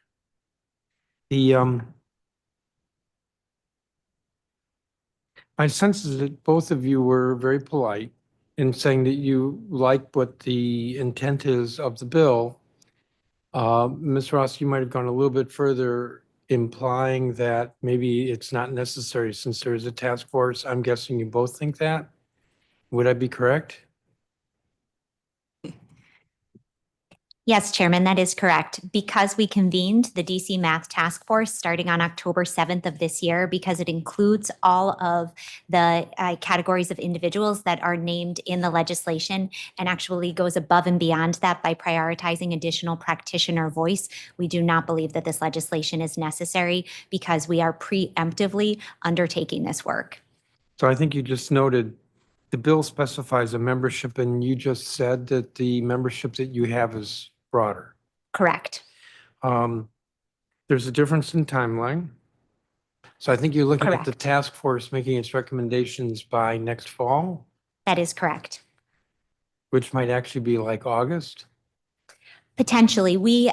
A: My sense is that both of you were very polite in saying that you like what the intent is of the bill. Ms. Ross, you might have gone a little bit further, implying that maybe it's not necessary since there is a task force. I'm guessing you both think that. Would I be correct?
I: Yes, Chairman, that is correct. Because we convened the DC Math Task Force starting on October 7th of this year, because it includes all of the categories of individuals that are named in the legislation and actually goes above and beyond that by prioritizing additional practitioner voice, we do not believe that this legislation is necessary because we are preemptively undertaking this work.
A: So I think you just noted the bill specifies a membership, and you just said that the membership that you have is broader.
I: Correct.
A: There's a difference in timeline. So I think you're looking at the
I: Correct.
A: task force making its recommendations by next fall,
I: That is correct.
A: which might actually be like August.
I: Potentially, we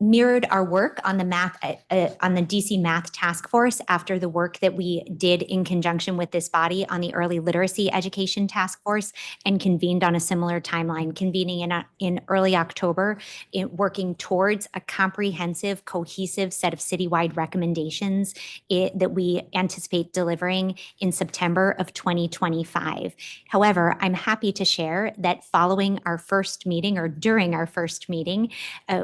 I: mirrored our work on the DC Math Task Force after the work that we did in conjunction with this body on the Early Literacy Education Task Force and convened on a similar timeline, convening in early October, working towards a comprehensive, cohesive set of citywide recommendations that we anticipate delivering in September of 2025. However, I'm happy to share that following our first meeting or during our first meeting,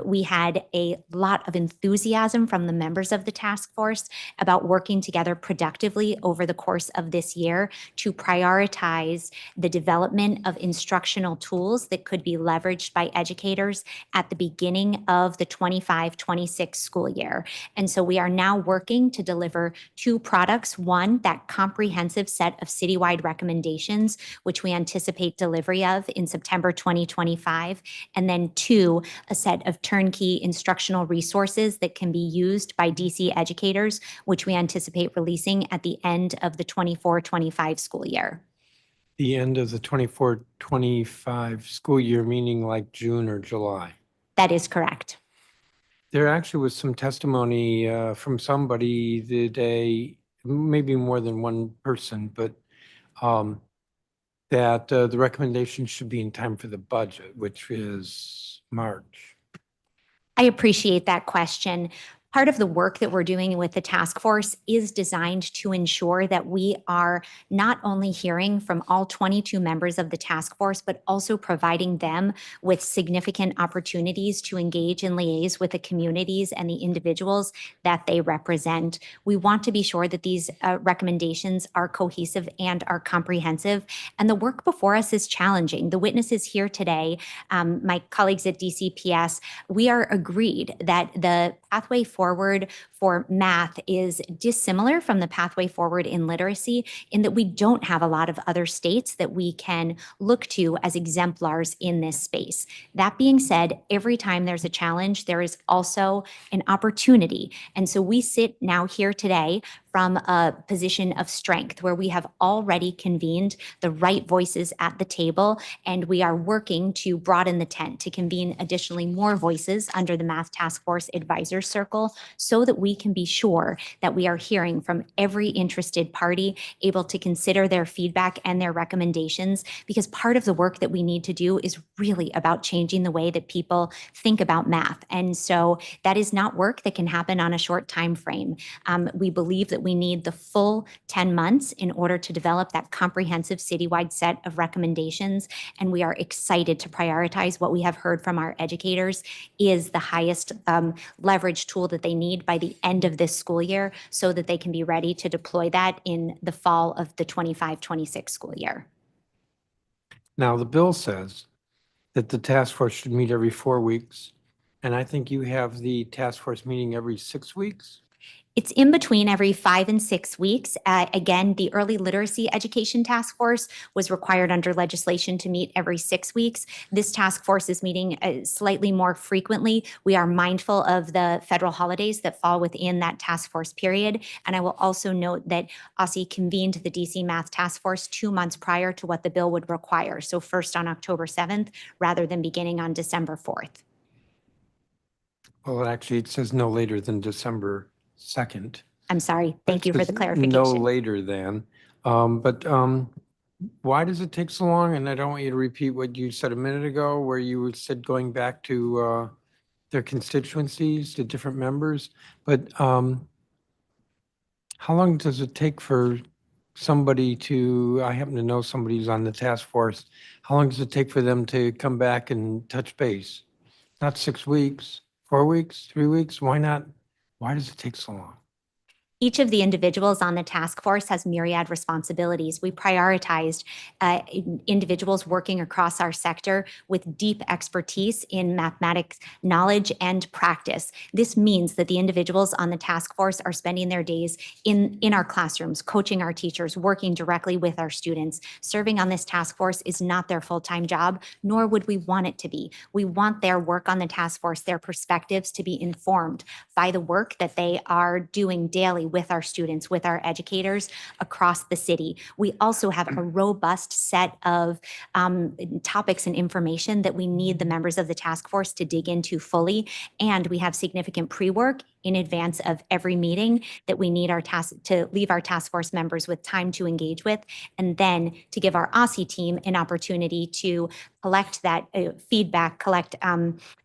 I: we had a lot of enthusiasm from the members of the task force about working together productively over the course of this year to prioritize the development of instructional tools that could be leveraged by educators at the beginning of the 25-26 school year. And so we are now working to deliver two products. One, that comprehensive set of citywide recommendations, which we anticipate delivery of in September 2025. And then two, a set of turnkey instructional resources that can be used by DC educators, which we anticipate releasing at the end of the 24-25 school year.
A: The end of the 24-25 school year, meaning like June or July.
I: That is correct.
A: There actually was some testimony from somebody the day, maybe more than one person, but that the recommendation should be in time for the budget, which is March.
I: I appreciate that question. Part of the work that we're doing with the task force is designed to ensure that we are not only hearing from all 22 members of the task force, but also providing them with significant opportunities to engage and liaise with the communities and the individuals that they represent. We want to be sure that these recommendations are cohesive and are comprehensive. And the work before us is challenging. The witnesses here today, my colleagues at DCPS, we are agreed that the pathway forward for math is dissimilar from the pathway forward in literacy in that we don't have a lot of other states that we can look to as exemplars in this space. That being said, every time there's a challenge, there is also an opportunity. And so we sit now here today from a position of strength where we have already convened the right voices at the table, and we are working to broaden the tent to convene additionally more voices under the Math Task Force Advisor Circle so that we can be sure that we are hearing from every interested party, able to consider their feedback and their recommendations, because part of the work that we need to do is really about changing the way that people think about math. And so that is not work that can happen on a short time frame. We believe that we need the full 10 months in order to develop that comprehensive citywide set of recommendations. And we are excited to prioritize what we have heard from our educators is the highest leverage tool that they need by the end of this school year so that they can be ready to deploy that in the fall of the 25-26 school year.
A: Now, the bill says that the task force should meet every 4 weeks. And I think you have the task force meeting every 6 weeks.
I: It's in between every 5 and 6 weeks. Again, the Early Literacy Education Task Force was required under legislation to meet every 6 weeks. This task force is meeting slightly more frequently. We are mindful of the federal holidays that fall within that task force period. And I will also note that OSSI convened the DC Math Task Force 2 months prior to what the bill would require. So first on October 7th, rather than beginning on December 4th.
A: Well, actually, it says no later than December 2nd.
I: I'm sorry. Thank you for the
A: Just
I: clarification.
A: No later than. Why does it take so long? And I don't want you to repeat what you said a minute ago, where you said going back to their constituencies, to different members. But how long does it take for somebody to, I happen to know somebody who's on the task force, how long does it take for them to come back and touch base? Not 6 weeks, 4 weeks, 3 weeks? Why not? Why does it take so long?
I: Each of the individuals on the task force has myriad responsibilities. We prioritized individuals working across our sector with deep expertise in mathematics knowledge and practice. This means that the individuals on the task force are spending their days in our classrooms, coaching our teachers, working directly with our students. Serving on this task force is not their full-time job, nor would we want it to be. We want their work on the task force, their perspectives, to be informed by the work that they are doing daily with our students, with our educators across the city. We also have a robust set of topics and information that we need the members of the task force to dig into fully. And we have significant pre-work in advance of every meeting that we need to leave our task force members with time to engage with, and then to give our OSSI team an opportunity to collect that feedback, collect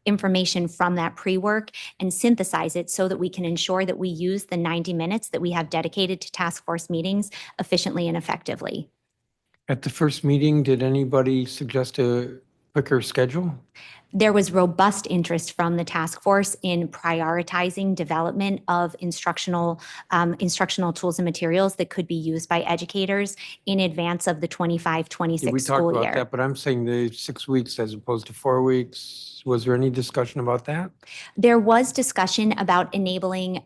I: information from that pre-work and synthesize it so that we can ensure that we use the 90 minutes that we have dedicated to task force meetings efficiently and effectively.
A: At the first meeting, did anybody suggest a quicker schedule?
I: There was robust interest from the task force in prioritizing development of instructional tools and materials that could be used by educators in advance of the 25-26
A: We
I: school
A: talked about
I: year.
A: that, but I'm saying the 6 weeks as opposed to 4 weeks. Was there any discussion about that?
I: There was discussion about enabling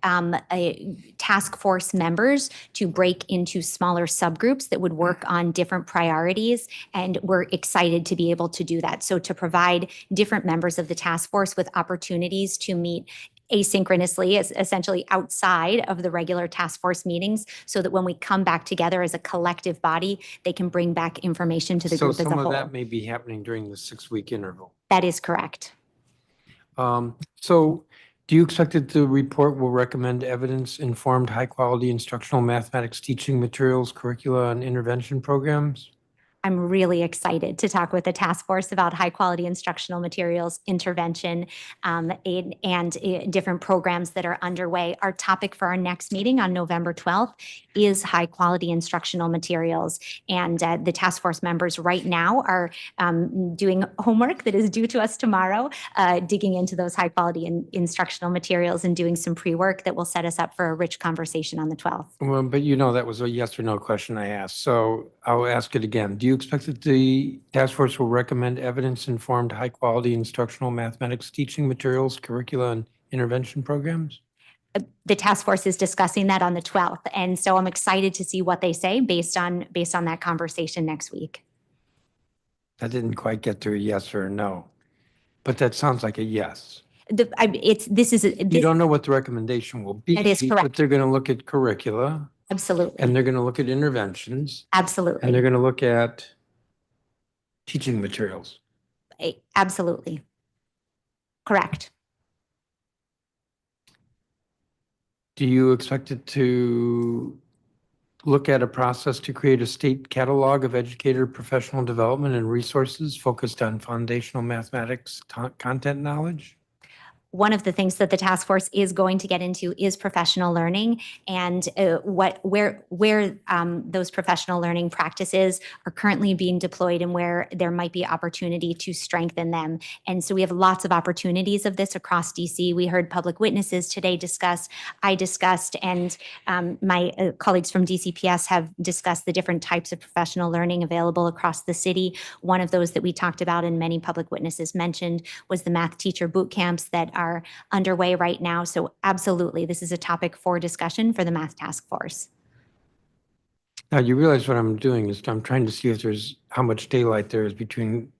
I: task force members to break into smaller subgroups that would work on different priorities, and we're excited to be able to do that. So to provide different members of the task force with opportunities to meet asynchronously, essentially outside of the regular task force meetings, so that when we come back together as a collective body, they can bring back information to the
A: So
I: group as a
A: some of
I: whole.
A: that may be happening during the 6-week interval.
I: That is correct.
A: So do you expect that the report will recommend evidence-informed, high-quality instructional mathematics teaching materials, curricula, and intervention programs?
I: I'm really excited to talk with the task force about high quality instructional materials, intervention, and different programs that are underway. Our topic for our next meeting on November 12th is high quality instructional materials. And the task force members right now are doing homework that is due to us tomorrow, digging into those high quality instructional materials and doing some pre-work that will set us up for a rich conversation on the 12th.
A: Well, but you know that was a yes or no question I asked, so I'll ask it again. Do you expect that the task force will recommend evidence-informed, high-quality instructional mathematics teaching materials, curricula, and intervention programs?
I: The task force is discussing that on the 12th, and so I'm excited to see what they say based on that conversation next week.
A: That didn't quite get to a yes or a no, but that sounds like a yes. You don't know what the recommendation will be.
I: That is correct.
A: But they're going to look at curricula.
I: Absolutely.
A: And they're going to look at interventions.
I: Absolutely.
A: And they're going to look at teaching materials.
I: Absolutely. Correct.
A: Do you expect it to look at a process to create a state catalog of educator professional development and resources focused on foundational mathematics content knowledge?
I: One of the things that the task force is going to get into is professional learning, and where those professional learning practices are currently being deployed and where there might be opportunity to strengthen them. And so we have lots of opportunities of this across DC. We heard public witnesses today discuss, I discussed, and my colleagues from DCPS have discussed the different types of professional learning available across the city. One of those that we talked about and many public witnesses mentioned was the math teacher boot camps that are are underway right now. So absolutely, this is a topic for discussion for the Math Task Force.
A: Now, you realize what I'm doing is I'm trying to see if there's, how much daylight there is between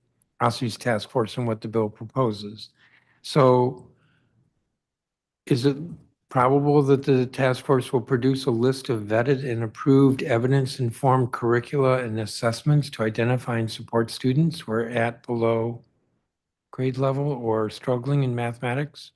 A: OSSE's task force and what the bill proposes. So is it probable that the task force will produce a list of vetted and approved evidence-informed curricula and assessments to identify and support students who are at below grade level or struggling in mathematics?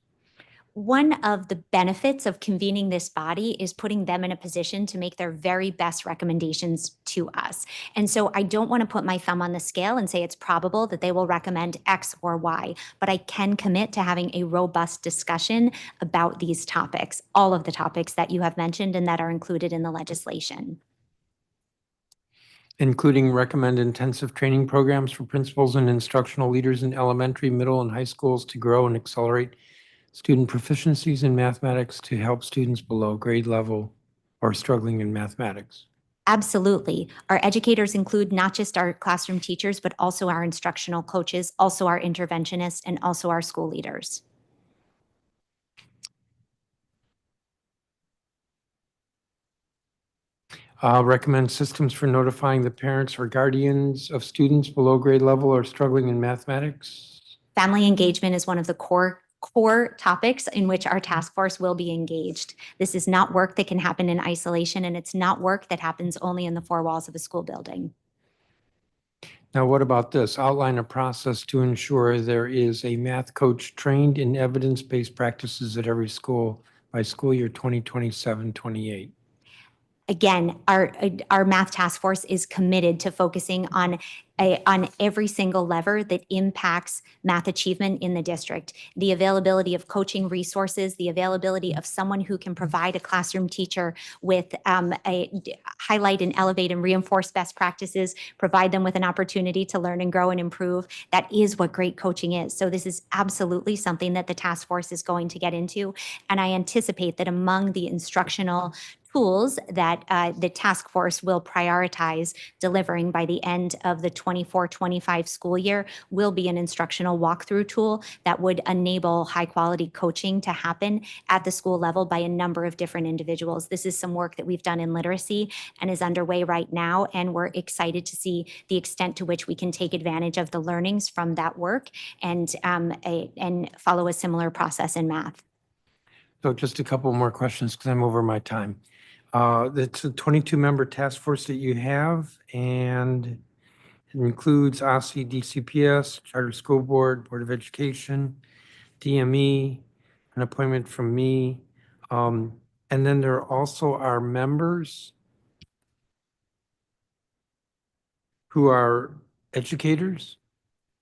I: One of the benefits of convening this body is putting them in a position to make their very best recommendations to us. And so I don't want to put my thumb on the scale and say it's probable that they will recommend X or Y, but I can commit to having a robust discussion about these topics, all of the topics that you have mentioned and that are included in the legislation.
A: Including recommend intensive training programs for principals and instructional leaders in elementary, middle, and high schools to grow and accelerate student proficiencies in mathematics to help students below grade level or struggling in mathematics.
I: Absolutely. Our educators include not just our classroom teachers, but also our instructional coaches, also our interventionists, and also our school leaders.
A: Recommend systems for notifying the parents or guardians of students below grade level or struggling in mathematics.
I: Family engagement is one of the core topics in which our task force will be engaged. This is not work that can happen in isolation, and it's not work that happens only in the four walls of a school building.
A: Now, what about this? Outline a process to ensure there is a math coach trained in evidence-based practices at every school by school year 2027-28.
I: Again, our math task force is committed to focusing on every single lever that impacts math achievement in the district. The availability of coaching resources, the availability of someone who can provide a classroom teacher with highlight and elevate and reinforce best practices, provide them with an opportunity to learn and grow and improve. That is what great coaching is. So this is absolutely something that the task force is going to get into. And I anticipate that among the instructional tools that the task force will prioritize delivering by the end of the 24-25 school year will be an instructional walkthrough tool that would enable high quality coaching to happen at the school level by a number of different individuals. This is some work that we've done in literacy and is underway right now, and we're excited to see the extent to which we can take advantage of the learnings from that work and follow a similar process in math.
A: So just a couple more questions because I'm over my time. It's a 22-member task force that you have, and it includes OSSE, DCPS, Charter School Board, Board of Education, DME, an appointment from me. And then there also are members who are educators.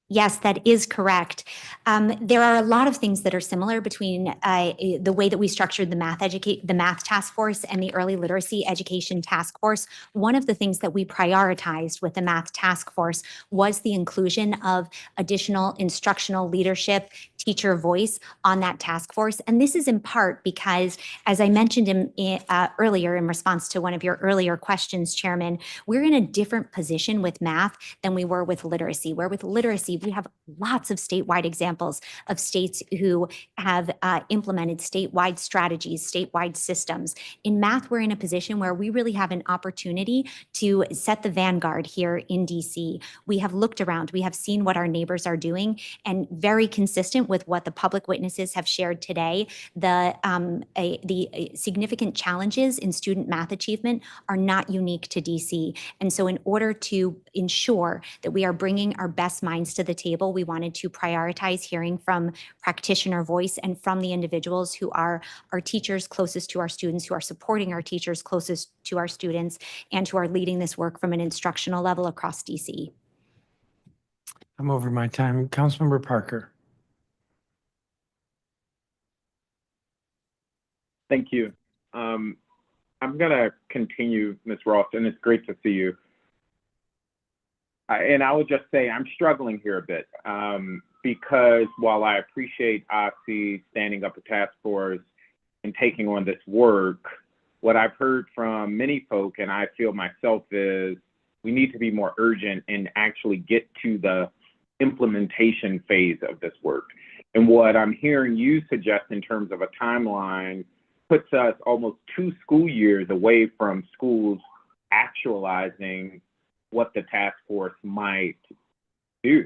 I: Yes, that is correct. There are a lot of things that are similar between the way that we structured the math task force and the early literacy education task force. One of the things that we prioritized with the math task force was the inclusion of additional instructional leadership, teacher voice on that task force. And this is in part because, as I mentioned earlier in response to one of your earlier questions, Chairman, we're in a different position with math than we were with literacy, where with literacy, we have lots of statewide examples of states who have implemented statewide strategies, statewide systems. In math, we're in a position where we really have an opportunity to set the vanguard here in DC. We have looked around, we have seen what our neighbors are doing, and very consistent with what the public witnesses have shared today, the significant challenges in student math achievement are not unique to DC. And so in order to ensure that we are bringing our best minds to the table, we wanted to prioritize hearing from practitioner voice and from the individuals who are our teachers closest to our students, who are supporting our teachers closest to our students, and who are leading this work from an instructional level across DC.
A: I'm over my time. Councilmember Parker.
B: Thank you. I'm going to continue, Ms. Ross, and it's great to see you. And I would just say I'm struggling here a bit because while I appreciate OSSE standing up a task force and taking on this work, what I've heard from many folk, and I feel myself, is we need to be more urgent and actually get to the implementation phase of this work. And what I'm hearing you suggest in terms of a timeline puts us almost 2 school years away from schools actualizing what the task force might do.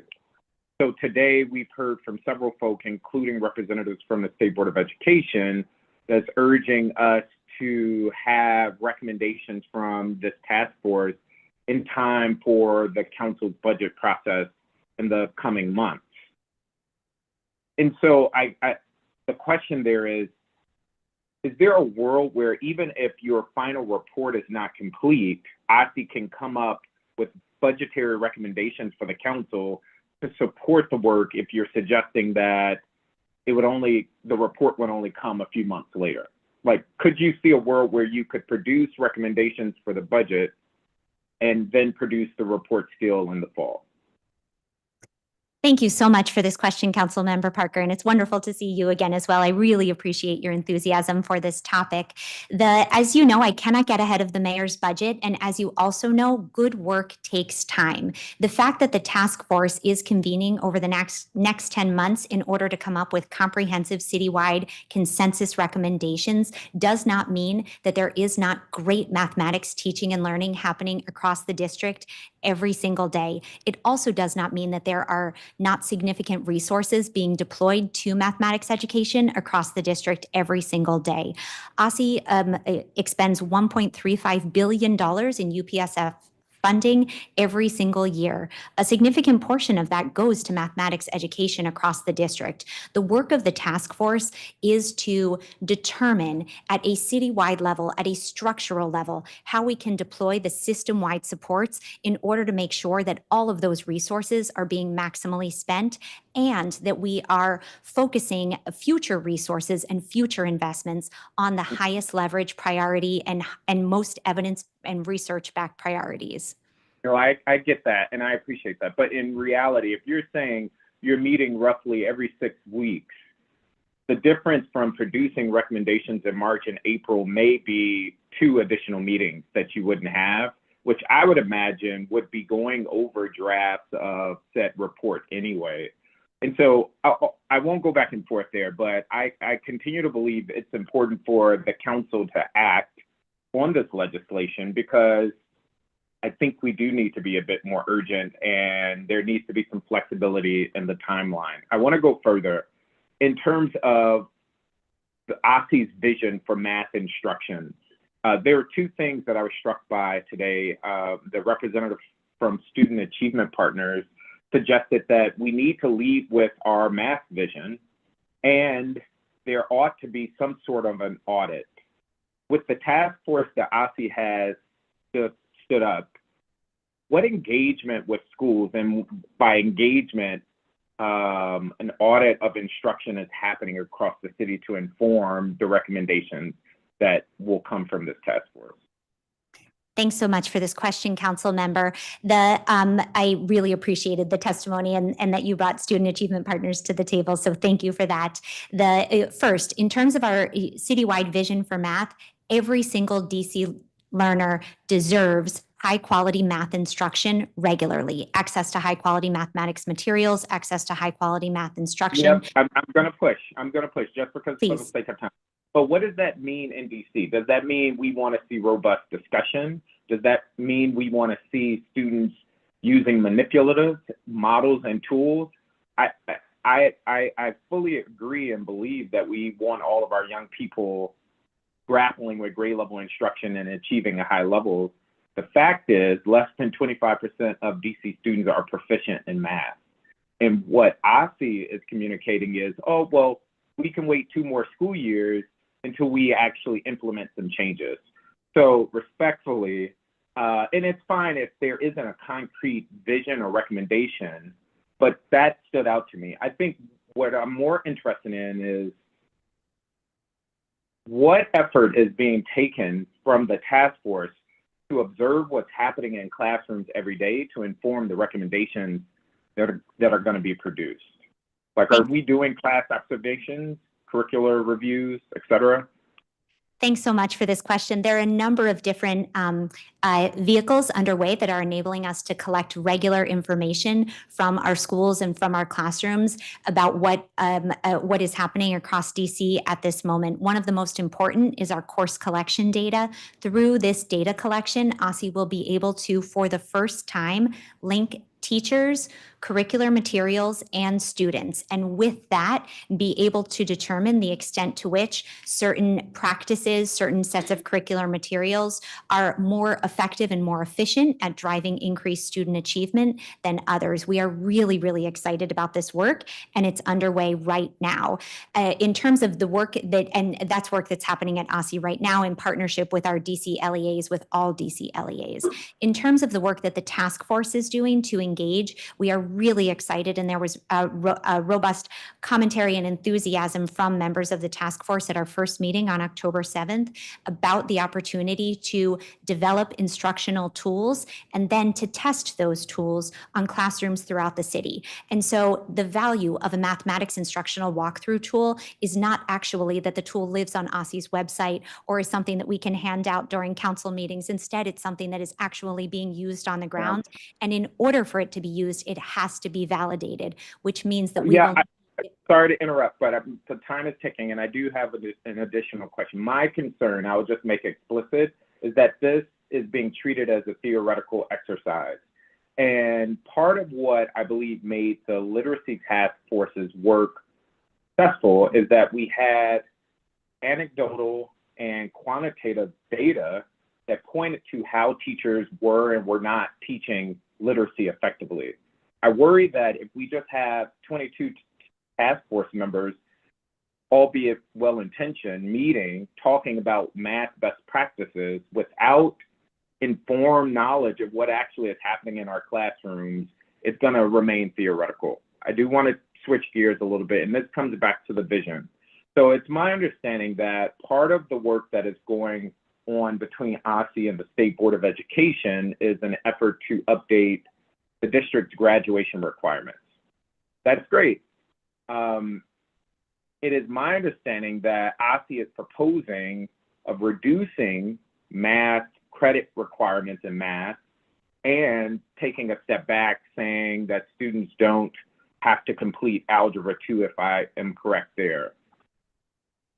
B: So today we've heard from several folk, including representatives from the State Board of Education, that's urging us to have recommendations from this task force in time for the council's budget process in the coming months. And so the question there is there a world where even if your final report is not complete, OSSE can come up with budgetary recommendations for the council to support the work if you're suggesting that the report would only come a few months later? Like, could you see a world where you could produce recommendations for the budget and then produce the report still in the fall?
I: Thank you so much for this question, Councilmember Parker, and it's wonderful to see you again as well. I really appreciate your enthusiasm for this topic. As you know, I cannot get ahead of the mayor's budget, and as you also know, good work takes time. The fact that the task force is convening over the next 10 months in order to come up with comprehensive citywide consensus recommendations does not mean that there is not great mathematics teaching and learning happening across the district every single day. It also does not mean that there are not significant resources being deployed to mathematics education across the district every single day. OSSE expends $1.35 billion in UPSF funding every single year. A significant portion of that goes to mathematics education across the district. The work of the task force is to determine at a citywide level, at a structural level, how we can deploy the system-wide supports in order to make sure that all of those resources are being maximally spent and that we are focusing future resources and future investments on the highest leverage priority and most evidence and research-backed priorities.
B: No, I get that, and I appreciate that. But in reality, if you're saying you're meeting roughly every 6 weeks, the difference from producing recommendations in March and April may be 2 additional meetings that you wouldn't have, which I would imagine would be going over drafts of said report anyway. And so I won't go back and forth there, but I continue to believe it's important for the council to act on this legislation because I think we do need to be a bit more urgent and there needs to be some flexibility in the timeline. I want to go further. In terms of the OSSE's vision for math instruction, there are 2 things that I was struck by today. The representative from Student Achievement Partners suggested that we need to lead with our math vision and there ought to be some sort of an audit. With the task force that OSSE has stood up, what engagement with schools, and by engagement, an audit of instruction is happening across the city to inform the recommendations that will come from this task force?
I: Thanks so much for this question, Council Member. I really appreciated the testimony and that you brought Student Achievement Partners to the table, so thank you for that. First, in terms of our citywide vision for math, every single DC learner deserves high-quality math instruction regularly, access to high-quality mathematics materials, access to high-quality math instruction.
B: Yep, I'm going to push just because for the sake of time. But what does that mean in DC? Does that mean we want to see robust discussion? Does that mean we want to see students using manipulative models and tools? I fully agree and believe that we want all of our young people grappling with grade level instruction and achieving a high level. The fact is less than 25% of DC students are proficient in math. And what OSSE is communicating is, oh, well, we can wait 2 more school years until we actually implement some changes. So respectfully, and it's fine if there isn't a concrete vision or recommendation, but that stood out to me. I think what I'm more interested in is what effort is being taken from the task force to observe what's happening in classrooms every day to inform the recommendations that are going to be produced. Like, are we doing class observations, curricular reviews, et cetera?
I: Thanks so much for this question. There are a number of different vehicles underway that are enabling us to collect regular information from our schools and from our classrooms about what is happening across DC at this moment. One of the most important is our course collection data. Through this data collection, OSSE will be able to, for the first time, link teachers, curricular materials, and students. And with that, be able to determine the extent to which certain practices, certain sets of curricular materials are more effective and more efficient at driving increased student achievement than others. We are really, really excited about this work, and it's underway right now. In terms of the work and that's work that's happening at OSSE right now in partnership with our DC LEAs, with all DC LEAs. In terms of the work that the task force is doing to engage, we are really excited, and there was a robust commentary and enthusiasm from members of the task force at our first meeting on October 7th about the opportunity to develop instructional tools and then to test those tools on classrooms throughout the city. And so the value of a mathematics instructional walkthrough tool is not actually that the tool lives on OSSE's website or is something that we can hand out during council meetings. Instead, it's something that is actually being used on the ground. And in order for it to be used, it has to be validated, which means that we will.
B: Sorry to interrupt, but the time is ticking, and I do have an additional question. My concern, I will just make explicit, is that this is being treated as a theoretical exercise. And part of what I believe made the literacy task force's work successful is that we had anecdotal and quantitative data that pointed to how teachers were and were not teaching literacy effectively. I worry that if we just have 22 task force members, albeit well-intentioned, meeting, talking about math best practices without informed knowledge of what actually is happening in our classrooms, it's going to remain theoretical. I do want to switch gears a little bit, and this comes back to the vision. So it's my understanding that part of the work that is going on between OSSE and the State Board of Education is an effort to update the district's graduation requirements. That's great. It is my understanding that OSSE is proposing of reducing math credit requirements in math and taking a step back, saying that students don't have to complete Algebra 2, if I am correct there.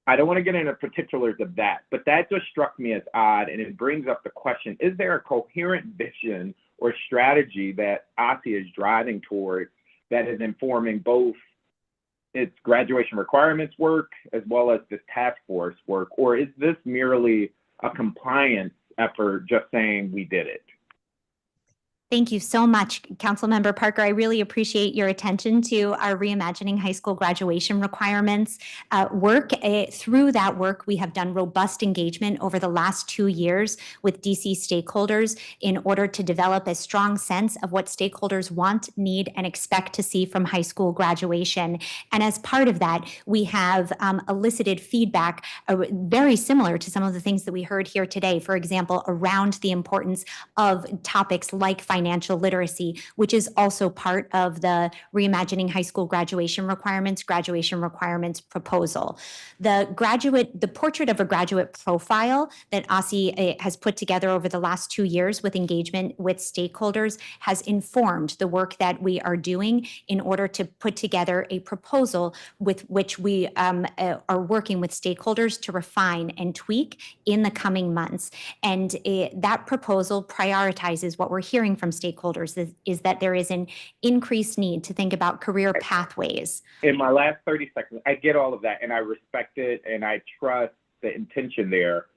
B: I don't want to get into particulars of that, but that just struck me as odd, and it brings up the question, is there a coherent vision or strategy that OSSE is driving towards that is informing both its graduation requirements work as well as this task force work, or is this merely a compliance effort just saying we did it?
I: Thank you so much, Councilmember Parker. I really appreciate your attention to our Reimagining High School graduation requirements work. Through that work, we have done robust engagement over the last 2 years with DC stakeholders in order to develop a strong sense of what stakeholders want, need, and expect to see from high school graduation. And as part of that, we have elicited feedback very similar to some of the things that we heard here today. For example, around the importance of topics like financial literacy, which is also part of the Reimagining High School graduation requirements proposal. The portrait of a graduate profile that OSSE has put together over the last 2 years with engagement with stakeholders has informed the work that we are doing in order to put together a proposal with which we are working with stakeholders to refine and tweak in the coming months. And that proposal prioritizes what we're hearing from stakeholders is that there is an increased need to think about career pathways.
B: In my last 30 seconds, I get all of that, and I respect it, and I trust the intention there.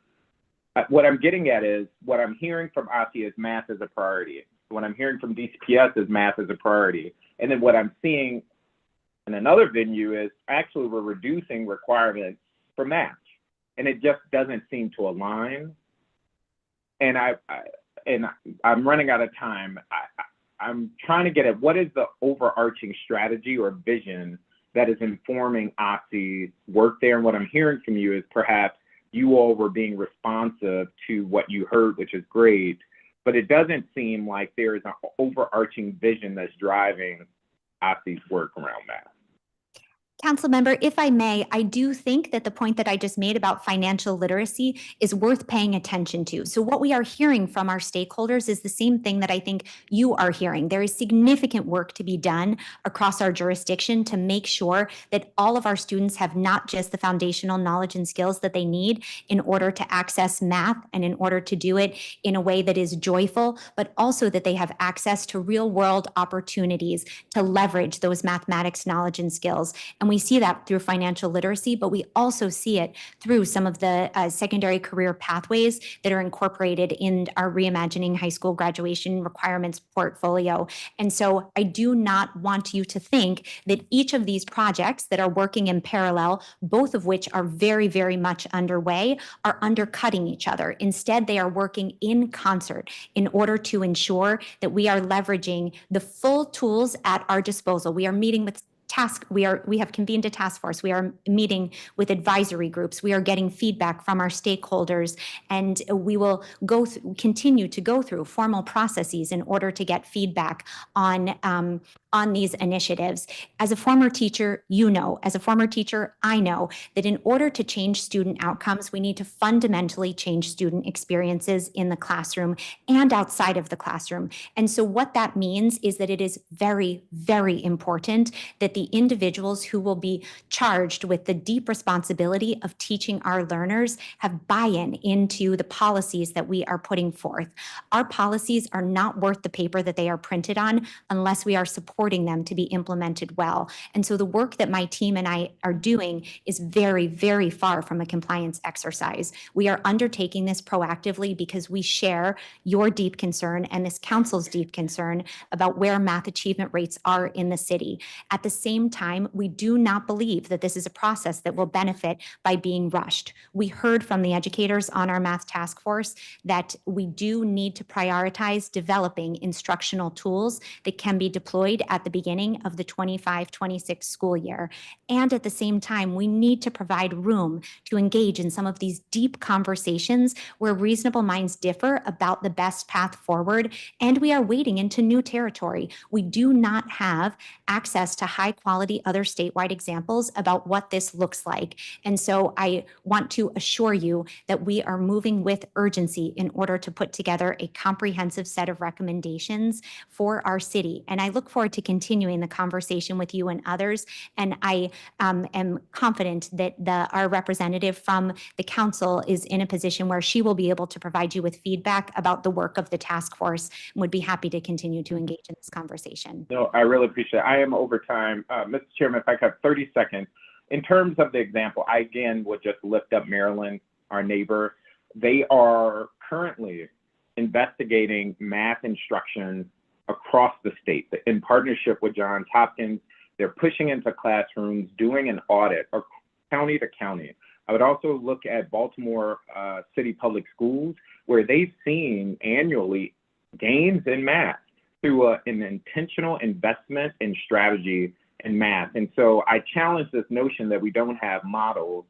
B: What I'm getting at is, what I'm hearing from OSSE is math as a priority. What I'm hearing from DCPS is math as a priority. And then what I'm seeing in another venue is actually we're reducing requirements for math, and it just doesn't seem to align. And I'm running out of time. I'm trying to get at what is the overarching strategy or vision that is informing OSSE's work there. And what I'm hearing from you is perhaps you all were being responsive to what you heard, which is great, but it doesn't seem like there is an overarching vision that's driving OSSE's work around that.
I: Councilmember, if I may, I do think that the point that I just made about financial literacy is worth paying attention to. So what we are hearing from our stakeholders is the same thing that I think you are hearing. There is significant work to be done across our jurisdiction to make sure that all of our students have not just the foundational knowledge and skills that they need in order to access math and in order to do it in a way that is joyful, but also that they have access to real world opportunities to leverage those mathematics knowledge and skills. And we see that through financial literacy, but we also see it through some of the secondary career pathways that are incorporated in our Reimagining High School Graduation Requirements portfolio. And so I do not want you to think that each of these projects that are working in parallel, both of which are very, very much underway, are undercutting each other. Instead, they are working in concert in order to ensure that we are leveraging the full tools at our disposal. We are meeting with we have convened a task force. We are meeting with advisory groups. We are getting feedback from our stakeholders, and we will continue to go through formal processes in order to get feedback on these initiatives. As a former teacher, you know, as a former teacher, I know that in order to change student outcomes, we need to fundamentally change student experiences in the classroom and outside of the classroom. And so what that means is that it is very, very important that the individuals who will be charged with the deep responsibility of teaching our learners have buy-in into the policies that we are putting forth. Our policies are not worth the paper that they are printed on unless we are supporting them to be implemented well. And so the work that my team and I are doing is very, very far from a compliance exercise. We are undertaking this proactively because we share your deep concern and this council's deep concern about where math achievement rates are in the city. At the same time, we do not believe that this is a process that will benefit by being rushed. We heard from the educators on our math task force that we do need to prioritize developing instructional tools that can be deployed at the beginning of the 25-26 school year. And at the same time, we need to provide room to engage in some of these deep conversations where reasonable minds differ about the best path forward, and we are wading into new territory. We do not have access to high quality other statewide examples about what this looks like. And so I want to assure you that we are moving with urgency in order to put together a comprehensive set of recommendations for our city. And I look forward to continuing the conversation with you and others. And I am confident that our representative from the council is in a position where she will be able to provide you with feedback about the work of the task force and would be happy to continue to engage in this conversation.
B: No, I really appreciate it. I am over time. Mr. Chairman, if I could have 30 seconds. In terms of the example, I again would just lift up Maryland, our neighbor. They are currently investigating math instruction across the state in partnership with Johns Hopkins. They're pushing into classrooms, doing an audit county to county. I would also look at Baltimore City Public Schools, where they've seen annually gains in math through an intentional investment in strategy in math. And so I challenge this notion that we don't have models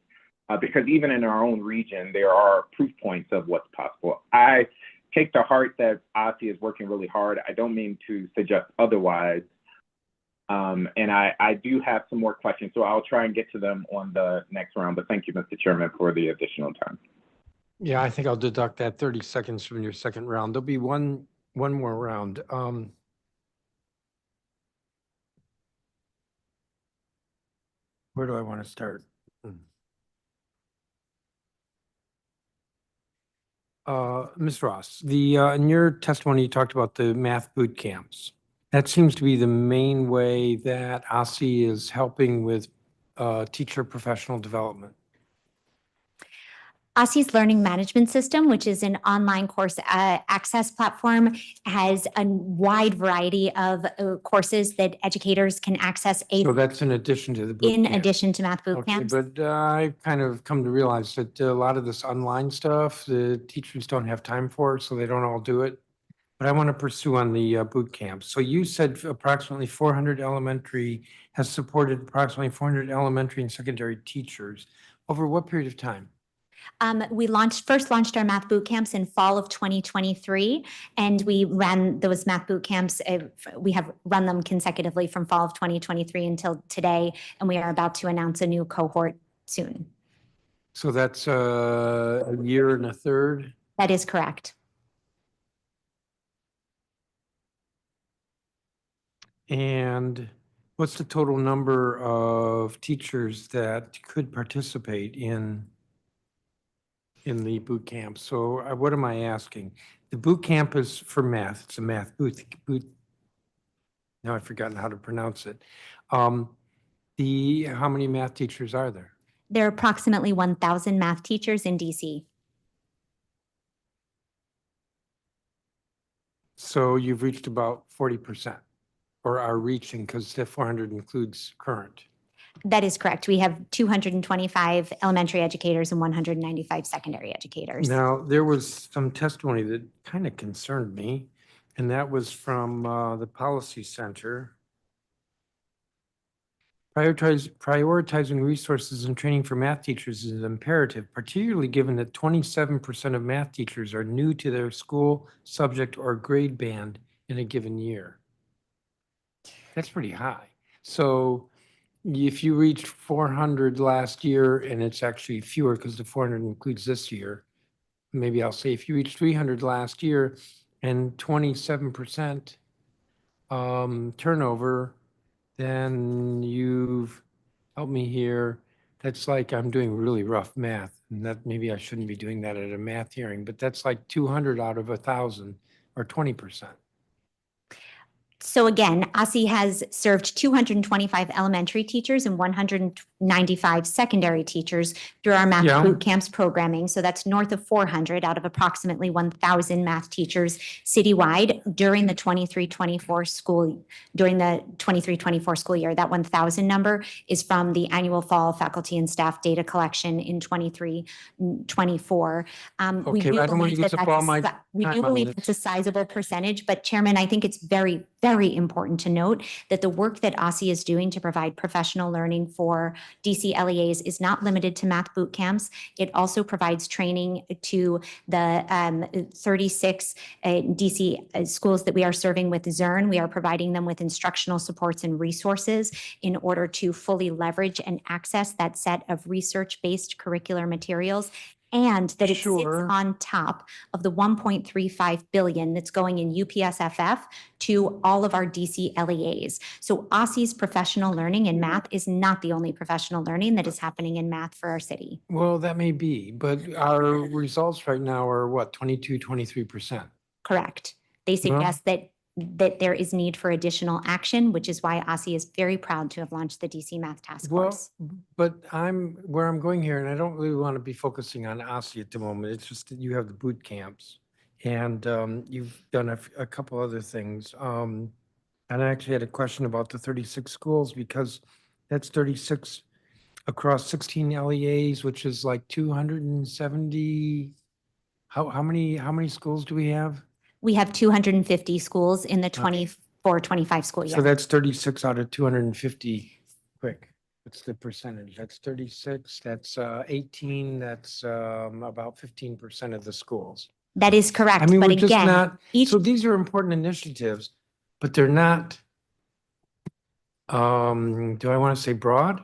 B: because even in our own region, there are proof points of what's possible. I take to heart that OSSI is working really hard. I don't mean to suggest otherwise. And I do have some more questions, so I'll try and get to them on the next round. But thank you, Mr. Chairman, for the additional time.
A: Yeah, I think I'll deduct that 30 seconds from your second round. There'll be one more round. Where do I want to start? Ms. Ross, in your testimony, you talked about the math boot camps. That seems to be the main way that OSSI is helping with teacher professional development.
I: OSSI's Learning Management System, which is an online course access platform, has a wide variety of courses that educators can access.
A: So that's in addition to the boot
I: in
A: camp.
I: addition to math boot
A: Okay,
I: camps.
A: but I've kind of come to realize that a lot of this online stuff, the teachers don't have time for, so they don't all do it. But I want to pursue on the boot camps. So you said approximately 400 elementary has supported approximately 400 elementary and secondary teachers. Over what period of time?
I: We first launched our math boot camps in fall of 2023, and we ran those math boot camps. We have run them consecutively from fall of 2023 until today, and we are about to announce a new cohort soon.
A: So that's a year and a third?
I: That is correct.
A: And what's the total number of teachers that could participate in the boot camp? So what am I asking? The boot camp is for math. It's a math boot. Now I've forgotten how to pronounce it. How many math teachers are there?
I: There are approximately 1,000 math teachers in DC.
A: So you've reached about 40%, or are reaching, because the 400 includes current.
I: That is correct. We have 225 elementary educators and 195 secondary educators.
A: Now, there was some testimony that kind of concerned me, and that was from the Policy Center. Prioritizing resources and training for math teachers is imperative, particularly given that 27% of math teachers are new to their school, subject, or grade band in a given year. That's pretty high. So if you reached 400 last year, and it's actually fewer because the 400 includes this year, maybe I'll say if you reached 300 last year and 27% turnover, then you've helped me here. That's like I'm doing really rough math, and that maybe I shouldn't be doing that at a math hearing, but that's like 200 out of 1,000 or 20%.
I: So again, OSSI has served 225 elementary teachers and 195 secondary teachers through our math boot camps programming. So that's north of 400 out of approximately 1,000 math teachers citywide during the 23-24 school year. That 1,000 number is from the annual fall faculty and staff data collection in 23-24. We do believe it's a sizable percentage, but Chairman, I think it's very important to note that the work that OSSI is doing to provide professional learning for DC LEAs is not limited to math boot camps. It also provides training to the 36 DC schools that we are serving with Zern. We are providing them with instructional supports and resources in order to fully leverage and access that set of research-based curricular materials, and that it sits on top of the $1.35 billion that's going in UPSFF to all of our DC LEAs. So OSSI's professional learning in math is not the only professional learning that is happening in math for our city.
A: Well, that may be, but our results right now are what, 23%?
I: Correct. They suggest that there is need for additional action, which is why OSSI is very proud to have launched the DC Math Task Force.
A: But where I'm going here, and I don't really want to be focusing on OSSI at the moment. It's just that you have the boot camps, and you've done a couple other things. And I actually had a question about the 36 schools, because that's 36 across 16 LEAs, which is like 270. How many schools do we have?
I: We have 250 schools in the 24-25 school year.
A: So that's 36 out of 250. Quick, what's the percentage? That's 36, that's 18, that's about 15% of the schools.
I: That is correct.
A: I mean,
I: but
A: we're just
I: again,
A: not, so these are important initiatives, but they're not, do I want to say broad?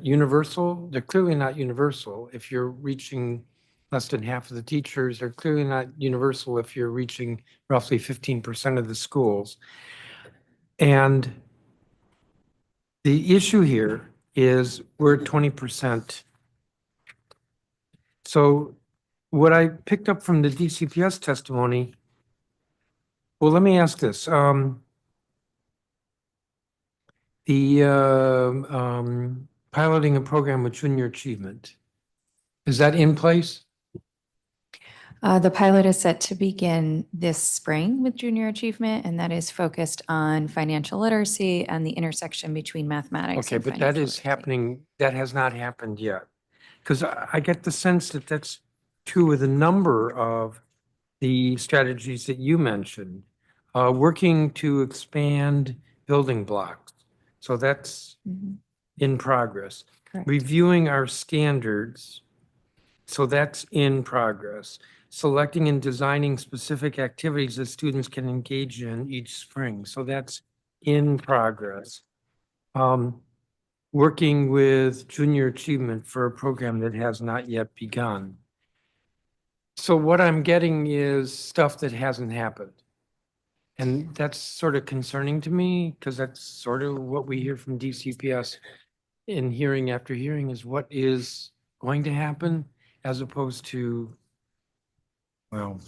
A: Universal? They're clearly not universal. If you're reaching less than half of the teachers, they're clearly not universal if you're reaching roughly 15% of the schools. And the issue here is we're at 20%. So what I picked up from the DCPS testimony, well, let me ask this. Piloting a program with junior achievement, is that in place?
H: The pilot is set to begin this spring with junior achievement, and that is focused on financial literacy and the intersection between mathematics.
A: Okay, but that is happening, that has not happened yet. Because I get the sense that that's true with a number of the strategies that you mentioned, working to expand building blocks. So that's in progress.
H: Correct.
A: Reviewing our standards So that's in progress. Selecting and designing specific activities that students can engage in each spring. So that's in progress. Working with Junior Achievement for a program that has not yet begun. So what I'm getting is stuff that hasn't happened. And that's sort of concerning to me because that's sort of what we hear from DCPS in hearing after hearing is what is going to happen as opposed to, well.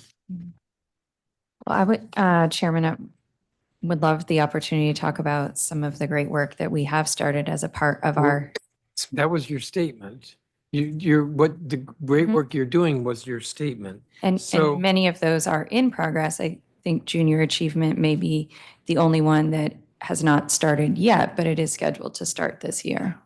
H: Well, I would, Chairman, I would love the opportunity to talk about some of the great work that we have started as a part of our.
A: That was your statement. What the great work you're doing was your statement.
H: And
A: So
H: many of those are in progress. I think Junior Achievement may be the only one that has not started yet, but it is scheduled to start this year.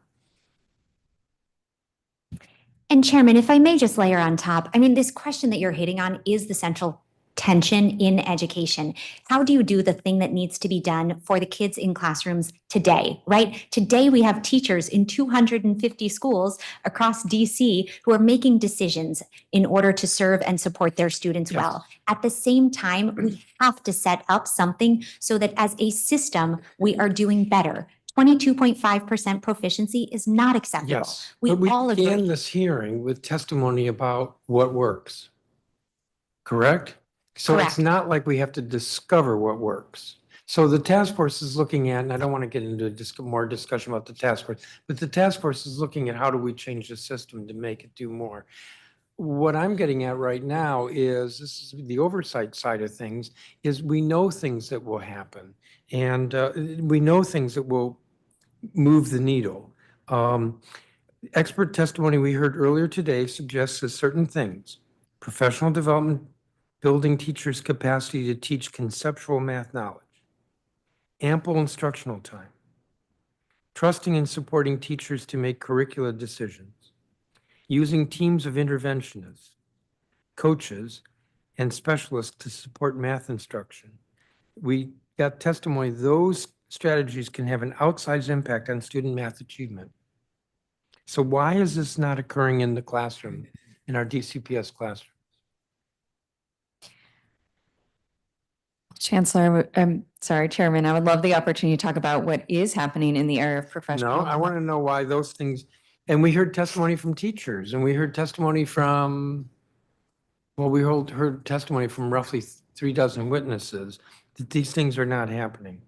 I: And Chairman, if I may just layer on top, I mean, this question that you're hitting on is the central tension in education. How do you do the thing that needs to be done for the kids in classrooms today, right? Today, we have teachers in 250 schools across DC who are making decisions in order to serve and support their students well. At the same time, we have to set up something so that as a system, we are doing better. 22.5% proficiency is not acceptable.
A: yes,
I: We
A: but we
I: all
A: began
I: agree.
A: this hearing with testimony about what works. Correct? So it's
I: Correct.
A: not like we have to discover what works. So the task force is looking at, and I don't want to get into more discussion about the task force, but the task force is looking at how do we change the system to make it do more. What I'm getting at right now is, this is the oversight side of things, is we know things that will happen. And we know things that will move the needle. Expert testimony we heard earlier today suggests that certain things, professional development, building teachers' capacity to teach conceptual math knowledge, ample instructional time, trusting and supporting teachers to make curricular decisions, using teams of interventionists, coaches, and specialists to support math instruction. We got testimony those strategies can have an outsized impact on student math achievement. So why is this not occurring in the classroom, in our DCPS classroom?
H: Chancellor, I'm sorry, Chairman, I would love the opportunity to talk about what is happening in the area of professional.
A: No, I want to know why those things, and we heard testimony from teachers, and we heard testimony from, well, we heard testimony from roughly 36 witnesses that these things are not happening.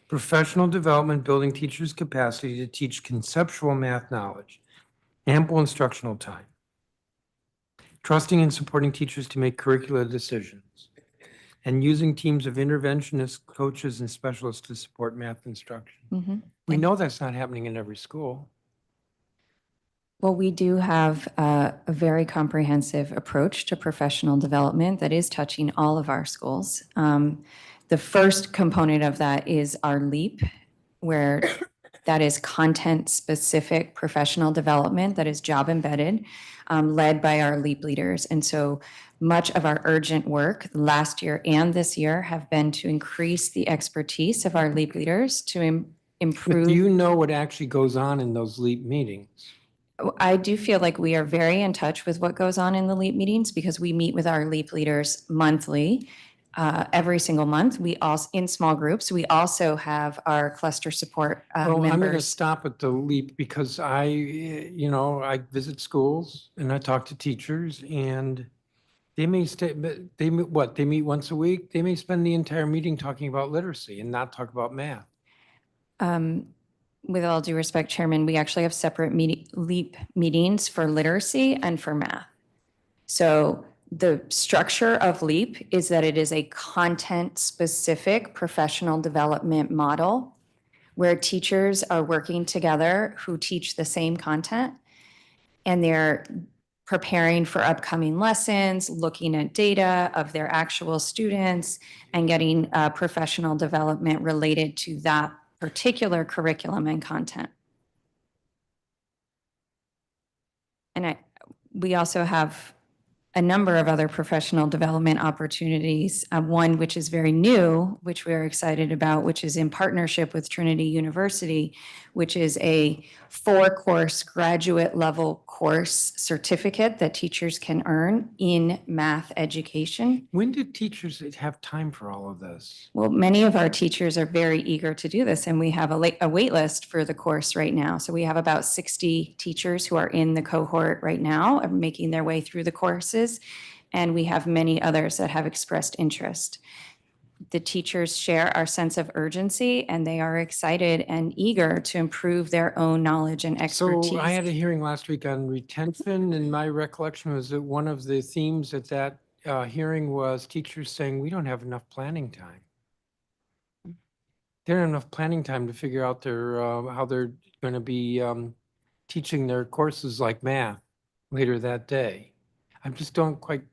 A: Professional development, building teachers' capacity to teach conceptual math knowledge, ample instructional time, trusting and supporting teachers to make curricular decisions, and using teams of interventionists, coaches, and specialists to support math instruction.
H: Mhm.
A: We know that's not happening in every school.
H: Well, we do have a very comprehensive approach to professional development that is touching all of our schools. The first component of that is our LEAP, where that is content-specific professional development that is job embedded, led by our LEAP leaders. And so much of our urgent work last year and this year have been to increase the expertise of our LEAP leaders to
A: But
H: improve.
A: do you know what actually goes on in those LEAP meetings?
H: I do feel like we are very in touch with what goes on in the LEAP meetings because we meet with our LEAP leaders monthly, every single month. We also, in small groups, we also have our cluster support
A: Well, I'm going to
H: members.
A: stop at the LEAP because I visit schools and I talk to teachers and they may stay, but they meet once a week. They may spend the entire meeting talking about literacy and not talk about math.
H: With all due respect, Chairman, we actually have separate LEAP meetings for literacy and for math. So the structure of LEAP is that it is a content-specific professional development model where teachers are working together who teach the same content, and they're preparing for upcoming lessons, looking at data of their actual students, and getting professional development related to that particular curriculum and content. And we also have a number of other professional development opportunities. One which is very new, which we're excited about, which is in partnership with Trinity University, which is a 4-course graduate level course certificate that teachers can earn in math education.
A: When do teachers have time for all of this?
H: Well, many of our teachers are very eager to do this, and we have a wait list for the course right now. So we have about 60 teachers who are in the cohort right now, making their way through the courses, and we have many others that have expressed interest. The teachers share our sense of urgency, and they are excited and eager to improve their own knowledge and expertise.
A: So I had a hearing last week on retention, and my recollection was that one of the themes at that hearing was teachers saying, we don't have enough planning time. They don't have enough planning time to figure out their how they're going to be teaching their courses like math later that day. I just don't quite.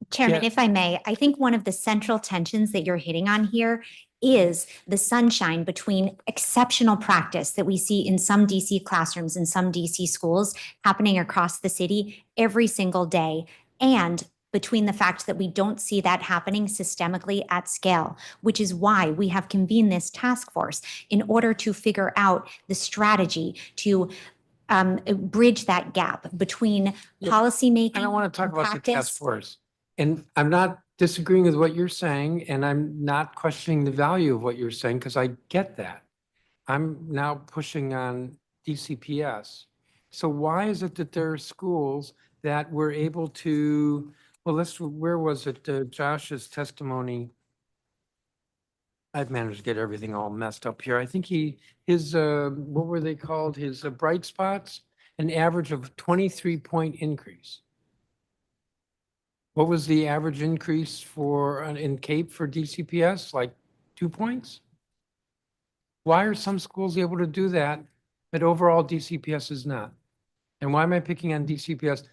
I: Chairman,
A: Yeah.
I: if I may, I think one of the central tensions that you're hitting on here is the sunshine between exceptional practice that we see in some DC classrooms and some DC schools happening across the city every single day, and between the fact that we don't see that happening systemically at scale, which is why we have convened this task force in order to figure out the strategy to bridge that gap between policymaking.
A: I don't want to talk
I: and
A: about the task
I: practice.
A: force. And I'm not disagreeing with what you're saying, and I'm not questioning the value of what you're saying, because I get that. I'm now pushing on DCPS. So why is it that there are schools that were able to, well, where was it? Josh's testimony. I've managed to get everything all messed up here. I think his what were they called? His bright spots, an average of 23-point increase. What was the average increase for in CAPE for DCPS? Like 2 points? Why are some schools able to do that, but overall DCPS is not? And why am I picking on DCPS?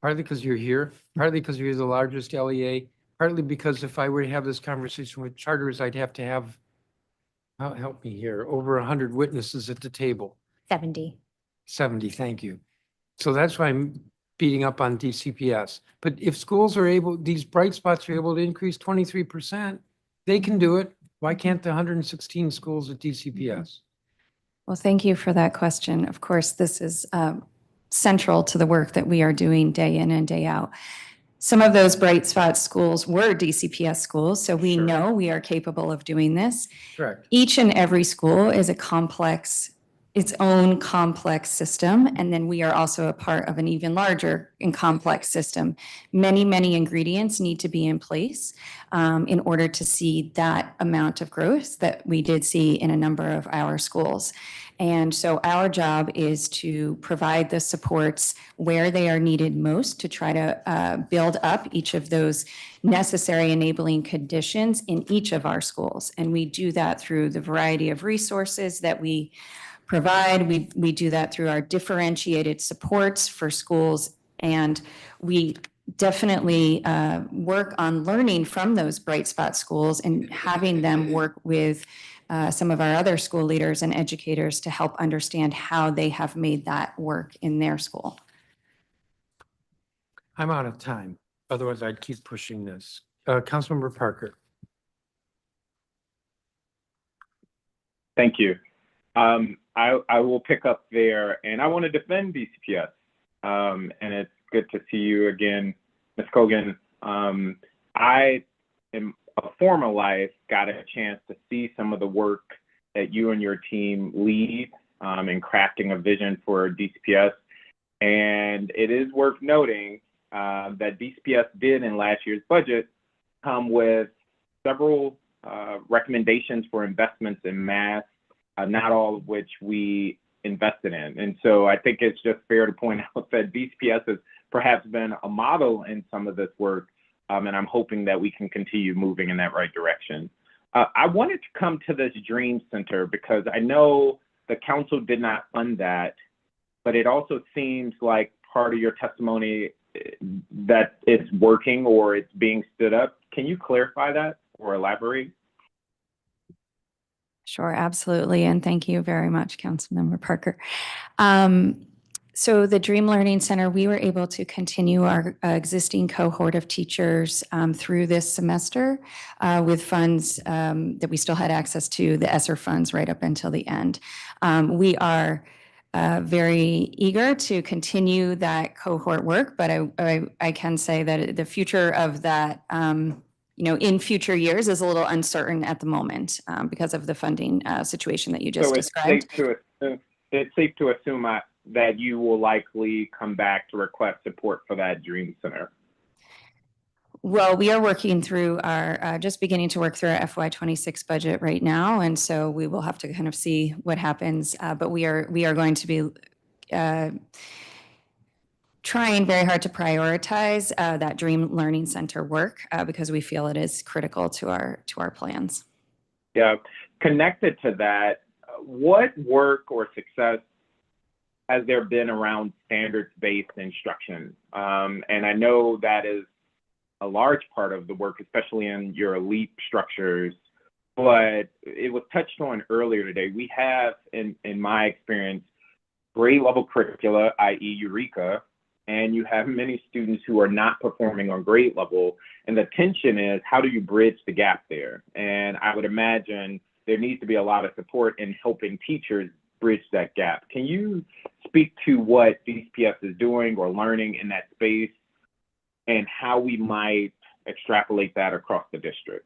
A: Partly because you're here, partly because you're the largest LEA, partly because if I were to have this conversation with charters, I'd have to have, help me here, over 100 witnesses at the table.
I: 70.
A: 70, thank you. So that's why I'm beating up on DCPS. But if schools are able, these bright spots are able to increase 23%, they can do it. Why can't the 116 schools at DCPS?
H: Well, thank you for that question. Of course, this is central to the work that we are doing day in and day out. Some of those bright spot schools were DCPS schools, so we know we are capable of doing this.
A: Correct.
H: Each and every school is a complex, its own complex system, and then we are also a part of an even larger and complex system. Many, many ingredients need to be in place in order to see that amount of growth that we did see in a number of our schools. And so our job is to provide the supports where they are needed most to try to build up each of those necessary enabling conditions in each of our schools. And we do that through the variety of resources that we provide. We do that through our differentiated supports for schools, and we definitely work on learning from those bright spot schools and having them work with some of our other school leaders and educators to help understand how they have made that work in their school.
A: I'm out of time. Otherwise, I'd keep pushing this. Councilmember Parker.
B: Thank you. I will pick up there, and I want to defend DCPS. And it's good to see you again, Ms. Cogan. I, in a former life, got a chance to see some of the work that you and your team lead in crafting a vision for DCPS. And it is worth noting that DCPS did in last year's budget come with several recommendations for investments in math, not all of which we invested in. And so I think it's just fair to point out that DCPS has perhaps been a model in some of this work, and I'm hoping that we can continue moving in that right direction. I wanted to come to this Dream Center because I know the council did not fund that, but it also seems like part of your testimony that it's working or it's being stood up. Can you clarify that or elaborate?
H: Sure, absolutely. And thank you very much, Councilmember Parker. So the Dream Learning Center, we were able to continue our existing cohort of teachers through this semester with funds that we still had access to, the ESSER funds right up until the end. We are very eager to continue that cohort work, but I can say that the future of that, in future years is a little uncertain at the moment because of the funding situation that you just described.
B: It's safe to assume that you will likely come back to request support for that Dream Center.
H: Well, we are working through our, just beginning to work through our FY26 budget right now. And so we will have to kind of see what happens. But we are going to be trying very hard to prioritize that Dream Learning Center work because we feel it is critical to our plans.
B: Yeah, connected to that, what work or success has there been around standards-based instruction? And I know that is a large part of the work, especially in your elite structures, but it was touched on earlier today. We have, in my experience, grade level curricula, i.e. Eureka, and you have many students who are not performing on grade level. And the tension is, how do you bridge the gap there? And I would imagine there needs to be a lot of support in helping teachers bridge that gap. Can you speak to what DCPS is doing or learning in that space and how we might extrapolate that across the district?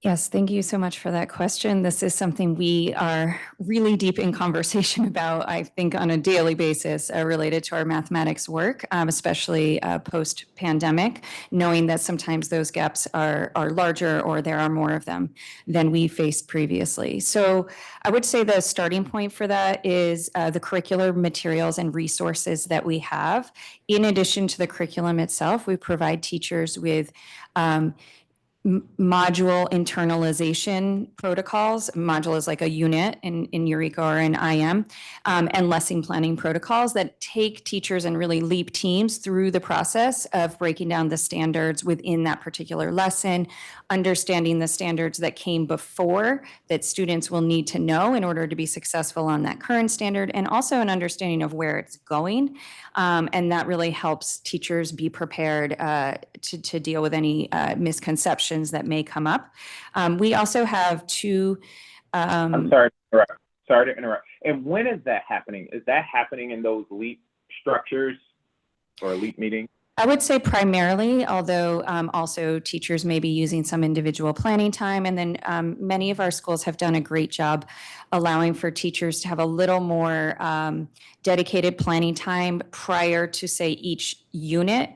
H: Yes, thank you so much for that question. This is something we are really deep in conversation about, I think, on a daily basis related to our mathematics work, especially post-pandemic, knowing that sometimes those gaps are larger or there are more of them than we faced previously. So I would say the starting point for that is the curricular materials and resources that we have. In addition to the curriculum itself, we provide teachers with module internalization protocols. Module is like a unit in Eureka or in IM, and lesson planning protocols that take teachers and really leap teams through the process of breaking down the standards within that particular lesson, understanding the standards that came before that students will need to know in order to be successful on that current standard, and also an understanding of where it's going. And that really helps teachers be prepared to deal with any misconceptions that may come up. We also have two.
B: I'm sorry to interrupt. Sorry to interrupt. And when is that happening? Is that happening in those elite structures or elite meetings?
H: I would say primarily, although also teachers may be using some individual planning time. And then many of our schools have done a great job allowing for teachers to have a little more dedicated planning time prior to, say, each unit,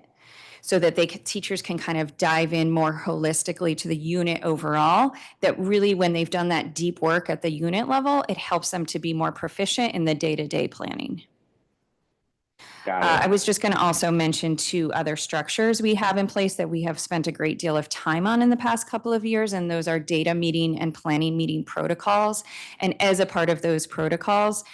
H: so that teachers can kind of dive in more holistically to the unit overall, that really when they've done that deep work at the unit level, it helps them to be more proficient in the day-to-day planning. I was just going to also mention two other structures we have in place that we have spent a great deal of time on in the past couple of years, and those are data meeting and planning meeting protocols. And as a part of those protocols,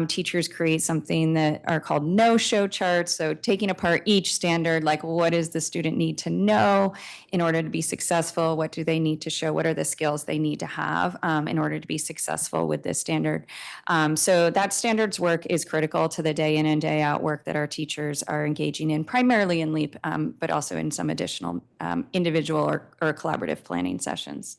H: teachers create something that are called no-show charts. So taking apart each standard, like what does the student need to know in order to be successful? What do they need to show? What are the skills they need to have in order to be successful with this standard? So that standards work is critical to the day in and day out work that our teachers are engaging in, primarily in LEAP, but also in some additional individual or collaborative planning sessions.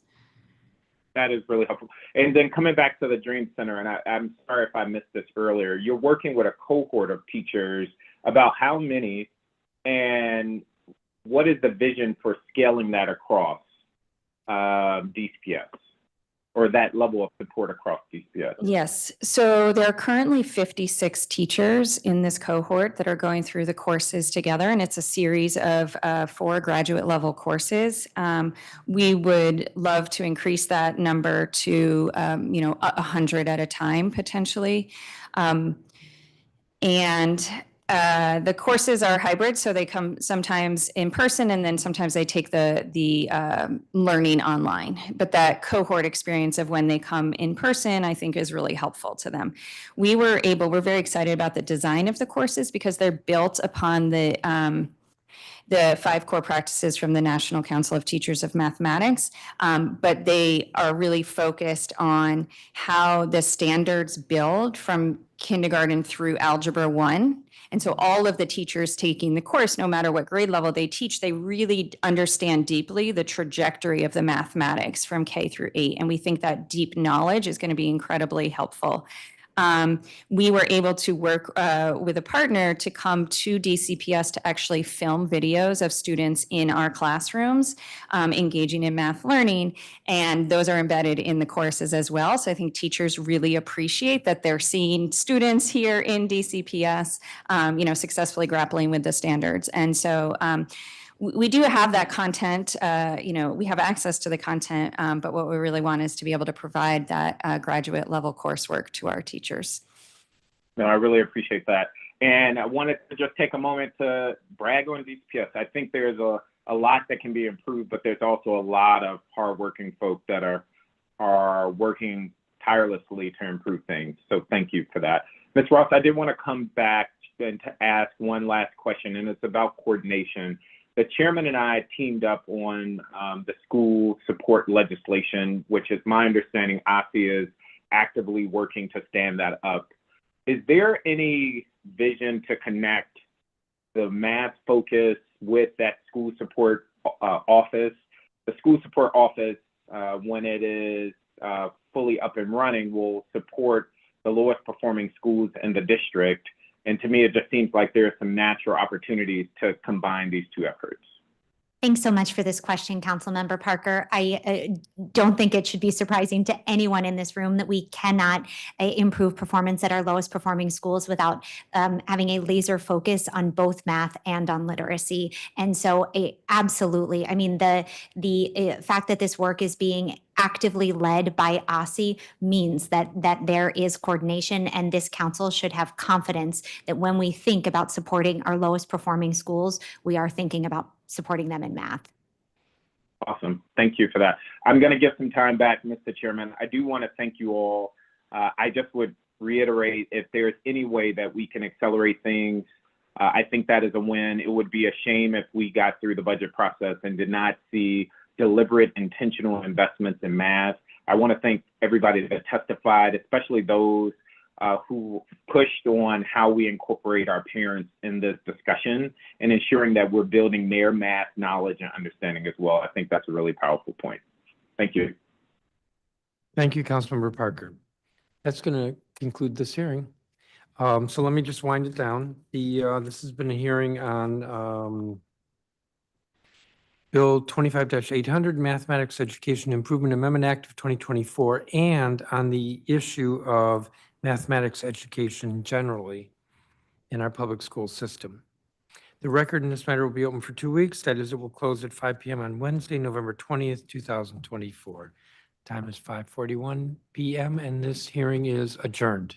B: That is really helpful. And then coming back to the Dream Center, and I'm sorry if I missed this earlier, you're working with a cohort of teachers. About how many, and what is the vision for scaling that across DCPS? Or that level of support across DCPS?
H: Yes, so there are currently 56 teachers in this cohort that are going through the courses together, and it's a series of 4 graduate level courses. We would love to increase that number to 100 at a time potentially. The courses are hybrid, so they come sometimes in person, and then sometimes they take the learning online. But that cohort experience of when they come in person, I think, is really helpful to them. We're very excited about the design of the courses because they're built upon the the 5 core practices from the National Council of Teachers of Mathematics, but they are really focused on how the standards build from kindergarten through Algebra 1. And so all of the teachers taking the course, no matter what grade level they teach, they really understand deeply the trajectory of the mathematics from K through 8. And we think that deep knowledge is going to be incredibly helpful. We were able to work with a partner to come to DCPS to actually film videos of students in our classrooms engaging in math learning, and those are embedded in the courses as well. So I think teachers really appreciate that they're seeing students here in DCPS, successfully grappling with the standards. And so we do have that content, we have access to the content, but what we really want is to be able to provide that graduate level coursework to our teachers.
B: No, I really appreciate that. And I wanted to just take a moment to brag on DCPS. I think there's a lot that can be improved, but there's also a lot of hardworking folks that are working tirelessly to improve things. So thank you for that. Ms. Ross, I did want to come back and to ask one last question, and it's about coordination. The chairman and I teamed up on the school support legislation, which is my understanding OSSI is actively working to stand that up. Is there any vision to connect the math focus with that school support office? The school support office, when it is fully up and running, will support the lowest performing schools in the district. And to me, it just seems like there are some natural opportunities to combine these two efforts.
I: Thanks so much for this question, Councilmember Parker. I don't think it should be surprising to anyone in this room that we cannot improve performance at our lowest performing schools without having a laser focus on both math and on literacy. And so absolutely, I mean, the fact that this work is being actively led by OSSI means that there is coordination, and this council should have confidence that when we think about supporting our lowest performing schools, we are thinking about supporting them in math.
B: Awesome. Thank you for that. I'm going to give some time back, Mr. Chairman. I do want to thank you all. I just would reiterate, if there's any way that we can accelerate things, I think that is a win. It would be a shame if we got through the budget process and did not see deliberate, intentional investments in math. I want to thank everybody that testified, especially those who pushed on how we incorporate our parents in this discussion and ensuring that we're building their math knowledge and understanding as well. I think that's a really powerful point. Thank you.
A: Thank you, Councilmember Parker. That's going to conclude this hearing. So let me just wind it down. This has been a hearing on Bill 25-800, Mathematics Education Improvement Amendment Act of 2024, and on the issue of mathematics education generally in our public school system. The record in this matter will be open for 2 weeks. That is, it will close at 5 p.m. on Wednesday, November 20th, 2024. Time is 5:41 p.m. and this hearing is adjourned.